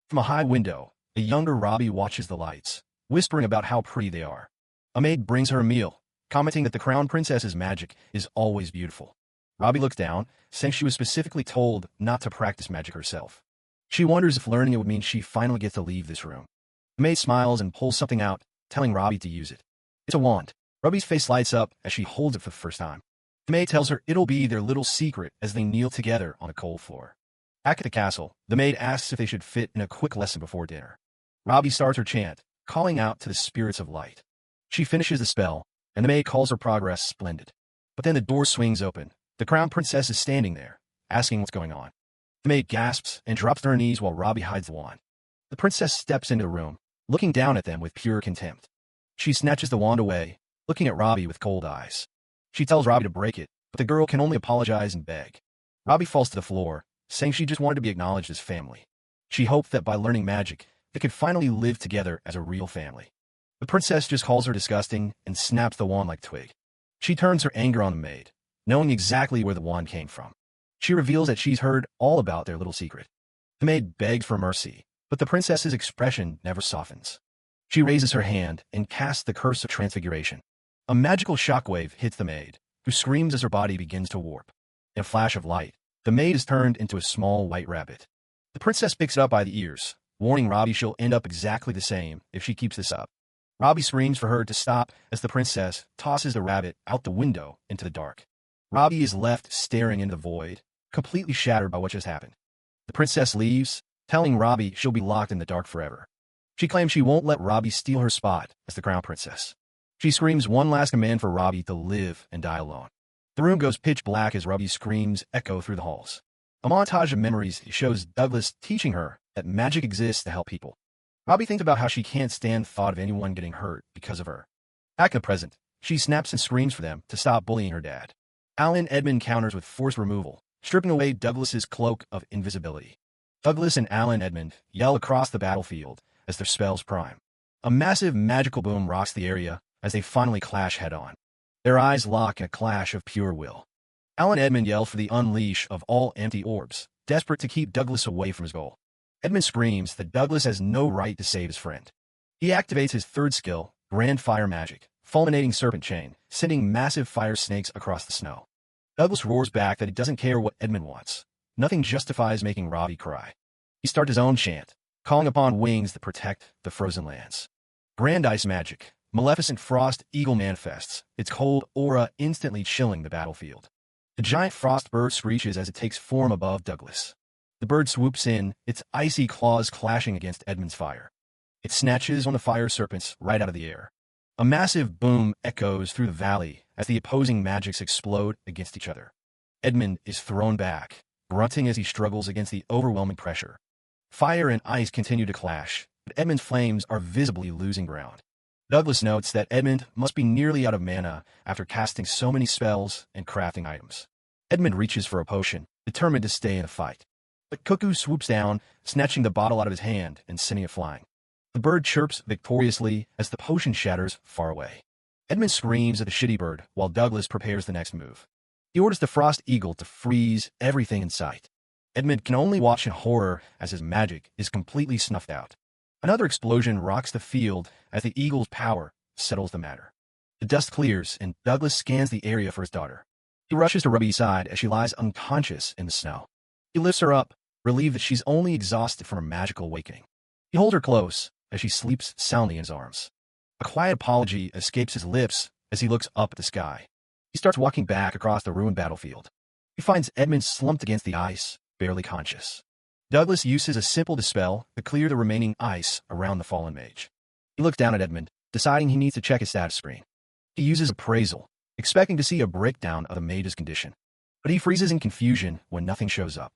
From a high window, a younger Robbie watches the lights, whispering about how pretty they are. A maid brings her a meal, commenting that the crown princess's magic is always beautiful. Robbie looks down, saying she was specifically told not to practice magic herself. She wonders if learning it would mean she finally gets to leave this room. The maid smiles and pulls something out, telling Robbie to use it. It's a wand. Robbie's face lights up as she holds it for the first time. The maid tells her it'll be their little secret as they kneel together on a cold floor. Back at the castle, the maid asks if they should fit in a quick lesson before dinner. Robbie starts her chant, calling out to the spirits of light. She finishes the spell, and the maid calls her progress splendid. But then the door swings open. The crown princess is standing there, asking what's going on. The maid gasps and drops to her knees while Robbie hides the wand. The princess steps into the room, looking down at them with pure contempt. She snatches the wand away, looking at Robbie with cold eyes. She tells Robbie to break it, but the girl can only apologize and beg. Robbie falls to the floor, saying she just wanted to be acknowledged as family. She hoped that by learning magic, they could finally live together as a real family. The princess just calls her disgusting and snaps the wand like a twig. She turns her anger on the maid, knowing exactly where the wand came from. She reveals that she's heard all about their little secret. The maid begs for mercy, but the princess's expression never softens. She raises her hand and casts the curse of transfiguration. A magical shockwave hits the maid, who screams as her body begins to warp. In a flash of light, the maid is turned into a small white rabbit. The princess picks it up by the ears, warning Robbie she'll end up exactly the same if she keeps this up. Robbie screams for her to stop as the princess tosses the rabbit out the window into the dark. Robbie is left staring into the void, completely shattered by what just happened. The princess leaves, telling Robbie she'll be locked in the dark forever. She claims she won't let Robbie steal her spot as the crown princess. She screams one last command for Robbie to live and die alone. The room goes pitch black as Robbie's screams echo through the halls. A montage of memories shows Douglas teaching her that magic exists to help people. Robbie thinks about how she can't stand the thought of anyone getting hurt because of her. Back in the present, she snaps and screams for them to stop bullying her dad. Alan Edmund counters with forced removal, stripping away Douglas's cloak of invisibility. Douglas and Alan Edmund yell across the battlefield as their spells prime. A massive magical boom rocks the area as they finally clash head-on. Their eyes lock in a clash of pure will. Alan Edmund yells for the unleash of all empty orbs, desperate to keep Douglas away from his goal. Edmund screams that Douglas has no right to save his friend. He activates his third skill, Grand Fire Magic, fulminating Serpent Chain, sending massive fire snakes across the snow. Douglas roars back that he doesn't care what Edmund wants. Nothing justifies making Robbie cry. He starts his own chant, calling upon wings that protect the frozen lands. Grand Ice Magic, Maleficent Frost Eagle manifests, its cold aura instantly chilling the battlefield. The giant frost bird screeches as it takes form above Douglas. The bird swoops in, its icy claws clashing against Edmund's fire. It snatches one of the fire serpents right out of the air. A massive boom echoes through the valley as the opposing magics explode against each other. Edmund is thrown back, grunting as he struggles against the overwhelming pressure. Fire and ice continue to clash, but Edmund's flames are visibly losing ground. Douglas notes that Edmund must be nearly out of mana after casting so many spells and crafting items. Edmund reaches for a potion, determined to stay in the fight. But Cuckoo swoops down, snatching the bottle out of his hand and sending it flying. The bird chirps victoriously as the potion shatters far away. Edmund screams at the shitty bird while Douglas prepares the next move. He orders the Frost Eagle to freeze everything in sight. Edmund can only watch in horror as his magic is completely snuffed out. Another explosion rocks the field as the eagle's power settles the matter. The dust clears and Douglas scans the area for his daughter. He rushes to Ruby's side as she lies unconscious in the snow. He lifts her up, relieved that she's only exhausted from her magical awakening. He holds her close as she sleeps soundly in his arms. A quiet apology escapes his lips as he looks up at the sky. He starts walking back across the ruined battlefield. He finds Edmund slumped against the ice, barely conscious. Douglas uses a simple dispel to clear the remaining ice around the fallen mage. He looks down at Edmund, deciding he needs to check his status screen. He uses appraisal, expecting to see a breakdown of the mage's condition. But he freezes in confusion when nothing shows up.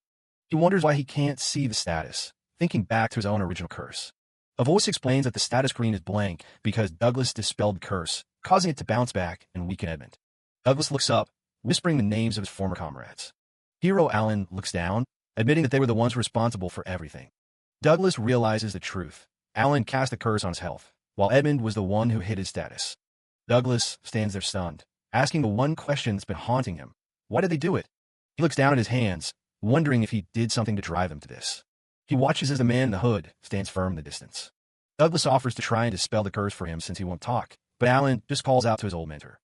He wonders why he can't see the status, thinking back to his own original curse. A voice explains that the status screen is blank because Douglas dispelled the curse, causing it to bounce back and weaken Edmund. Douglas looks up, whispering the names of his former comrades. Hero Alan looks down, admitting that they were the ones responsible for everything. Douglas realizes the truth. Alan cast a curse on his health, while Edmund was the one who hid his status. Douglas stands there stunned, asking the one question that's been haunting him. Why did they do it? He looks down at his hands, wondering if he did something to drive him to this. He watches as the man in the hood stands firm in the distance. Douglas offers to try and dispel the curse for him since he won't talk, but Alan just calls out to his old mentor.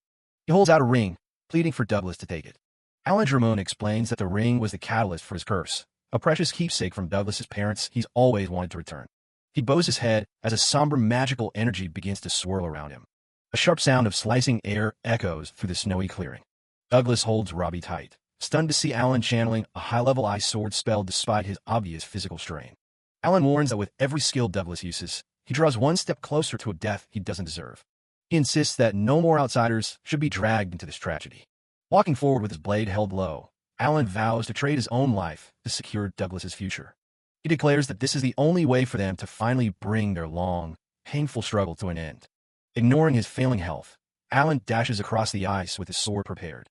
He holds out a ring, pleading for Douglas to take it. Alan Drummond explains that the ring was the catalyst for his curse, a precious keepsake from Douglas's parents he's always wanted to return. He bows his head as a somber magical energy begins to swirl around him. A sharp sound of slicing air echoes through the snowy clearing. Douglas holds Robbie tight, stunned to see Alan channeling a high-level ice sword spell despite his obvious physical strain. Alan warns that with every skill Douglas uses, he draws one step closer to a death he doesn't deserve. He insists that no more outsiders should be dragged into this tragedy. Walking forward with his blade held low, Alan vows to trade his own life to secure Douglas's future. He declares that this is the only way for them to finally bring their long, painful struggle to an end. Ignoring his failing health, Alan dashes across the ice with his sword prepared.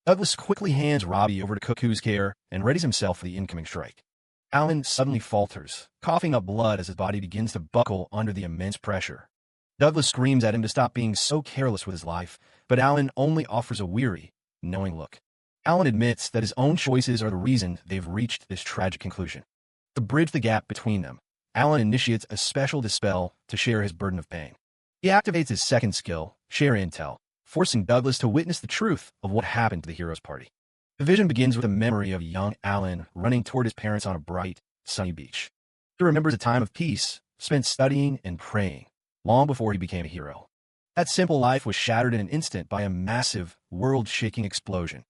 Douglas quickly hands Robbie over to Cuckoo's care and readies himself for the incoming strike. Alan suddenly falters, coughing up blood as his body begins to buckle under the immense pressure. Douglas screams at him to stop being so careless with his life, but Alan only offers a weary, knowing look. Alan admits that his own choices are the reason they've reached this tragic conclusion. To bridge the gap between them, Alan initiates a special dispel to share his burden of pain. He activates his second skill, Share Intel, forcing Douglas to witness the truth of what happened to the hero's party. The vision begins with a memory of young Alan running toward his parents on a bright, sunny beach. He remembers a time of peace, spent studying and praying, long before he became a hero. That simple life was shattered in an instant by a massive, world-shaking explosion.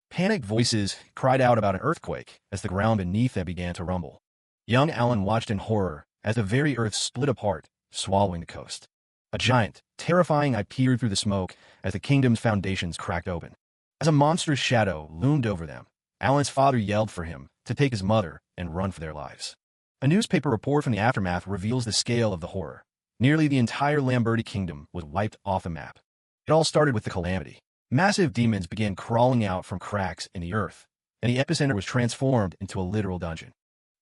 Panicked voices cried out about an earthquake as the ground beneath them began to rumble. Young Alan watched in horror as the very earth split apart, swallowing the coast. A giant, terrifying eye peered through the smoke as the kingdom's foundations cracked open. As a monstrous shadow loomed over them, Alan's father yelled for him to take his mother and run for their lives. A newspaper report from the aftermath reveals the scale of the horror. Nearly the entire Lamberti kingdom was wiped off the map. It all started with the calamity. Massive demons began crawling out from cracks in the earth, and the epicenter was transformed into a literal dungeon.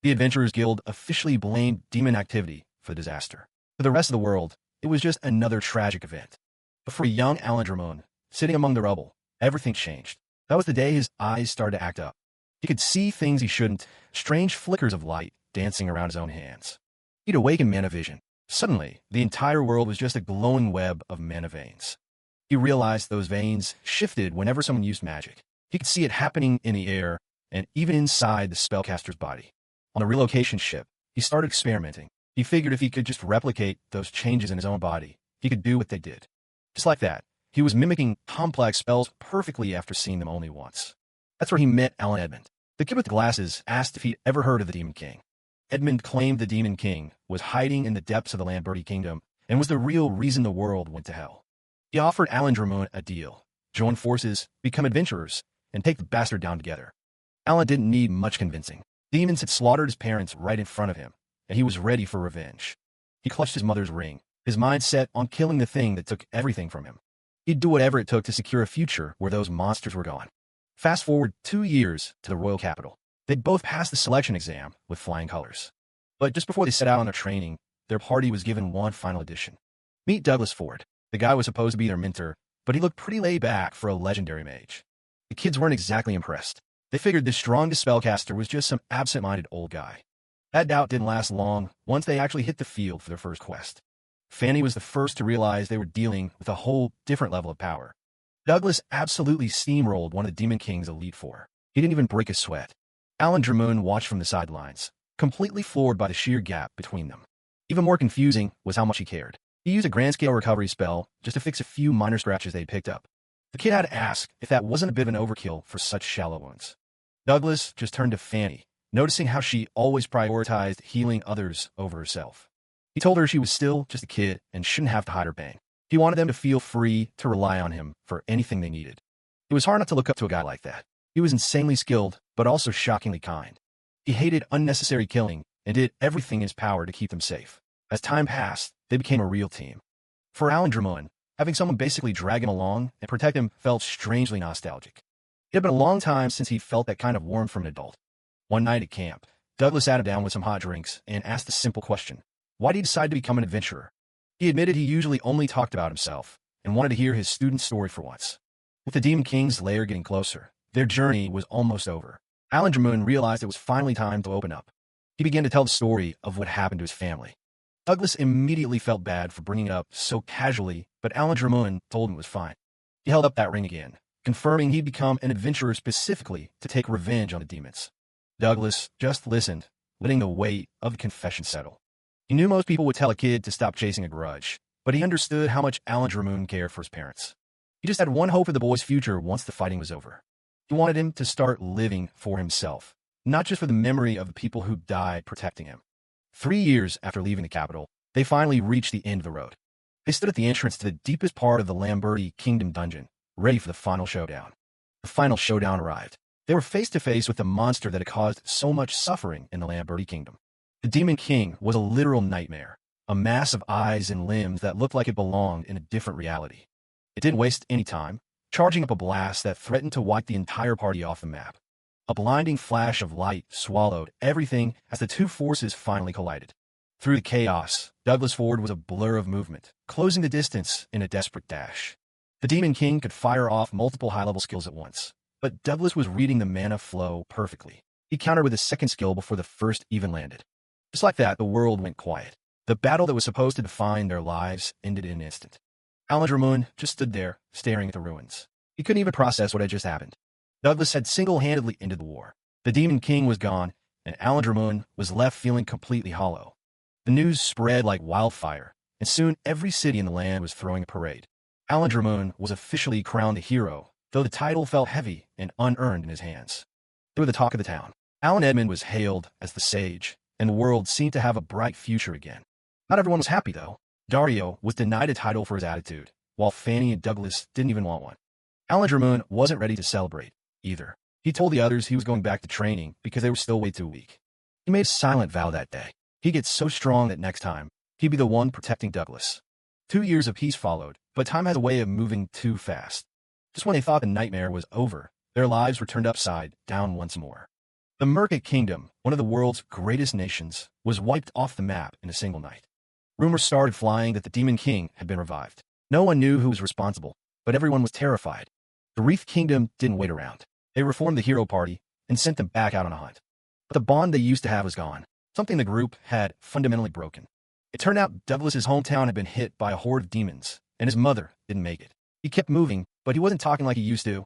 The Adventurers Guild officially blamed demon activity for the disaster. For the rest of the world, it was just another tragic event. But for young Alan Drummond, sitting among the rubble, everything changed. That was the day his eyes started to act up. He could see things he shouldn't, strange flickers of light dancing around his own hands. He'd awakened mana vision. Suddenly, the entire world was just a glowing web of mana veins. He realized those veins shifted whenever someone used magic. He could see it happening in the air and even inside the spellcaster's body. On the relocation ship, he started experimenting. He figured if he could just replicate those changes in his own body, he could do what they did. Just like that, he was mimicking complex spells perfectly after seeing them only once. That's where he met Alan Edmund. The kid with the glasses asked if he'd ever heard of the Demon King. Edmund claimed the Demon King was hiding in the depths of the Lamberti kingdom and was the real reason the world went to hell. He offered Alan Drummond a deal: join forces, become adventurers, and take the bastard down together. Alan didn't need much convincing. Demons had slaughtered his parents right in front of him, and he was ready for revenge. He clutched his mother's ring, his mind set on killing the thing that took everything from him. He'd do whatever it took to secure a future where those monsters were gone. Fast forward 2 years to the royal capital. They'd both passed the selection exam with flying colors. But just before they set out on their training, their party was given one final addition. Meet Douglas Ford. The guy was supposed to be their mentor, but he looked pretty laid back for a legendary mage. The kids weren't exactly impressed. They figured this strongest spellcaster was just some absent-minded old guy. That doubt didn't last long once they actually hit the field for their first quest. Fanny was the first to realize they were dealing with a whole different level of power. Douglas absolutely steamrolled one of the Demon King's Elite Four. He didn't even break a sweat. Alan Drummond watched from the sidelines, completely floored by the sheer gap between them. Even more confusing was how much he cared. He used a grand-scale recovery spell just to fix a few minor scratches they'd picked up. The kid had to ask if that wasn't a bit of an overkill for such shallow wounds. Douglas just turned to Fanny, noticing how she always prioritized healing others over herself. He told her she was still just a kid and shouldn't have to hide her pain. He wanted them to feel free to rely on him for anything they needed. It was hard not to look up to a guy like that. He was insanely skilled, but also shockingly kind. He hated unnecessary killing and did everything in his power to keep them safe. As time passed, they became a real team. For Alan Drummond, having someone basically drag him along and protect him felt strangely nostalgic. It had been a long time since he felt that kind of warmth from an adult. One night at camp, Douglas sat him down with some hot drinks and asked a simple question: why did he decide to become an adventurer? He admitted he usually only talked about himself and wanted to hear his student's story for once. With the Demon King's lair getting closer, their journey was almost over. Alan Dramoon realized it was finally time to open up. He began to tell the story of what happened to his family. Douglas immediately felt bad for bringing it up so casually, but Alan Dramoon told him it was fine. He held up that ring again, confirming he'd become an adventurer specifically to take revenge on the demons. Douglas just listened, letting the weight of the confession settle. He knew most people would tell a kid to stop chasing a grudge, but he understood how much Alan Dramoon cared for his parents. He just had one hope for the boy's future once the fighting was over. He wanted him to start living for himself, not just for the memory of the people who died protecting him. 3 years after leaving the capital, they finally reached the end of the road. They stood at the entrance to the deepest part of the Lamberti Kingdom dungeon, ready for the final showdown. The final showdown arrived. They were face to face with the monster that had caused so much suffering in the Lamberti Kingdom. The Demon King was a literal nightmare, a mass of eyes and limbs that looked like it belonged in a different reality. It didn't waste any time, charging up a blast that threatened to wipe the entire party off the map. A blinding flash of light swallowed everything as the two forces finally collided. Through the chaos, Douglas Ford was a blur of movement, closing the distance in a desperate dash. The Demon King could fire off multiple high-level skills at once, but Douglas was reading the mana flow perfectly. He countered with his second skill before the first even landed. Just like that, the world went quiet. The battle that was supposed to define their lives ended in an instant. Alan Dramoon just stood there, staring at the ruins. He couldn't even process what had just happened. Douglas had single-handedly ended the war. The Demon King was gone, and Alan Dramoon was left feeling completely hollow. The news spread like wildfire, and soon every city in the land was throwing a parade. Alan Dramoon was officially crowned a hero, though the title felt heavy and unearned in his hands. They were the talk of the town. Alan Edmund was hailed as the sage, and the world seemed to have a bright future again. Not everyone was happy, though. Dario was denied a title for his attitude, while Fanny and Douglas didn't even want one. Alan Dramoon wasn't ready to celebrate, either. He told the others he was going back to training because they were still way too weak. He made a silent vow that day. He'd get so strong that next time, he'd be the one protecting Douglas. 2 years of peace followed, but time has a way of moving too fast. Just when they thought the nightmare was over, their lives were turned upside down once more. The Merca Kingdom, one of the world's greatest nations, was wiped off the map in a single night. Rumors started flying that the Demon King had been revived. No one knew who was responsible, but everyone was terrified. The Reef Kingdom didn't wait around. They reformed the hero party and sent them back out on a hunt. But the bond they used to have was gone, something the group had fundamentally broken. It turned out Douglas's hometown had been hit by a horde of demons, and his mother didn't make it. He kept moving, but he wasn't talking like he used to.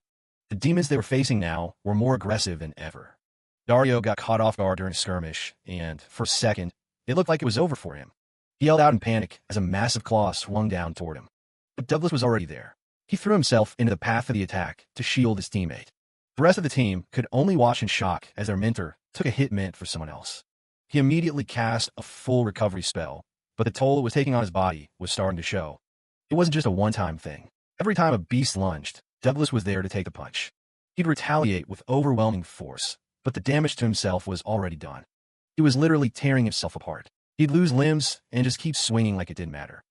The demons they were facing now were more aggressive than ever. Dario got caught off guard during a skirmish, and for a second, it looked like it was over for him. He yelled out in panic as a massive claw swung down toward him. But Douglas was already there. He threw himself into the path of the attack to shield his teammate. The rest of the team could only watch in shock as their mentor took a hit meant for someone else. He immediately cast a full recovery spell, but the toll it was taking on his body was starting to show. It wasn't just a one-time thing. Every time a beast lunged, Douglas was there to take the punch. He'd retaliate with overwhelming force, but the damage to himself was already done. He was literally tearing himself apart. He'd lose limbs and just keep swinging like it didn't matter.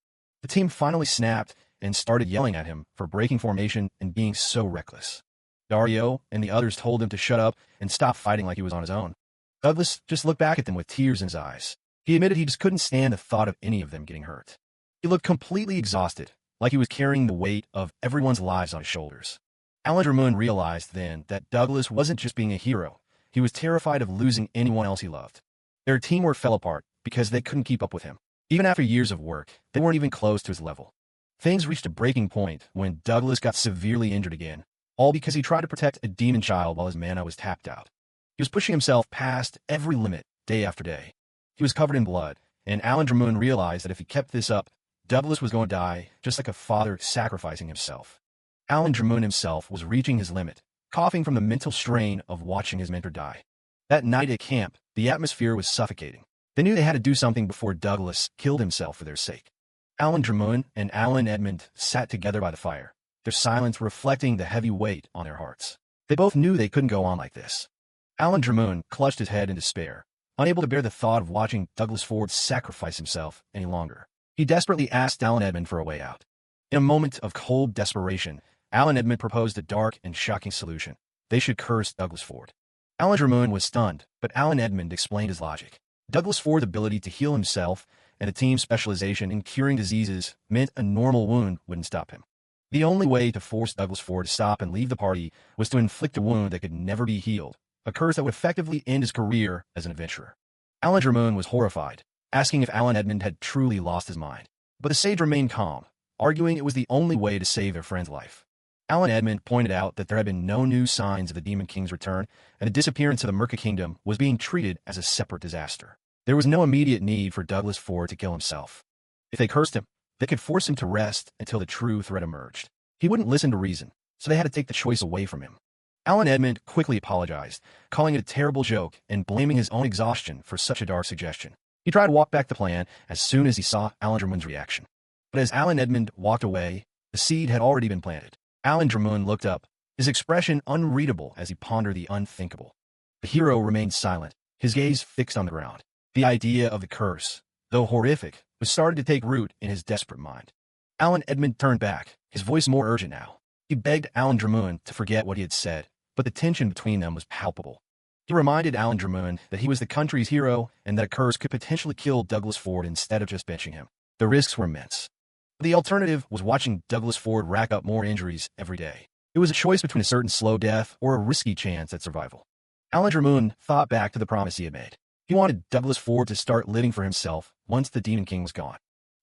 The team finally snapped and started yelling at him for breaking formation and being so reckless. Dario and the others told him to shut up and stop fighting like he was on his own. Douglas just looked back at them with tears in his eyes. He admitted he just couldn't stand the thought of any of them getting hurt. He looked completely exhausted, like he was carrying the weight of everyone's lives on his shoulders. Alan Dramoon realized then that Douglas wasn't just being a hero. He was terrified of losing anyone else he loved. Their teamwork fell apart because they couldn't keep up with him. Even after years of work, they weren't even close to his level. Things reached a breaking point when Douglas got severely injured again, all because he tried to protect a demon child while his mana was tapped out. He was pushing himself past every limit, day after day. He was covered in blood, and Alan Dramoon realized that if he kept this up, Douglas was going to die, just like a father sacrificing himself. Alan Dramoon himself was reaching his limit, coughing from the mental strain of watching his mentor die. That night at camp, the atmosphere was suffocating. They knew they had to do something before Douglas killed himself for their sake. Alan Dramoon and Alan Edmund sat together by the fire, their silence reflecting the heavy weight on their hearts. They both knew they couldn't go on like this. Alan Dramoon clutched his head in despair, unable to bear the thought of watching Douglas Ford sacrifice himself any longer. He desperately asked Alan Edmund for a way out. In a moment of cold desperation, Alan Edmund proposed a dark and shocking solution. They should curse Douglas Ford. Alan Dramoon was stunned, but Alan Edmund explained his logic. Douglas Ford's ability to heal himself and the team's specialization in curing diseases meant a normal wound wouldn't stop him. The only way to force Douglas Ford to stop and leave the party was to inflict a wound that could never be healed, a curse that would effectively end his career as an adventurer. Alan Drummond was horrified, asking if Alan Edmund had truly lost his mind. But the sage remained calm, arguing it was the only way to save their friend's life. Alan Edmund pointed out that there had been no new signs of the Demon King's return, and the disappearance of the Merca Kingdom was being treated as a separate disaster. There was no immediate need for Douglas Ford to kill himself. If they cursed him, they could force him to rest until the true threat emerged. He wouldn't listen to reason, so they had to take the choice away from him. Alan Edmund quickly apologized, calling it a terrible joke and blaming his own exhaustion for such a dark suggestion. He tried to walk back the plan as soon as he saw Alan Drummond's reaction. But as Alan Edmund walked away, the seed had already been planted. Alan Drummond looked up, his expression unreadable as he pondered the unthinkable. The hero remained silent, his gaze fixed on the ground. The idea of the curse, though horrific, was starting to take root in his desperate mind. Alan Edmund turned back, his voice more urgent now. He begged Alan Drummond to forget what he had said, but the tension between them was palpable. He reminded Alan Drummond that he was the country's hero and that a curse could potentially kill Douglas Ford instead of just benching him. The risks were immense. The alternative was watching Douglas Ford rack up more injuries every day. It was a choice between a certain slow death or a risky chance at survival. Alan Drummond thought back to the promise he had made. He wanted Douglas Ford to start living for himself once the Demon King was gone.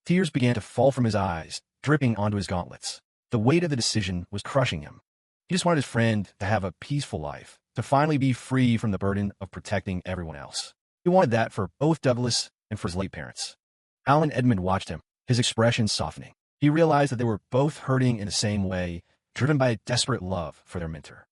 Tears began to fall from his eyes, dripping onto his gauntlets. The weight of the decision was crushing him. He just wanted his friend to have a peaceful life, to finally be free from the burden of protecting everyone else. He wanted that for both Douglas and for his late parents. Alan Edmund watched him, his expression softening. He realized that they were both hurting in the same way, driven by a desperate love for their mentor.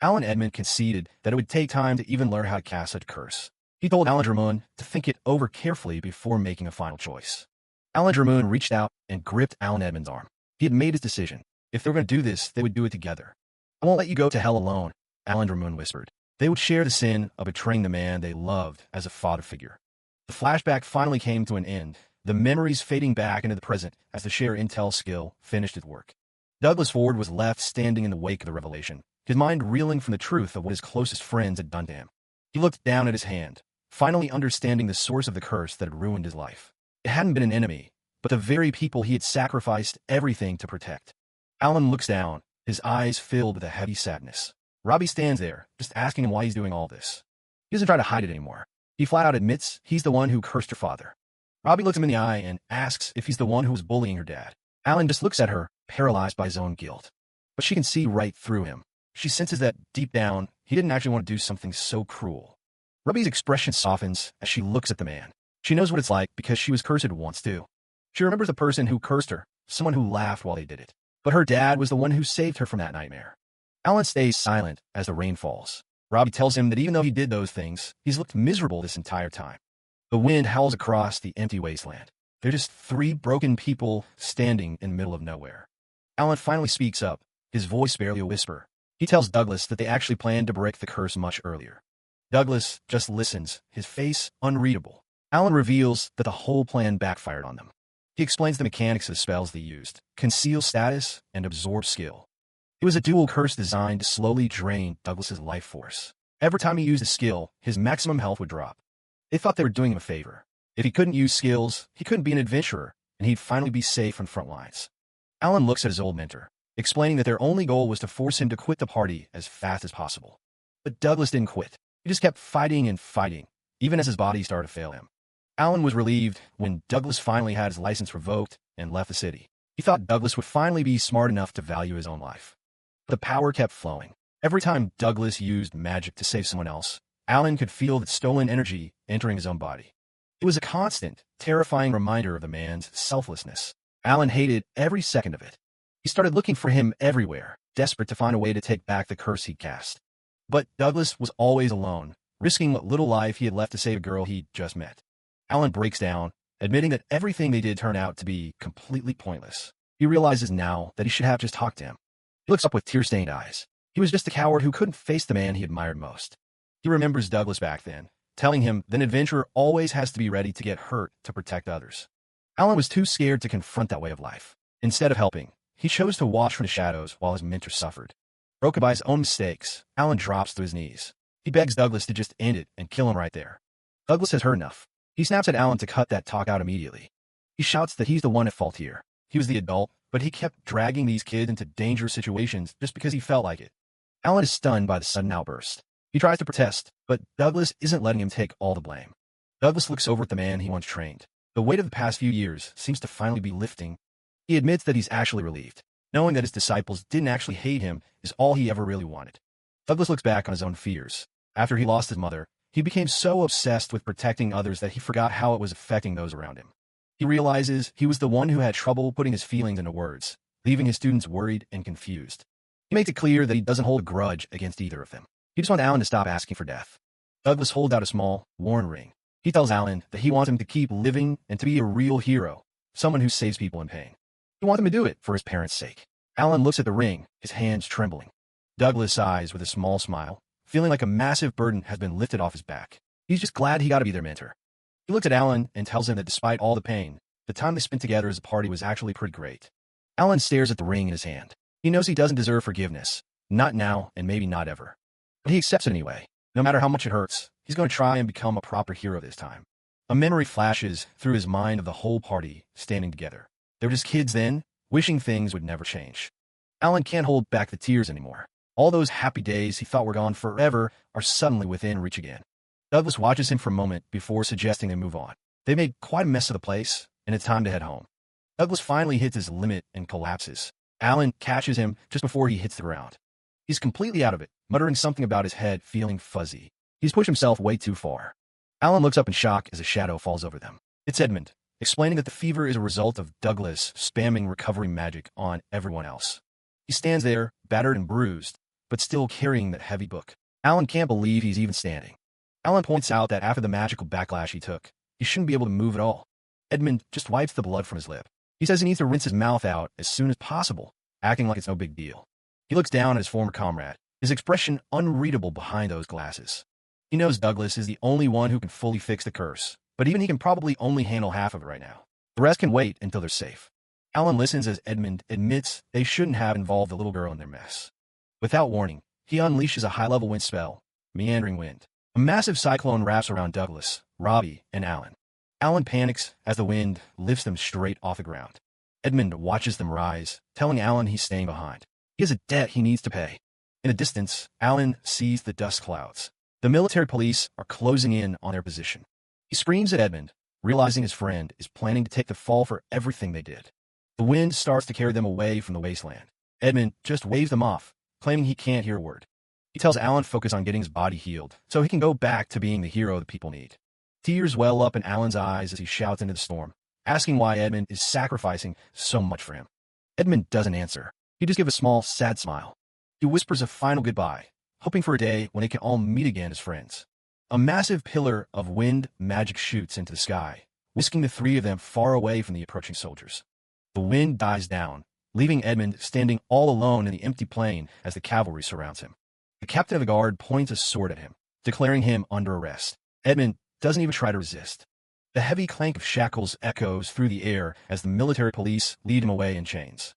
Alan Edmund conceded that it would take time to even learn how to cast such a curse. He told Alan Drummond to think it over carefully before making a final choice. Alan Drummond reached out and gripped Alan Edmund's arm. He had made his decision. If they were going to do this, they would do it together. "I won't let you go to hell alone," Alan Drummond whispered. They would share the sin of betraying the man they loved as a father figure. The flashback finally came to an end, the memories fading back into the present as the share intel skill finished its work. Douglas Ford was left standing in the wake of the revelation, his mind reeling from the truth of what his closest friends had done to him. He looked down at his hand, finally understanding the source of the curse that had ruined his life. It hadn't been an enemy, but the very people he had sacrificed everything to protect. Alan looks down, his eyes filled with a heavy sadness. Robbie stands there, just asking him why he's doing all this. He doesn't try to hide it anymore. He flat out admits he's the one who cursed her father. Robbie looks him in the eye and asks if he's the one who was bullying her dad. Alan just looks at her, paralyzed by his own guilt. But she can see right through him. She senses that, deep down, he didn't actually want to do something so cruel. Robbie's expression softens as she looks at the man. She knows what it's like because she was cursed once too. She remembers the person who cursed her, someone who laughed while they did it. But her dad was the one who saved her from that nightmare. Alan stays silent as the rain falls. Robbie tells him that even though he did those things, he's looked miserable this entire time. The wind howls across the empty wasteland. They're just three broken people standing in the middle of nowhere. Alan finally speaks up, his voice barely a whisper. He tells Douglas that they actually planned to break the curse much earlier. Douglas just listens, his face unreadable. Alan reveals that the whole plan backfired on them. He explains the mechanics of the spells they used: conceal status and absorb skill. It was a dual curse designed to slowly drain Douglas's life force. Every time he used a skill, his maximum health would drop. They thought they were doing him a favor. If he couldn't use skills, he couldn't be an adventurer, and he'd finally be safe on front lines. Alan looks at his old mentor, explaining that their only goal was to force him to quit the party as fast as possible. But Douglas didn't quit. He just kept fighting and fighting, even as his body started to fail him. Alan was relieved when Douglas finally had his license revoked and left the city. He thought Douglas would finally be smart enough to value his own life. The power kept flowing. Every time Douglas used magic to save someone else, Alan could feel the stolen energy entering his own body. It was a constant, terrifying reminder of the man's selflessness. Alan hated every second of it. He started looking for him everywhere, desperate to find a way to take back the curse he'd cast. But Douglas was always alone, risking what little life he had left to save a girl he'd just met. Alan breaks down, admitting that everything they did turned out to be completely pointless. He realizes now that he should have just talked to him. He looks up with tear-stained eyes. He was just a coward who couldn't face the man he admired most. He remembers Douglas back then, telling him that an adventurer always has to be ready to get hurt to protect others. Alan was too scared to confront that way of life. Instead of helping, he chose to watch from the shadows while his mentor suffered. Broken by his own mistakes, Alan drops to his knees. He begs Douglas to just end it and kill him right there. Douglas has heard enough. He snaps at Alan to cut that talk out immediately. He shouts that he's the one at fault here. He was the adult, but he kept dragging these kids into dangerous situations just because he felt like it. Alan is stunned by the sudden outburst. He tries to protest, but Douglas isn't letting him take all the blame. Douglas looks over at the man he once trained. The weight of the past few years seems to finally be lifting. He admits that he's actually relieved. Knowing that his disciples didn't actually hate him is all he ever really wanted. Douglas looks back on his own fears. After he lost his mother, he became so obsessed with protecting others that he forgot how it was affecting those around him. He realizes he was the one who had trouble putting his feelings into words, leaving his students worried and confused. He makes it clear that he doesn't hold a grudge against either of them. He just wants Alan to stop asking for death. Douglas holds out a small, worn ring. He tells Alan that he wants him to keep living and to be a real hero, someone who saves people in pain. He wants him to do it for his parents' sake. Alan looks at the ring, his hands trembling. Douglas sighs with a small smile, feeling like a massive burden has been lifted off his back. He's just glad he got to be their mentor. He looks at Alan and tells him that despite all the pain, the time they spent together as a party was actually pretty great. Alan stares at the ring in his hand. He knows he doesn't deserve forgiveness. Not now, and maybe not ever. But he accepts it anyway. No matter how much it hurts, he's going to try and become a proper hero this time. A memory flashes through his mind of the whole party standing together. They were just kids then, wishing things would never change. Alan can't hold back the tears anymore. All those happy days he thought were gone forever are suddenly within reach again. Douglas watches him for a moment before suggesting they move on. They made quite a mess of the place, and it's time to head home. Douglas finally hits his limit and collapses. Alan catches him just before he hits the ground. He's completely out of it, muttering something about his head feeling fuzzy. He's pushed himself way too far. Alan looks up in shock as a shadow falls over them. It's Edmund, explaining that the fever is a result of Douglas spamming recovery magic on everyone else. He stands there, battered and bruised, but still carrying that heavy book. Alan can't believe he's even standing. Alan points out that after the magical backlash he took, he shouldn't be able to move at all. Edmund just wipes the blood from his lip. He says he needs to rinse his mouth out as soon as possible, acting like it's no big deal. He looks down at his former comrade, his expression unreadable behind those glasses. He knows Douglas is the only one who can fully fix the curse, but even he can probably only handle half of it right now. The rest can wait until they're safe. Alan listens as Edmund admits they shouldn't have involved the little girl in their mess. Without warning, he unleashes a high-level wind spell, Meandering Wind. A massive cyclone wraps around Douglas, Robbie, and Alan. Alan panics as the wind lifts them straight off the ground. Edmund watches them rise, telling Alan he's staying behind. He has a debt he needs to pay. In the distance, Alan sees the dust clouds. The military police are closing in on their position. He screams at Edmund, realizing his friend is planning to take the fall for everything they did. The wind starts to carry them away from the wasteland. Edmund just waves them off, claiming he can't hear a word. He tells Alan to focus on getting his body healed, so he can go back to being the hero the people need. Tears well up in Alan's eyes as he shouts into the storm, asking why Edmund is sacrificing so much for him. Edmund doesn't answer. He just gives a small, sad smile. He whispers a final goodbye, hoping for a day when they can all meet again as friends. A massive pillar of wind magic shoots into the sky, whisking the three of them far away from the approaching soldiers. The wind dies down, leaving Edmund standing all alone in the empty plain as the cavalry surrounds him. The captain of the guard points a sword at him, declaring him under arrest. Edmund doesn't even try to resist. The heavy clank of shackles echoes through the air as the military police lead him away in chains.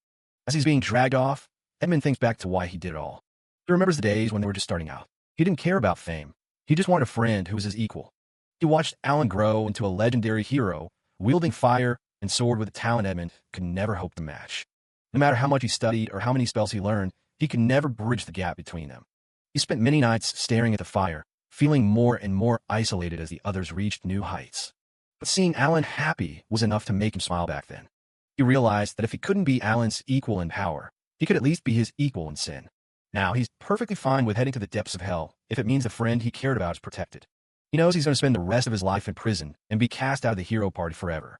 As he's being dragged off, Edmund thinks back to why he did it all. He remembers the days when they were just starting out. He didn't care about fame. He just wanted a friend who was his equal. He watched Alan grow into a legendary hero, wielding fire and sword with a talent Edmund could never hope to match. No matter how much he studied or how many spells he learned, he could never bridge the gap between them. He spent many nights staring at the fire, feeling more and more isolated as the others reached new heights. But seeing Alan happy was enough to make him smile back then. He realized that if he couldn't be Alan's equal in power, he could at least be his equal in sin. Now he's perfectly fine with heading to the depths of hell if it means the friend he cared about is protected. He knows he's going to spend the rest of his life in prison and be cast out of the hero party forever.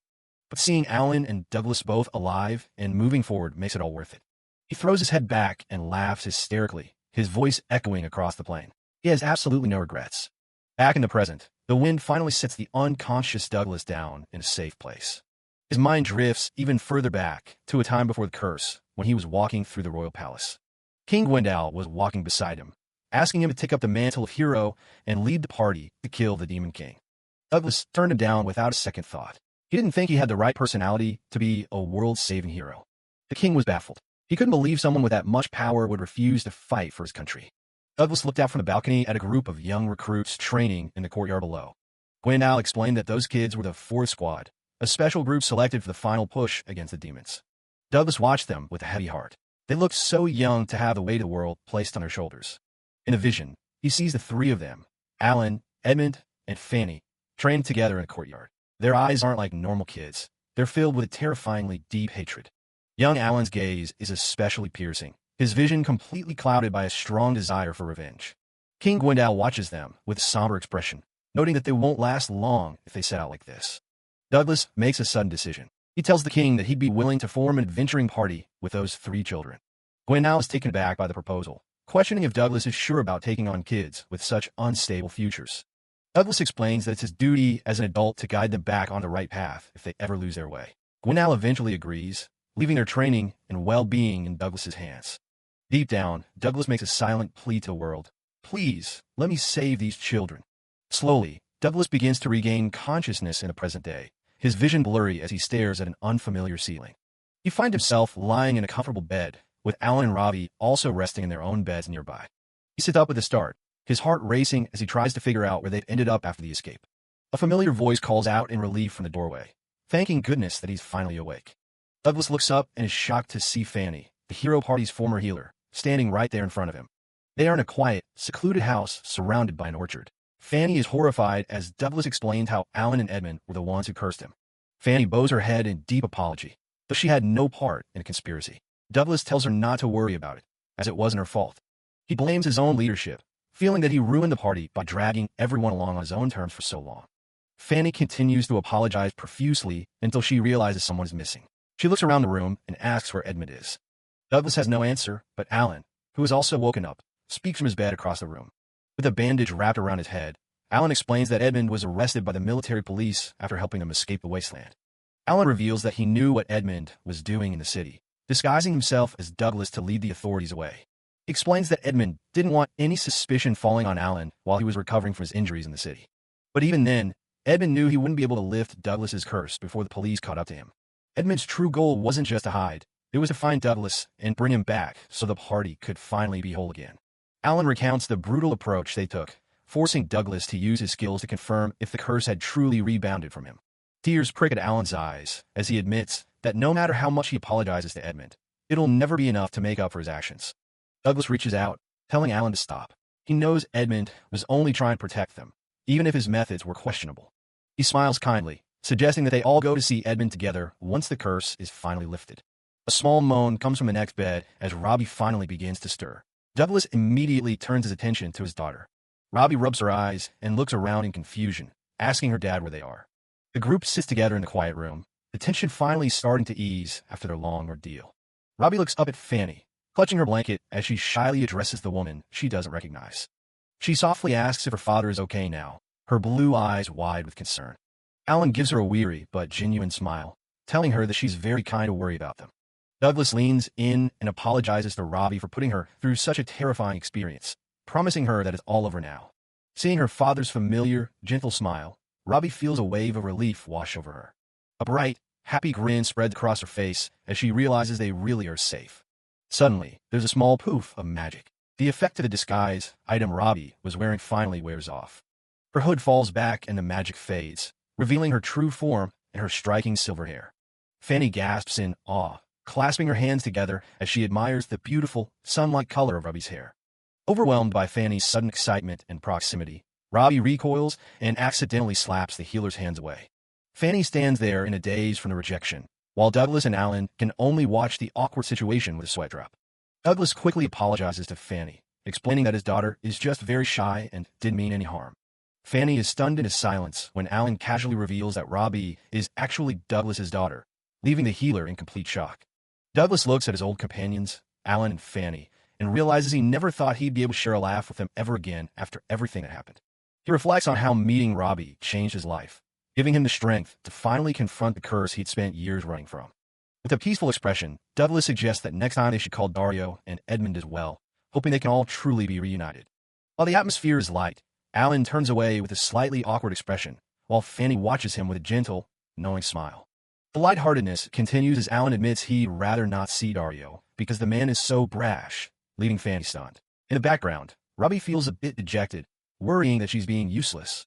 But seeing Alan and Douglas both alive and moving forward makes it all worth it. He throws his head back and laughs hysterically, his voice echoing across the plain. He has absolutely no regrets. Back in the present, the wind finally sets the unconscious Douglas down in a safe place. His mind drifts even further back to a time before the curse, when he was walking through the royal palace. King Gwendal was walking beside him, asking him to take up the mantle of hero and lead the party to kill the Demon King. Douglas turned him down without a second thought. He didn't think he had the right personality to be a world-saving hero. The king was baffled. He couldn't believe someone with that much power would refuse to fight for his country. Douglas looked out from the balcony at a group of young recruits training in the courtyard below. Gwendal explained that those kids were the 4th Squad, a special group selected for the final push against the demons. Douglas watched them with a heavy heart. They looked so young to have the weight of the world placed on their shoulders. In a vision, He sees the three of them, Alan, Edmund, and Fanny, trained together in a courtyard. Their eyes aren't like normal kids. They're filled with a terrifyingly deep hatred. Young Alan's gaze is especially piercing, his vision completely clouded by a strong desire for revenge. King Gwendal watches them with a somber expression, noting that they won't last long if they set out like this. Douglas makes a sudden decision. He tells the king that he'd be willing to form an adventuring party with those three children. Gwendal is taken aback by the proposal, questioning if Douglas is sure about taking on kids with such unstable futures. Douglas explains that it's his duty as an adult to guide them back on the right path if they ever lose their way. Gwendal eventually agrees, leaving their training and well-being in Douglas's hands. Deep down, Douglas makes a silent plea to the world. Please, let me save these children. Slowly, Douglas begins to regain consciousness in the present day, his vision blurry as he stares at an unfamiliar ceiling. He finds himself lying in a comfortable bed, with Alan and Robbie also resting in their own beds nearby. He sits up with a start, his heart racing as he tries to figure out where they've ended up after the escape. A familiar voice calls out in relief from the doorway, thanking goodness that he's finally awake. Douglas looks up and is shocked to see Fanny, the hero party's former healer, standing right there in front of him. They are in a quiet, secluded house surrounded by an orchard. Fanny is horrified as Douglas explains how Alan and Edmund were the ones who cursed him. Fanny bows her head in deep apology, though she had no part in a conspiracy. Douglas tells her not to worry about it, as it wasn't her fault. He blames his own leadership, feeling that he ruined the party by dragging everyone along on his own terms for so long. Fanny continues to apologize profusely until she realizes someone is missing. She looks around the room and asks where Edmund is. Douglas has no answer, but Alan, who has also woken up, speaks from his bed across the room. With a bandage wrapped around his head, Alan explains that Edmund was arrested by the military police after helping him escape the wasteland. Alan reveals that he knew what Edmund was doing in the city, disguising himself as Douglas to lead the authorities away. He explains that Edmund didn't want any suspicion falling on Alan while he was recovering from his injuries in the city. But even then, Edmund knew he wouldn't be able to lift Douglas's curse before the police caught up to him. Edmund's true goal wasn't just to hide, it was to find Douglas and bring him back so the party could finally be whole again. Alan recounts the brutal approach they took, forcing Douglas to use his skills to confirm if the curse had truly rebounded from him. Tears prick at Alan's eyes as he admits that no matter how much he apologizes to Edmund, it'll never be enough to make up for his actions. Douglas reaches out, telling Alan to stop. He knows Edmund was only trying to protect them, even if his methods were questionable. He smiles kindly, suggesting that they all go to see Edmund together once the curse is finally lifted. A small moan comes from the next bed as Robbie finally begins to stir. Douglas immediately turns his attention to his daughter. Robbie rubs her eyes and looks around in confusion, asking her dad where they are. The group sits together in the quiet room, the tension finally starting to ease after their long ordeal. Robbie looks up at Fanny, clutching her blanket as she shyly addresses the woman she doesn't recognize. She softly asks if her father is okay now, her blue eyes wide with concern. Alan gives her a weary but genuine smile, telling her that she's very kind to worry about them. Douglas leans in and apologizes to Robbie for putting her through such a terrifying experience, promising her that it's all over now. Seeing her father's familiar, gentle smile, Robbie feels a wave of relief wash over her. A bright, happy grin spreads across her face as she realizes they really are safe. Suddenly, there's a small poof of magic. The effect of the disguise item Robbie was wearing finally wears off. Her hood falls back and the magic fades, revealing her true form and her striking silver hair. Fanny gasps in awe, clasping her hands together as she admires the beautiful, sun-like color of Robbie's hair. Overwhelmed by Fanny's sudden excitement and proximity, Robbie recoils and accidentally slaps the healer's hands away. Fanny stands there in a daze from the rejection, while Douglas and Alan can only watch the awkward situation with a sweat drop. Douglas quickly apologizes to Fanny, explaining that his daughter is just very shy and didn't mean any harm. Fanny is stunned into silence when Alan casually reveals that Robbie is actually Douglas's daughter, leaving the healer in complete shock. Douglas looks at his old companions, Alan and Fanny, and realizes he never thought he'd be able to share a laugh with them ever again after everything that happened. He reflects on how meeting Robbie changed his life, giving him the strength to finally confront the curse he'd spent years running from. With a peaceful expression, Douglas suggests that next time they should call Dario and Edmund as well, hoping they can all truly be reunited. While the atmosphere is light, Alan turns away with a slightly awkward expression, while Fanny watches him with a gentle, knowing smile. The lightheartedness continues as Alan admits he'd rather not see Dario, because the man is so brash, leaving Fanny stunned. In the background, Robbie feels a bit dejected, worrying that she's being useless.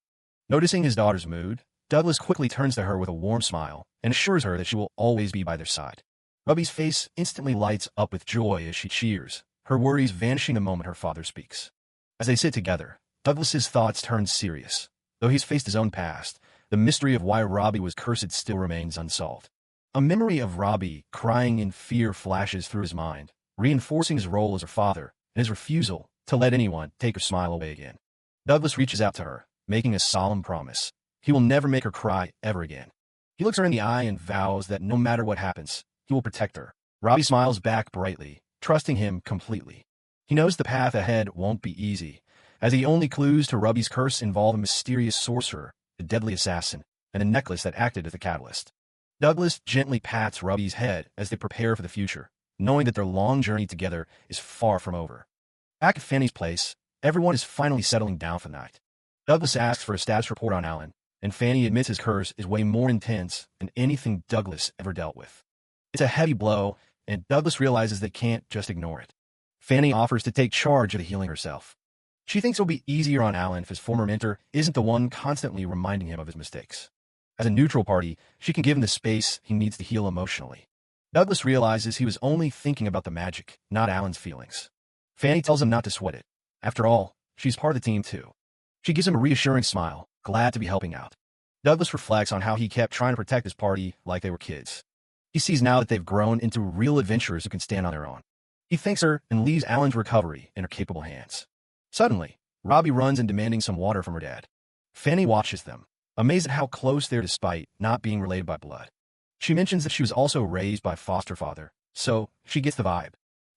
Noticing his daughter's mood, Douglas quickly turns to her with a warm smile and assures her that she will always be by their side. Robbie's face instantly lights up with joy as she cheers, her worries vanishing the moment her father speaks. As they sit together, Douglas's thoughts turn serious. Though he's faced his own past, the mystery of why Robbie was cursed still remains unsolved. A memory of Robbie crying in fear flashes through his mind, reinforcing his role as her father and his refusal to let anyone take her smile away again. Douglas reaches out to her, making a solemn promise. He will never make her cry ever again. He looks her in the eye and vows that no matter what happens, he will protect her. Robbie smiles back brightly, trusting him completely. He knows the path ahead won't be easy, as the only clues to Robbie's curse involve a mysterious sorcerer, the deadly assassin, and a necklace that acted as the catalyst. Douglas gently pats Robbie's head as they prepare for the future, knowing that their long journey together is far from over. Back at Fanny's place, everyone is finally settling down for the night. Douglas asks for a status report on Alan, and Fanny admits his curse is way more intense than anything Douglas ever dealt with. It's a heavy blow, and Douglas realizes they can't just ignore it. Fanny offers to take charge of the healing herself. She thinks it'll be easier on Alan if his former mentor isn't the one constantly reminding him of his mistakes. As a neutral party, she can give him the space he needs to heal emotionally. Douglas realizes he was only thinking about the magic, not Alan's feelings. Fanny tells him not to sweat it. After all, she's part of the team too. She gives him a reassuring smile, glad to be helping out. Douglas reflects on how he kept trying to protect his party like they were kids. He sees now that they've grown into real adventurers who can stand on their own. He thanks her and leaves Alan's recovery in her capable hands. Suddenly, Robbie runs in demanding some water from her dad. Fanny watches them, amazed at how close they're despite not being related by blood. She mentions that she was also raised by a foster father, so she gets the vibe.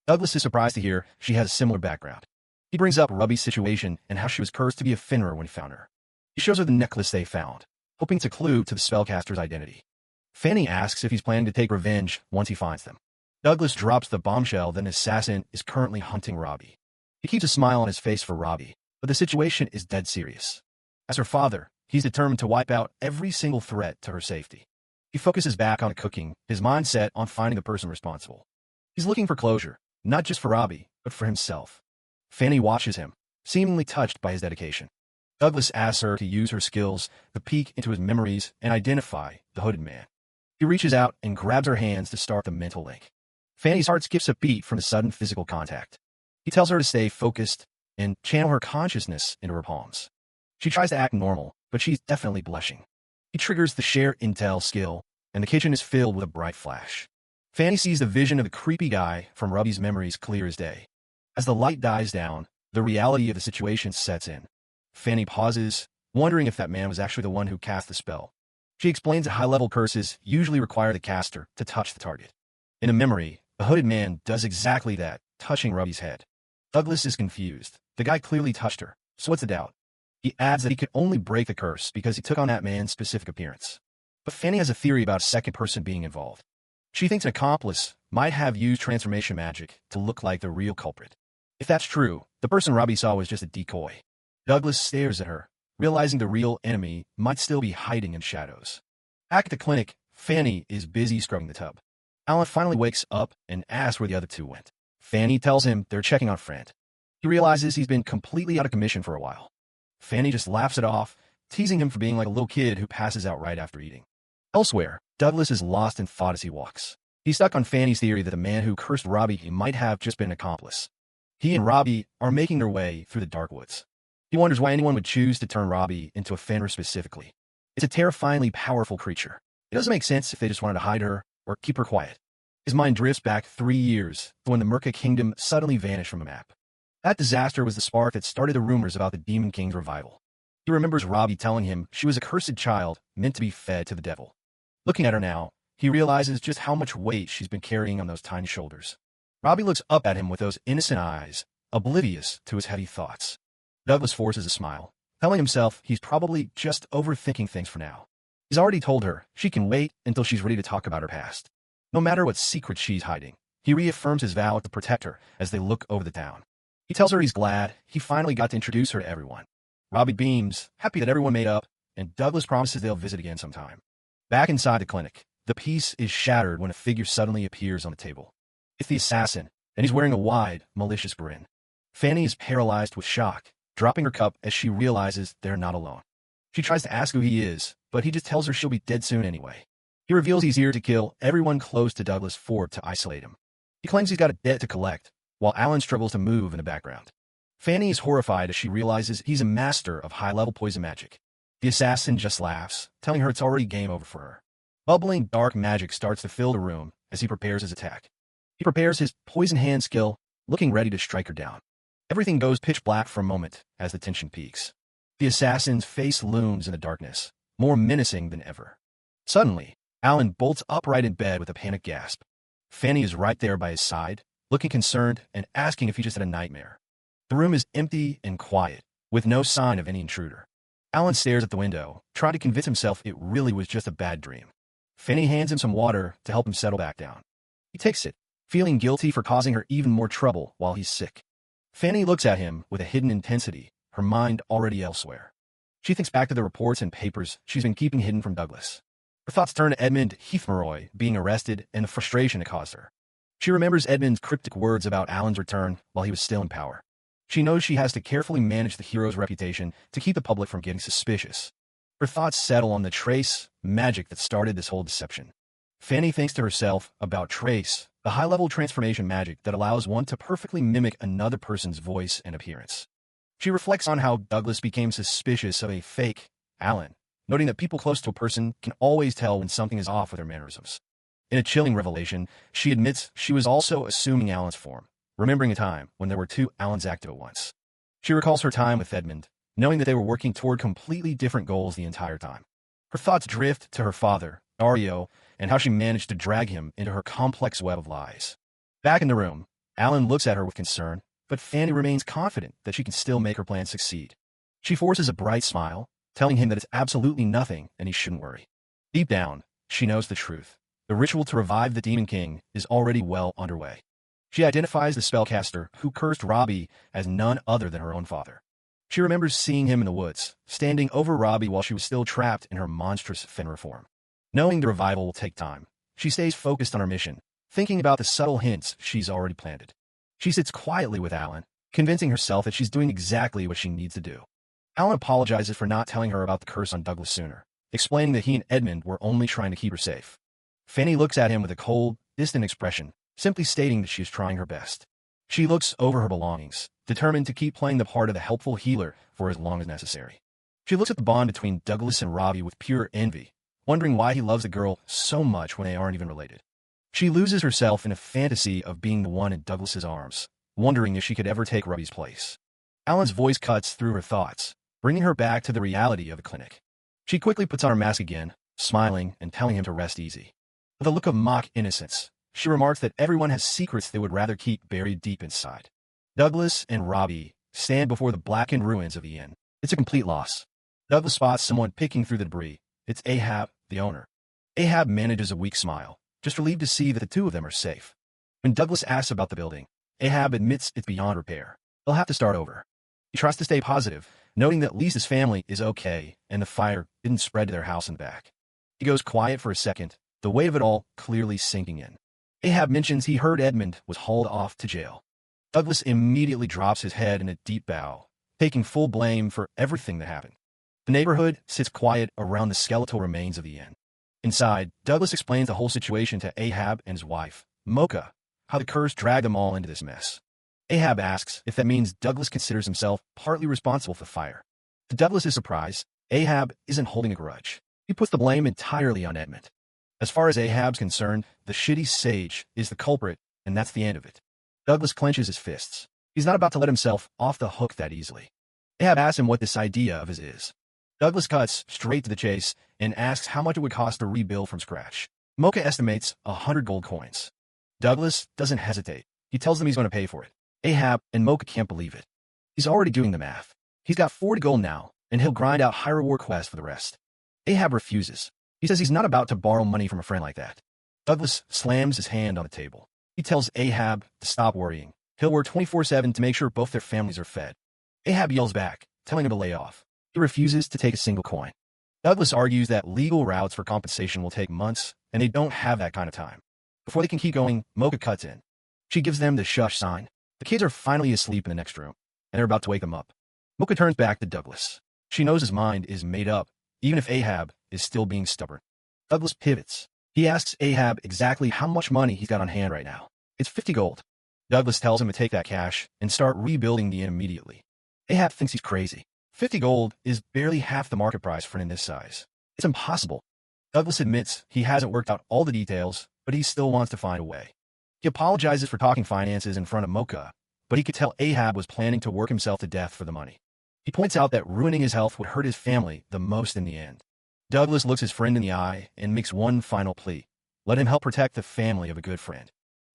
Douglas is surprised to hear she has a similar background. He brings up Robbie's situation and how she was cursed to be a Finra when he found her. He shows her the necklace they found, hoping it's a clue to the spellcaster's identity. Fanny asks if he's planning to take revenge once he finds them. Douglas drops the bombshell that an assassin is currently hunting Robbie. He keeps a smile on his face for Robbie, but the situation is dead serious. As her father, he's determined to wipe out every single threat to her safety. He focuses back on cooking, his mind set on finding the person responsible. He's looking for closure, not just for Robbie, but for himself. Fanny watches him, seemingly touched by his dedication. Douglas asks her to use her skills to peek into his memories and identify the hooded man. He reaches out and grabs her hands to start the mental link. Fanny's heart skips a beat from the sudden physical contact. He tells her to stay focused and channel her consciousness into her palms. She tries to act normal, but she's definitely blushing. He triggers the share intel skill, and the kitchen is filled with a bright flash. Fanny sees the vision of the creepy guy from Robbie's memories clear as day. As the light dies down, the reality of the situation sets in. Fanny pauses, wondering if that man was actually the one who cast the spell. She explains that high-level curses usually require the caster to touch the target. In a memory, the hooded man does exactly that, touching Robbie's head. Douglas is confused. The guy clearly touched her, so what's the doubt? He adds that he could only break the curse because he took on that man's specific appearance. But Fanny has a theory about a second person being involved. She thinks an accomplice might have used transformation magic to look like the real culprit. If that's true, the person Robbie saw was just a decoy. Douglas stares at her, realizing the real enemy might still be hiding in shadows. Back at the clinic, Fanny is busy scrubbing the tub. Alan finally wakes up and asks where the other two went. Fanny tells him they're checking on Friend. He realizes he's been completely out of commission for a while. Fanny just laughs it off, teasing him for being like a little kid who passes out right after eating. Elsewhere, Douglas is lost in thought as he walks. He's stuck on Fanny's theory that the man who cursed Robbie might have just been an accomplice. He and Robbie are making their way through the dark woods. He wonders why anyone would choose to turn Robbie into a Fenrir specifically. It's a terrifyingly powerful creature. It doesn't make sense if they just wanted to hide her or keep her quiet. His mind drifts back 3 years to when the Merca Kingdom suddenly vanished from a map. That disaster was the spark that started the rumors about the Demon King's revival. He remembers Robbie telling him she was a cursed child meant to be fed to the devil. Looking at her now, he realizes just how much weight she's been carrying on those tiny shoulders. Robbie looks up at him with those innocent eyes, oblivious to his heavy thoughts. Douglas forces a smile, telling himself he's probably just overthinking things for now. He's already told her she can wait until she's ready to talk about her past. No matter what secret she's hiding, he reaffirms his vow to protect her as they look over the town. He tells her he's glad he finally got to introduce her to everyone. Robbie beams, happy that everyone made up, and Douglas promises they'll visit again sometime. Back inside the clinic, the peace is shattered when a figure suddenly appears on the table. It's the assassin, and he's wearing a wide, malicious grin. Fanny is paralyzed with shock, dropping her cup as she realizes they're not alone. She tries to ask who he is, but he just tells her she'll be dead soon anyway. He reveals he's here to kill everyone close to Douglas Ford to isolate him. He claims he's got a debt to collect, while Alan struggles to move in the background. Fanny is horrified as she realizes he's a master of high-level poison magic. The assassin just laughs, telling her it's already game over for her. Bubbling dark magic starts to fill the room as he prepares his attack. He prepares his poison hand skill, looking ready to strike her down. Everything goes pitch black for a moment as the tension peaks. The assassin's face looms in the darkness, more menacing than ever. Suddenly, Alan bolts upright in bed with a panicked gasp. Fanny is right there by his side, looking concerned and asking if he just had a nightmare. The room is empty and quiet, with no sign of any intruder. Alan stares at the window, trying to convince himself it really was just a bad dream. Fanny hands him some water to help him settle back down. He takes it, feeling guilty for causing her even more trouble while he's sick. Fanny looks at him with a hidden intensity, her mind already elsewhere. She thinks back to the reports and papers she's been keeping hidden from Douglas. Her thoughts turn to Edmund Heathmaroy being arrested and the frustration it caused her. She remembers Edmund's cryptic words about Alan's return while he was still in power. She knows she has to carefully manage the hero's reputation to keep the public from getting suspicious. Her thoughts settle on the trace magic that started this whole deception. Fanny thinks to herself about trace, the high-level transformation magic that allows one to perfectly mimic another person's voice and appearance. She reflects on how Douglas became suspicious of a fake Alan, noting that people close to a person can always tell when something is off with their mannerisms. In a chilling revelation, she admits she was also assuming Alan's form, remembering a time when there were two Alans active at once. She recalls her time with Edmund, knowing that they were working toward completely different goals the entire time. Her thoughts drift to her father, Dario, and how she managed to drag him into her complex web of lies. Back in the room, Alan looks at her with concern, but Fanny remains confident that she can still make her plan succeed. She forces a bright smile, telling him that it's absolutely nothing and he shouldn't worry. Deep down, she knows the truth. The ritual to revive the Demon King is already well underway. She identifies the spellcaster who cursed Robbie as none other than her own father. She remembers seeing him in the woods, standing over Robbie while she was still trapped in her monstrous Fenrir form. Knowing the revival will take time, she stays focused on her mission, thinking about the subtle hints she's already planted. She sits quietly with Alan, convincing herself that she's doing exactly what she needs to do. Alan apologizes for not telling her about the curse on Douglas sooner, explaining that he and Edmund were only trying to keep her safe. Fanny looks at him with a cold, distant expression, simply stating that she is trying her best. She looks over her belongings, determined to keep playing the part of the helpful healer for as long as necessary. She looks at the bond between Douglas and Robbie with pure envy, wondering why he loves the girl so much when they aren't even related. She loses herself in a fantasy of being the one in Douglas's arms, wondering if she could ever take Robbie's place. Alan's voice cuts through her thoughts, bringing her back to the reality of the clinic. She quickly puts on her mask again, smiling and telling him to rest easy. With a look of mock innocence, she remarks that everyone has secrets they would rather keep buried deep inside. Douglas and Robbie stand before the blackened ruins of the inn. It's a complete loss. Douglas spots someone picking through the debris. It's Ahab, the owner. Ahab manages a weak smile, just relieved to see that the two of them are safe. When Douglas asks about the building, Ahab admits it's beyond repair. They'll have to start over. He tries to stay positive, noting that Lisa's family is okay and the fire didn't spread to their house in the back. He goes quiet for a second, the weight of it all clearly sinking in. Ahab mentions he heard Edmund was hauled off to jail. Douglas immediately drops his head in a deep bow, taking full blame for everything that happened. The neighborhood sits quiet around the skeletal remains of the inn. Inside, Douglas explains the whole situation to Ahab and his wife, Mocha, how the curse dragged them all into this mess. Ahab asks if that means Douglas considers himself partly responsible for the fire. To Douglas's surprise, Ahab isn't holding a grudge. He puts the blame entirely on Edmund. As far as Ahab's concerned, the shitty sage is the culprit, and that's the end of it. Douglas clenches his fists. He's not about to let himself off the hook that easily. Ahab asks him what this idea of his is. Douglas cuts straight to the chase and asks how much it would cost to rebuild from scratch. Mocha estimates 100 gold coins. Douglas doesn't hesitate. He tells them he's going to pay for it. Ahab and Mocha can't believe it. He's already doing the math. He's got 40 gold now, and he'll grind out high reward quests for the rest. Ahab refuses. He says he's not about to borrow money from a friend like that. Douglas slams his hand on the table. He tells Ahab to stop worrying. He'll work 24/7 to make sure both their families are fed. Ahab yells back, telling him to lay off. He refuses to take a single coin. Douglas argues that legal routes for compensation will take months, and they don't have that kind of time. Before they can keep going, Mocha cuts in. She gives them the shush sign. The kids are finally asleep in the next room, and they're about to wake them up. Mocha turns back to Douglas. She knows his mind is made up, even if Ahab is still being stubborn. Douglas pivots. He asks Ahab exactly how much money he's got on hand right now. It's 50 gold. Douglas tells him to take that cash and start rebuilding the inn immediately. Ahab thinks he's crazy. 50 gold is barely half the market price for an inn this size. It's impossible. Douglas admits he hasn't worked out all the details, but he still wants to find a way. He apologizes for talking finances in front of Mocha, but he could tell Ahab was planning to work himself to death for the money. He points out that ruining his health would hurt his family the most in the end. Douglas looks his friend in the eye and makes one final plea. Let him help protect the family of a good friend.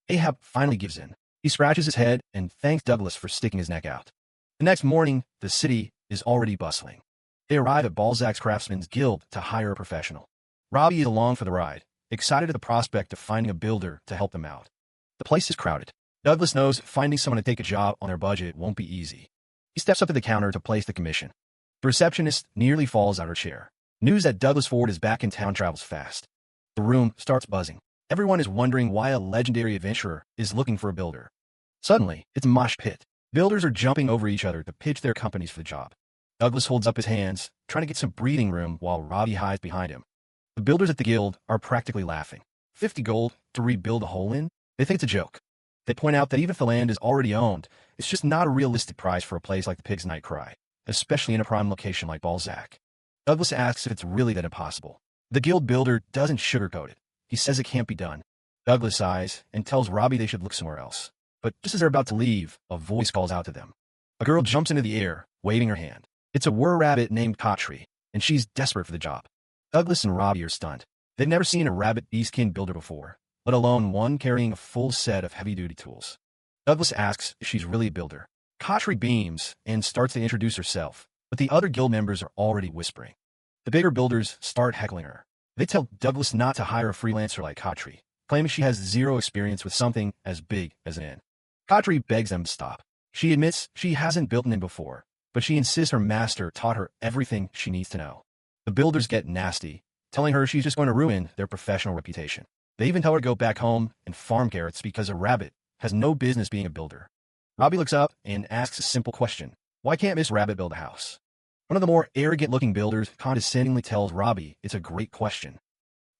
Ahab finally gives in. He scratches his head and thanks Douglas for sticking his neck out. The next morning, the city is already bustling. They arrive at Balzac's Craftsman's Guild to hire a professional. Robbie is along for the ride, excited at the prospect of finding a builder to help them out. The place is crowded. Douglas knows finding someone to take a job on their budget won't be easy. He steps up to the counter to place the commission. The receptionist nearly falls out of her chair. News that Douglas Ford is back in town travels fast. The room starts buzzing. Everyone is wondering why a legendary adventurer is looking for a builder. Suddenly, it's a mosh pit. Builders are jumping over each other to pitch their companies for the job. Douglas holds up his hands, trying to get some breathing room while Robbie hides behind him. The builders at the guild are practically laughing. 50 gold to rebuild a whole inn? They think it's a joke. They point out that even if the land is already owned, it's just not a realistic price for a place like the Pig's Night Cry, especially in a prime location like Balzac. Douglas asks if it's really that impossible. The guild builder doesn't sugarcoat it. He says it can't be done. Douglas sighs and tells Robbie they should look somewhere else. But just as they're about to leave, a voice calls out to them. A girl jumps into the air, waving her hand. It's a were-rabbit named Kotri, and she's desperate for the job. Douglas and Robbie are stunned. They've never seen a rabbit beastkin builder before, let alone one carrying a full set of heavy-duty tools. Douglas asks if she's really a builder. Kotri beams and starts to introduce herself, but the other guild members are already whispering. The bigger builders start heckling her. They tell Douglas not to hire a freelancer like Kotri, claiming she has zero experience with something as big as an inn. Kotri begs them to stop. She admits she hasn't built an inn before, but she insists her master taught her everything she needs to know. The builders get nasty, telling her she's just going to ruin their professional reputation. They even tell her to go back home and farm carrots because a rabbit has no business being a builder. Robbie looks up and asks a simple question. Why can't Miss Rabbit build a house? One of the more arrogant-looking builders condescendingly tells Robbie it's a great question.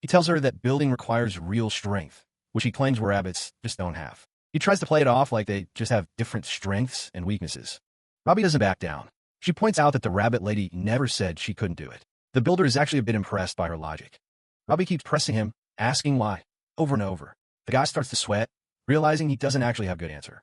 He tells her that building requires real strength, which he claims rabbits just don't have. He tries to play it off like they just have different strengths and weaknesses. Robbie doesn't back down. She points out that the rabbit lady never said she couldn't do it. The builder is actually a bit impressed by her logic. Robbie keeps pressing him, asking why, over and over. The guy starts to sweat, realizing he doesn't actually have a good answer.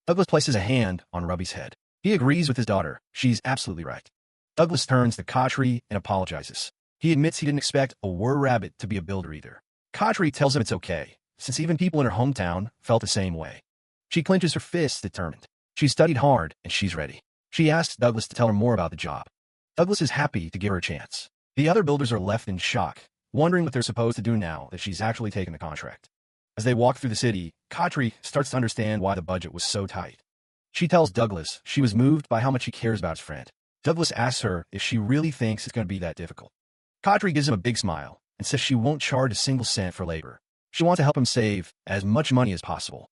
Douglas places a hand on Robbie's head. He agrees with his daughter. She's absolutely right. Douglas turns to Kotri and apologizes. He admits he didn't expect a were-rabbit to be a builder either. Kotri tells him it's okay, since even people in her hometown felt the same way. She clenches her fists, determined. She's studied hard, and she's ready. She asks Douglas to tell her more about the job. Douglas is happy to give her a chance. The other builders are left in shock, wondering what they're supposed to do now that she's actually taken the contract. As they walk through the city, Kotri starts to understand why the budget was so tight. She tells Douglas she was moved by how much he cares about his friend. Douglas asks her if she really thinks it's going to be that difficult. Kotri gives him a big smile and says she won't charge a single cent for labor. She wants to help him save as much money as possible.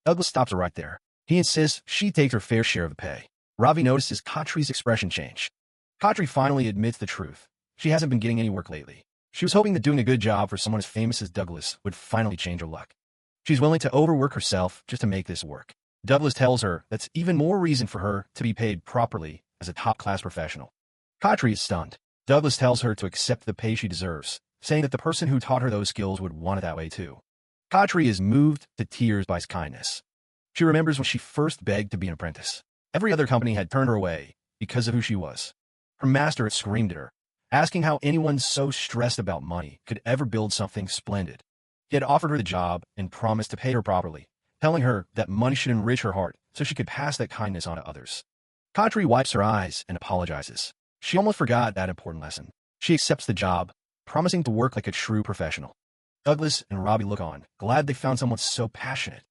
Douglas stops her right there. He insists she takes her fair share of the pay. Robbie notices Kotri's expression change. Kotri finally admits the truth. She hasn't been getting any work lately. She was hoping that doing a good job for someone as famous as Douglas would finally change her luck. She's willing to overwork herself just to make this work. Douglas tells her that's even more reason for her to be paid properly as a top-class professional. Kotri is stunned. Douglas tells her to accept the pay she deserves, saying that the person who taught her those skills would want it that way too. Kotri is moved to tears by his kindness. She remembers when she first begged to be an apprentice. Every other company had turned her away because of who she was. Her master had screamed at her, asking how anyone so stressed about money could ever build something splendid. He had offered her the job and promised to pay her properly, telling her that money should enrich her heart so she could pass that kindness on to others. Kotri wipes her eyes and apologizes. She almost forgot that important lesson. She accepts the job, promising to work like a true professional. Douglas and Robbie look on, glad they found someone so passionate.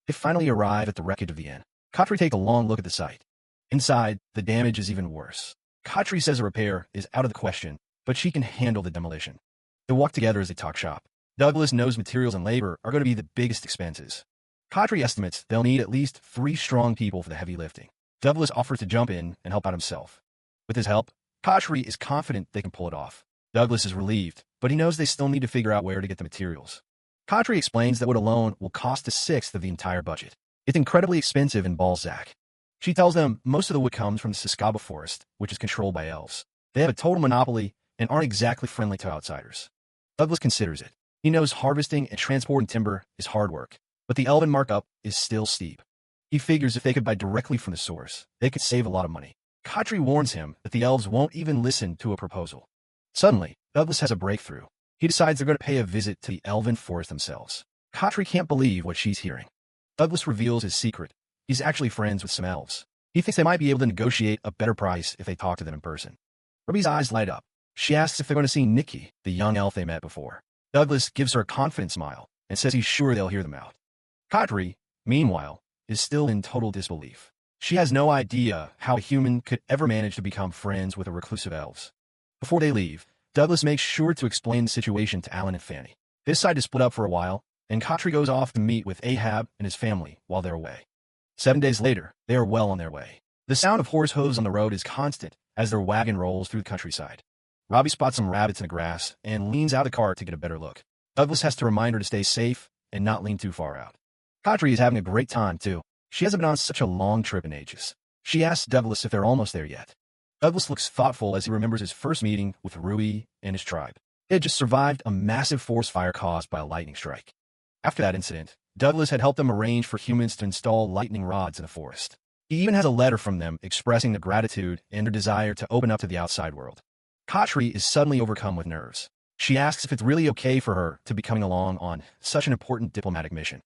They finally arrive at the wreckage of the inn. Kotri takes a long look at the site. Inside, the damage is even worse. Kotri says a repair is out of the question, but she can handle the demolition. They walk together as they talk shop. Douglas knows materials and labor are going to be the biggest expenses. Kotri estimates they'll need at least 3 strong people for the heavy lifting. Douglas offers to jump in and help out himself. With his help, Kotri is confident they can pull it off. Douglas is relieved, but he knows they still need to figure out where to get the materials. Kotri explains that wood alone will cost 1/6 of the entire budget. It's incredibly expensive in Balzac. She tells them most of the wood comes from the Saskaba forest, which is controlled by elves. They have a total monopoly and aren't exactly friendly to outsiders. Douglas considers it. He knows harvesting and transporting timber is hard work, but the elven markup is still steep. He figures if they could buy directly from the source, they could save a lot of money. Khatri warns him that the elves won't even listen to a proposal. Suddenly, Douglas has a breakthrough. He decides they're going to pay a visit to the elven forest themselves. Khatri can't believe what she's hearing. Douglas reveals his secret. He's actually friends with some elves. He thinks they might be able to negotiate a better price if they talk to them in person. Ruby's eyes light up. She asks if they're going to see Nikki, the young elf they met before. Douglas gives her a confident smile and says he's sure they'll hear them out. Khatri, meanwhile, is still in total disbelief. She has no idea how a human could ever manage to become friends with a reclusive elves. Before they leave, Douglas makes sure to explain the situation to Alan and Fanny. They decide to split up for a while, and Khatri goes off to meet with Ahab and his family while they're away. 7 days later, they are well on their way. The sound of horse hooves on the road is constant as their wagon rolls through the countryside. Robbie spots some rabbits in the grass and leans out the car to get a better look. Douglas has to remind her to stay safe and not lean too far out. Khatri is having a great time, too. She hasn't been on such a long trip in ages. She asks Douglas if they're almost there yet. Douglas looks thoughtful as he remembers his first meeting with Rui and his tribe. They had just survived a massive forest fire caused by a lightning strike. After that incident, Douglas had helped them arrange for humans to install lightning rods in the forest. He even has a letter from them expressing their gratitude and their desire to open up to the outside world. Khatri is suddenly overcome with nerves. She asks if it's really okay for her to be coming along on such an important diplomatic mission.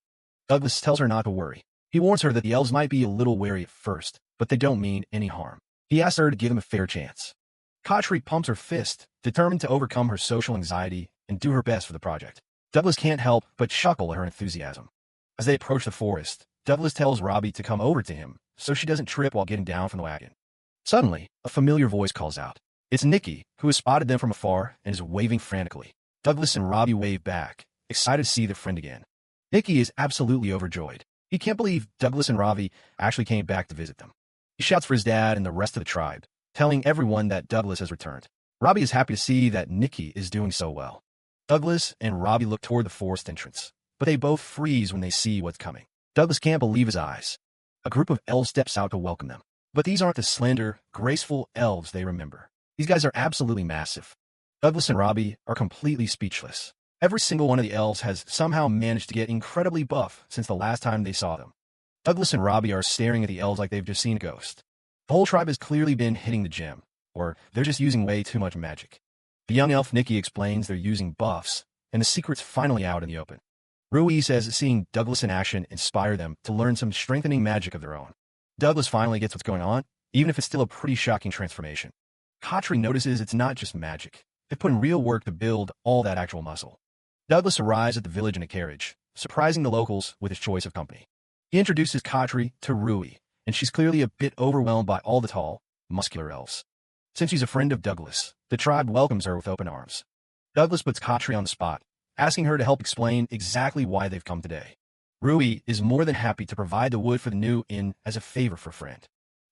Douglas tells her not to worry. He warns her that the elves might be a little wary at first, but they don't mean any harm. He asks her to give him a fair chance. Khatri pumps her fist, determined to overcome her social anxiety and do her best for the project. Douglas can't help but chuckle at her enthusiasm. As they approach the forest, Douglas tells Robbie to come over to him so she doesn't trip while getting down from the wagon. Suddenly, a familiar voice calls out. It's Nikki, who has spotted them from afar and is waving frantically. Douglas and Robbie wave back, excited to see their friend again. Nikki is absolutely overjoyed. He can't believe Douglas and Robbie actually came back to visit them. He shouts for his dad and the rest of the tribe, telling everyone that Douglas has returned. Robbie is happy to see that Nikki is doing so well. Douglas and Robbie look toward the forest entrance, but they both freeze when they see what's coming. Douglas can't believe his eyes. A group of elves steps out to welcome them. But these aren't the slender, graceful elves they remember. These guys are absolutely massive. Douglas and Robbie are completely speechless. Every single one of the elves has somehow managed to get incredibly buff since the last time they saw them. Douglas and Robbie are staring at the elves like they've just seen a ghost. The whole tribe has clearly been hitting the gym, or they're just using way too much magic. The young elf Nikki explains they're using buffs, and the secret's finally out in the open. Rui says seeing Douglas in action inspired them to learn some strengthening magic of their own. Douglas finally gets what's going on, even if it's still a pretty shocking transformation. Khatri notices it's not just magic. They've put in real work to build all that actual muscle. Douglas arrives at the village in a carriage, surprising the locals with his choice of company. He introduces Khatri to Rui, and she's clearly a bit overwhelmed by all the tall, muscular elves. Since she's a friend of Douglas, the tribe welcomes her with open arms. Douglas puts Khatri on the spot, asking her to help explain exactly why they've come today. Rui is more than happy to provide the wood for the new inn as a favor for a friend.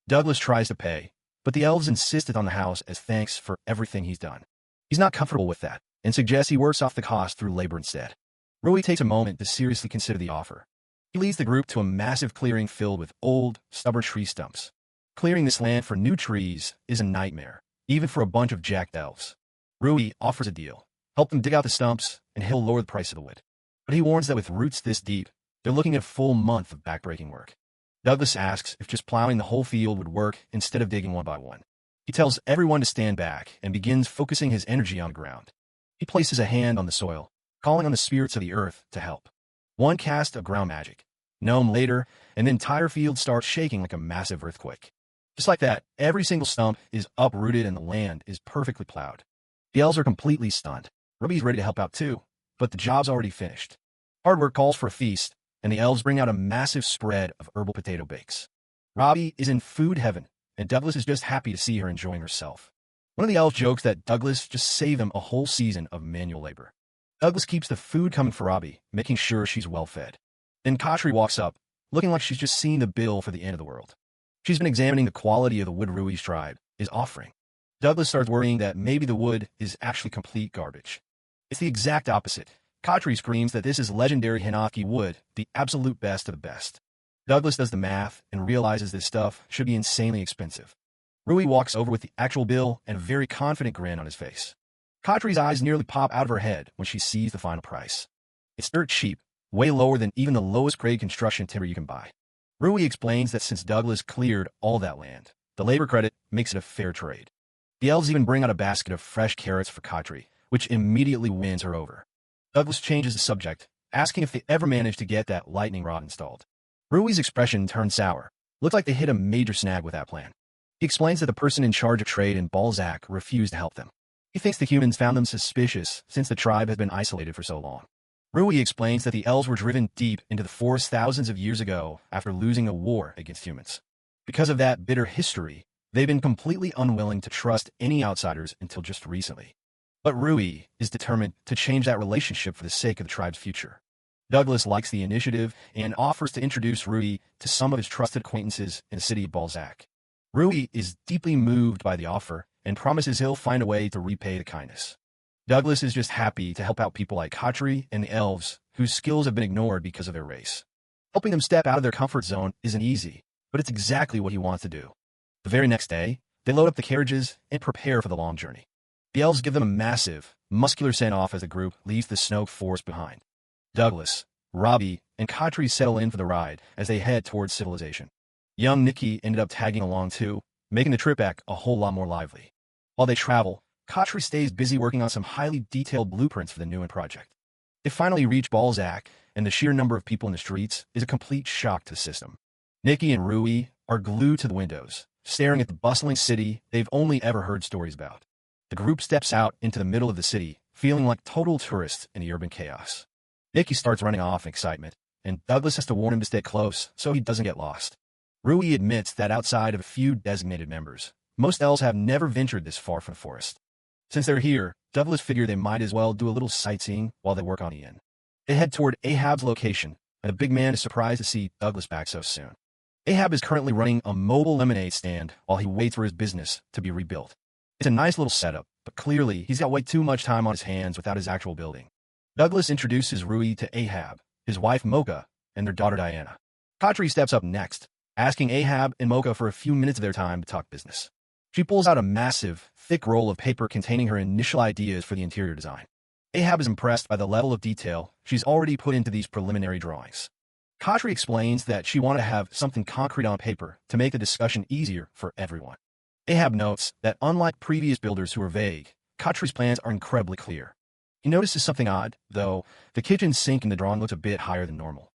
Douglas tries to pay, but the elves insisted on the house as thanks for everything he's done. He's not comfortable with that, and suggests he works off the cost through labor instead. Rui takes a moment to seriously consider the offer. He leads the group to a massive clearing filled with old, stubborn tree stumps. Clearing this land for new trees is a nightmare, even for a bunch of jacked elves. Rui offers a deal. Help them dig out the stumps, and he'll lower the price of the wood. But he warns that with roots this deep, they're looking at a full month of backbreaking work. Douglas asks if just plowing the whole field would work instead of digging one by one. He tells everyone to stand back and begins focusing his energy on the ground. He places a hand on the soil, calling on the spirits of the earth to help. One cast of ground magic. Gnome later, and the entire field starts shaking like a massive earthquake. Just like that, every single stump is uprooted and the land is perfectly plowed. The elves are completely stunned. Ruby's ready to help out too, but the job's already finished. Hard work calls for a feast, and the elves bring out a massive spread of herbal potato bakes. Robbie is in food heaven, and Douglas is just happy to see her enjoying herself. One of the elves jokes that Douglas just saved them a whole season of manual labor. Douglas keeps the food coming for Robbie, making sure she's well fed. Then Khatri walks up, looking like she's just seen the bill for the end of the world. She's been examining the quality of the wood Rui's tribe is offering. Douglas starts worrying that maybe the wood is actually complete garbage. It's the exact opposite. Khatri screams that this is legendary Hinoki wood, the absolute best of the best. Douglas does the math and realizes this stuff should be insanely expensive. Rui walks over with the actual bill and a very confident grin on his face. Katri's eyes nearly pop out of her head when she sees the final price. It's dirt cheap, way lower than even the lowest grade construction timber you can buy. Rui explains that since Douglas cleared all that land, the labor credit makes it a fair trade. The elves even bring out a basket of fresh carrots for Katri, which immediately wins her over. Douglas changes the subject, asking if they ever managed to get that lightning rod installed. Rui's expression turns sour. Looks like they hit a major snag with that plan. He explains that the person in charge of trade in Balzac refused to help them. He thinks the humans found them suspicious since the tribe has been isolated for so long. Rui explains that the elves were driven deep into the forest thousands of years ago after losing a war against humans. Because of that bitter history, they've been completely unwilling to trust any outsiders until just recently. But Rui is determined to change that relationship for the sake of the tribe's future. Douglas likes the initiative and offers to introduce Rui to some of his trusted acquaintances in the city of Balzac. Rui is deeply moved by the offer and promises he'll find a way to repay the kindness. Douglas is just happy to help out people like Katri and the elves, whose skills have been ignored because of their race. Helping them step out of their comfort zone isn't easy, but it's exactly what he wants to do. The very next day, they load up the carriages and prepare for the long journey. The elves give them a massive, muscular send-off as the group leaves the snow forest behind. Douglas, Robbie, and Katri settle in for the ride as they head towards civilization. Young Nikki ended up tagging along too, making the trip back a whole lot more lively. While they travel, Katri stays busy working on some highly detailed blueprints for the new project. They finally reach Balzac, and the sheer number of people in the streets is a complete shock to the system. Nikki and Rui are glued to the windows, staring at the bustling city they've only ever heard stories about. The group steps out into the middle of the city, feeling like total tourists in the urban chaos. Nikki starts running off in excitement, and Douglas has to warn him to stay close so he doesn't get lost. Rui admits that outside of a few designated members, most elves have never ventured this far from the forest. Since they're here, Douglas figured they might as well do a little sightseeing while they work on the inn. They head toward Ahab's location, and the big man is surprised to see Douglas back so soon. Ahab is currently running a mobile lemonade stand while he waits for his business to be rebuilt. It's a nice little setup, but clearly he's got way too much time on his hands without his actual building. Douglas introduces Rui to Ahab, his wife Mocha, and their daughter Diana. Katri steps up next, asking Ahab and Mocha for a few minutes of their time to talk business. She pulls out a massive, thick roll of paper containing her initial ideas for the interior design. Ahab is impressed by the level of detail she's already put into these preliminary drawings. Katri explains that she wanted to have something concrete on paper to make the discussion easier for everyone. Ahab notes that unlike previous builders who were vague, Katri's plans are incredibly clear. He notices something odd, though. The kitchen sink in the drawing looks a bit higher than normal.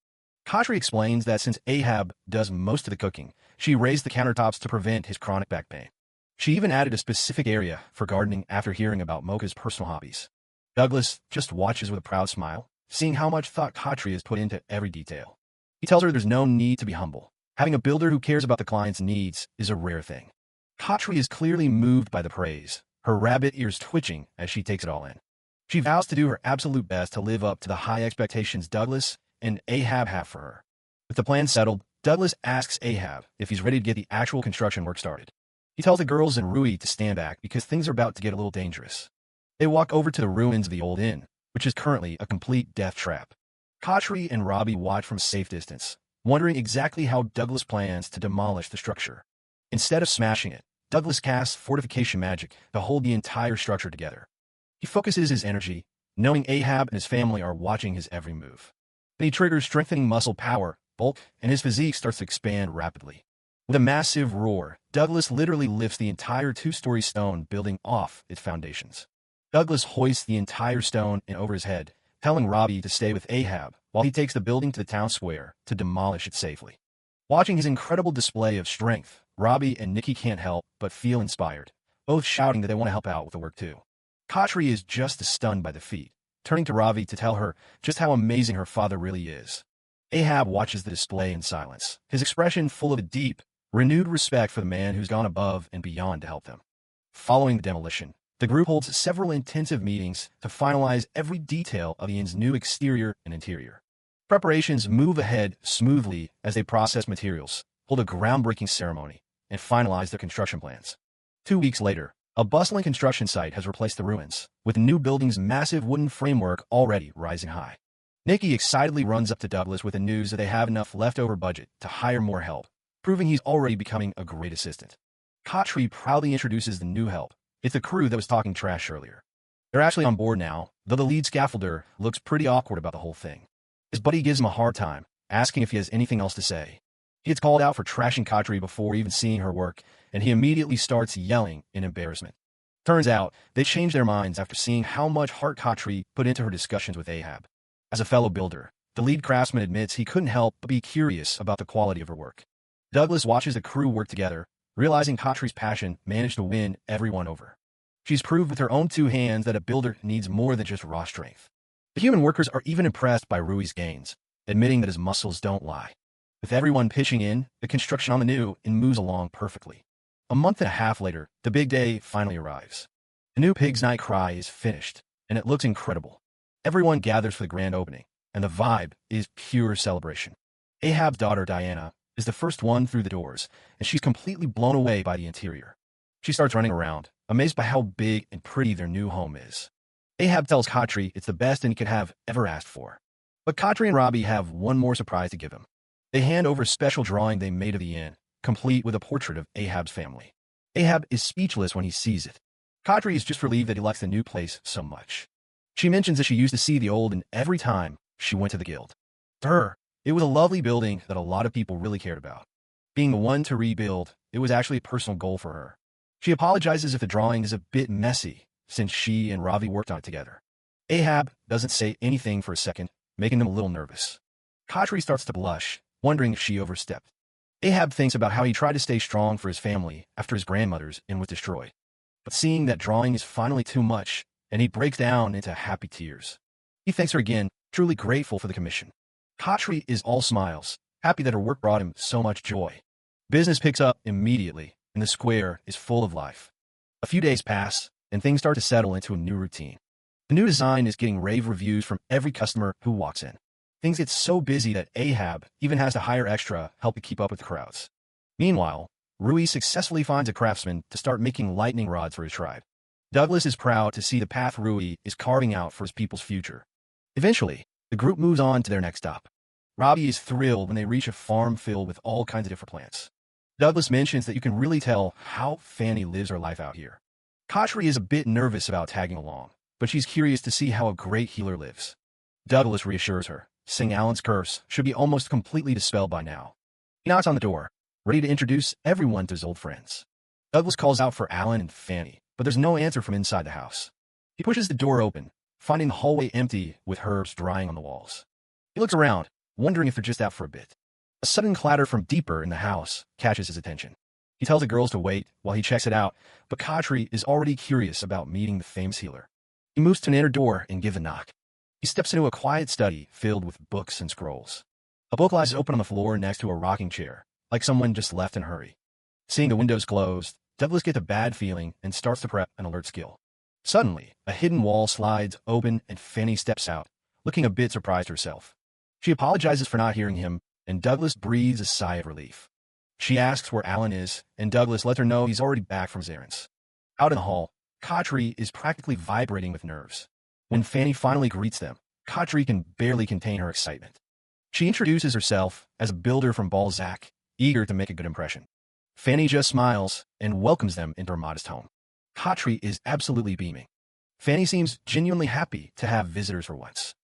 Katri explains that since Ahab does most of the cooking, she raised the countertops to prevent his chronic back pain. She even added a specific area for gardening after hearing about Mocha's personal hobbies. Douglas just watches with a proud smile, seeing how much thought Katri has put into every detail. He tells her there's no need to be humble. Having a builder who cares about the client's needs is a rare thing. Katri is clearly moved by the praise, her rabbit ears twitching as she takes it all in. She vows to do her absolute best to live up to the high expectations Douglas and Ahab have for her. With the plan settled, Douglas asks Ahab if he's ready to get the actual construction work started. He tells the girls and Rui to stand back because things are about to get a little dangerous. They walk over to the ruins of the old inn, which is currently a complete death trap. Katri and Robbie watch from a safe distance, wondering exactly how Douglas plans to demolish the structure. Instead of smashing it, Douglas casts fortification magic to hold the entire structure together. He focuses his energy, knowing Ahab and his family are watching his every move. Then he triggers strengthening muscle power, bulk, and his physique starts to expand rapidly. With a massive roar, Douglas literally lifts the entire two-story stone building off its foundations. Douglas hoists the entire stone in over his head, telling Robbie to stay with Ahab while he takes the building to the town square to demolish it safely. Watching his incredible display of strength, Robbie and Nikki can't help but feel inspired, both shouting that they want to help out with the work too. Katri is just as stunned by the feat, turning to Robbie to tell her just how amazing her father really is. Ahab watches the display in silence, his expression full of a deep, renewed respect for the man who's gone above and beyond to help them. Following the demolition, the group holds several intensive meetings to finalize every detail of the inn's new exterior and interior. Preparations move ahead smoothly as they process materials, hold a groundbreaking ceremony, and finalize their construction plans. 2 weeks later, a bustling construction site has replaced the ruins, with the new building's massive wooden framework already rising high. Nikki excitedly runs up to Douglas with the news that they have enough leftover budget to hire more help, proving he's already becoming a great assistant. Khatri proudly introduces the new help. It's the crew that was talking trash earlier. They're actually on board now, though the lead scaffolder looks pretty awkward about the whole thing. His buddy gives him a hard time, asking if he has anything else to say. He gets called out for trashing Khatri before even seeing her work, and he immediately starts yelling in embarrassment. Turns out, they changed their minds after seeing how much heart Khatri put into her discussions with Ahab. As a fellow builder, the lead craftsman admits he couldn't help but be curious about the quality of her work. Douglas watches the crew work together, realizing Khatri's passion managed to win everyone over. She's proved with her own two hands that a builder needs more than just raw strength. The human workers are even impressed by Rui's gains, admitting that his muscles don't lie. With everyone pitching in, the construction on the new moves along perfectly. A month and a half later, the big day finally arrives. The new Pig's Night Cry is finished, and it looks incredible. Everyone gathers for the grand opening, and the vibe is pure celebration. Ahab's daughter, Diana, is the first one through the doors, and she's completely blown away by the interior. She starts running around, amazed by how big and pretty their new home is. Ahab tells Khatri it's the best he could have ever asked for. But Khatri and Robbie have one more surprise to give him. They hand over a special drawing they made of the inn, complete with a portrait of Ahab's family. Ahab is speechless when he sees it. Khatri is just relieved that he likes the new place so much. She mentions that she used to see the old inn every time she went to the guild. To her, it was a lovely building that a lot of people really cared about. Being the one to rebuild, it was actually a personal goal for her. She apologizes if the drawing is a bit messy, since she and Ravi worked on it together. Ahab doesn't say anything for a second, making him a little nervous. Khatri starts to blush, wondering if she overstepped. Ahab thinks about how he tried to stay strong for his family after his grandmother's inn was destroyed. But seeing that drawing is finally too much, and he breaks down into happy tears. He thanks her again, truly grateful for the commission. Khatri is all smiles, happy that her work brought him so much joy. Business picks up immediately, and the square is full of life. A few days pass, and things start to settle into a new routine. The new design is getting rave reviews from every customer who walks in. Things get so busy that Ahab even has to hire extra help to keep up with the crowds. Meanwhile, Rui successfully finds a craftsman to start making lightning rods for his tribe. Douglas is proud to see the path Rui is carving out for his people's future. Eventually, the group moves on to their next stop. Robbie is thrilled when they reach a farm filled with all kinds of different plants. Douglas mentions that you can really tell how Fanny lives her life out here. Khatri is a bit nervous about tagging along, but she's curious to see how a great healer lives. Douglas reassures her, saying Alan's curse should be almost completely dispelled by now. He knocks on the door, ready to introduce everyone to his old friends. Douglas calls out for Alan and Fanny, but there's no answer from inside the house. He pushes the door open, finding the hallway empty with herbs drying on the walls. He looks around, wondering if they're just out for a bit. A sudden clatter from deeper in the house catches his attention. He tells the girls to wait while he checks it out, but Khatri is already curious about meeting the famous healer. He moves to an inner door and gives a knock. He steps into a quiet study filled with books and scrolls. A book lies open on the floor next to a rocking chair, like someone just left in a hurry. Seeing the windows closed, Douglas gets a bad feeling and starts to prep an alert skill. Suddenly, a hidden wall slides open and Fanny steps out, looking a bit surprised herself. She apologizes for not hearing him, and Douglas breathes a sigh of relief. She asks where Alan is, and Douglas lets her know he's already back from his errands. Out in the hall, Khatri is practically vibrating with nerves. When Fanny finally greets them, Khatri can barely contain her excitement. She introduces herself as a builder from Balzac, eager to make a good impression. Fanny just smiles and welcomes them into her modest home. Khatri is absolutely beaming. Fanny seems genuinely happy to have visitors for once.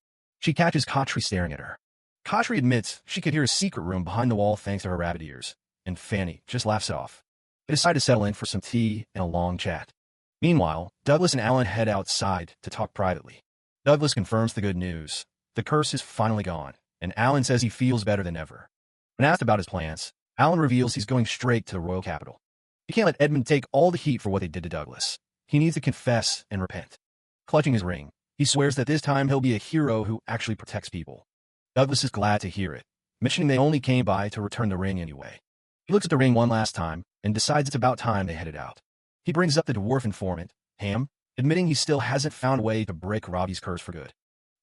She catches Khatri staring at her. Khatri admits she could hear a secret room behind the wall thanks to her rabbit ears, and Fanny just laughs it off. They decide to settle in for some tea and a long chat. Meanwhile, Douglas and Alan head outside to talk privately. Douglas confirms the good news. The curse is finally gone, and Alan says he feels better than ever. When asked about his plans, Alan reveals he's going straight to the royal capital. He can't let Edmund take all the heat for what they did to Douglas. He needs to confess and repent. Clutching his ring, he swears that this time he'll be a hero who actually protects people. Douglas is glad to hear it, mentioning they only came by to return the ring anyway. He looks at the ring one last time and decides it's about time they headed out. He brings up the dwarf informant, Ham, admitting he still hasn't found a way to break Robbie's curse for good.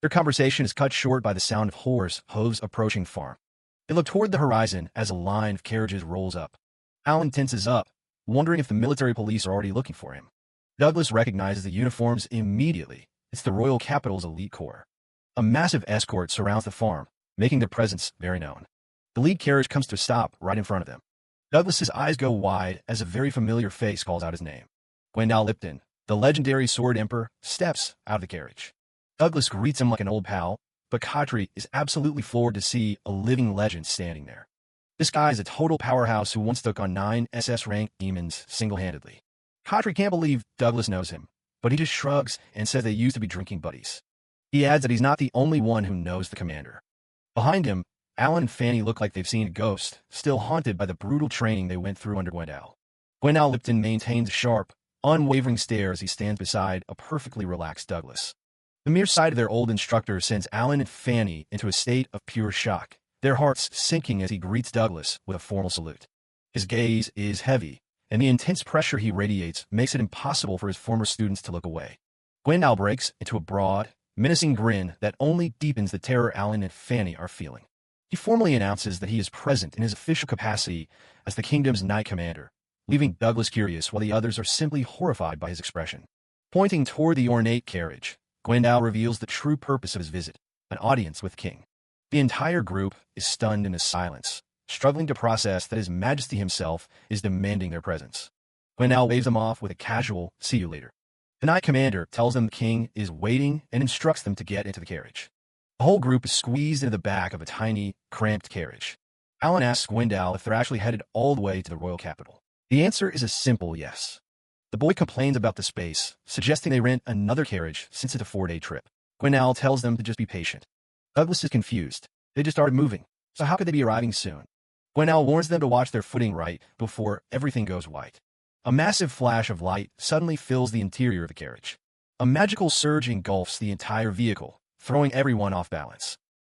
Their conversation is cut short by the sound of horse hooves approaching farm. They look toward the horizon as a line of carriages rolls up. Alan tenses up, wondering if the military police are already looking for him. Douglas recognizes the uniforms immediately. It's the royal capital's elite corps. A massive escort surrounds the farm, making their presence very known. The lead carriage comes to a stop right in front of them. Douglas's eyes go wide as a very familiar face calls out his name. Gwendal Lipton, the legendary Sword Emperor, steps out of the carriage. Douglas greets him like an old pal, but Khatri is absolutely floored to see a living legend standing there. This guy is a total powerhouse who once took on 9 SS-rank demons single-handedly. Khatri can't believe Douglas knows him, but he just shrugs and says they used to be drinking buddies. He adds that he's not the only one who knows the commander. Behind him, Alan and Fanny look like they've seen a ghost, still haunted by the brutal training they went through under Gwendal. Gwendal Lipton maintains a sharp, unwavering stare as he stands beside a perfectly relaxed Douglas. The mere sight of their old instructor sends Alan and Fanny into a state of pure shock, their hearts sinking as he greets Douglas with a formal salute. His gaze is heavy, and the intense pressure he radiates makes it impossible for his former students to look away. Gwendal breaks into a broad, menacing grin that only deepens the terror Alan and Fanny are feeling. He formally announces that he is present in his official capacity as the kingdom's Knight Commander, leaving Douglas curious while the others are simply horrified by his expression. Pointing toward the ornate carriage, Gwendal reveals the true purpose of his visit, an audience with King. The entire group is stunned into silence, struggling to process that His Majesty himself is demanding their presence. Gwendal waves them off with a casual, "See you later." The Knight Commander tells them the king is waiting and instructs them to get into the carriage. The whole group is squeezed into the back of a tiny, cramped carriage. Alan asks Gwendal if they're actually headed all the way to the royal capital. The answer is a simple yes. The boy complains about the space, suggesting they rent another carriage since it's a 4-day trip. Gwendal tells them to just be patient. Douglas is confused. They just started moving, so how could they be arriving soon? Gwendal warns them to watch their footing right before everything goes white. A massive flash of light suddenly fills the interior of the carriage. A magical surge engulfs the entire vehicle, throwing everyone off balance.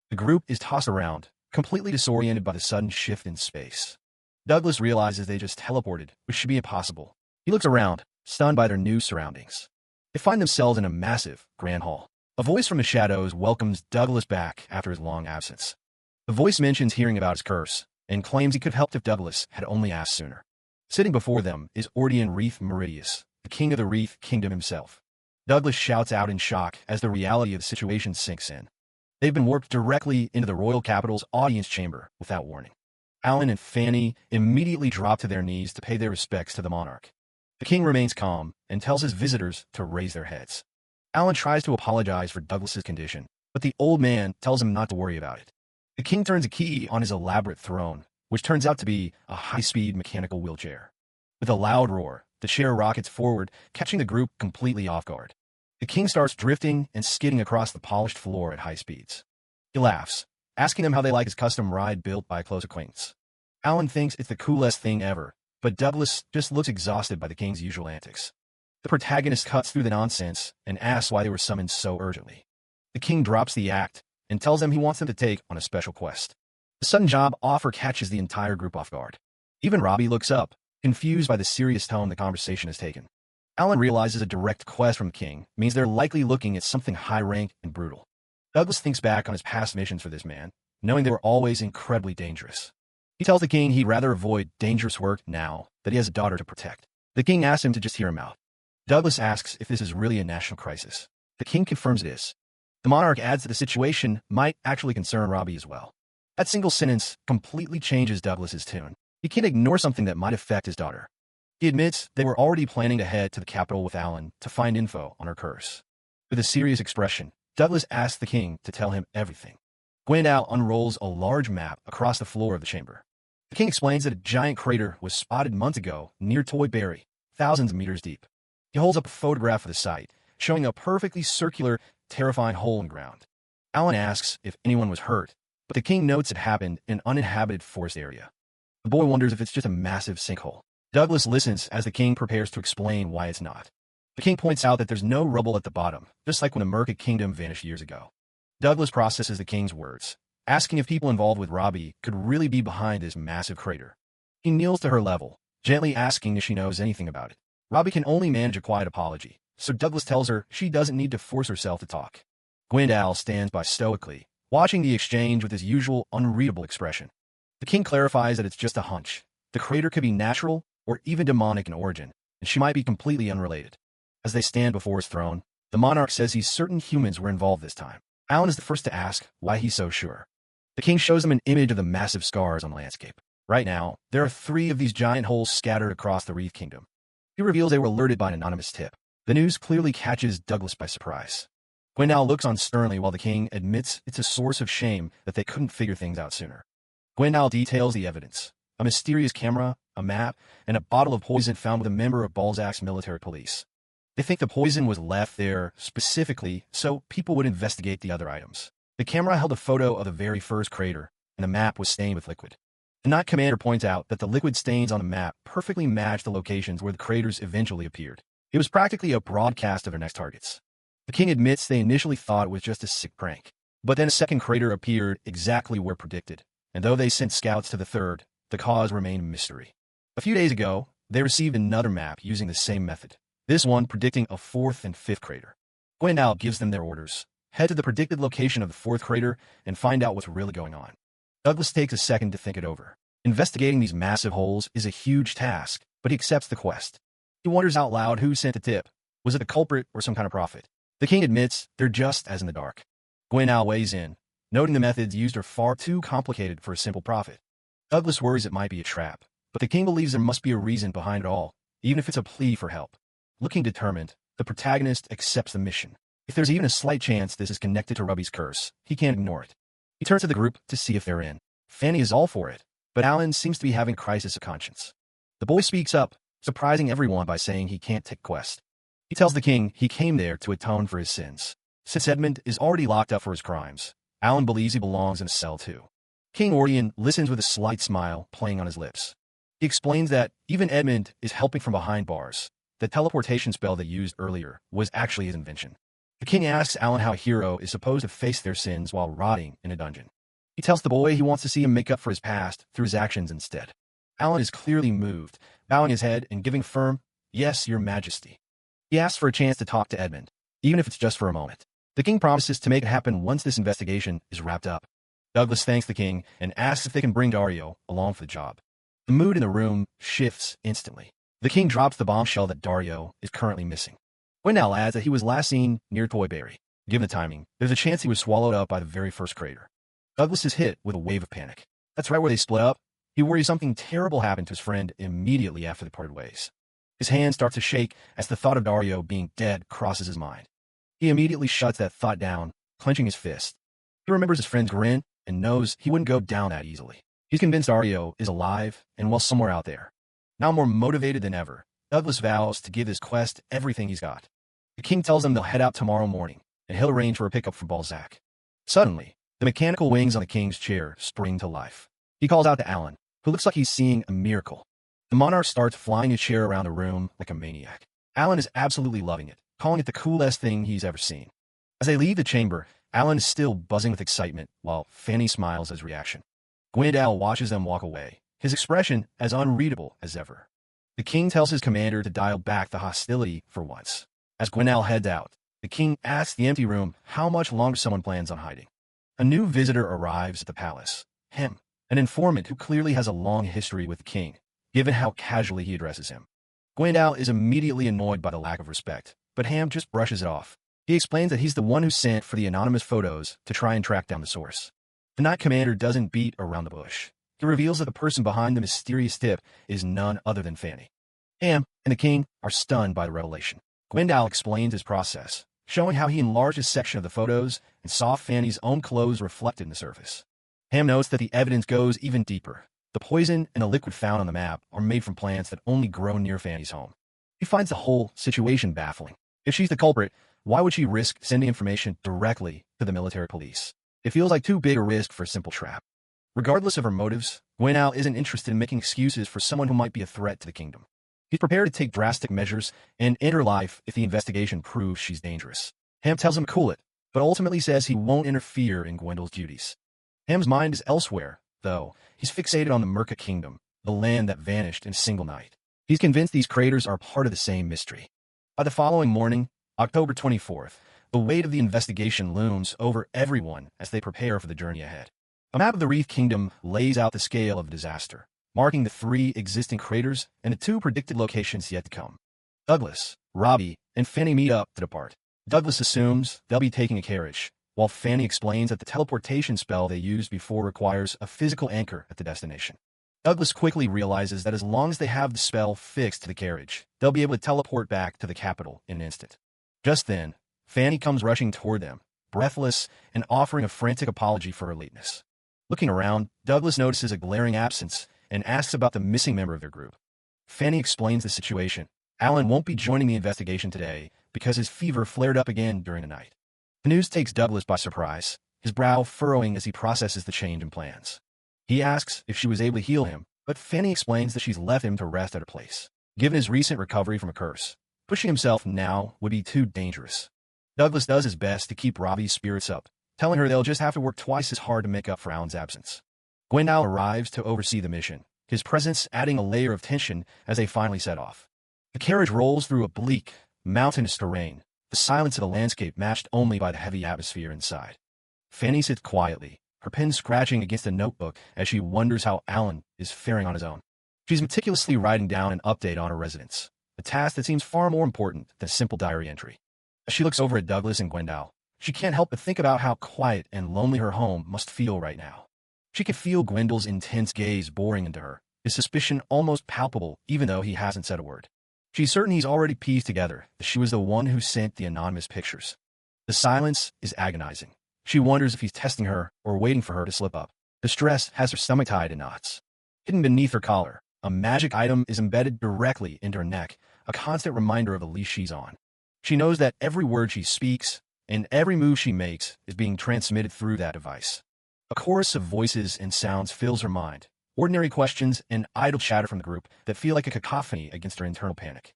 The group is tossed around, completely disoriented by the sudden shift in space. Douglas realizes they just teleported, which should be impossible. He looks around, stunned by their new surroundings. They find themselves in a massive, grand hall. A voice from the shadows welcomes Douglas back after his long absence. The voice mentions hearing about his curse, and claims he could have helped if Douglas had only asked sooner. Sitting before them is Ordian Wreath Meridius, the king of the Wreath Kingdom himself. Douglas shouts out in shock as the reality of the situation sinks in. They've been warped directly into the royal capital's audience chamber without warning. Alan and Fanny immediately drop to their knees to pay their respects to the monarch. The king remains calm and tells his visitors to raise their heads. Alan tries to apologize for Douglas's condition, but the old man tells him not to worry about it. The king turns a key on his elaborate throne, which turns out to be a high-speed mechanical wheelchair. With a loud roar, the chair rockets forward, catching the group completely off guard. The king starts drifting and skidding across the polished floor at high speeds. He laughs, asking them how they like his custom ride built by a close acquaintance. Alan thinks it's the coolest thing ever, but Douglas just looks exhausted by the king's usual antics. The protagonist cuts through the nonsense and asks why they were summoned so urgently. The king drops the act and tells them he wants them to take on a special quest. The sudden job offer catches the entire group off guard. Even Robbie looks up, confused by the serious tone the conversation has taken. Alan realizes a direct quest from the king means they're likely looking at something high-ranked and brutal. Douglas thinks back on his past missions for this man, knowing they were always incredibly dangerous. He tells the king he'd rather avoid dangerous work now that he has a daughter to protect. The king asks him to just hear him out. Douglas asks if this is really a national crisis. The king confirms it is. The monarch adds that the situation might actually concern Robbie as well. That single sentence completely changes Douglas's tune. He can't ignore something that might affect his daughter. He admits they were already planning to head to the capital with Alan to find info on her curse. With a serious expression, Douglas asks the king to tell him everything. Gwendal unrolls a large map across the floor of the chamber. The king explains that a giant crater was spotted months ago near Toy Berry, thousands of meters deep. He holds up a photograph of the site, showing a perfectly circular, terrifying hole in the ground. Alan asks if anyone was hurt, but the king notes it happened in an uninhabited forest area. The boy wonders if it's just a massive sinkhole. Douglas listens as the king prepares to explain why it's not. The king points out that there's no rubble at the bottom, just like when the Merca kingdom vanished years ago. Douglas processes the king's words, asking if people involved with Robbie could really be behind this massive crater. He kneels to her level, gently asking if she knows anything about it. Robbie can only manage a quiet apology, so Douglas tells her she doesn't need to force herself to talk. Gwendal stands by stoically, watching the exchange with his usual unreadable expression. The king clarifies that it's just a hunch. The crater could be natural or even demonic in origin, and she might be completely unrelated. As they stand before his throne, the monarch says he's certain humans were involved this time. Alan is the first to ask why he's so sure. The king shows him an image of the massive scars on the landscape. Right now, there are 3 of these giant holes scattered across the Wreath Kingdom. He reveals they were alerted by an anonymous tip. The news clearly catches Douglas by surprise. Gwendal looks on sternly while the king admits it's a source of shame that they couldn't figure things out sooner. Gwendal details the evidence: a mysterious camera, a map, and a bottle of poison found with a member of Balzac's military police. They think the poison was left there specifically so people would investigate the other items. The camera held a photo of the very first crater, and the map was stained with liquid. The Night Commander points out that the liquid stains on the map perfectly match the locations where the craters eventually appeared. It was practically a broadcast of their next targets. The king admits they initially thought it was just a sick prank. But then a second crater appeared exactly where predicted, and though they sent scouts to the third, the cause remained a mystery. A few days ago, they received another map using the same method, this one predicting a 4th and 5th crater. Gwendal gives them their orders: head to the predicted location of the 4th crater and find out what's really going on. Douglas takes a second to think it over. Investigating these massive holes is a huge task, but he accepts the quest. He wonders out loud who sent the tip. Was it the culprit or some kind of prophet? The king admits they're just as in the dark. Gwendal weighs in, noting the methods used are far too complicated for a simple prophet. Douglas worries it might be a trap, but the king believes there must be a reason behind it all, even if it's a plea for help. Looking determined, the protagonist accepts the mission. If there's even a slight chance this is connected to Ruby's curse, he can't ignore it. He turns to the group to see if they're in. Fanny is all for it, but Alan seems to be having a crisis of conscience. The boy speaks up, surprising everyone by saying he can't take quest. He tells the king he came there to atone for his sins. Since Edmund is already locked up for his crimes, Alan believes he belongs in a cell too. King Orion listens with a slight smile playing on his lips. He explains that even Edmund is helping from behind bars. The teleportation spell they used earlier was actually his invention. The king asks Alan how a hero is supposed to face their sins while rotting in a dungeon. He tells the boy he wants to see him make up for his past through his actions instead. Alan is clearly moved, bowing his head and giving firm, "Yes, your majesty." He asks for a chance to talk to Edmund, even if it's just for a moment. The king promises to make it happen once this investigation is wrapped up. Douglas thanks the king and asks if they can bring Dario along for the job. The mood in the room shifts instantly. The king drops the bombshell that Dario is currently missing. Gwendal adds that he was last seen near Toyberry. Given the timing, there's a chance he was swallowed up by the very first crater. Douglas is hit with a wave of panic. That's right where they split up. He worries something terrible happened to his friend immediately after they parted ways. His hand starts to shake as the thought of Dario being dead crosses his mind. He immediately shuts that thought down, clenching his fist. He remembers his friend's grin and knows he wouldn't go down that easily. He's convinced Dario is alive and well somewhere out there. Now more motivated than ever, Douglas vows to give his quest everything he's got. The king tells them they'll head out tomorrow morning, and he'll arrange for a pickup from Balzac. Suddenly, the mechanical wings on the king's chair spring to life. He calls out to Alan, who looks like he's seeing a miracle. The monarch starts flying his chair around the room like a maniac. Alan is absolutely loving it, calling it the coolest thing he's ever seen. As they leave the chamber, Alan is still buzzing with excitement, while Fanny smiles as reaction. Gwendal watches them walk away, his expression as unreadable as ever. The king tells his commander to dial back the hostility for once. As Gwendal heads out, the king asks the empty room how much longer someone plans on hiding. A new visitor arrives at the palace. Him, an informant who clearly has a long history with the king, given how casually he addresses him. Gwendal is immediately annoyed by the lack of respect, but Ham just brushes it off. He explains that he's the one who sent for the anonymous photos to try and track down the source. The Night Commander doesn't beat around the bush. He reveals that the person behind the mysterious tip is none other than Fanny. Ham and the king are stunned by the revelation. Gwendal explains his process, showing how he enlarged a section of the photos and saw Fanny's own clothes reflected in the surface. Ham notes that the evidence goes even deeper. The poison and the liquid found on the map are made from plants that only grow near Fanny's home. He finds the whole situation baffling. If she's the culprit, why would she risk sending information directly to the military police? It feels like too big a risk for a simple trap. Regardless of her motives, Gwendal isn't interested in making excuses for someone who might be a threat to the kingdom. He's prepared to take drastic measures and end her life if the investigation proves she's dangerous. Ham tells him to cool it, but ultimately says he won't interfere in Gwendal's duties. Ham's mind is elsewhere, though. He's fixated on the Merca Kingdom, the land that vanished in a single night. He's convinced these craters are part of the same mystery. By the following morning, October 24th, the weight of the investigation looms over everyone as they prepare for the journey ahead. A map of the Wreath Kingdom lays out the scale of the disaster, marking the 3 existing craters and the 2 predicted locations yet to come. Douglas, Robbie, and Fanny meet up to depart. Douglas assumes they'll be taking a carriage, while Fanny explains that the teleportation spell they used before requires a physical anchor at the destination. Douglas quickly realizes that as long as they have the spell fixed to the carriage, they'll be able to teleport back to the capital in an instant. Just then, Fanny comes rushing toward them, breathless and offering a frantic apology for her lateness. Looking around, Douglas notices a glaring absence and asks about the missing member of their group. Fanny explains the situation. Alan won't be joining the investigation today because his fever flared up again during the night. The news takes Douglas by surprise, his brow furrowing as he processes the change in plans. He asks if she was able to heal him, but Fanny explains that she's left him to rest at her place. Given his recent recovery from a curse, pushing himself now would be too dangerous. Douglas does his best to keep Ravi's spirits up, telling her they'll just have to work twice as hard to make up for Alan's absence. Gwendal arrives to oversee the mission, his presence adding a layer of tension as they finally set off. The carriage rolls through a bleak, mountainous terrain, the silence of the landscape matched only by the heavy atmosphere inside. Fanny sits quietly, her pen scratching against a notebook as she wonders how Alan is faring on his own. She's meticulously writing down an update on her residence, a task that seems far more important than a simple diary entry. As she looks over at Douglas and Gwendal, she can't help but think about how quiet and lonely her home must feel right now. She can feel Gwendal's intense gaze boring into her, his suspicion almost palpable even though he hasn't said a word. She's certain he's already pieced together that she was the one who sent the anonymous pictures. The silence is agonizing. She wonders if he's testing her or waiting for her to slip up. The stress has her stomach tied in knots. Hidden beneath her collar, a magic item is embedded directly into her neck, a constant reminder of the leash she's on. She knows that every word she speaks and every move she makes is being transmitted through that device. A chorus of voices and sounds fills her mind, ordinary questions and idle chatter from the group that feel like a cacophony against her internal panic.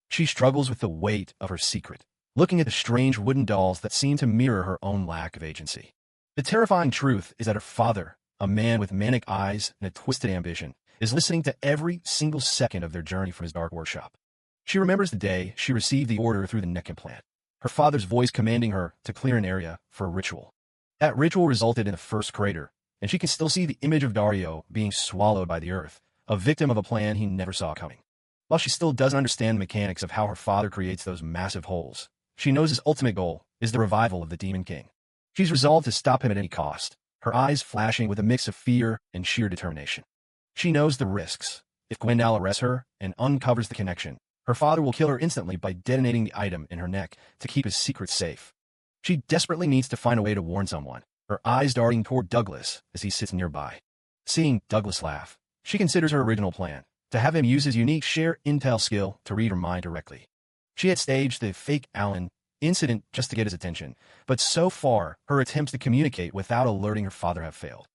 She struggles with the weight of her secret, looking at the strange wooden dolls that seem to mirror her own lack of agency. The terrifying truth is that her father, a man with manic eyes and a twisted ambition, is listening to every single second of their journey from his dark workshop. She remembers the day she received the order through the neck implant, her father's voice commanding her to clear an area for a ritual. That ritual resulted in the first crater, and she can still see the image of Dario being swallowed by the earth, a victim of a plan he never saw coming. While she still doesn't understand the mechanics of how her father creates those massive holes, she knows his ultimate goal is the revival of the Demon King. She's resolved to stop him at any cost, her eyes flashing with a mix of fear and sheer determination. She knows the risks. If Gwendal arrests her and uncovers the connection, her father will kill her instantly by detonating the item in her neck to keep his secret safe. She desperately needs to find a way to warn someone, her eyes darting toward Douglas as he sits nearby. Seeing Douglas laugh, she considers her original plan, to have him use his unique share intel skill to read her mind directly. She had staged the fake Alan incident just to get his attention, but so far, her attempts to communicate without alerting her father have failed.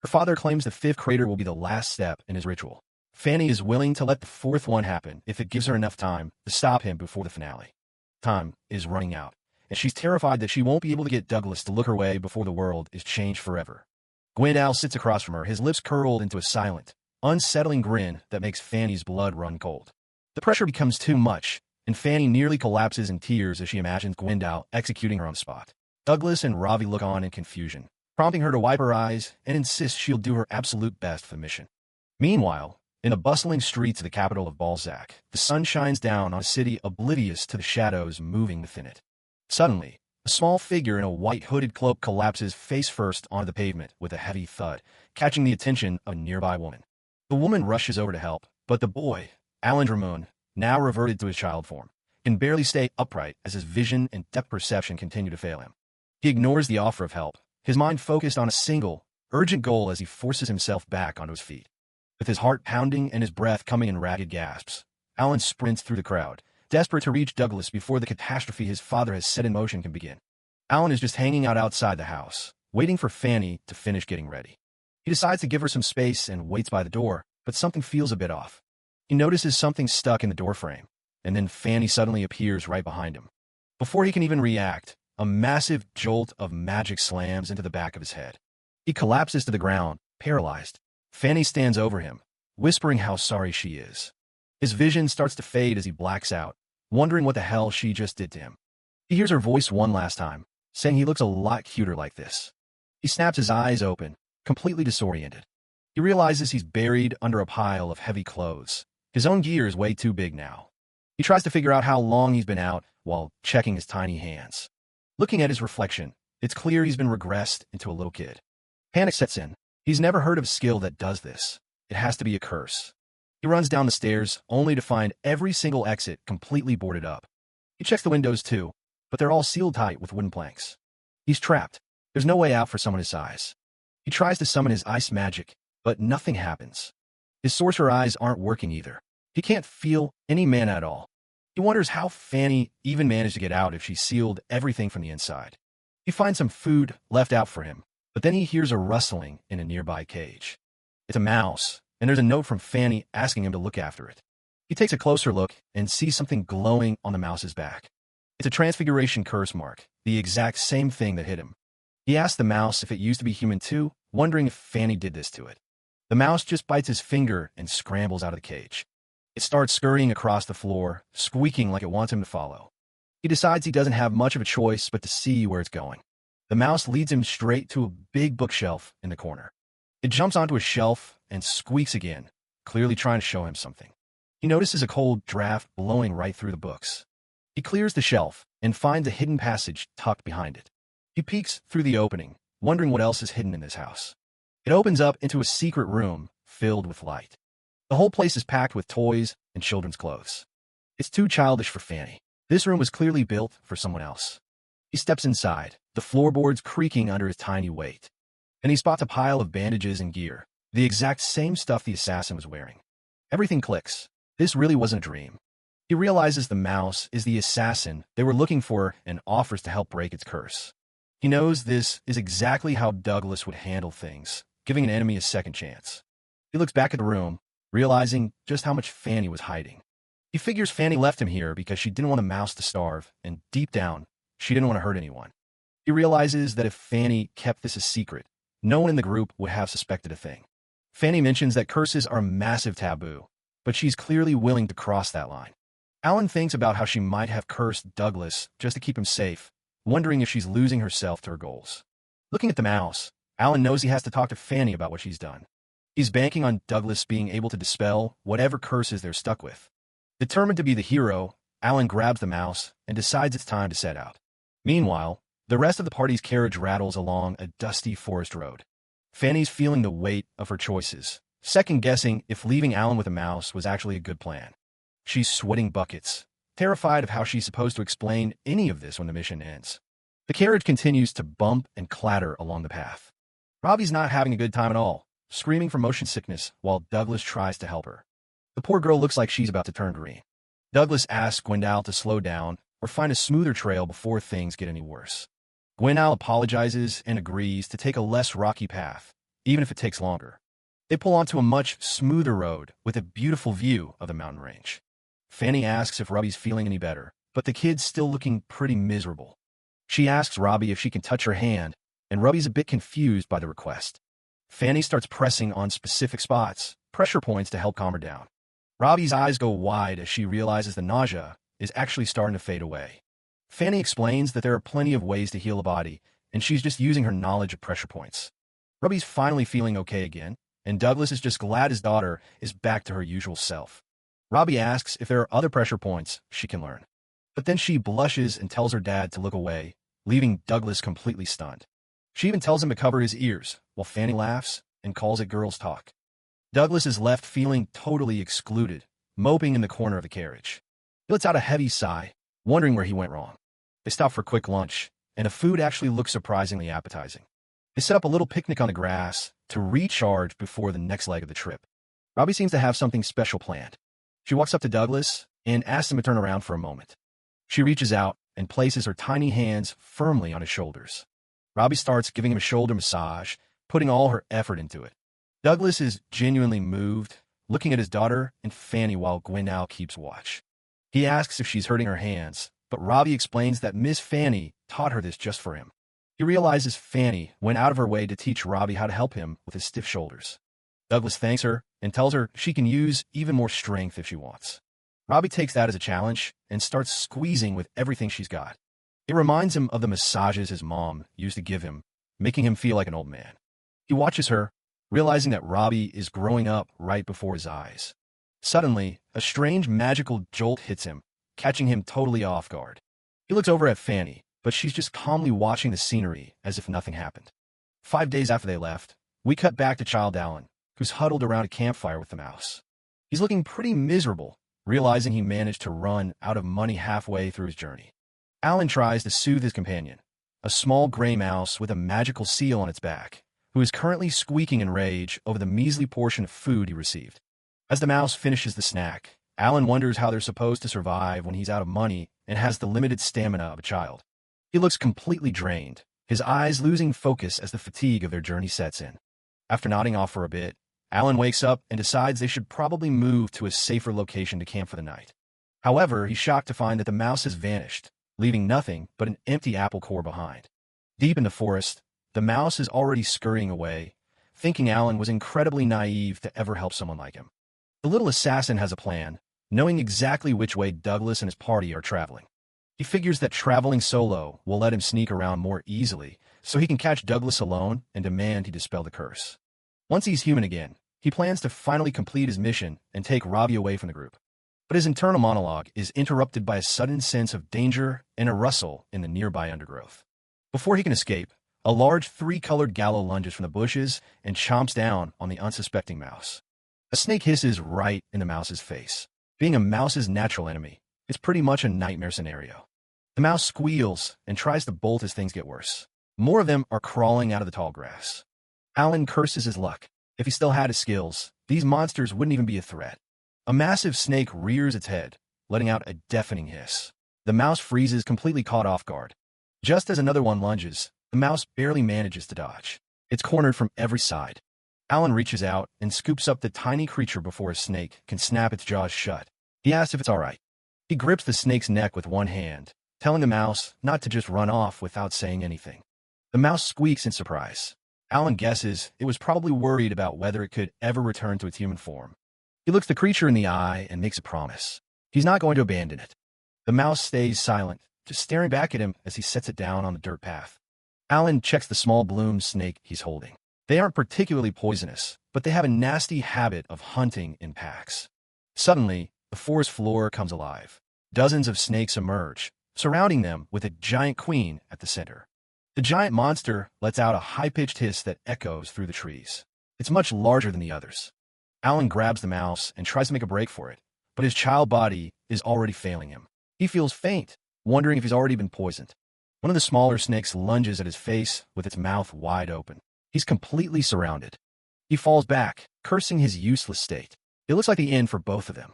Her father claims the fifth crater will be the last step in his ritual. Fanny is willing to let the fourth one happen if it gives her enough time to stop him before the finale. Time is running out, and she's terrified that she won't be able to get Douglas to look her way before the world is changed forever. Gwendal sits across from her, his lips curled into a silent, unsettling grin that makes Fanny's blood run cold. The pressure becomes too much, and Fanny nearly collapses in tears as she imagines Gwendal executing her on the spot. Douglas and Ravi look on in confusion, prompting her to wipe her eyes and insist she'll do her absolute best for the mission. Meanwhile, in the bustling streets of the capital of Balzac, the sun shines down on a city oblivious to the shadows moving within it. Suddenly, a small figure in a white hooded cloak collapses face first onto the pavement with a heavy thud, catching the attention of a nearby woman. The woman rushes over to help, but the boy, Alan Drummond, now reverted to his child form, can barely stay upright as his vision and depth perception continue to fail him. He ignores the offer of help, his mind focused on a single, urgent goal as he forces himself back onto his feet. With his heart pounding and his breath coming in ragged gasps, Alan sprints through the crowd, desperate to reach Douglas before the catastrophe his father has set in motion can begin. Alan is just hanging out outside the house, waiting for Fanny to finish getting ready. He decides to give her some space and waits by the door, but something feels a bit off. He notices something stuck in the doorframe, and then Fanny suddenly appears right behind him. Before he can even react, a massive jolt of magic slams into the back of his head. He collapses to the ground, paralyzed. Fanny stands over him, whispering how sorry she is. His vision starts to fade as he blacks out, wondering what the hell she just did to him. He hears her voice one last time, saying he looks a lot cuter like this. He snaps his eyes open, completely disoriented. He realizes he's buried under a pile of heavy clothes. His own gear is way too big now. He tries to figure out how long he's been out while checking his tiny hands. Looking at his reflection, It's clear he's been regressed into a little kid. Panic sets in. He's never heard of a skill that does this. It has to be a curse. He runs down the stairs, only to find every single exit completely boarded up. He checks the windows too, but they're all sealed tight with wooden planks. He's trapped. There's no way out for someone his size. He tries to summon his ice magic, but nothing happens. His sorcerer eyes aren't working either. He can't feel any mana at all. He wonders how Fanny even managed to get out if she sealed everything from the inside. He finds some food left out for him, but then he hears a rustling in a nearby cage. It's a mouse, and there's a note from Fanny asking him to look after it. He takes a closer look and sees something glowing on the mouse's back. It's a transfiguration curse mark, the exact same thing that hit him. He asks the mouse if it used to be human too, wondering if Fanny did this to it. The mouse just bites his finger and scrambles out of the cage. It starts scurrying across the floor, squeaking like it wants him to follow. He decides he doesn't have much of a choice but to see where it's going. The mouse leads him straight to a big bookshelf in the corner. It jumps onto a shelf and squeaks again, clearly trying to show him something. He notices a cold draft blowing right through the books. He clears the shelf and finds a hidden passage tucked behind it. He peeks through the opening, wondering what else is hidden in this house. It opens up into a secret room filled with light. The whole place is packed with toys and children's clothes. It's too childish for Fanny. This room was clearly built for someone else. He steps inside, the floorboards creaking under his tiny weight. And he spots a pile of bandages and gear, the exact same stuff the assassin was wearing. Everything clicks. This really wasn't a dream. He realizes the mouse is the assassin they were looking for and offers to help break its curse. He knows this is exactly how Douglas would handle things, giving an enemy a second chance. He looks back at the room, realizing just how much Fanny was hiding. He figures Fanny left him here because she didn't want the mouse to starve, and deep down, she didn't want to hurt anyone. He realizes that if Fanny kept this a secret, no one in the group would have suspected a thing. Fanny mentions that curses are a massive taboo, but she's clearly willing to cross that line. Alan thinks about how she might have cursed Douglas just to keep him safe, wondering if she's losing herself to her goals. Looking at the mouse, Alan knows he has to talk to Fanny about what she's done. He's banking on Douglas being able to dispel whatever curses they're stuck with. Determined to be the hero, Alan grabs the mouse and decides it's time to set out. Meanwhile, the rest of the party's carriage rattles along a dusty forest road. Fanny's feeling the weight of her choices, second-guessing if leaving Alan with a mouse was actually a good plan. She's sweating buckets, terrified of how she's supposed to explain any of this when the mission ends. The carriage continues to bump and clatter along the path. Robbie's not having a good time at all, screaming from motion sickness while Douglas tries to help her. The poor girl looks like she's about to turn green. Douglas asks Gwendal to slow down or find a smoother trail before things get any worse. Gwendal apologizes and agrees to take a less rocky path, even if it takes longer. They pull onto a much smoother road with a beautiful view of the mountain range. Fanny asks if Robbie's feeling any better, but the kid's still looking pretty miserable. She asks Robbie if she can touch her hand, and Robbie's a bit confused by the request. Fanny starts pressing on specific spots, pressure points to help calm her down. Robbie's eyes go wide as she realizes the nausea is actually starting to fade away. Fanny explains that there are plenty of ways to heal a body, and she's just using her knowledge of pressure points. Robbie's finally feeling okay again, and Douglas is just glad his daughter is back to her usual self. Robbie asks if there are other pressure points she can learn. But then she blushes and tells her dad to look away, leaving Douglas completely stunned. She even tells him to cover his ears, while Fanny laughs and calls it girls' talk. Douglas is left feeling totally excluded, moping in the corner of the carriage. He lets out a heavy sigh, wondering where he went wrong. They stop for a quick lunch, and the food actually looks surprisingly appetizing. They set up a little picnic on the grass to recharge before the next leg of the trip. Robbie seems to have something special planned. She walks up to Douglas and asks him to turn around for a moment. She reaches out and places her tiny hands firmly on his shoulders. Robbie starts giving him a shoulder massage, putting all her effort into it. Douglas is genuinely moved, looking at his daughter and Fanny while Gwendal keeps watch. He asks if she's hurting her hands, but Robbie explains that Miss Fanny taught her this just for him. He realizes Fanny went out of her way to teach Robbie how to help him with his stiff shoulders. Douglas thanks her and tells her she can use even more strength if she wants. Robbie takes that as a challenge and starts squeezing with everything she's got. It reminds him of the massages his mom used to give him, making him feel like an old man. He watches her, realizing that Robbie is growing up right before his eyes. Suddenly, a strange magical jolt hits him, catching him totally off guard. He looks over at Fanny, but she's just calmly watching the scenery as if nothing happened. 5 days after they left, we cut back to Child Alan, who's huddled around a campfire with the mouse. He's looking pretty miserable, realizing he managed to run out of money halfway through his journey. Alan tries to soothe his companion, a small gray mouse with a magical seal on its back, who is currently squeaking in rage over the measly portion of food he received. As the mouse finishes the snack, Alan wonders how they're supposed to survive when he's out of money and has the limited stamina of a child. He looks completely drained, his eyes losing focus as the fatigue of their journey sets in. After nodding off for a bit, Alan wakes up and decides they should probably move to a safer location to camp for the night. However, he's shocked to find that the mouse has vanished, leaving nothing but an empty apple core behind. Deep in the forest, the mouse is already scurrying away, thinking Alan was incredibly naive to ever help someone like him. The little assassin has a plan, knowing exactly which way Douglas and his party are traveling. He figures that traveling solo will let him sneak around more easily, so he can catch Douglas alone and demand he dispel the curse. Once he's human again, he plans to finally complete his mission and take Robbie away from the group. But his internal monologue is interrupted by a sudden sense of danger and a rustle in the nearby undergrowth. Before he can escape, a large three-colored gallow lunges from the bushes and chomps down on the unsuspecting mouse. A snake hisses right in the mouse's face. Being a mouse's natural enemy, it's pretty much a nightmare scenario. The mouse squeals and tries to bolt as things get worse. More of them are crawling out of the tall grass. Alan curses his luck. If he still had his skills, these monsters wouldn't even be a threat. A massive snake rears its head, letting out a deafening hiss. The mouse freezes, completely caught off guard. Just as another one lunges, the mouse barely manages to dodge. It's cornered from every side. Alan reaches out and scoops up the tiny creature before a snake can snap its jaws shut. He asks if it's all right. He grips the snake's neck with one hand, telling the mouse not to just run off without saying anything. The mouse squeaks in surprise. Alan guesses it was probably worried about whether it could ever return to its human form. He looks the creature in the eye and makes a promise. He's not going to abandon it. The mouse stays silent, just staring back at him as he sets it down on the dirt path. Alan checks the small bloom snake he's holding. They aren't particularly poisonous, but they have a nasty habit of hunting in packs. Suddenly, the forest floor comes alive. Dozens of snakes emerge, surrounding them with a giant queen at the center. The giant monster lets out a high-pitched hiss that echoes through the trees. It's much larger than the others. Alan grabs the mouse and tries to make a break for it, but his child body is already failing him. He feels faint, wondering if he's already been poisoned. One of the smaller snakes lunges at his face with its mouth wide open. He's completely surrounded. He falls back, cursing his useless state. It looks like the end for both of them.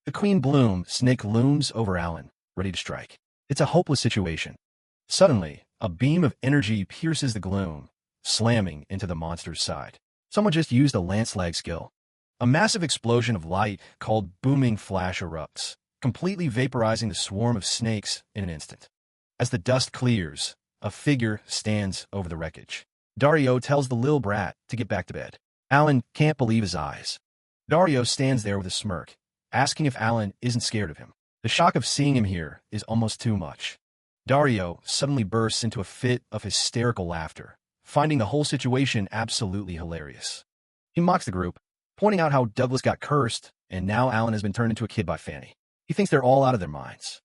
The Queen Bloom snake looms over Alan, ready to strike. It's a hopeless situation. Suddenly, a beam of energy pierces the gloom, slamming into the monster's side. Someone just used a lance-lag skill. A massive explosion of light called Booming Flash erupts, completely vaporizing the swarm of snakes in an instant. As the dust clears, a figure stands over the wreckage. Dario tells the lil brat to get back to bed. Alan can't believe his eyes. Dario stands there with a smirk, asking if Alan isn't scared of him. The shock of seeing him here is almost too much. Dario suddenly bursts into a fit of hysterical laughter, finding the whole situation absolutely hilarious. He mocks the group, pointing out how Douglas got cursed, and now Alan has been turned into a kid by Fanny. He thinks they're all out of their minds.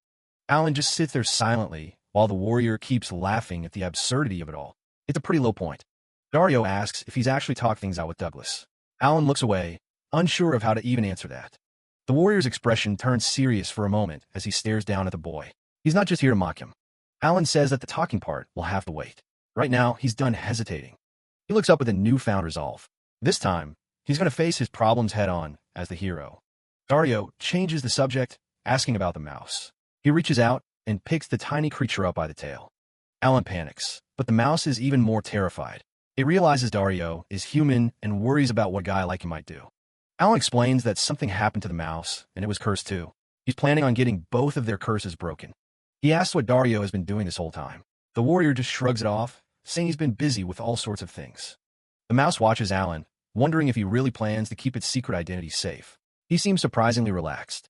Alan just sits there silently, while the warrior keeps laughing at the absurdity of it all. It's a pretty low point. Dario asks if he's actually talked things out with Douglas. Alan looks away, unsure of how to even answer that. The warrior's expression turns serious for a moment as he stares down at the boy. He's not just here to mock him. Alan says that the talking part will have to wait. Right now, he's done hesitating. He looks up with a newfound resolve. This time, he's going to face his problems head-on as the hero. Dario changes the subject, asking about the mouse. He reaches out and picks the tiny creature up by the tail. Alan panics, but the mouse is even more terrified. It realizes Dario is human and worries about what a guy like him might do. Alan explains that something happened to the mouse, and it was cursed too. He's planning on getting both of their curses broken. He asks what Dario has been doing this whole time. The warrior just shrugs it off, saying he's been busy with all sorts of things. The mouse watches Alan, wondering if he really plans to keep its secret identity safe. He seems surprisingly relaxed.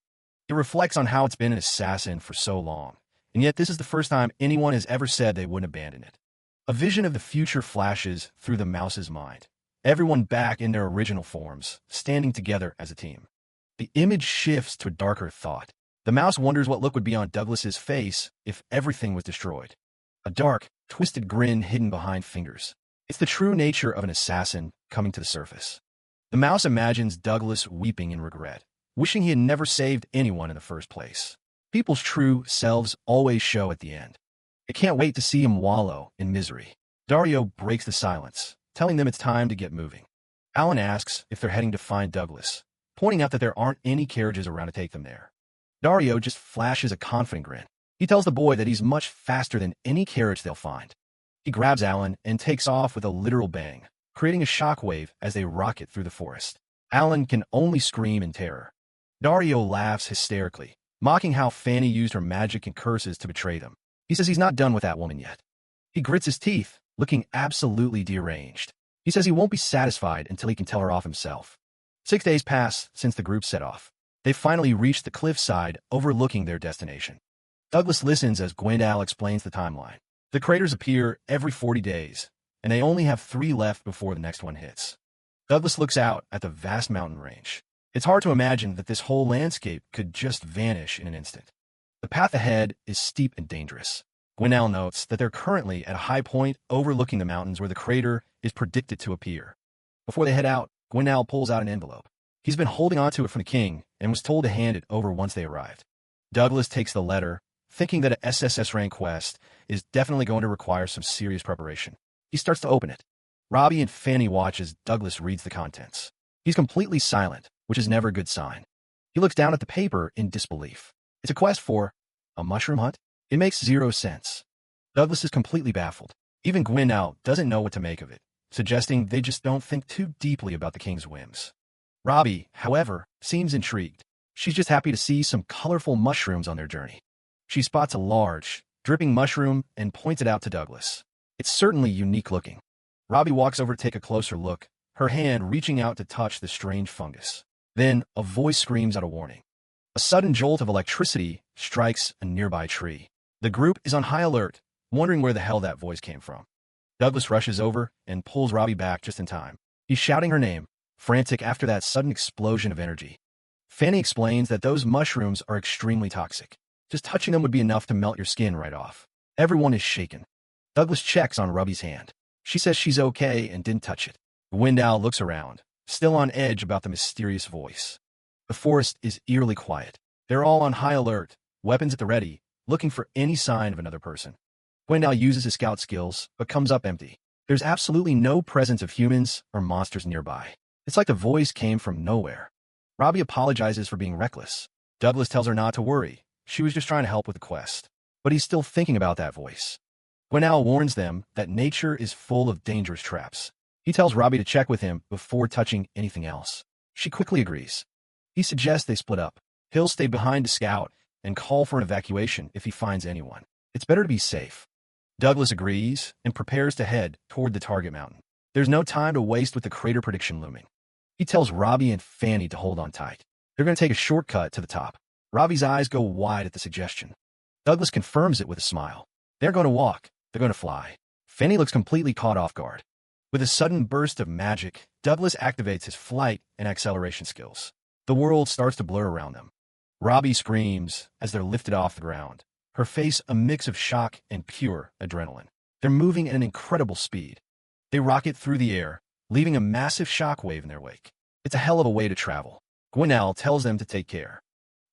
It reflects on how it's been an assassin for so long, and yet this is the first time anyone has ever said they wouldn't abandon it. A vision of the future flashes through the mouse's mind. Everyone back in their original forms, standing together as a team. The image shifts to a darker thought. The mouse wonders what look would be on Douglas's face if everything was destroyed. a dark, twisted grin hidden behind fingers. It's the true nature of an assassin coming to the surface. The mouse imagines Douglas weeping in regret, wishing he had never saved anyone in the first place. People's true selves always show at the end. It can't wait to see him wallow in misery. Dario breaks the silence, telling them it's time to get moving. Alan asks if they're heading to find Douglas, pointing out that there aren't any carriages around to take them there. Dario just flashes a confident grin. He tells the boy that he's much faster than any carriage they'll find. He grabs Alan and takes off with a literal bang, creating a shockwave as they rocket through the forest. Alan can only scream in terror. Dario laughs hysterically, mocking how Fanny used her magic and curses to betray them. He says he's not done with that woman yet. He grits his teeth, looking absolutely deranged. He says he won't be satisfied until he can tell her off himself. 6 days pass since the group set off. They finally reach the cliffside overlooking their destination. Douglas listens as Gwendal explains the timeline. The craters appear every 40 days, and they only have 3 left before the next one hits. Douglas looks out at the vast mountain range. It's hard to imagine that this whole landscape could just vanish in an instant. The path ahead is steep and dangerous. Gwendal notes that they're currently at a high point overlooking the mountains where the crater is predicted to appear. Before they head out, Gwendal pulls out an envelope. He's been holding onto it from the king and was told to hand it over once they arrived. Douglas takes the letter, thinking that a SSS rank quest is definitely going to require some serious preparation. He starts to open it. Robbie and Fanny watch as Douglas reads the contents. He's completely silent, which is never a good sign. He looks down at the paper in disbelief. It's a quest for a mushroom hunt? It makes 0 sense. Douglas is completely baffled. Even Gwendal doesn't know what to make of it, suggesting they just don't think too deeply about the king's whims. Robbie, however, seems intrigued. She's just happy to see some colorful mushrooms on their journey. She spots a large, dripping mushroom and points it out to Douglas. It's certainly unique looking. Robbie walks over to take a closer look, her hand reaching out to touch the strange fungus. Then, a voice screams out a warning. A sudden jolt of electricity strikes a nearby tree. The group is on high alert, wondering where the hell that voice came from. Douglas rushes over and pulls Robbie back just in time. He's shouting her name, frantic after that sudden explosion of energy. Fanny explains that those mushrooms are extremely toxic. Just touching them would be enough to melt your skin right off. Everyone is shaken. Douglas checks on Robbie's hand. She says she's okay and didn't touch it. Gwendal looks around, still on edge about the mysterious voice. The forest is eerily quiet. They're all on high alert, weapons at the ready, looking for any sign of another person. Gwendal uses his scout skills, but comes up empty. There's absolutely no presence of humans or monsters nearby. It's like the voice came from nowhere. Robbie apologizes for being reckless. Douglas tells her not to worry. She was just trying to help with the quest. But he's still thinking about that voice. Gwendal warns them that nature is full of dangerous traps. He tells Robbie to check with him before touching anything else. She quickly agrees. He suggests they split up. He'll stay behind to scout and call for an evacuation if he finds anyone. It's better to be safe. Douglas agrees and prepares to head toward the target mountain. There's no time to waste with the crater prediction looming. He tells Robbie and Fanny to hold on tight. They're going to take a shortcut to the top. Robbie's eyes go wide at the suggestion. Douglas confirms it with a smile. They're going to walk. They're going to fly. Fanny looks completely caught off guard. With a sudden burst of magic, Douglas activates his flight and acceleration skills. The world starts to blur around them. Robbie screams as they're lifted off the ground, her face a mix of shock and pure adrenaline. They're moving at an incredible speed. They rocket through the air, leaving a massive shockwave in their wake. It's a hell of a way to travel. Gwendal tells them to take care.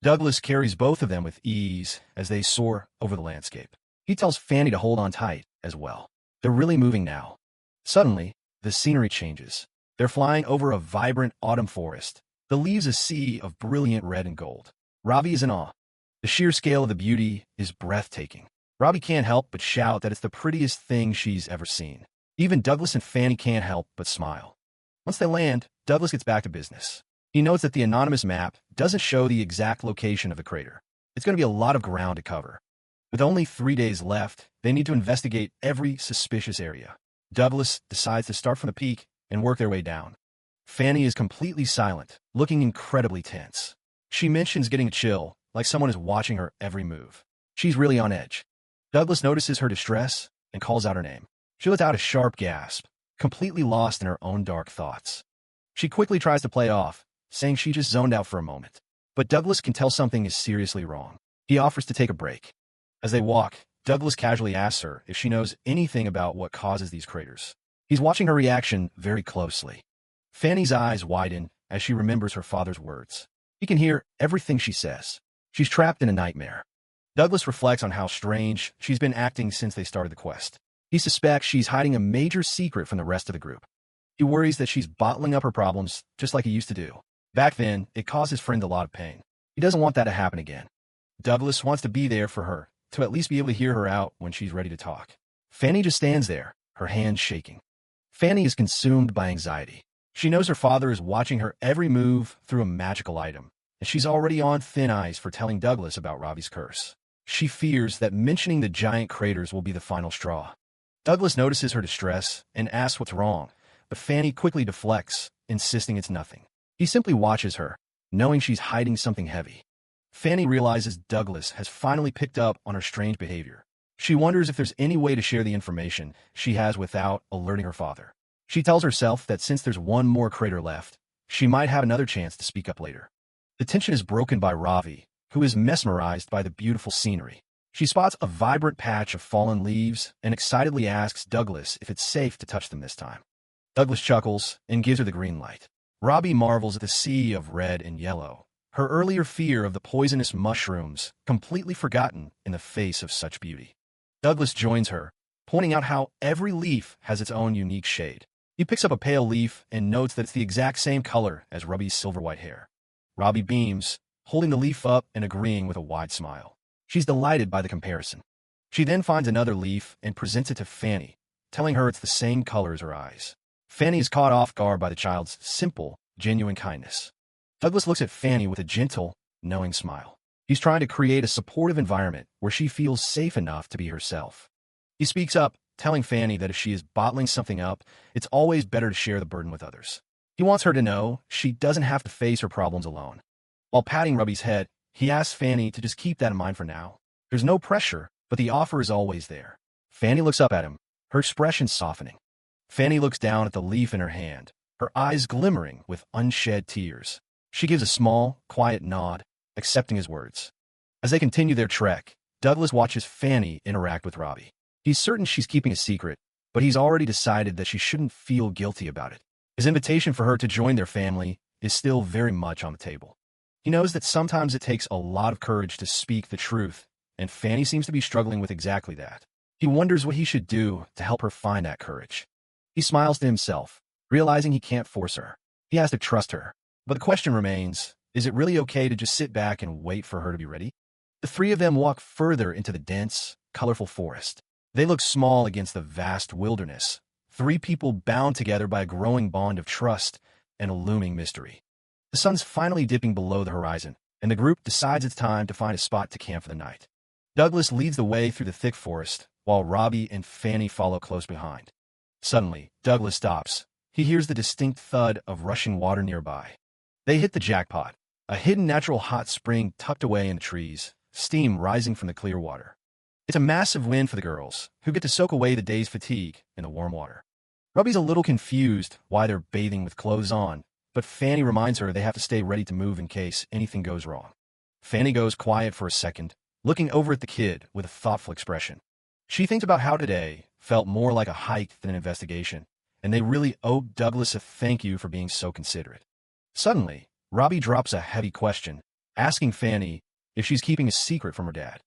Douglas carries both of them with ease as they soar over the landscape. He tells Fanny to hold on tight as well. They're really moving now. Suddenly, the scenery changes. They're flying over a vibrant autumn forest. The leaves a sea of brilliant red and gold. Robbie is in awe. The sheer scale of the beauty is breathtaking. Robbie can't help but shout that it's the prettiest thing she's ever seen. Even Douglas and Fanny can't help but smile. Once they land, Douglas gets back to business. He notes that the anonymous map doesn't show the exact location of the crater. It's going to be a lot of ground to cover. With only 3 days left, they need to investigate every suspicious area. Douglas decides to start from the peak and work their way down. Fanny is completely silent, looking incredibly tense. She mentions getting a chill, like someone is watching her every move. She's really on edge. Douglas notices her distress and calls out her name. She lets out a sharp gasp, completely lost in her own dark thoughts. She quickly tries to play it off, saying she just zoned out for a moment. But Douglas can tell something is seriously wrong. He offers to take a break. As they walk, Douglas casually asks her if she knows anything about what causes these craters. He's watching her reaction very closely. Fanny's eyes widen as she remembers her father's words. He can hear everything she says. She's trapped in a nightmare. Douglas reflects on how strange she's been acting since they started the quest. He suspects she's hiding a major secret from the rest of the group. He worries that she's bottling up her problems just like he used to do. Back then, it caused his friend a lot of pain. He doesn't want that to happen again. Douglas wants to be there for her, to at least be able to hear her out when she's ready to talk. Fanny just stands there, her hands shaking. Fanny is consumed by anxiety. She knows her father is watching her every move through a magical item, and she's already on thin ice for telling Douglas about Robbie's curse. She fears that mentioning the giant craters will be the final straw. Douglas notices her distress and asks what's wrong, but Fanny quickly deflects, insisting it's nothing. He simply watches her, knowing she's hiding something heavy. Fanny realizes Douglas has finally picked up on her strange behavior. She wonders if there's any way to share the information she has without alerting her father. She tells herself that since there's one more crater left, she might have another chance to speak up later. The tension is broken by Ravi, who is mesmerized by the beautiful scenery. She spots a vibrant patch of fallen leaves and excitedly asks Douglas if it's safe to touch them this time. Douglas chuckles and gives her the green light. Ravi marvels at the sea of red and yellow, her earlier fear of the poisonous mushrooms completely forgotten in the face of such beauty. Douglas joins her, pointing out how every leaf has its own unique shade. He picks up a pale leaf and notes that it's the exact same color as Ravi's silver-white hair. Ravi beams, holding the leaf up and agreeing with a wide smile. She's delighted by the comparison. She then finds another leaf and presents it to Fanny, telling her it's the same color as her eyes. Fanny is caught off guard by the child's simple, genuine kindness. Douglas looks at Fanny with a gentle, knowing smile. He's trying to create a supportive environment where she feels safe enough to be herself. He speaks up, telling Fanny that if she is bottling something up, it's always better to share the burden with others. He wants her to know she doesn't have to face her problems alone. While patting Ruby's head, he asks Fanny to just keep that in mind for now. There's no pressure, but the offer is always there. Fanny looks up at him, her expression softening. Fanny looks down at the leaf in her hand, her eyes glimmering with unshed tears. She gives a small, quiet nod, accepting his words. As they continue their trek, Douglas watches Fanny interact with Robbie. He's certain she's keeping a secret, but he's already decided that she shouldn't feel guilty about it. His invitation for her to join their family is still very much on the table. He knows that sometimes it takes a lot of courage to speak the truth, and Fanny seems to be struggling with exactly that. He wonders what he should do to help her find that courage. He smiles to himself, realizing he can't force her. He has to trust her. But the question remains, is it really okay to just sit back and wait for her to be ready? The three of them walk further into the dense, colorful forest. They look small against the vast wilderness, three people bound together by a growing bond of trust and a looming mystery. The sun's finally dipping below the horizon, and the group decides it's time to find a spot to camp for the night. Douglas leads the way through the thick forest, while Robbie and Fanny follow close behind. Suddenly, Douglas stops. He hears the distinct thud of rushing water nearby. They hit the jackpot, a hidden natural hot spring tucked away in the trees, steam rising from the clear water. It's a massive win for the girls, who get to soak away the day's fatigue in the warm water. Robbie's a little confused why they're bathing with clothes on, but Fanny reminds her they have to stay ready to move in case anything goes wrong. Fanny goes quiet for a second, looking over at the kid with a thoughtful expression. She thinks about how today felt more like a hike than an investigation, and they really owe Douglas a thank you for being so considerate. Suddenly, Robbie drops a heavy question, asking Fanny if she's keeping a secret from her dad.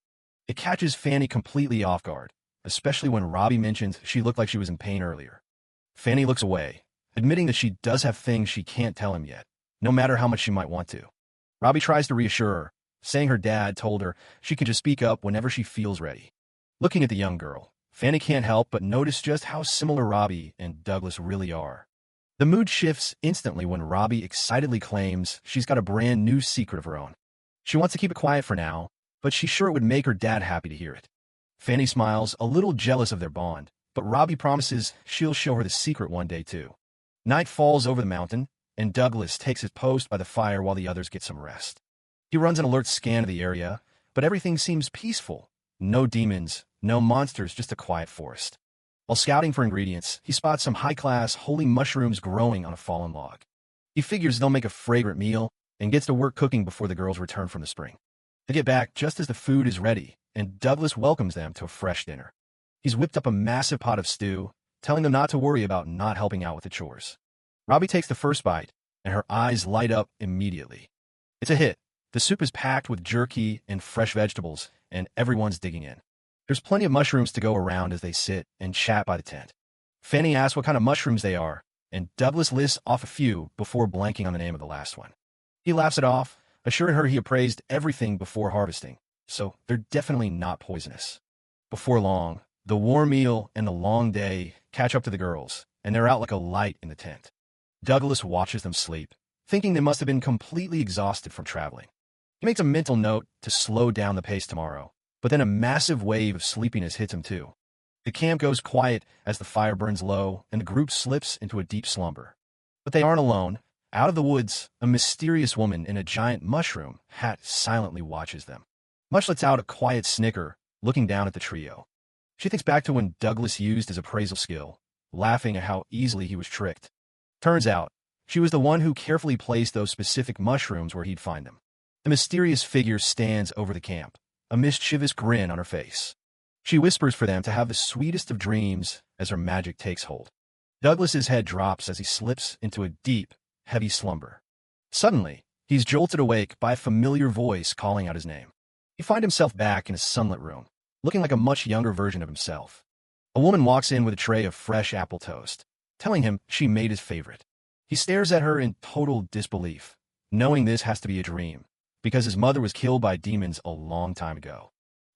It catches Fanny completely off guard, especially when Robbie mentions she looked like she was in pain earlier. Fanny looks away, admitting that she does have things she can't tell him yet, no matter how much she might want to. Robbie tries to reassure her, saying her dad told her she can just speak up whenever she feels ready. Looking at the young girl, Fanny can't help but notice just how similar Robbie and Douglas really are. The mood shifts instantly when Robbie excitedly claims she's got a brand new secret of her own. She wants to keep it quiet for now, but she's sure it would make her dad happy to hear it. Fanny smiles, a little jealous of their bond, but Robbie promises she'll show her the secret one day too. Night falls over the mountain, and Douglas takes his post by the fire while the others get some rest. He runs an alert scan of the area, but everything seems peaceful. No demons, no monsters, just a quiet forest. While scouting for ingredients, he spots some high-class holy mushrooms growing on a fallen log. He figures they'll make a fragrant meal and gets to work cooking before the girls return from the spring. They get back just as the food is ready, and Douglas welcomes them to a fresh dinner. He's whipped up a massive pot of stew, telling them not to worry about not helping out with the chores. Robbie takes the first bite, and her eyes light up immediately. It's a hit. The soup is packed with jerky and fresh vegetables, and everyone's digging in. There's plenty of mushrooms to go around as they sit and chat by the tent. Fanny asks what kind of mushrooms they are, and Douglas lists off a few before blanking on the name of the last one. He laughs it off, assuring her he appraised everything before harvesting, so they're definitely not poisonous. Before long, the warm meal and the long day catch up to the girls, and they're out like a light in the tent. Douglas watches them sleep, thinking they must have been completely exhausted from traveling. He makes a mental note to slow down the pace tomorrow, but then a massive wave of sleepiness hits him too. The camp goes quiet as the fire burns low and the group slips into a deep slumber. But they aren't alone. Out of the woods, a mysterious woman in a giant mushroom hat silently watches them. Mush lets out a quiet snicker, looking down at the trio. She thinks back to when Douglas used his appraisal skill, laughing at how easily he was tricked. Turns out, she was the one who carefully placed those specific mushrooms where he'd find them. The mysterious figure stands over the camp, a mischievous grin on her face. She whispers for them to have the sweetest of dreams as her magic takes hold. Douglas's head drops as he slips into a deep, heavy slumber. Suddenly, he's jolted awake by a familiar voice calling out his name. He finds himself back in a sunlit room, looking like a much younger version of himself. A woman walks in with a tray of fresh apple toast, telling him she made his favorite. He stares at her in total disbelief, knowing this has to be a dream, because his mother was killed by demons a long time ago.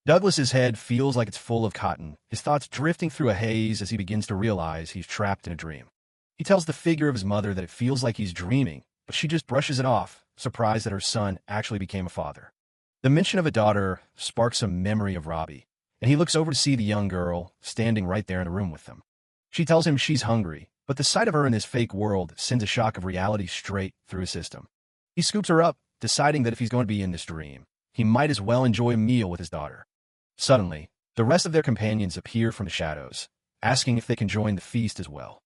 Douglas's head feels like it's full of cotton, his thoughts drifting through a haze as he begins to realize he's trapped in a dream. He tells the figure of his mother that it feels like he's dreaming, but she just brushes it off, surprised that her son actually became a father. The mention of a daughter sparks a memory of Robbie, and he looks over to see the young girl standing right there in the room with them. She tells him she's hungry, but the sight of her in this fake world sends a shock of reality straight through his system. He scoops her up, deciding that if he's going to be in this dream, he might as well enjoy a meal with his daughter. Suddenly, the rest of their companions appear from the shadows, asking if they can join the feast as well.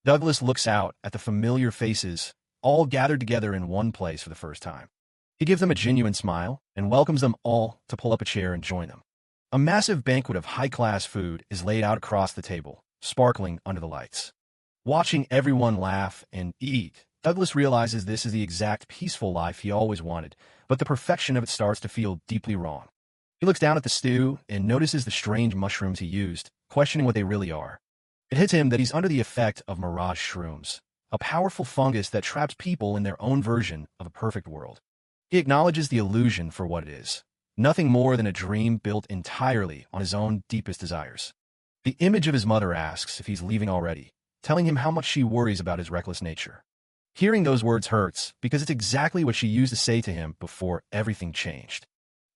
Douglas looks out at the familiar faces, all gathered together in one place for the first time. He gives them a genuine smile and welcomes them all to pull up a chair and join them. A massive banquet of high-class food is laid out across the table, sparkling under the lights. Watching everyone laugh and eat, Douglas realizes this is the exact peaceful life he always wanted, but the perfection of it starts to feel deeply wrong. He looks down at the stew and notices the strange mushrooms he used, questioning what they really are. It hits him that he's under the effect of mirage shrooms, a powerful fungus that traps people in their own version of a perfect world. He acknowledges the illusion for what it is, nothing more than a dream built entirely on his own deepest desires. The image of his mother asks if he's leaving already, telling him how much she worries about his reckless nature. Hearing those words hurts because it's exactly what she used to say to him before everything changed.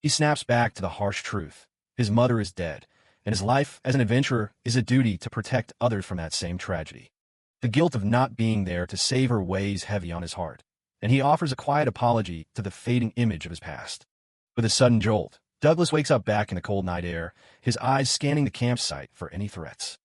He snaps back to the harsh truth. His mother is dead, and his life as an adventurer is a duty to protect others from that same tragedy. The guilt of not being there to save her weighs heavy on his heart, and he offers a quiet apology to the fading image of his past. With a sudden jolt, Douglas wakes up back in the cold night air, his eyes scanning the campsite for any threats.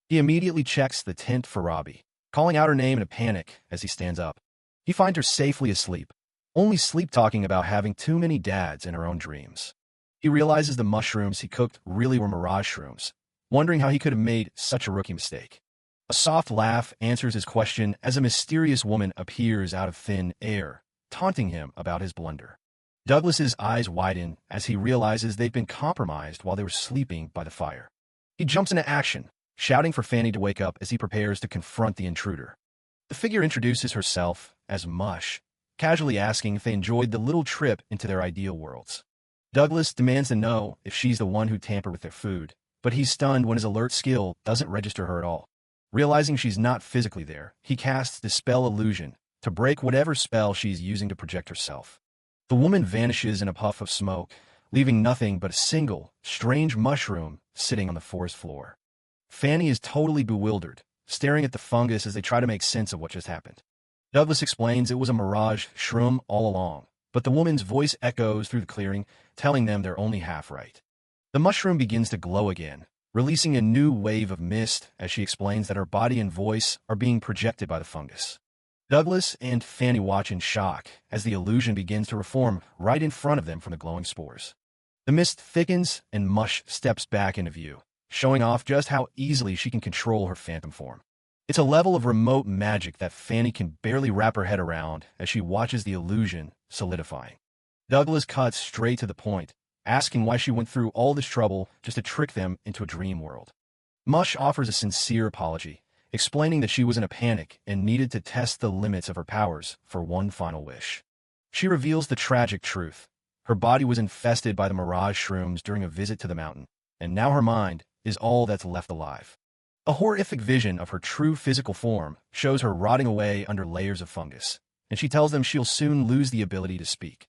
He immediately checks the tent for Robbie, calling out her name in a panic as he stands up. He finds her safely asleep, only sleep-talking about having too many dads in her own dreams. He realizes the mushrooms he cooked really were mirage shrooms, wondering how he could have made such a rookie mistake. A soft laugh answers his question as a mysterious woman appears out of thin air, taunting him about his blunder. Douglas's eyes widen as he realizes they've been compromised while they were sleeping by the fire. He jumps into action, shouting for Fanny to wake up as he prepares to confront the intruder. The figure introduces herself as Mush, casually asking if they enjoyed the little trip into their ideal worlds. Douglas demands to know if she's the one who tampered with their food, but he's stunned when his alert skill doesn't register her at all. Realizing she's not physically there, he casts Dispel Illusion to break whatever spell she's using to project herself. The woman vanishes in a puff of smoke, leaving nothing but a single, strange mushroom sitting on the forest floor. Fanny is totally bewildered, staring at the fungus as they try to make sense of what just happened. Douglas explains it was a mirage shroom all along, but the woman's voice echoes through the clearing, telling them they're only half right. The mushroom begins to glow again, releasing a new wave of mist as she explains that her body and voice are being projected by the fungus. Douglas and Fanny watch in shock as the illusion begins to reform right in front of them from the glowing spores. The mist thickens and Mush steps back into view, showing off just how easily she can control her phantom form. It's a level of remote magic that Fanny can barely wrap her head around as she watches the illusion solidifying. Douglas cuts straight to the point, asking why she went through all this trouble just to trick them into a dream world. Mush offers a sincere apology, explaining that she was in a panic and needed to test the limits of her powers for one final wish. She reveals the tragic truth. Her body was infested by the mirage shrooms during a visit to the mountain, and now her mind is all that's left alive. A horrific vision of her true physical form shows her rotting away under layers of fungus, and she tells them she'll soon lose the ability to speak.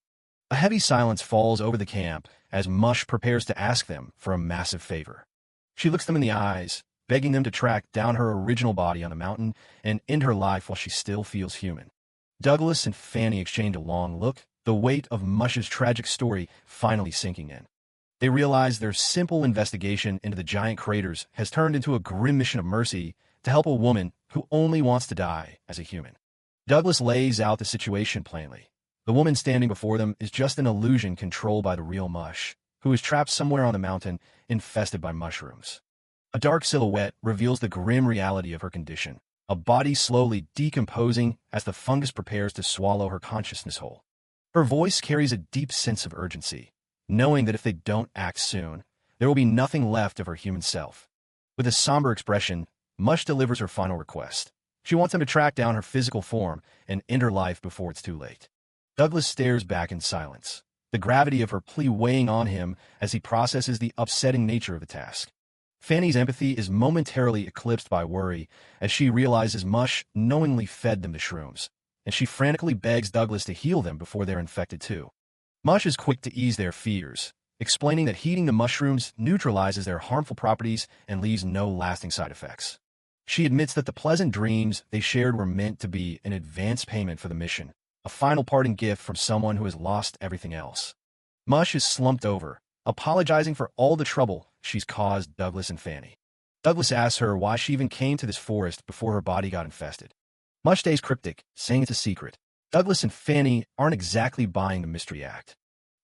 A heavy silence falls over the camp as Mush prepares to ask them for a massive favor. She looks them in the eyes, begging them to track down her original body on the mountain and end her life while she still feels human. Douglas and Fanny exchange a long look, the weight of Mush's tragic story finally sinking in. They realize their simple investigation into the giant craters has turned into a grim mission of mercy to help a woman who only wants to die as a human. Douglas lays out the situation plainly. The woman standing before them is just an illusion controlled by the real Mush, who is trapped somewhere on the mountain, infested by mushrooms. A dark silhouette reveals the grim reality of her condition, a body slowly decomposing as the fungus prepares to swallow her consciousness whole. Her voice carries a deep sense of urgency, knowing that if they don't act soon, there will be nothing left of her human self. With a somber expression, Mush delivers her final request. She wants them to track down her physical form and end her life before it's too late. Douglas stares back in silence, the gravity of her plea weighing on him as he processes the upsetting nature of the task. Fanny's empathy is momentarily eclipsed by worry as she realizes Mush knowingly fed them the shrooms, and she frantically begs Douglas to heal them before they're infected too. Mush is quick to ease their fears, explaining that heating the mushrooms neutralizes their harmful properties and leaves no lasting side effects. She admits that the pleasant dreams they shared were meant to be an advance payment for the mission, a final parting gift from someone who has lost everything else. Mush is slumped over, apologizing for all the trouble she's caused Douglas and Fanny. Douglas asks her why she even came to this forest before her body got infested. Mush stays cryptic, saying it's a secret. Douglas and Fanny aren't exactly buying the mystery act.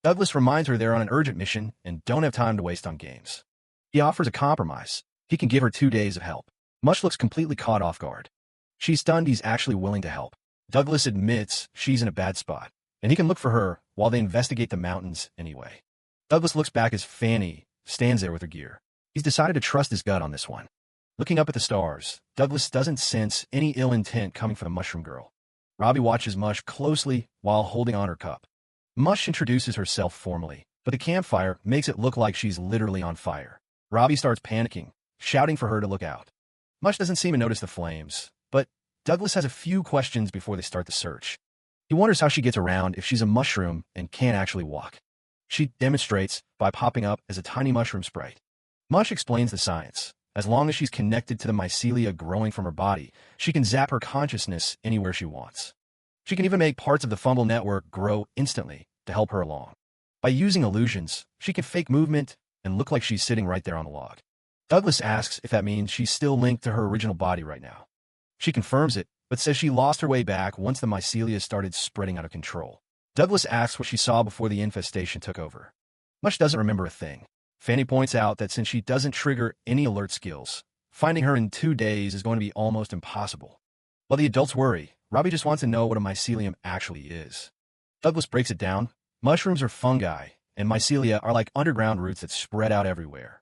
Douglas reminds her they're on an urgent mission and don't have time to waste on games. He offers a compromise. He can give her 2 days of help. Mush looks completely caught off guard. She's stunned he's actually willing to help. Douglas admits she's in a bad spot, and he can look for her while they investigate the mountains anyway. Douglas looks back as Fanny stands there with her gear. He's decided to trust his gut on this one. Looking up at the stars, Douglas doesn't sense any ill intent coming from the mushroom girl. Robbie watches Mush closely while holding on her cup. Mush introduces herself formally, but the campfire makes it look like she's literally on fire. Robbie starts panicking, shouting for her to look out. Mush doesn't seem to notice the flames, but Douglas has a few questions before they start the search. He wonders how she gets around if she's a mushroom and can't actually walk. She demonstrates by popping up as a tiny mushroom sprite. Mush explains the science. As long as she's connected to the mycelia growing from her body, she can zap her consciousness anywhere she wants. She can even make parts of the fungal network grow instantly to help her along. By using illusions, she can fake movement and look like she's sitting right there on the log. Douglas asks if that means she's still linked to her original body right now. She confirms it, but says she lost her way back once the mycelia started spreading out of control. Douglas asks what she saw before the infestation took over. Mush doesn't remember a thing. Fanny points out that since she doesn't trigger any alert skills, finding her in 2 days is going to be almost impossible. While the adults worry, Robbie just wants to know what a mycelium actually is. Douglas breaks it down. Mushrooms are fungi, and mycelia are like underground roots that spread out everywhere.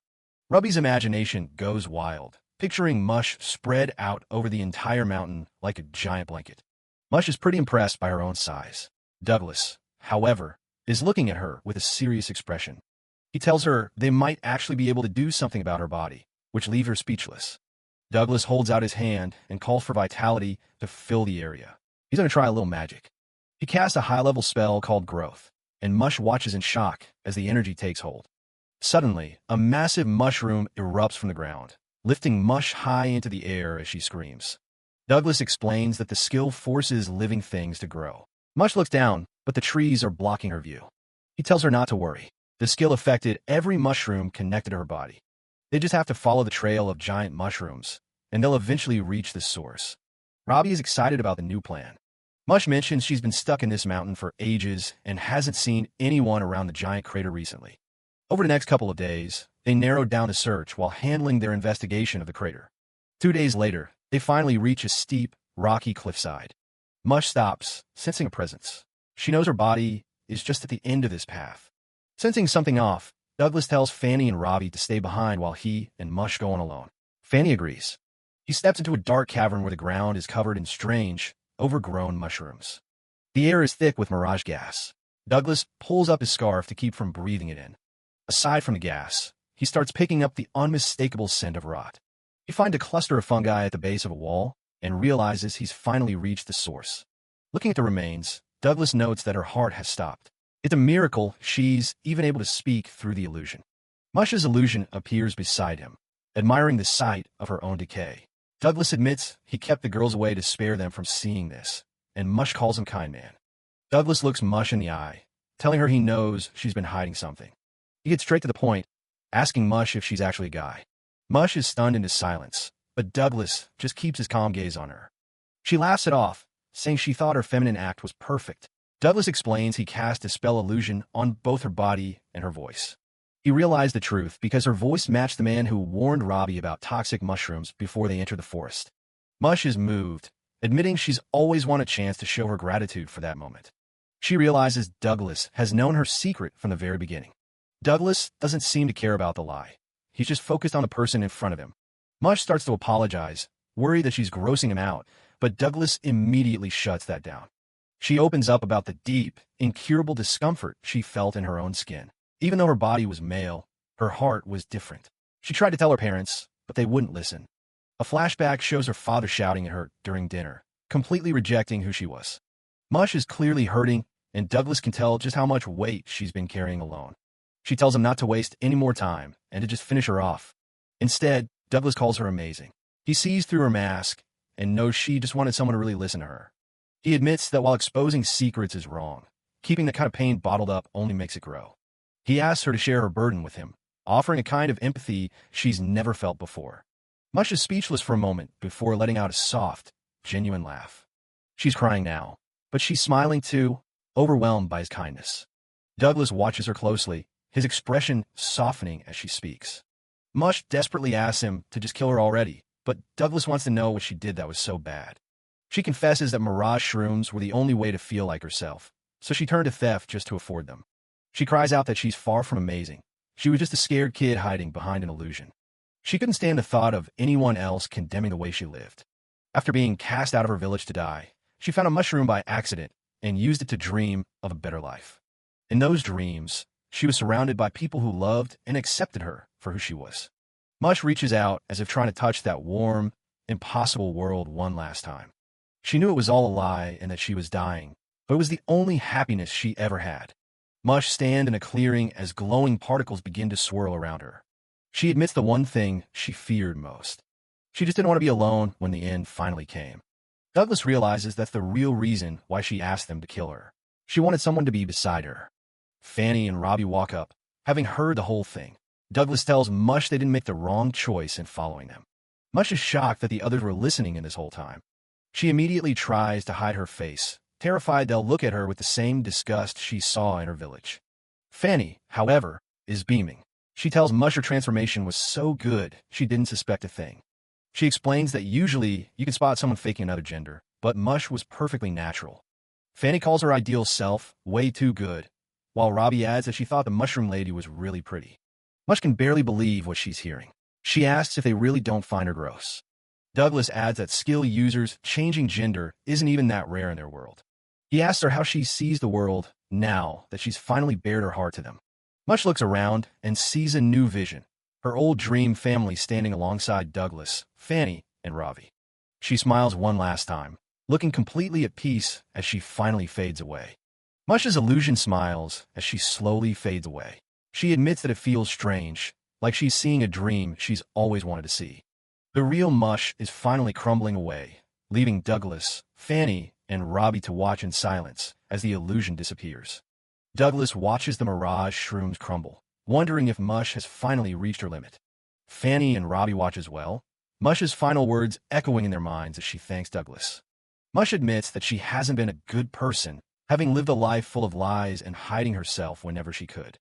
Robbie's imagination goes wild, picturing Mush spread out over the entire mountain like a giant blanket. Mush is pretty impressed by her own size. Douglas, however, is looking at her with a serious expression. He tells her they might actually be able to do something about her body, which leaves her speechless. Douglas holds out his hand and calls for vitality to fill the area. He's going to try a little magic. He casts a high-level spell called Growth, and Mush watches in shock as the energy takes hold. Suddenly, a massive mushroom erupts from the ground, lifting Mush high into the air as she screams. Douglas explains that the skill forces living things to grow. Mush looks down, but the trees are blocking her view. He tells her not to worry. The skill affected every mushroom connected to her body. They just have to follow the trail of giant mushrooms, and they'll eventually reach the source. Robbie is excited about the new plan. Mush mentions she's been stuck in this mountain for ages and hasn't seen anyone around the giant crater recently. Over the next couple of days, they narrowed down the search while handling their investigation of the crater. 2 days later, they finally reach a steep, rocky cliffside. Mush stops, sensing a presence. She knows her body is just at the end of this path. Sensing something off, Douglas tells Fanny and Robbie to stay behind while he and Mush go on alone. Fanny agrees. He steps into a dark cavern where the ground is covered in strange, overgrown mushrooms. The air is thick with mirage gas. Douglas pulls up his scarf to keep from breathing it in. Aside from the gas, he starts picking up the unmistakable scent of rot. He finds a cluster of fungi at the base of a wall and realizes he's finally reached the source. Looking at the remains, Douglas notes that her heart has stopped. It's a miracle she's even able to speak through the illusion. Mush's illusion appears beside him, admiring the sight of her own decay. Douglas admits he kept the girls away to spare them from seeing this, and Mush calls him kind man. Douglas looks Mush in the eye, telling her he knows she's been hiding something. He gets straight to the point, asking Mush if she's actually a guy. Mush is stunned into silence, but Douglas just keeps his calm gaze on her. She laughs it off, saying she thought her feminine act was perfect. Douglas explains he cast a spell illusion on both her body and her voice. He realized the truth because her voice matched the man who warned Robbie about toxic mushrooms before they entered the forest. Mush is moved, admitting she's always wanted a chance to show her gratitude for that moment. She realizes Douglas has known her secret from the very beginning. Douglas doesn't seem to care about the lie. He's just focused on the person in front of him. Mush starts to apologize, worried that she's grossing him out, but Douglas immediately shuts that down. She opens up about the deep, incurable discomfort she felt in her own skin. Even though her body was male, her heart was different. She tried to tell her parents, but they wouldn't listen. A flashback shows her father shouting at her during dinner, completely rejecting who she was. Mush is clearly hurting, and Douglas can tell just how much weight she's been carrying alone. She tells him not to waste any more time and to just finish her off. Instead, Douglas calls her amazing. He sees through her mask and knows she just wanted someone to really listen to her. He admits that while exposing secrets is wrong, keeping the kind of pain bottled up only makes it grow. He asks her to share her burden with him, offering a kind of empathy she's never felt before. Mush is speechless for a moment before letting out a soft, genuine laugh. She's crying now, but she's smiling too, overwhelmed by his kindness. Douglas watches her closely, his expression softening as she speaks. Mush desperately asks him to just kill her already, but Douglas wants to know what she did that was so bad. She confesses that mirage shrooms were the only way to feel like herself, so she turned to theft just to afford them. She cries out that she's far from amazing. She was just a scared kid hiding behind an illusion. She couldn't stand the thought of anyone else condemning the way she lived. After being cast out of her village to die, she found a mushroom by accident and used it to dream of a better life. In those dreams, she was surrounded by people who loved and accepted her for who she was. Mush reaches out as if trying to touch that warm, impossible world one last time. She knew it was all a lie and that she was dying, but it was the only happiness she ever had. Mush stands in a clearing as glowing particles begin to swirl around her. She admits the one thing she feared most. She just didn't want to be alone when the end finally came. Douglas realizes that's the real reason why she asked them to kill her. She wanted someone to be beside her. Fanny and Robbie walk up, having heard the whole thing. Douglas tells Mush they didn't make the wrong choice in following them. Mush is shocked that the others were listening in this whole time. She immediately tries to hide her face, terrified they'll look at her with the same disgust she saw in her village. Fanny, however, is beaming. She tells Mush her transformation was so good she didn't suspect a thing. She explains that usually you can spot someone faking another gender, but Mush was perfectly natural. Fanny calls her ideal self way too good, while Robbie adds that she thought the mushroom lady was really pretty. Mush can barely believe what she's hearing. She asks if they really don't find her gross. Douglas adds that skill users changing gender isn't even that rare in their world. He asks her how she sees the world now that she's finally bared her heart to them. Mush looks around and sees a new vision, her old dream family standing alongside Douglas, Fanny, and Ravi. She smiles one last time, looking completely at peace as she finally fades away. Mush's illusion smiles as she slowly fades away. She admits that it feels strange, like she's seeing a dream she's always wanted to see. The real Mush is finally crumbling away, leaving Douglas, Fanny, and Robbie to watch in silence as the illusion disappears. Douglas watches the mirage shrooms crumble, wondering if Mush has finally reached her limit. Fanny and Robbie watch as well, Mush's final words echoing in their minds as she thanks Douglas. Mush admits that she hasn't been a good person, having lived a life full of lies and hiding herself whenever she could.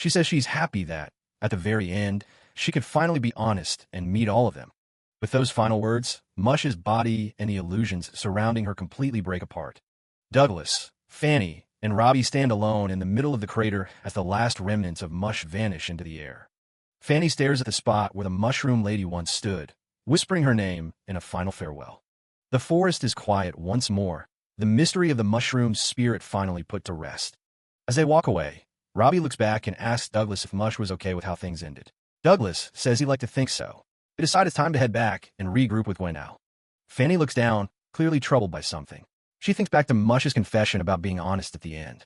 She says she's happy that, at the very end, she could finally be honest and meet all of them. With those final words, Mush's body and the illusions surrounding her completely break apart. Douglas, Fanny, and Robbie stand alone in the middle of the crater as the last remnants of Mush vanish into the air. Fanny stares at the spot where the mushroom lady once stood, whispering her name in a final farewell. The forest is quiet once more, the mystery of the mushroom's spirit finally put to rest. As they walk away, Robbie looks back and asks Douglas if Mush was okay with how things ended. Douglas says he'd like to think so. They decide it's time to head back and regroup with Gwen now. Fanny looks down, clearly troubled by something. She thinks back to Mush's confession about being honest at the end.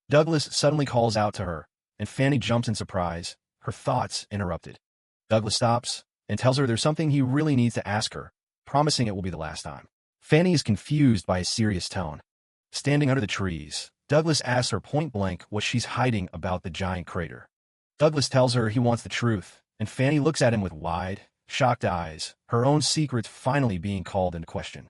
Douglas suddenly calls out to her, and Fanny jumps in surprise, her thoughts interrupted. Douglas stops and tells her there's something he really needs to ask her, promising it will be the last time. Fanny is confused by his serious tone. Standing under the trees, Douglas asks her point-blank what she's hiding about the giant crater. Douglas tells her he wants the truth, and Fanny looks at him with wide, shocked eyes, her own secrets finally being called into question.